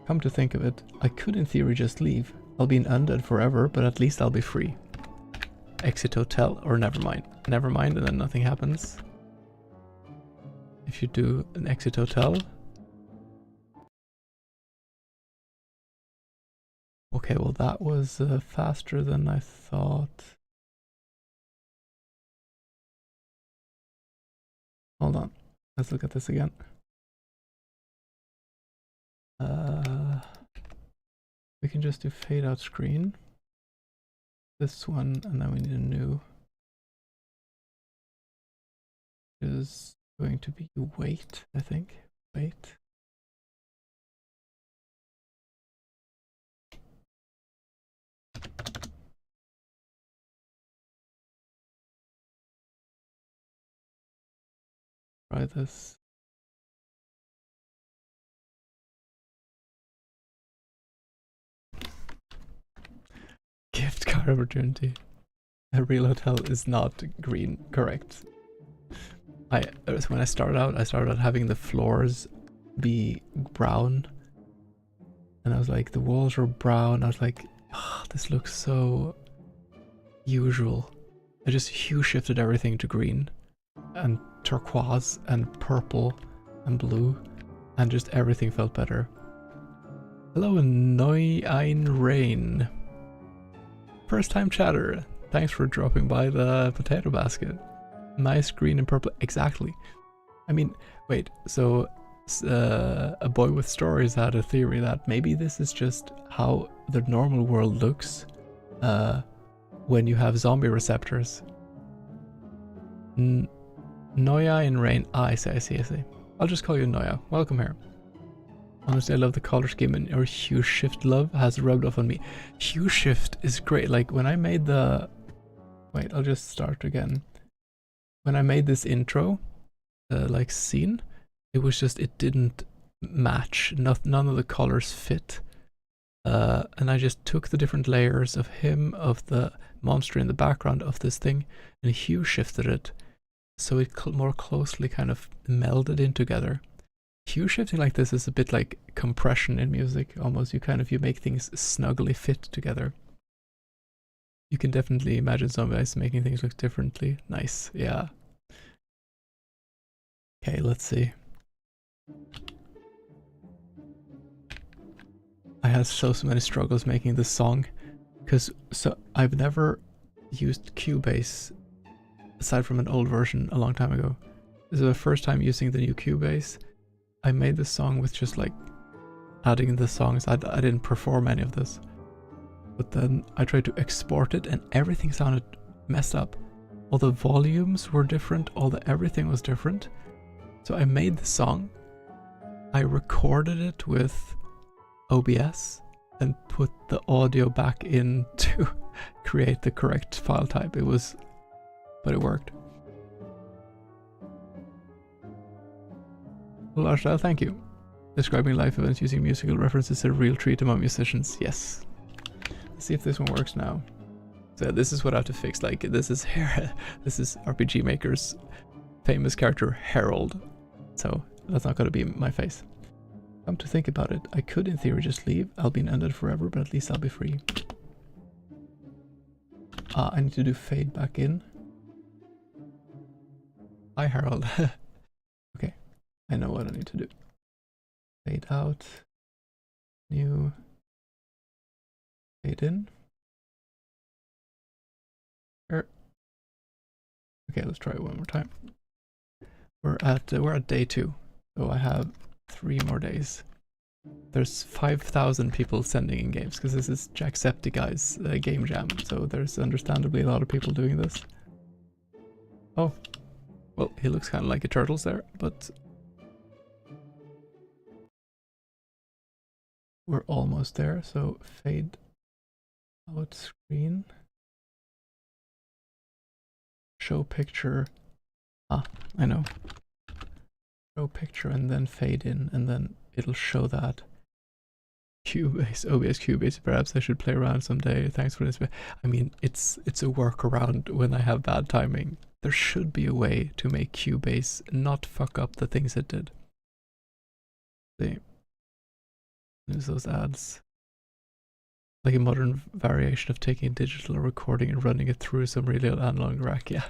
come to think of it, I could in theory just leave. I'll be an undead forever, but at least I'll be free. Exit hotel, or never mind. Never mind, and then nothing happens. If you do an exit hotel. Okay, well that was faster than I thought. Hold on, let's look at this again. We can just do fade out screen. This one, and then we need a new. Is going to be wait, I think. Wait. Try this. Gift card opportunity. A real hotel is not green, correct. When I started out having the floors be brown. And I was like, the walls were brown. I was like, oh, this looks so usual. I just hue shifted everything to green and turquoise and purple and blue, and just everything felt better. Hello, Noi Ein Rain. First time chatter. Thanks for dropping by the potato basket. Nice green and purple. Exactly. I mean, wait, so a boy with stories had a theory that maybe this is just how the normal world looks when you have zombie receptors. Noya in rain. Ah, I see. I'll just call you Noya. Welcome here. Honestly, I love the color scheme, and your hue shift love has rubbed off on me. Hue shift is great. Like when I made the... Wait, I'll just start again. When I made this intro, like scene, it was just, it didn't match. None of the colors fit. And I just took the different layers of him, of the monster in the background of this thing, and hue shifted it. So it more closely kind of melded in together. Hue shifting like this is a bit like compression in music, almost. You make things snugly fit together. You can definitely imagine zombies making things look differently. Nice, yeah. Okay, let's see. I had so many struggles making this song, because I've never used Cubase aside from an old version a long time ago. This is the first time using the new Cubase. I made this song with just like adding the songs. I didn't perform any of this. But then I tried to export it and everything sounded messed up. All the volumes were different, everything was different. So I made the song, I recorded it with OBS and put the audio back in to create the correct file type. But it worked. Lars, thank you. Describing life events using musical references is a real treat among musicians. Yes. Let's see if this one works now. So this is what I have to fix. Like this is RPG Maker's famous character Harold. So that's not going to be my face. Come to think about it, I could in theory just leave. I'll be an undead forever, but at least I'll be free. I need to do fade back in. Hi Harold. Okay, I know what I need to do. Fade out. New. Fade in. Okay, let's try it one more time. We're at day 2, so I have 3 more days. There's 5,000 people sending in games because this is Jacksepticeye's game jam, so there's understandably a lot of people doing this. Oh, well, he looks kind of like a turtles there, but we're almost there. So fade out screen, show picture. Ah, I know. Show picture and then fade in, and then it'll show that. Cubase, OBS Cubase. Perhaps I should play around someday. Thanks for this. I mean, it's a workaround when I have bad timing. There should be a way to make Cubase not fuck up the things it did. See, use those ads. Like a modern variation of taking a digital recording and running it through some really old analog rack. Yeah.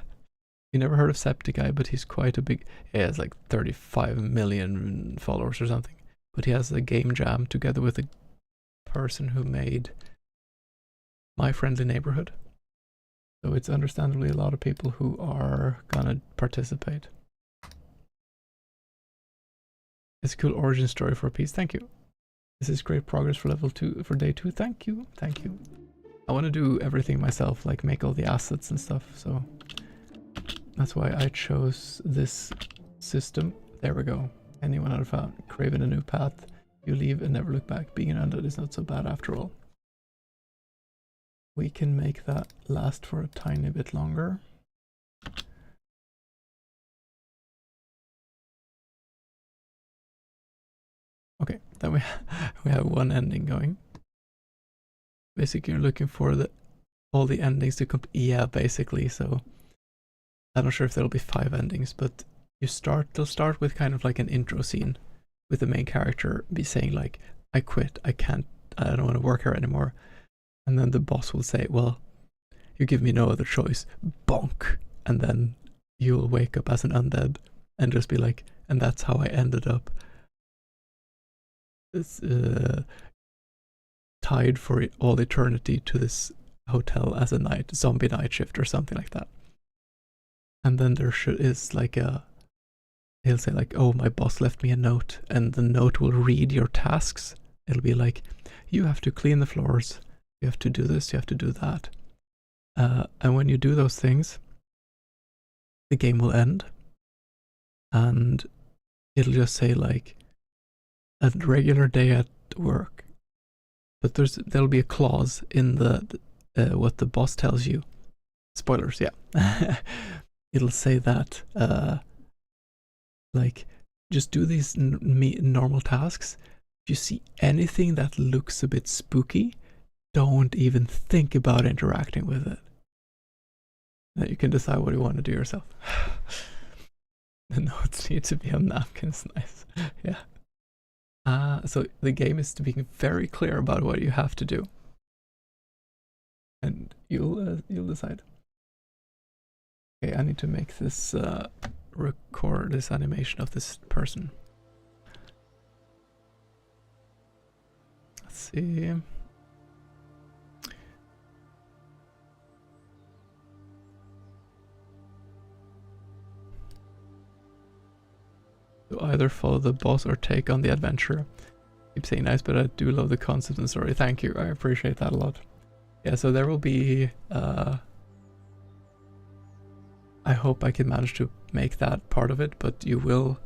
You never heard of Septiguy, but he's quite a big. He has like 35 million followers or something. But he has a game jam together with a person who made My Friendly Neighborhood. So it's understandably a lot of people who are gonna participate. It's a cool origin story for a piece. Thank you. This is great progress for level 2 for day 2. Thank you. Thank you. I want to do everything myself, like make all the assets and stuff. So that's why I chose this system. There we go. Anyone out of found craving a new path, you leave and never look back. Being an undead is not so bad after all. We can make that last for a tiny bit longer. Okay, then we have one ending going. Basically, you're looking for all the endings to complete. Yeah, basically. So I'm not sure if there'll be 5 endings, but they'll start with kind of like an intro scene with the main character be saying like, I quit, I don't want to work here anymore. And then the boss will say, well, you give me no other choice. Bonk. And then you'll wake up as an undead and just be like, and that's how I ended up tied for all eternity to this hotel as a zombie night shift or something like that. And then there is like he'll say like, oh, my boss left me a note, and the note will read your tasks. It'll be like, you have to clean the floors, you have to do this, you have to do that. And when you do those things, the game will end, and it'll just say like, a regular day at work. But there'll be a clause in the what the boss tells you. Spoilers, yeah. It'll say that like, just do these normal tasks. If you see anything that looks a bit spooky, don't even think about interacting with it. Then you can decide what you want to do yourself. The notes need to be on napkins. Nice. Yeah. So the game is being very clear about what you have to do, and you'll decide. Okay, I need to make this record this animation of this person. Let's see. To either follow the boss or take on the adventure. Keep saying nice, but I do love the concept and story. Thank you, I appreciate that a lot. Yeah, so there will be I hope I can manage to make that part of it, but you will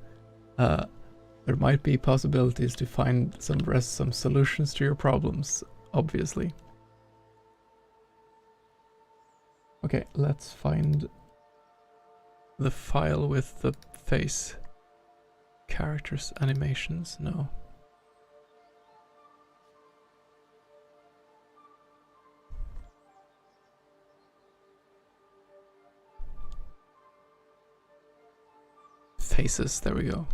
there might be possibilities to find some solutions to your problems, obviously. Okay, let's find the file with the face. Characters, animations, no. Faces, there we go.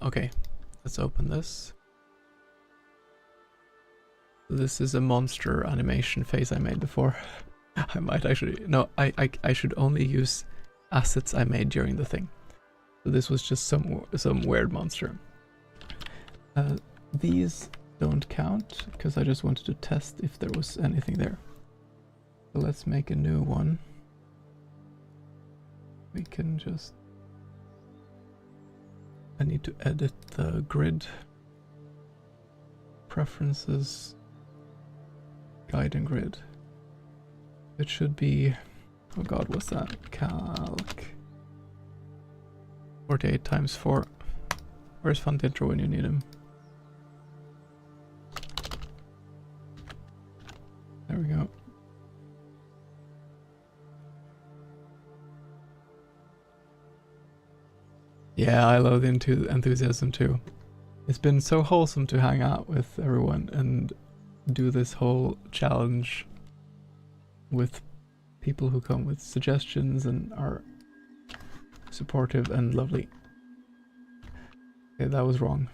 Okay, let's open this. This is a monster animation face I made before. I might actually, no, I should only use assets I made during the thing. So this was just some weird monster. These don't count because I just wanted to test if there was anything there. So let's make a new one. We can just, I need to edit the grid. Preferences, guide and grid. It should be, oh god, what's that? Calc 48 times 4. Where's Fundintro when you need him? There we go. Yeah, I love the enthusiasm too. It's been so wholesome to hang out with everyone and do this whole challenge with people who come with suggestions and are supportive and lovely. Okay, that was wrong.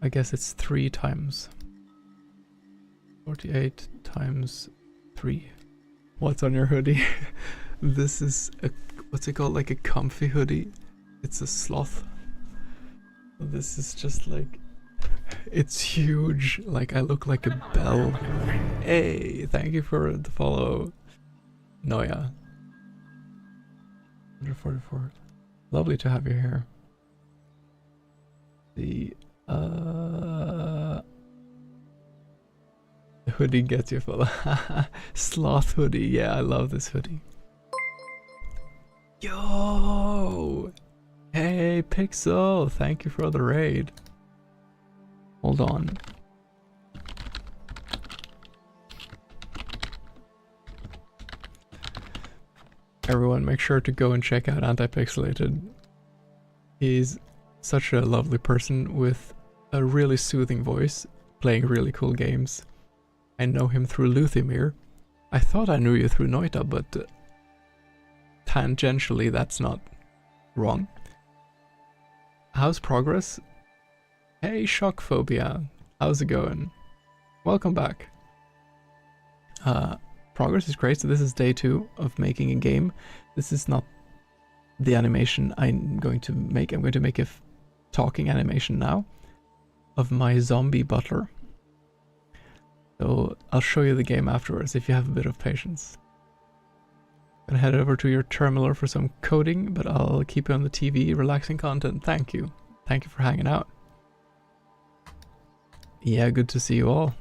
I guess it's 3 times. 48 times 3. What's on your hoodie? This is a, what's it called? Like a comfy hoodie. It's a sloth. This is just like, it's huge. Like I look like a bell. Hey, thank you for the follow. Noya. 144. Lovely to have you here. The hoodie gets you full. Sloth hoodie. Yeah, I love this hoodie. Yo! Hey, Pixel! Thank you for the raid. Hold on. Everyone, make sure to go and check out Antipixelated. He's such a lovely person with a really soothing voice, playing really cool games. I know him through Luthimir. I thought I knew you through Noita, but tangentially that's not wrong. How's progress? Hey, Shockphobia. How's it going? Welcome back. Progress is great. So this is day 2 of making a game. This is not the animation I'm going to make. I'm going to make a talking animation now of my zombie butler. So I'll show you the game afterwards if you have a bit of patience. Gonna head over to your terminal for some coding, but I'll keep you on the TV, relaxing content. Thank you. Thank you for hanging out. Yeah, good to see you all.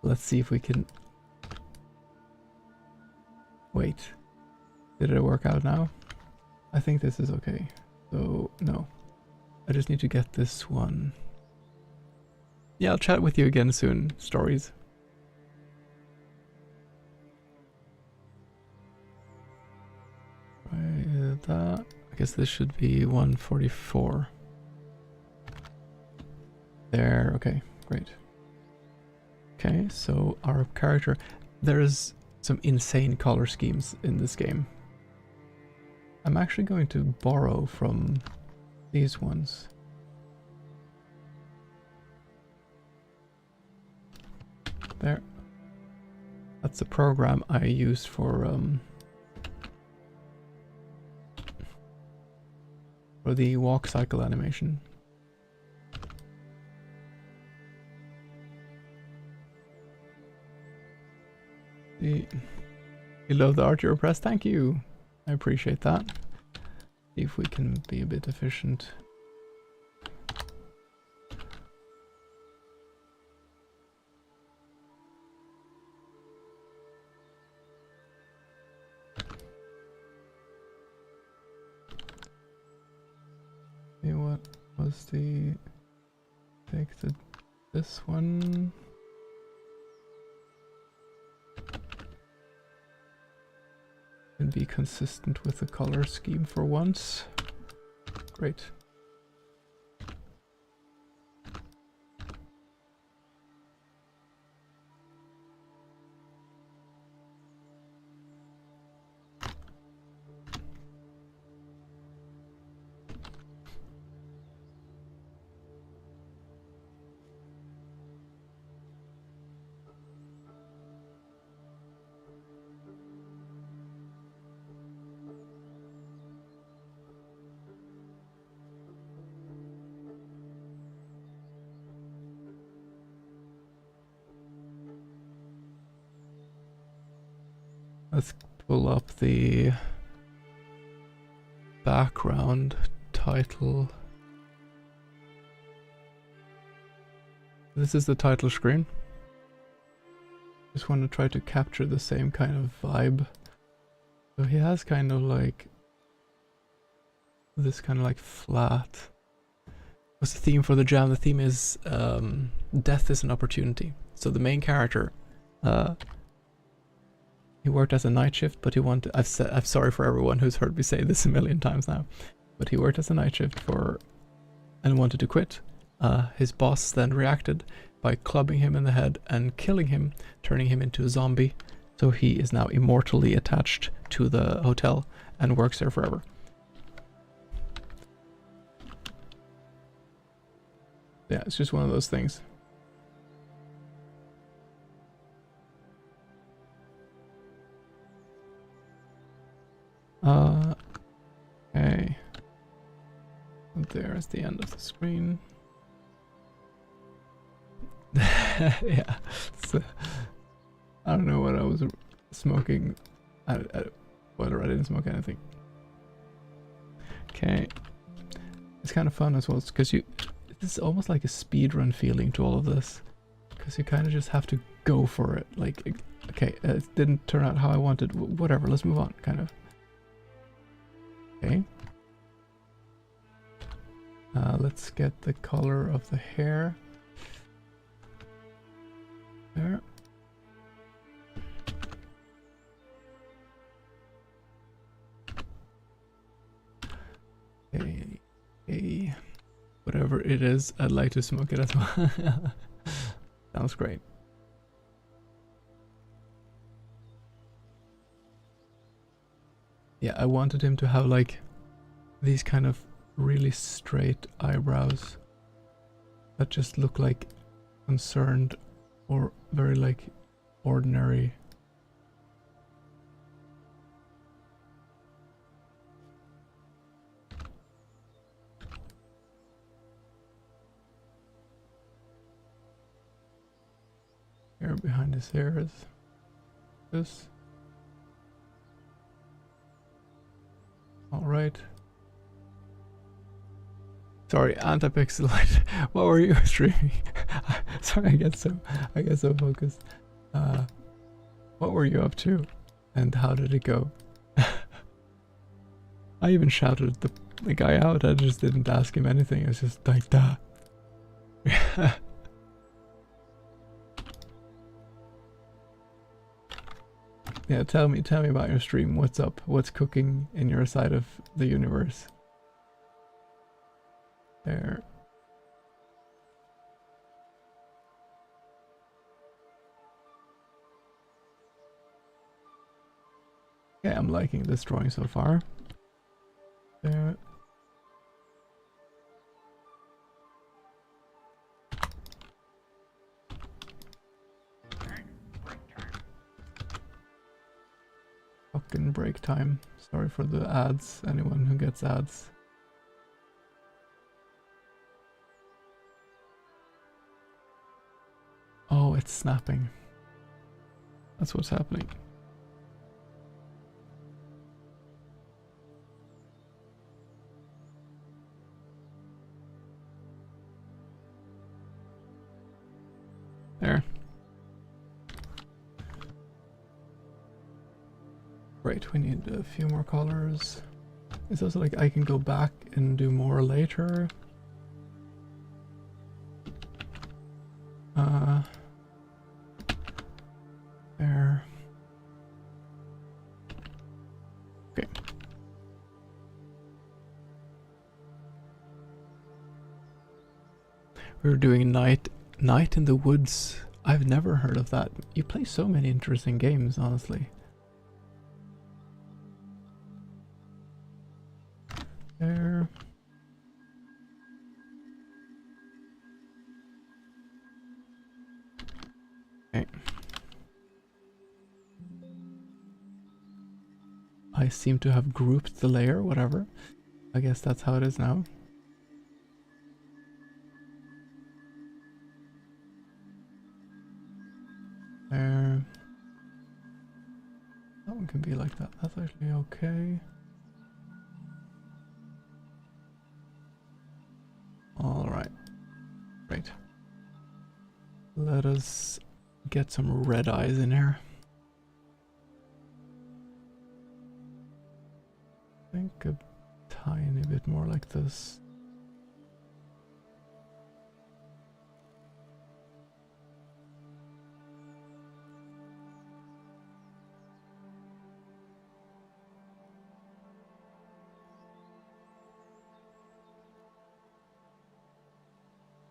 Let's see if we can... Wait. Did it work out now? I think this is okay. So, no. I just need to get this one. Yeah, I'll chat with you again soon, Stories. Right, that. I guess this should be 144. There, okay, great. Okay, so our character, there's some insane color schemes in this game. I'm actually going to borrow from these ones. There. That's a program I use for the walk cycle animation. You love the art you're pressed? Thank you. I appreciate that. See if we can be a bit efficient. Okay, what was the... Take this one. And be consistent with the color scheme for once. Great. Let's pull up the background title. This is the title screen. Just want to try to capture the same kind of vibe. So he has kind of like this kind of like flat. What's the theme for the jam? The theme is death is an opportunity. So the main character, he worked as a night shift, but he wanted... I'm sorry for everyone who's heard me say this a million times now. But he worked as a night shift for and wanted to quit. His boss then reacted by clubbing him in the head and killing him, turning him into a zombie. So he is now immortally attached to the hotel and works there forever. Yeah, it's just one of those things. Okay. There's the end of the screen. Yeah. So, I don't know what I was smoking. Whether I didn't smoke anything. Okay. It's kind of fun as well, because it's almost like a speedrun feeling to all of this. Because you kind of just have to go for it. Like, okay, it didn't turn out how I wanted. Whatever, let's move on, kind of. Okay. Let's get the color of the hair. There. Okay. Whatever it is, I'd like to smoke it as well. Sounds great. Yeah, I wanted him to have like these kind of really straight eyebrows that just look like concerned or very like ordinary. Hair behind his ears. This. All right. Sorry, Antipixelite. What were you streaming? Sorry, I get so focused. What were you up to, and how did it go? I even shouted the guy out. I just didn't ask him anything. It's just like that. Yeah, tell me about your stream. What's up? What's cooking in your side of the universe? There. Yeah, I'm liking this drawing so far. There. Fucking break time. Sorry for the ads, anyone who gets ads. Oh, it's snapping. That's what's happening. There. Right, we need a few more colors. It's also like I can go back and do more later. There. Okay. We were doing Night in the Woods. I've never heard of that. You play so many interesting games, honestly. There. Okay. I seem to have grouped the layer, whatever. I guess that's how it is now. There. That one can be like that. That's actually okay. Alright. Great. Let us get some red eyes in here. I think a tiny bit more like this.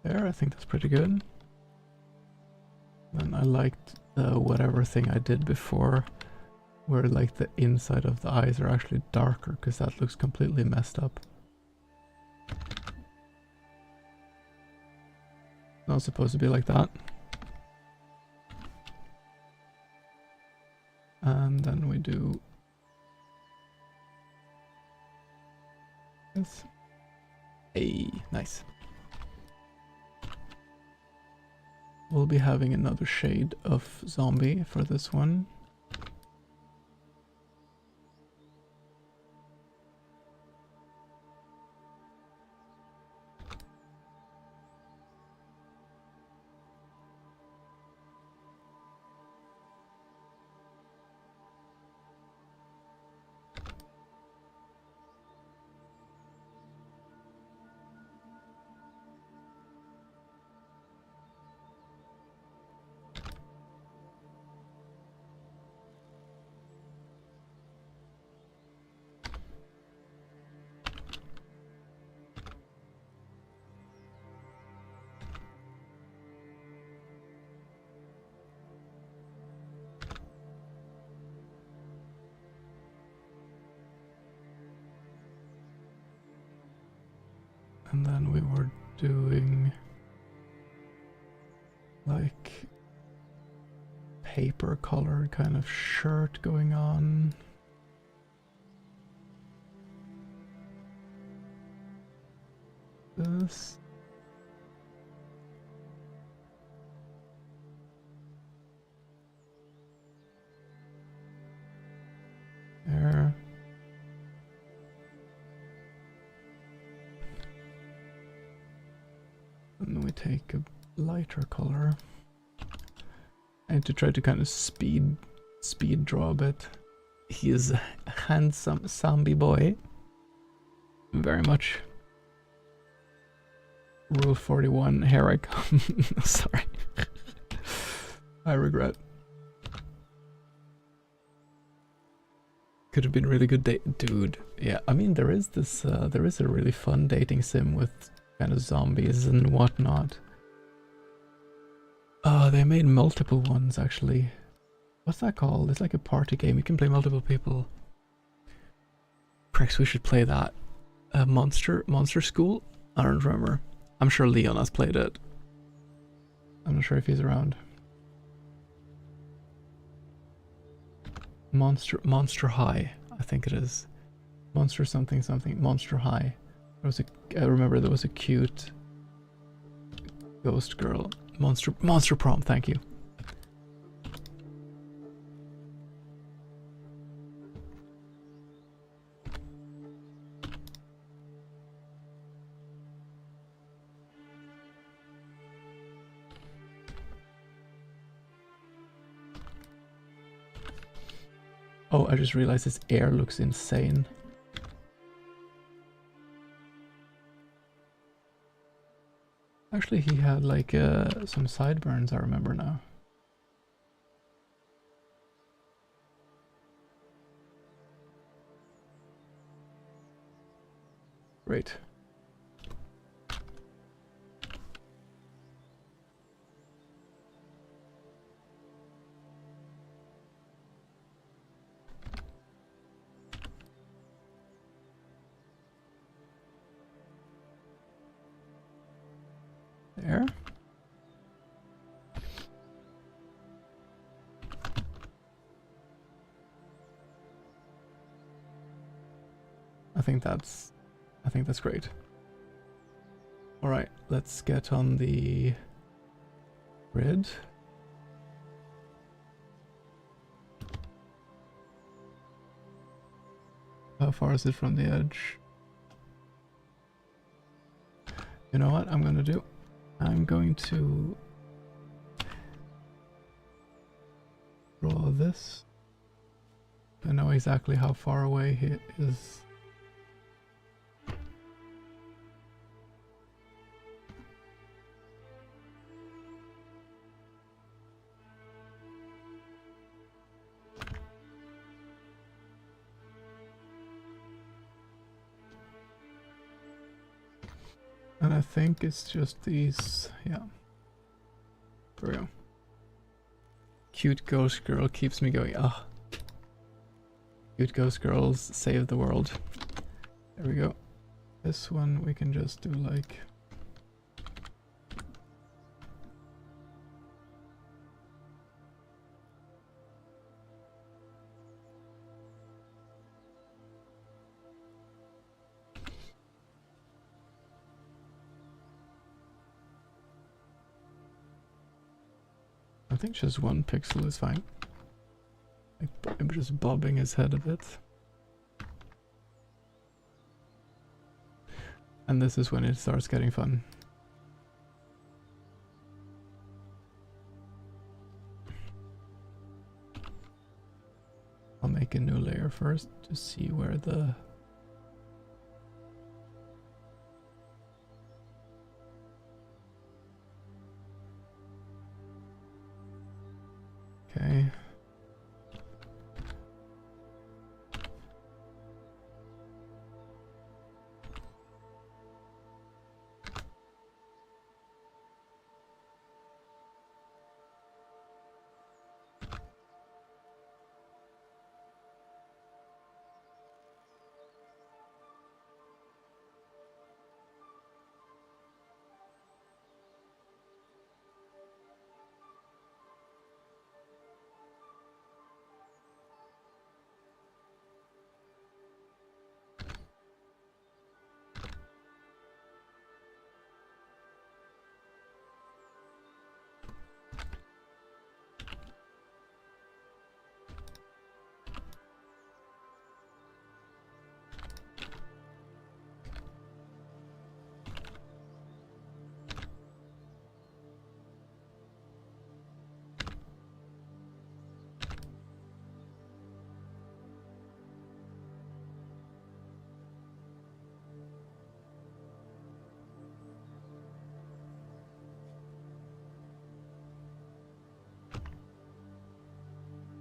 There, I think that's pretty good. Then I liked the whatever thing I did before, where like the inside of the eyes are actually darker, because that looks completely messed up. Not supposed to be like that. And then we do this. Hey, nice. We'll be having another shade of zombie for this one. And then we were doing like paper colored kind of shirt going on. This. There. And then we take a lighter color. I need to try to kind of speed draw a bit. He is a handsome zombie boy. Very much. Rule 41, here I come. Sorry. I regret. Could have been really good date, dude. Yeah, I mean there is this there is a really fun dating sim with kind of zombies and whatnot. They made multiple ones actually. What's that called? It's like a party game. You can play multiple people. Pricks, we should play that. Monster School? I don't remember. I'm sure Leon has played it. I'm not sure if he's around. Monster High, I think it is. Monster something something. Monster High. I remember there was a cute ghost girl. Monster Prom, thank you. Oh, I just realized his hair looks insane. Actually, he had like some sideburns, I remember now. Great. There. I think that's great. All right, let's get on the grid. How far is it from the edge? You know what I'm gonna do? I'm going to draw this. I know exactly how far away he is. And I think it's just these, yeah. There we go. Cute ghost girl keeps me going. Ah. Cute ghost girls save the world. There we go. This one we can just do like... I think just 1 pixel is fine. Like, I'm just bobbing his head a bit. And this is when it starts getting fun. I'll make a new layer first to see where the... Okay.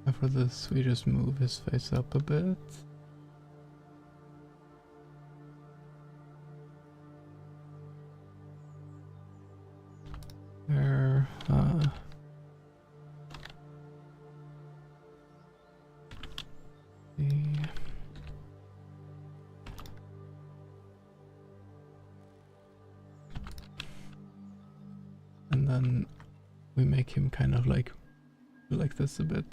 And for this, we just move his face up a bit. There, and then we make him kind of like this a bit.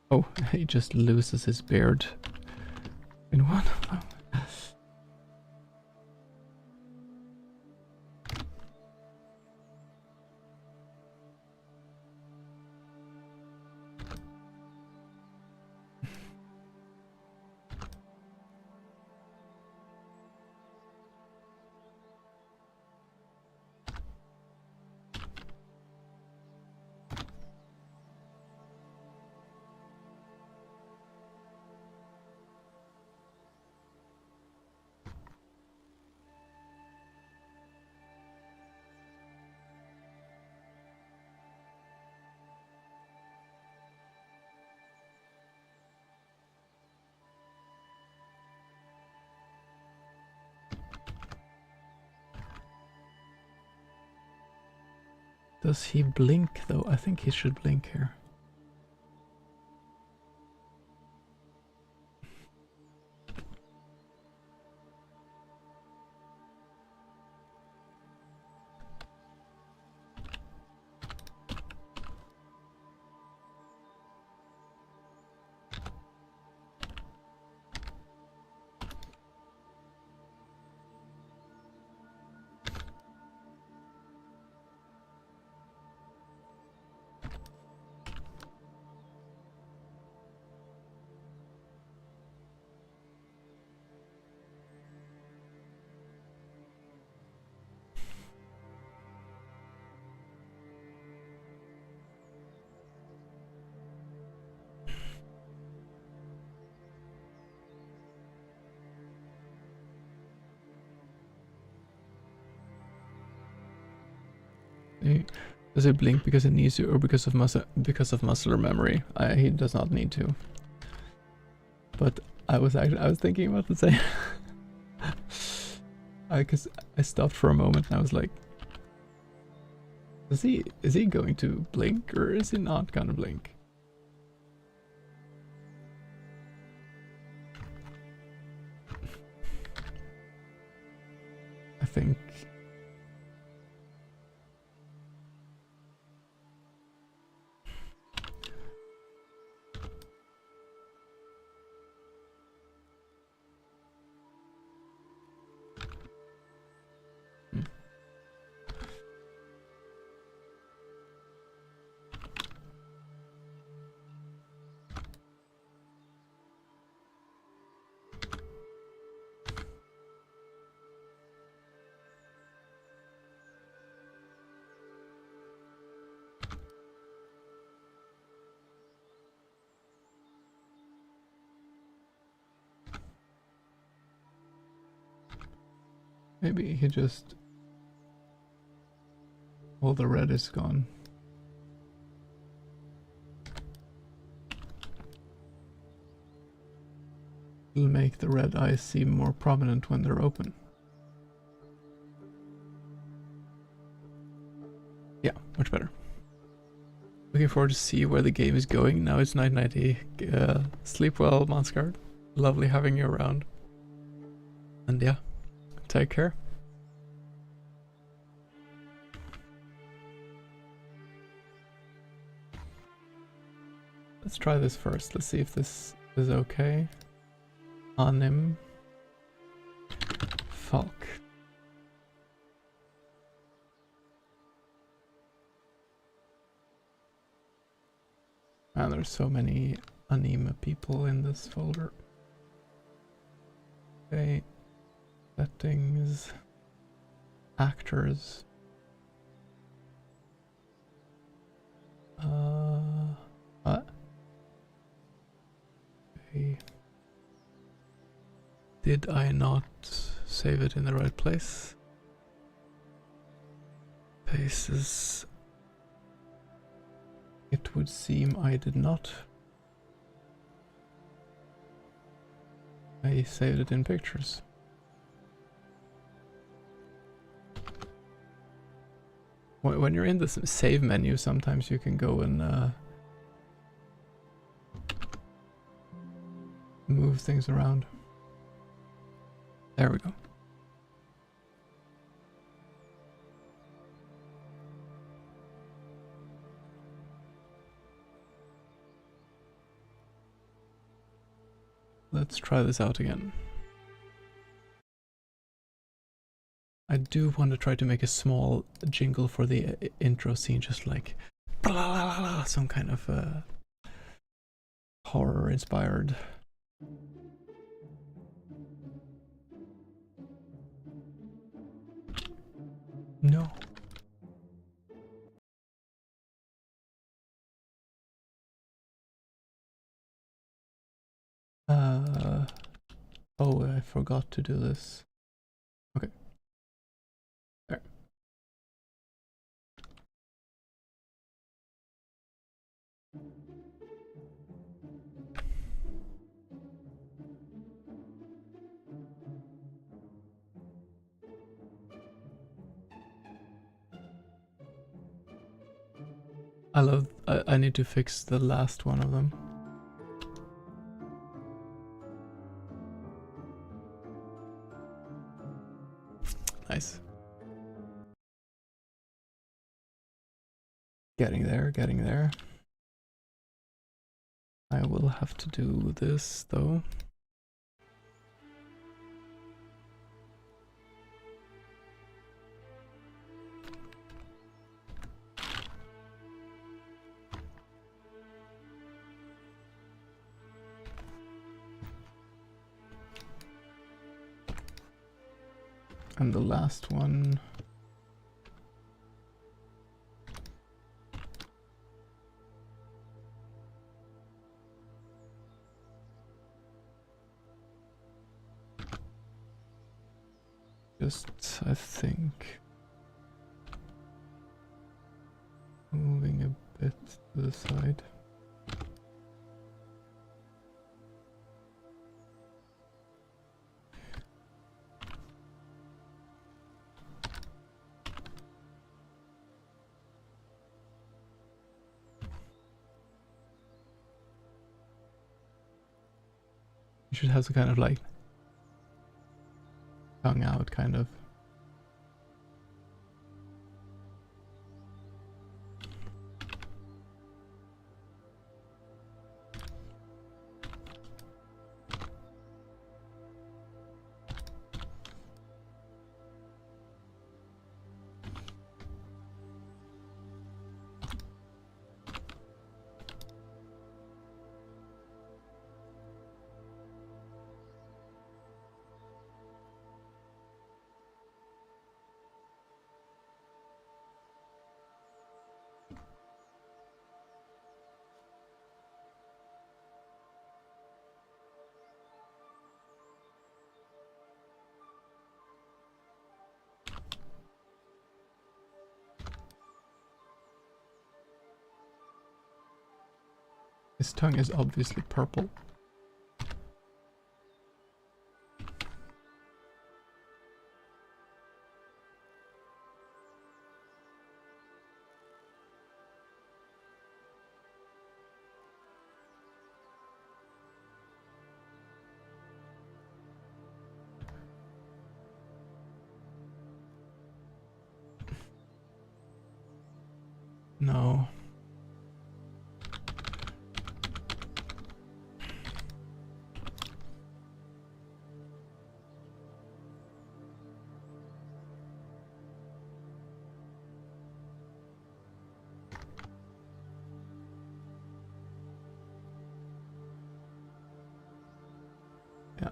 Oh, he just loses his beard in one of them. Does he blink though? I think he should blink here. Does it blink because it needs to, or because of muscular memory? He does not need to. But I was thinking about the same. Because I stopped for a moment and I was like, is he going to blink or is he not gonna blink? I think maybe he just... all the red is gone. It'll make the red eyes seem more prominent when they're open. Yeah, much better. Looking forward to see where the game is going. Now it's night-nighty. Sleep well, Monscard. Lovely having you around. And yeah, take care. Let's try this first. Let's see if this is okay. Anim. Falk. Man, there's so many anime people in this folder. Okay. Settings. Actors. What? Okay. Did I not save it in the right place? Paces. It would seem I did not. I saved it in pictures. When you're in the save menu, sometimes you can go and move things around. There we go. Let's try this out again. I do want to try to make a small jingle for the intro scene, just like some kind of horror inspired. No. Oh, I forgot to do this. Okay. There. I need to fix the last one of them. Nice. Getting there, getting there. I will have to do this though. And the last one. Just, I think. to the side. You should have some kind of like tongue out kind of. His tongue is obviously purple. No. Yeah.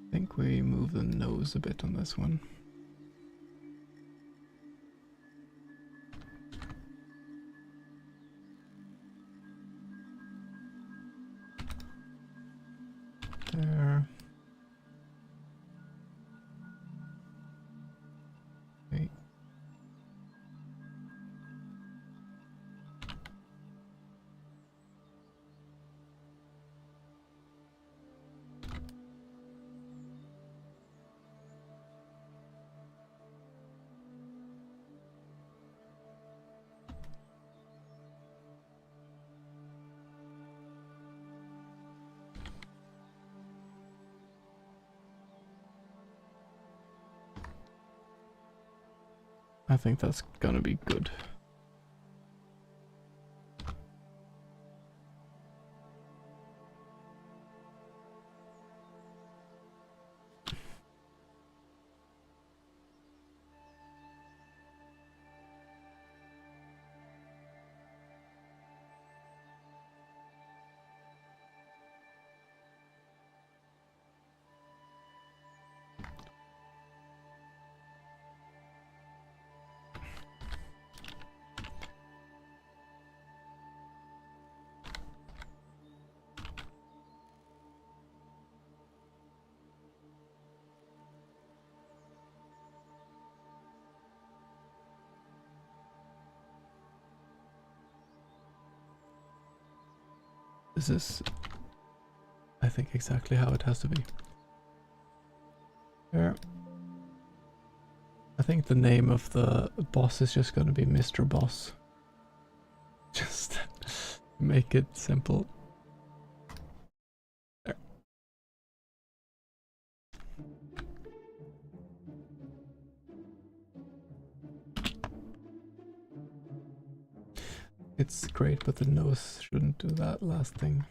I think we move the nose a bit on this one. There. Okay. I think that's gonna be good. This is, I think, exactly how it has to be. There. I think the name of the boss is just going to be Mr. Boss. Just make it simple. There. It's great, but the nose shouldn't do that last thing.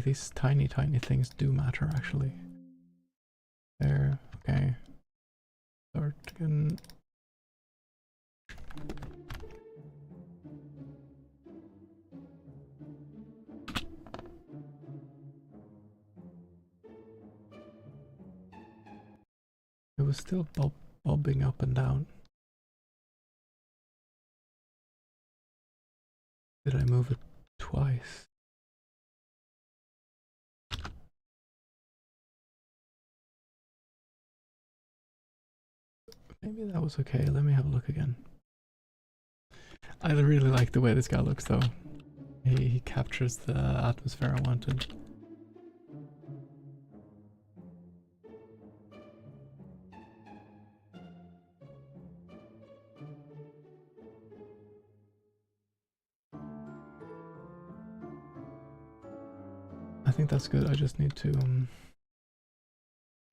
these tiny things do matter actually. There, okay. Start again. It was still bobbing up and down. Did I move it twice? Maybe that was okay. Let me have a look again. I really like the way this guy looks though. He captures the atmosphere I wanted. I think that's good. I just need to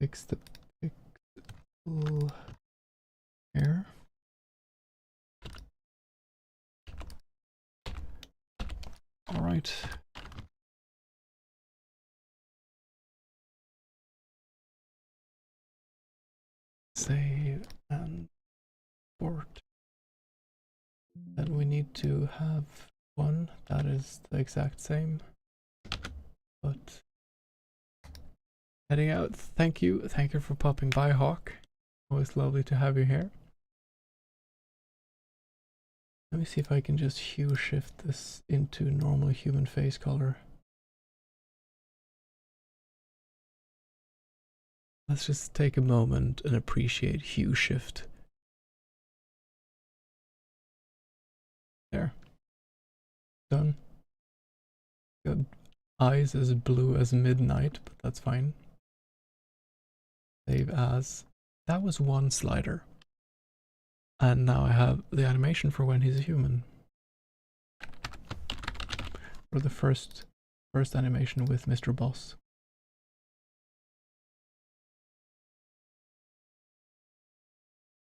fix the pixel here. All right. Save and export. Then we need to have one that is the exact same. But heading out. Thank you for popping by, Hawk. Always lovely to have you here. Let me see if I can just hue shift this into normal human face color. Let's just take a moment and appreciate hue shift. There. Done. Good. Eyes as blue as midnight, but that's fine. Save as. That was one slider. And now I have the animation for when he's a human. For the first animation with Mr. Boss.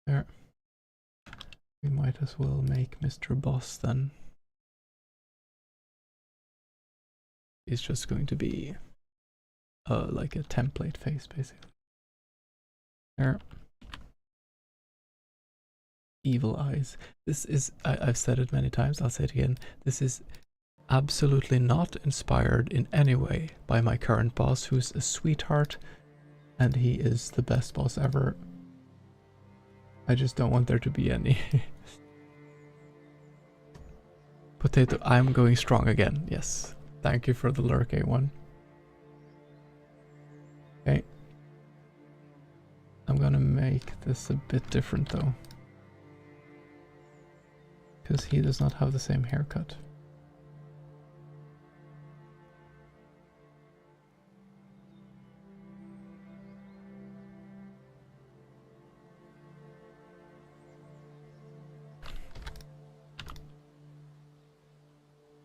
There. We might as well make Mr. Boss then. It's just going to be like a template face basically. There. Evil eyes. This is, I've said it many times, I'll say it again. This is absolutely not inspired in any way by my current boss, who's a sweetheart and he is the best boss ever. I just don't want there to be any. Potato, I'm going strong again. Yes. Thank you for the lurk, A1. Okay. I'm gonna make this a bit different though. Because he does not have the same haircut.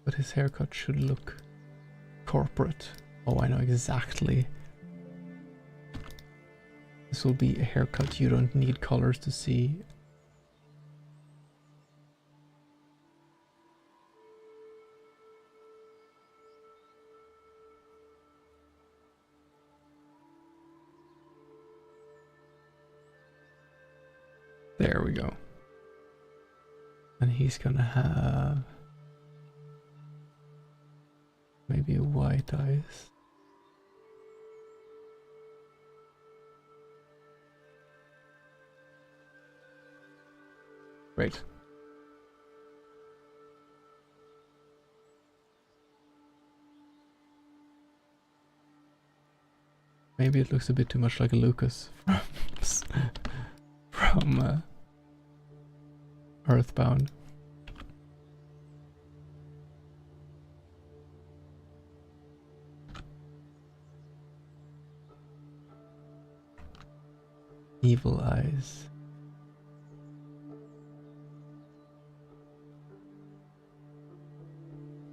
But his haircut should look corporate. Oh, I know exactly. This will be a haircut you don't need colors to see. There we go. And he's gonna have maybe a white eyes. Great. Maybe it looks a bit too much like a Lucas from Earthbound. Evil eyes.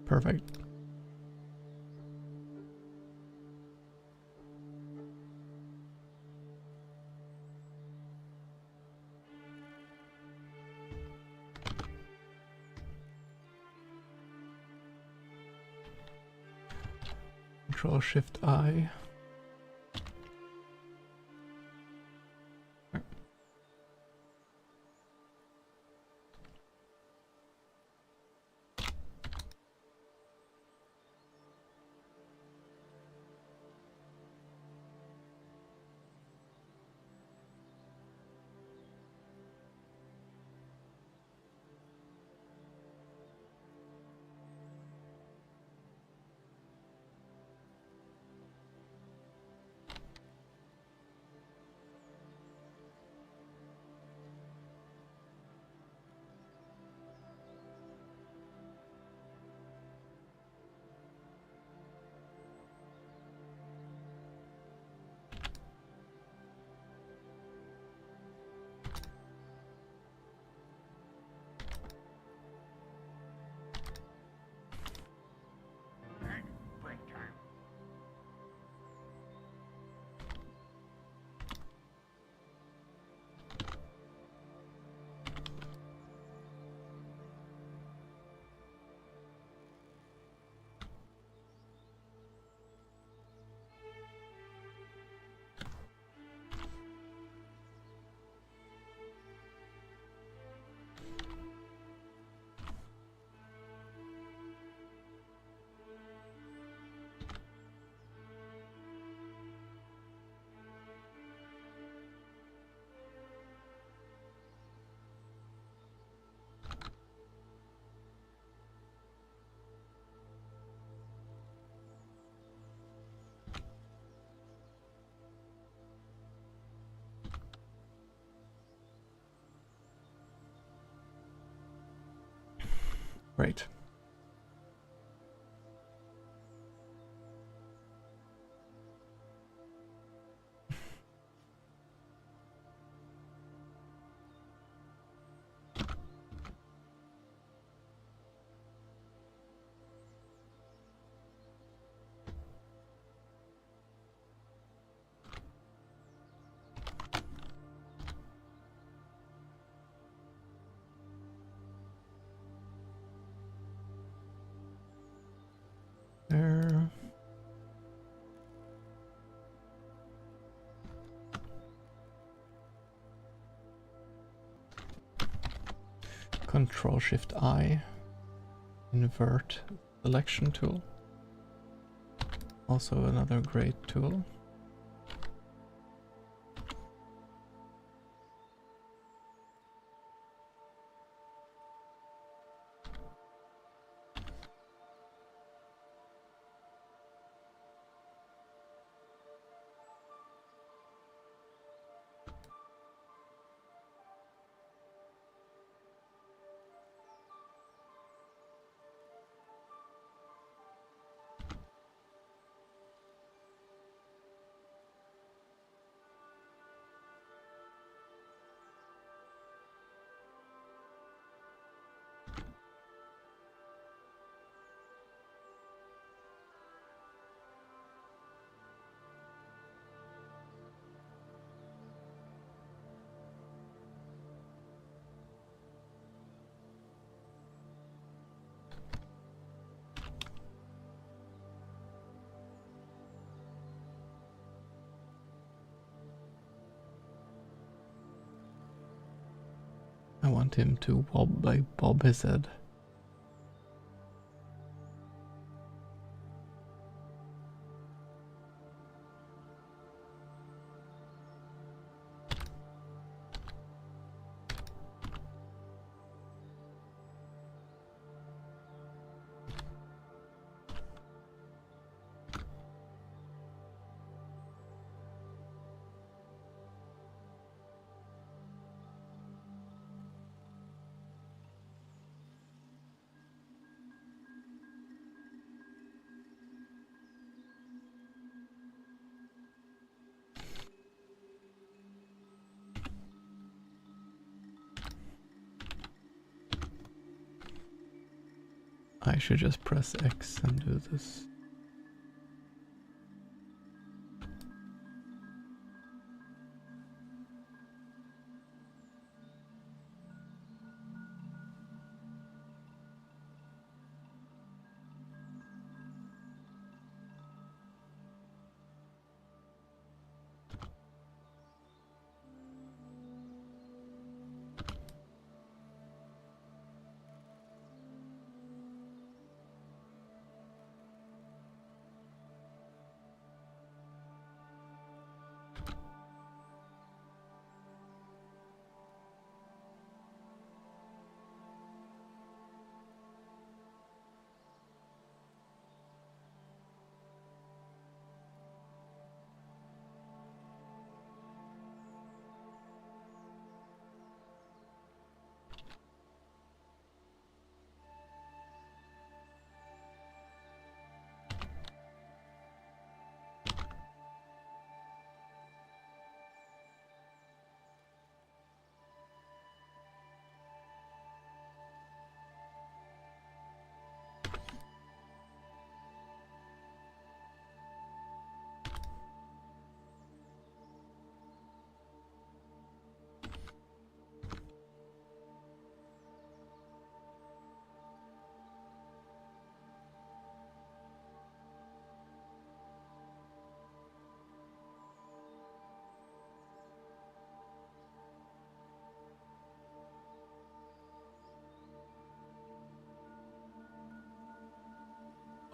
Perfect. Control Shift I. Right. There. Control Shift I. Invert selection tool. Also another great tool. I want him to bob his head. I should just press X and do this.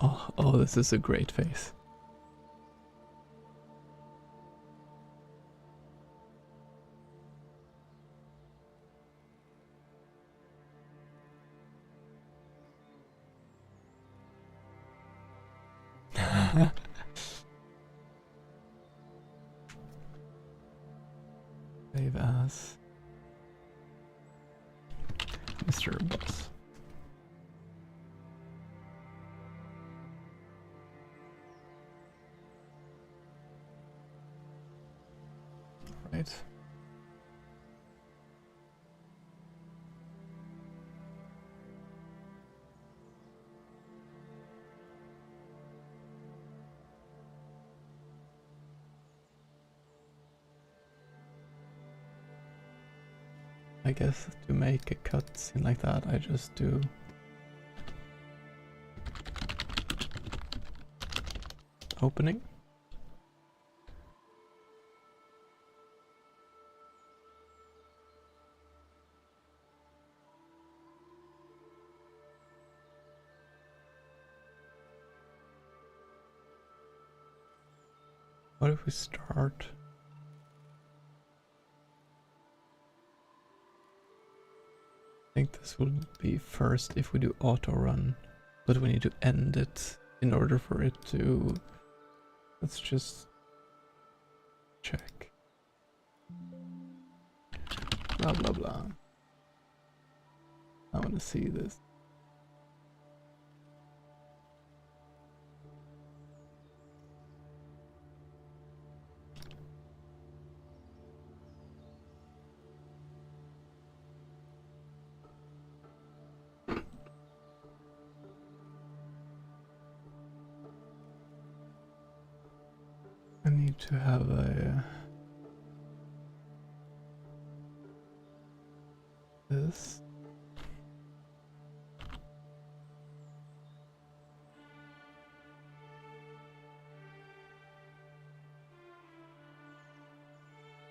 Oh, this is a great face. Save as Mr. Boss. Right. I guess to make a cutscene like that, I just do opening. What if we start? I think this will be first if we do auto run, but we need to end it in order for it to. Let's just check. Blah blah blah. I want to see this. I need to have a this.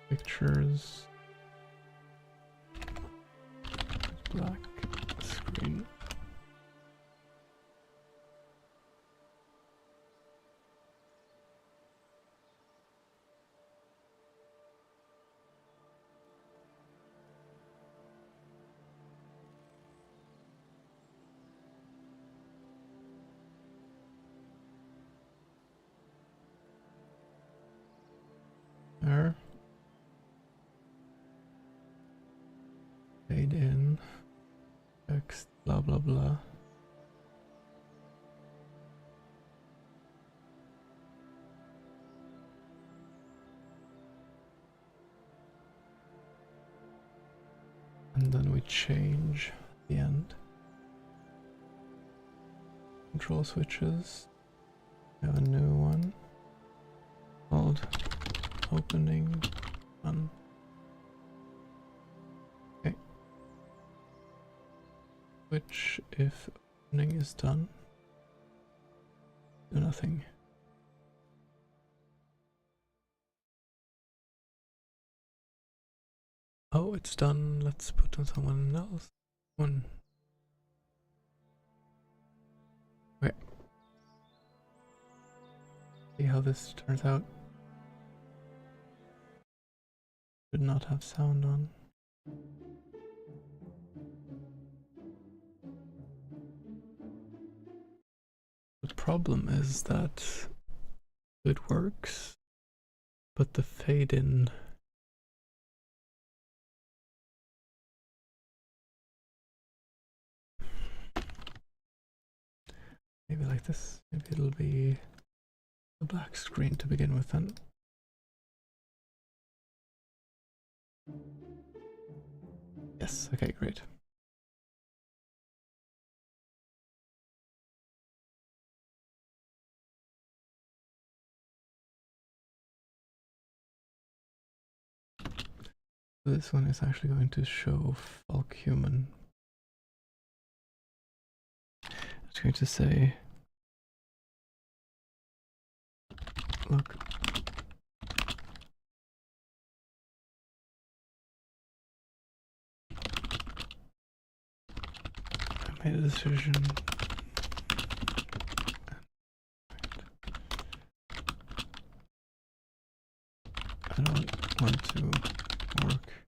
Pictures. Black screen. There. Fade in. Text. Blah blah blah. And then we change the end. Control switches. We have a new one called opening run. Okay. Which, if opening is done, do nothing. Oh, it's done. Let's put on someone else. One. Okay. See how this turns out. Should not have sound on. The problem is that it works, but the fade in maybe like this. Maybe it'll be a black screen to begin with then. Yes, okay, great. This one is actually going to show Falk Human. It's going to say, look. I made a decision. to work.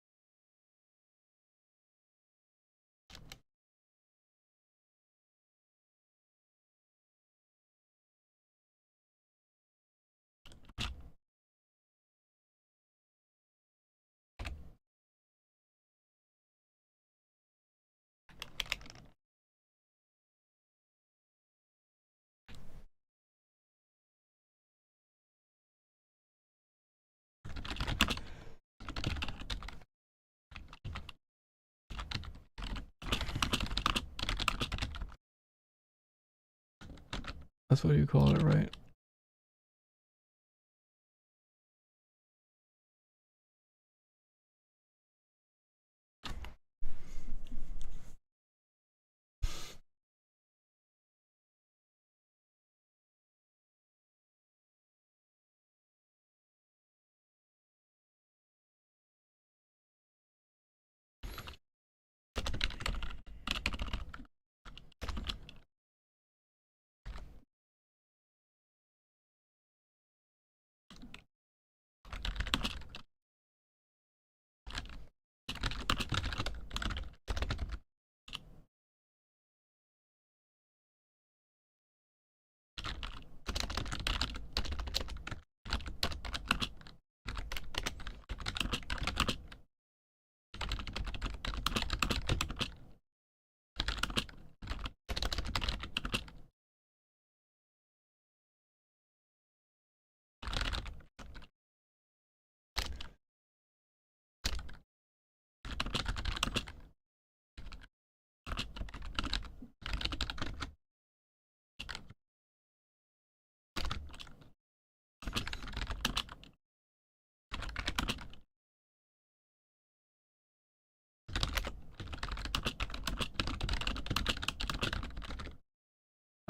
That's what you call it, right?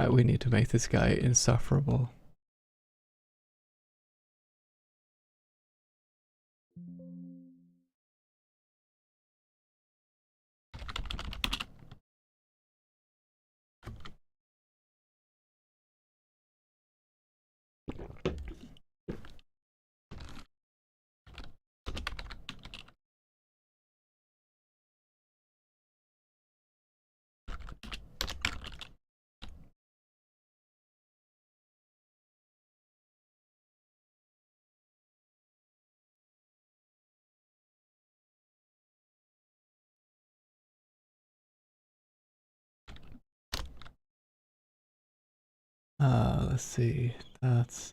We need to make this guy insufferable. Let's see. That's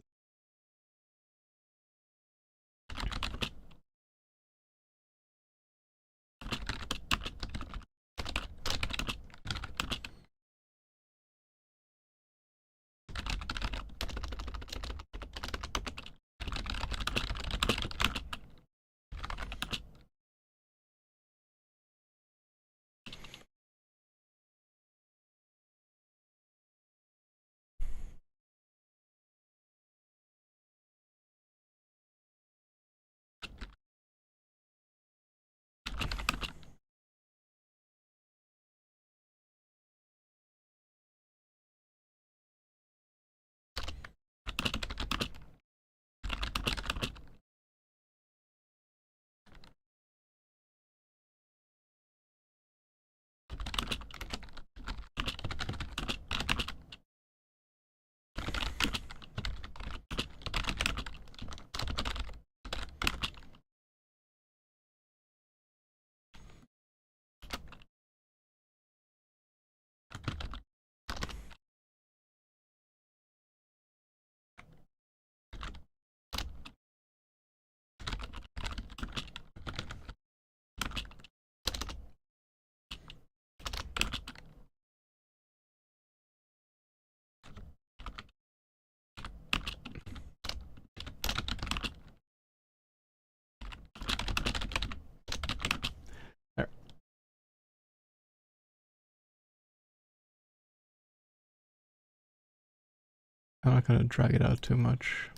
there. I'm not gonna drag it out too much.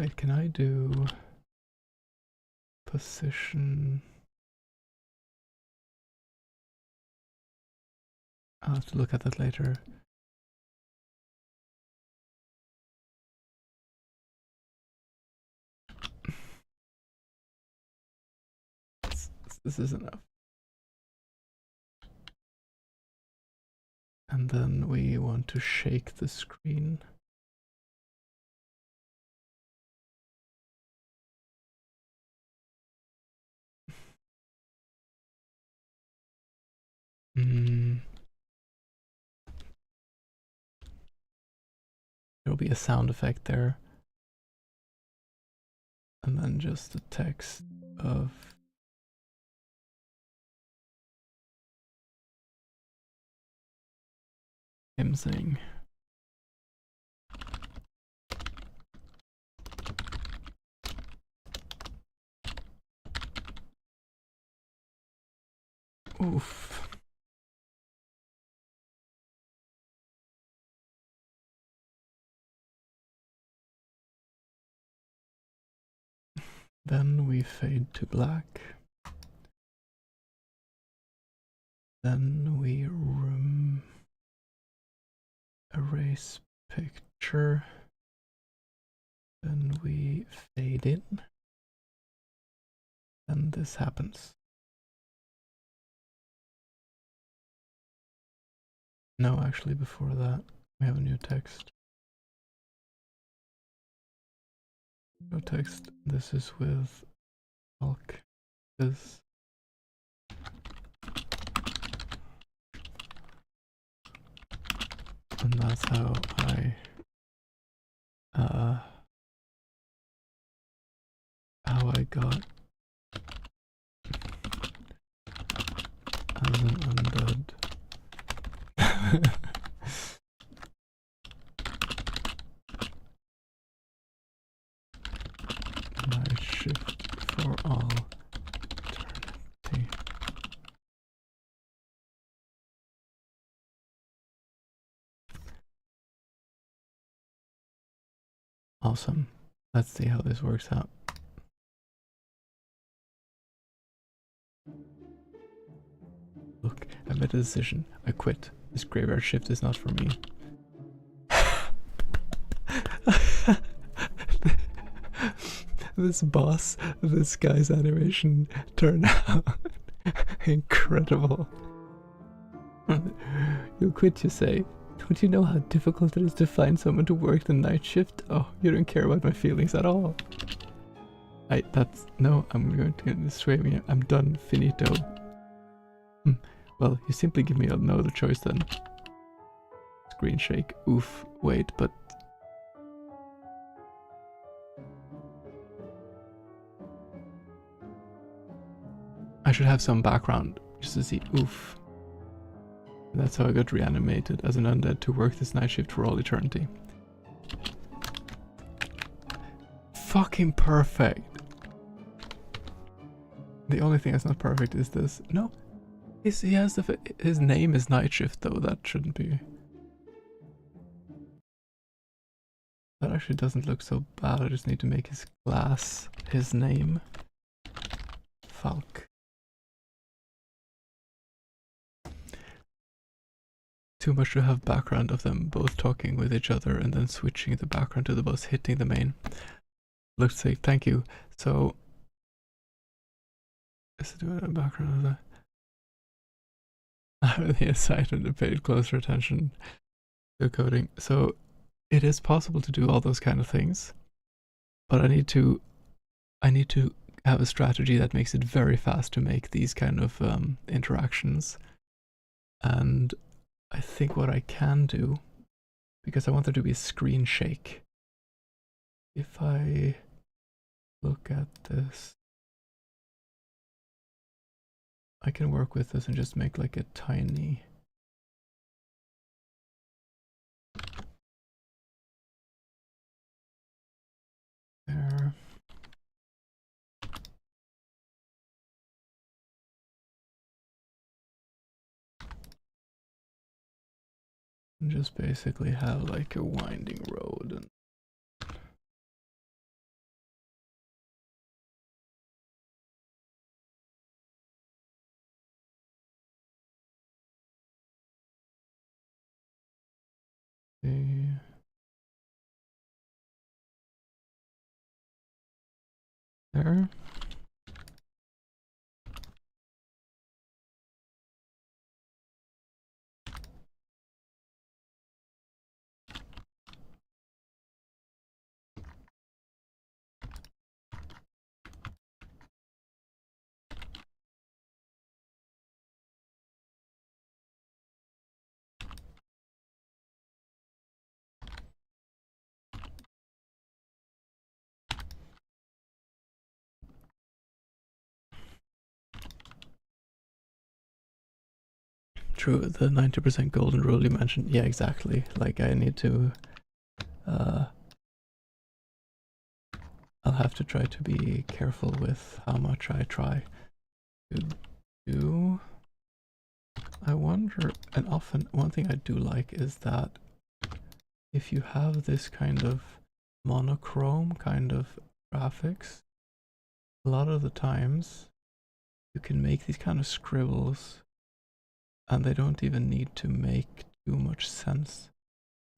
Wait, can I do position? I'll have to look at that later. This is enough. And then we want to shake the screen. There'll be a sound effect there. And then just the text of him saying. Oof. Then we fade to black. Then we erase picture. Then we fade in. Then this happens. No, actually before that, we have a new text. No text. This is with bulk. This. And that's how I got as an undead. Night shift for all eternity. Awesome. Let's see how this works out. Look, I made a decision. I quit. This graveyard shift is not for me. This boss, this guy's animation turned out incredible. You'll quit, you say? Don't you know how difficult it is to find someone to work the night shift? Oh, you don't care about my feelings at all. No, I'm going to sway me. I'm done. Finito. Well, you simply give me no other choice then. Screen shake. Oof. Wait, but... I should have some background just to see. Oof. That's how I got reanimated as an undead to work this night shift for all eternity. Fucking perfect. The only thing that's not perfect is this. No. He has his name is Night Shift though, that shouldn't be. That actually doesn't look so bad, I just need to make his class his name. Falk. Too much to have background of them both talking with each other and then switching the background to the boss hitting the main. Looks like, thank you. So, is it doing a background of that? The assignment and paid closer attention to coding. So it is possible to do all those kind of things, but I need to have a strategy that makes it very fast to make these kind of interactions. And I think what I can do, because I want there to be a screen shake, if I look at this, I can work with this and just make like a tiny there. And just basically have like a winding road and Okay. There. True, the 90% golden rule you mentioned. Yeah, exactly. Like I need to I'll have to try to be careful with how much I try to do. I wonder, and often one thing I do like is that if you have this kind of monochrome kind of graphics, a lot of the times you can make these kind of scribbles and they don't even need to make too much sense.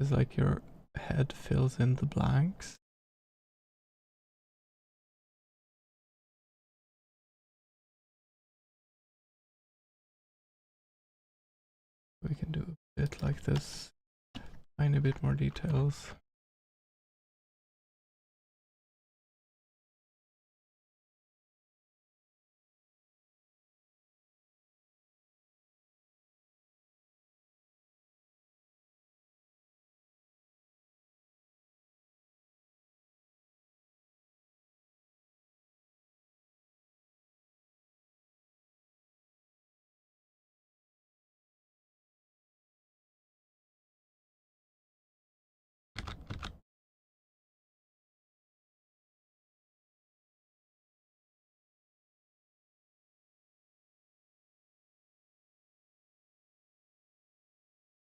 It's like your head fills in the blanks. We can do a bit like this, tiny bit more details.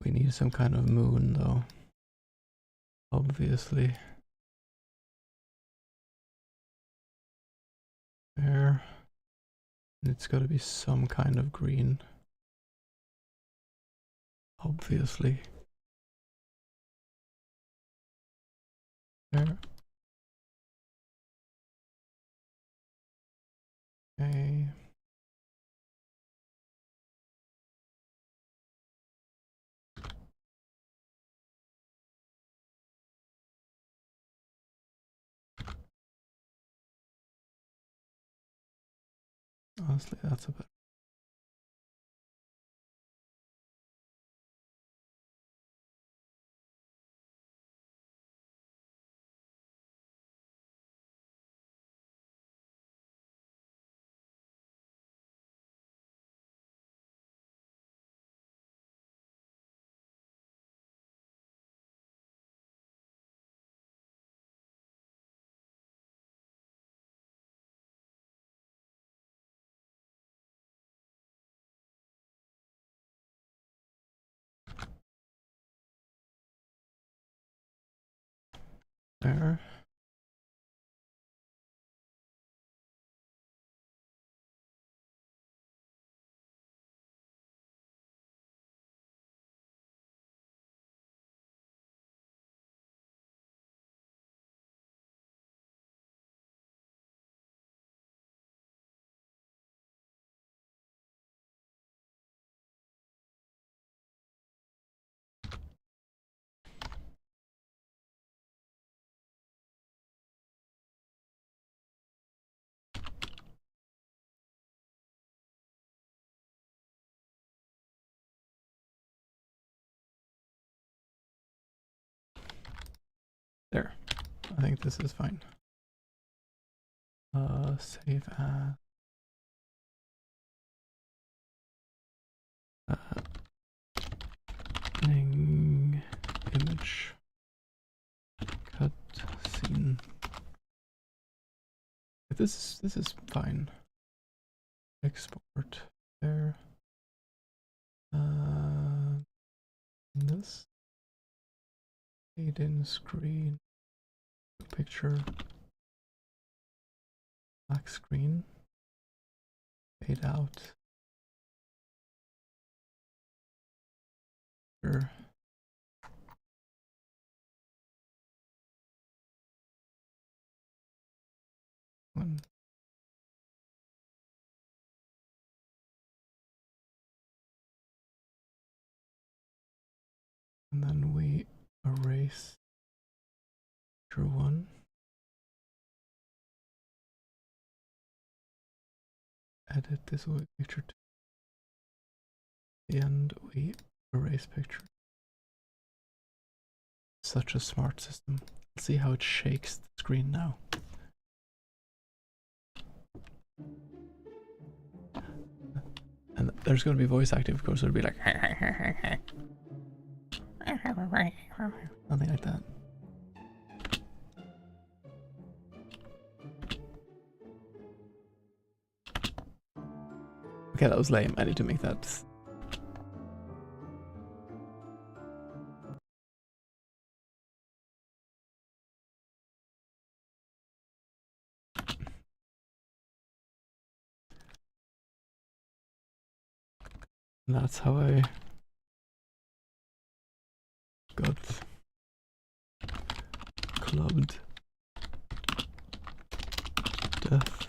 We need some kind of moon though, obviously. There. It's got to be some kind of green, obviously. There. Okay. Honestly, that's a bit. There. There. I think this is fine. Save as. Image. Cut scene. This is fine. Export there. This fade in screen picture black screen fade out. Sure. one. And then we erase picture 1. Edit this with picture 2. And we erase picture. Such a smart system. Let's see how it shakes the screen now. And there's going to be voice active, of course. It'll be like nothing like that. Okay, that was lame. I need to make that. And that's how I got clubbed death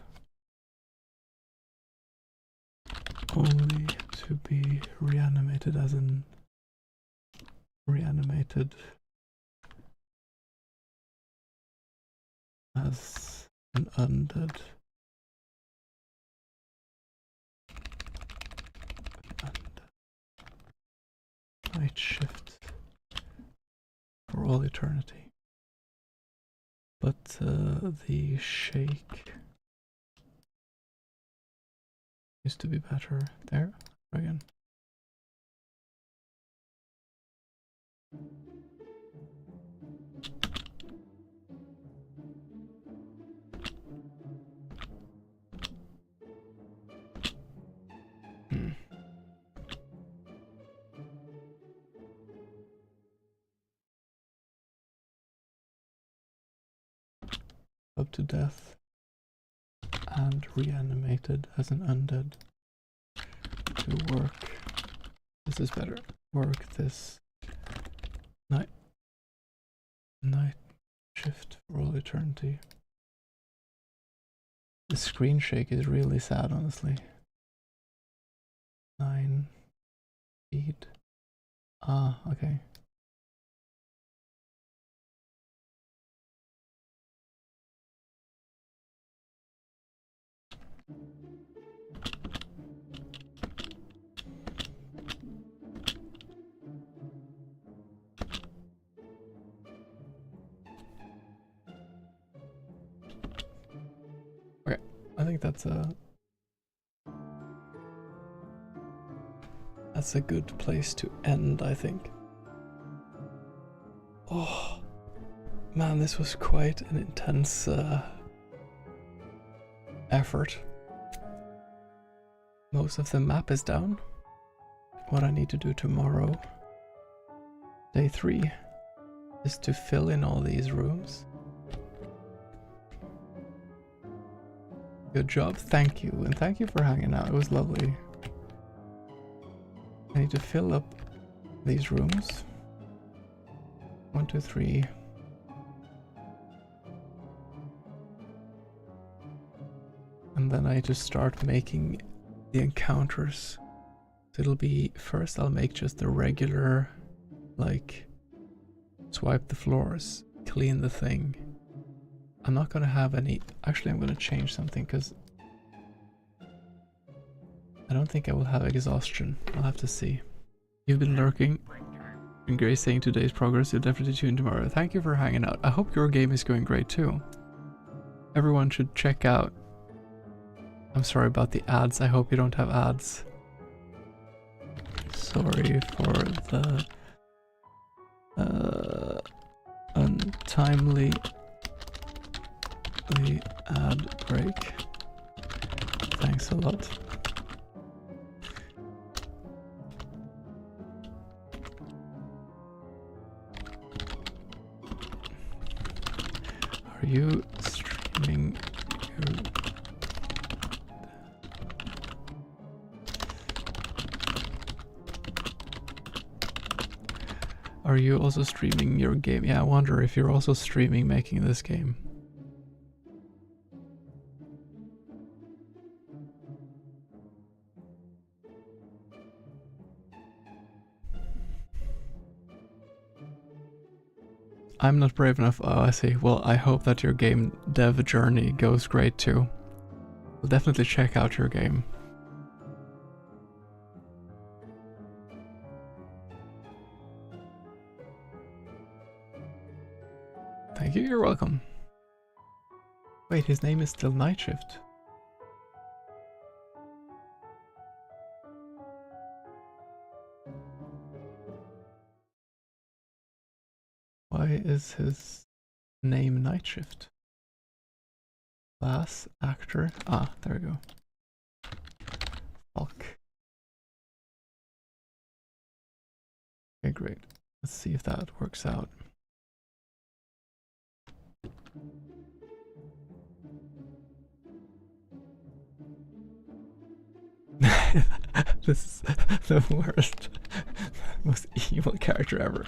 only to be reanimated as an undead. Night shift for all eternity. But the shake used to be better. There, again. Up to death and reanimated as an undead to work. This is better. Work this night shift for all eternity. The screen shake is really sad, honestly. 9 feet. Ah, okay. Okay, I think that's a good place to end, I think. Oh man, this was quite an intense effort. Most of the map is down. What I need to do tomorrow, day 3, is to fill in all these rooms. Good job, thank you, and thank you for hanging out, it was lovely. I need to fill up these rooms. 1, 2, 3. And then I just start making the encounters. So it'll be, first I'll make just the regular, like, swipe the floors, clean the thing. I'm not gonna have any, actually I'm gonna change something because I don't think I will have exhaustion. I'll have to see. You've been lurking. Been great seeing today's progress. You'll definitely tune in tomorrow. Thank you for hanging out. I hope your game is going great too. Everyone should check out. I'm sorry about the ads. I hope you don't have ads. Sorry for the untimely ad break. Thanks a lot. Are you streaming your... Are you also streaming your game? Yeah, I wonder if you're also streaming making this game. I'm not brave enough. Oh, I see. Well, I hope that your game dev journey goes great too. I'll definitely check out your game. Thank you, you're welcome. Wait, his name is still Nightshift. Why is his name Nightshift? Class, actor. Ah, there we go. Fuck. Okay, great. Let's see if that works out. This is the worst, most evil character ever.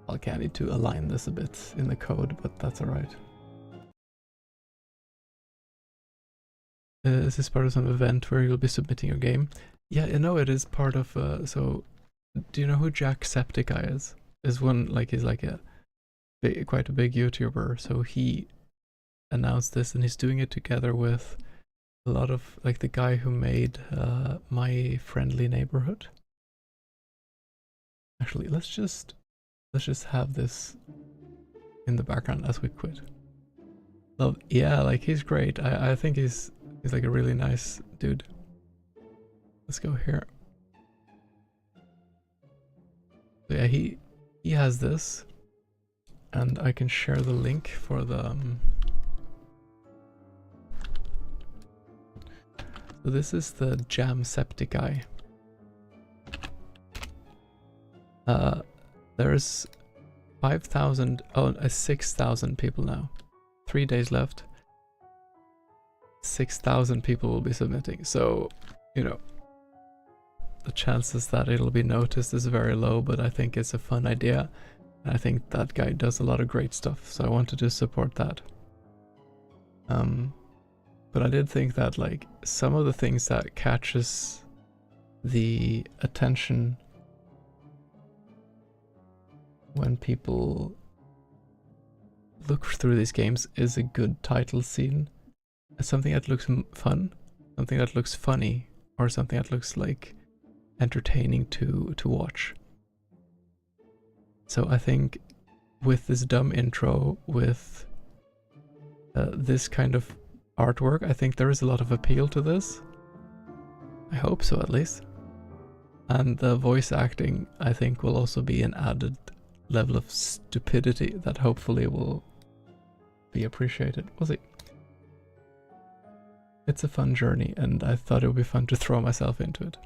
Okay, I need to align this a bit in the code, but that's alright. Is this part of some event where you'll be submitting your game? Yeah, you know, it is part of, so, do you know who Jacksepticeye is? Is one, like, he's like quite a big YouTuber, so he announced this, and he's doing it together with a lot of, like, the guy who made My Friendly Neighborhood. Actually, let's just have this in the background as we quit. Love, yeah, like, he's great. I think he's like a really nice dude. Let's go here. So yeah, he has this, and I can share the link for the so this is the Jamsepticeye. There's 5,000, 6,000 people now. 3 days left. 6,000 people will be submitting, so, you know, the chances that it'll be noticed is very low, but I think it's a fun idea. I think that guy does a lot of great stuff, so I wanted to support that. But I did think that, like, some of the things that catches the attention when people look through these games is a good title scene. Something that looks fun, something that looks funny, or something that looks like entertaining to watch. So I think with this dumb intro, with this kind of artwork, I think there is a lot of appeal to this. I hope so, at least. And the voice acting, I think, will also be an added level of stupidity that hopefully will be appreciated. We'll see. It's a fun journey, and I thought it would be fun to throw myself into it.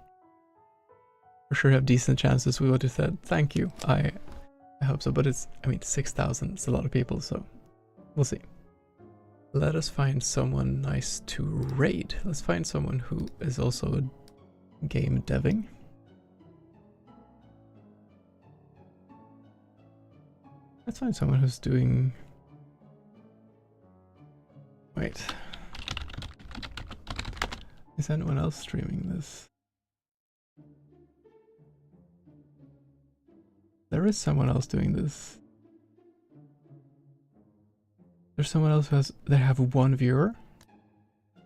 For sure have decent chances with what you said. Thank you. I hope so, but it's, I mean, 6,000, it's a lot of people, so we'll see. Let us find someone nice to raid. Let's find someone who is also game deving. Let's find someone who's doing... Wait. Is anyone else streaming this? There is someone else doing this. There's someone else who has... They have one viewer.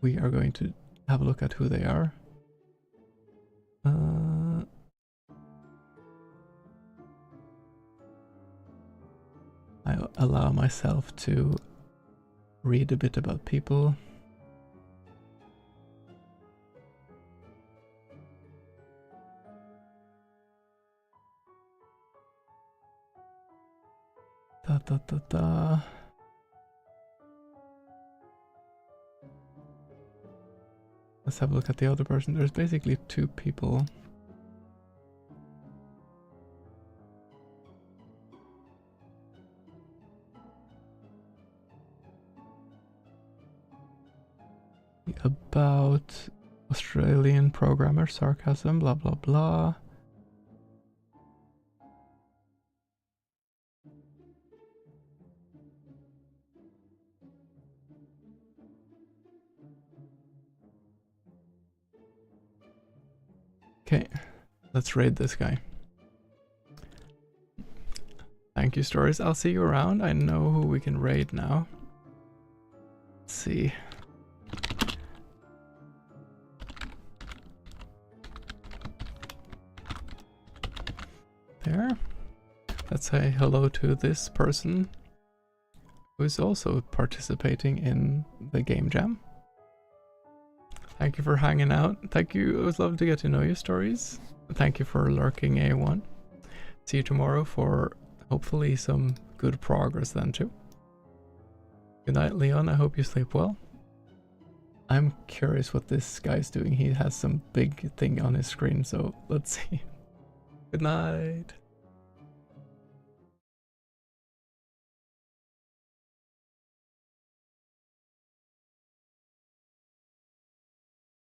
We are going to have a look at who they are. I allow myself to read a bit about people. Let's have a look at the other person. There's basically 2 people. About Australian programmer, sarcasm, blah blah blah. Okay, let's raid this guy. Thank you, Stories. I'll see you around. I know who we can raid now. Let's see. There. Let's say hello to this person who is also participating in the game jam. Thank you for hanging out. Thank you. It was lovely to get to know you, Stories. Thank you for lurking, A1. See you tomorrow for hopefully some good progress then too. Good night, Leon. I hope you sleep well. I'm curious what this guy's doing. He has some big thing on his screen, so let's see. Good night.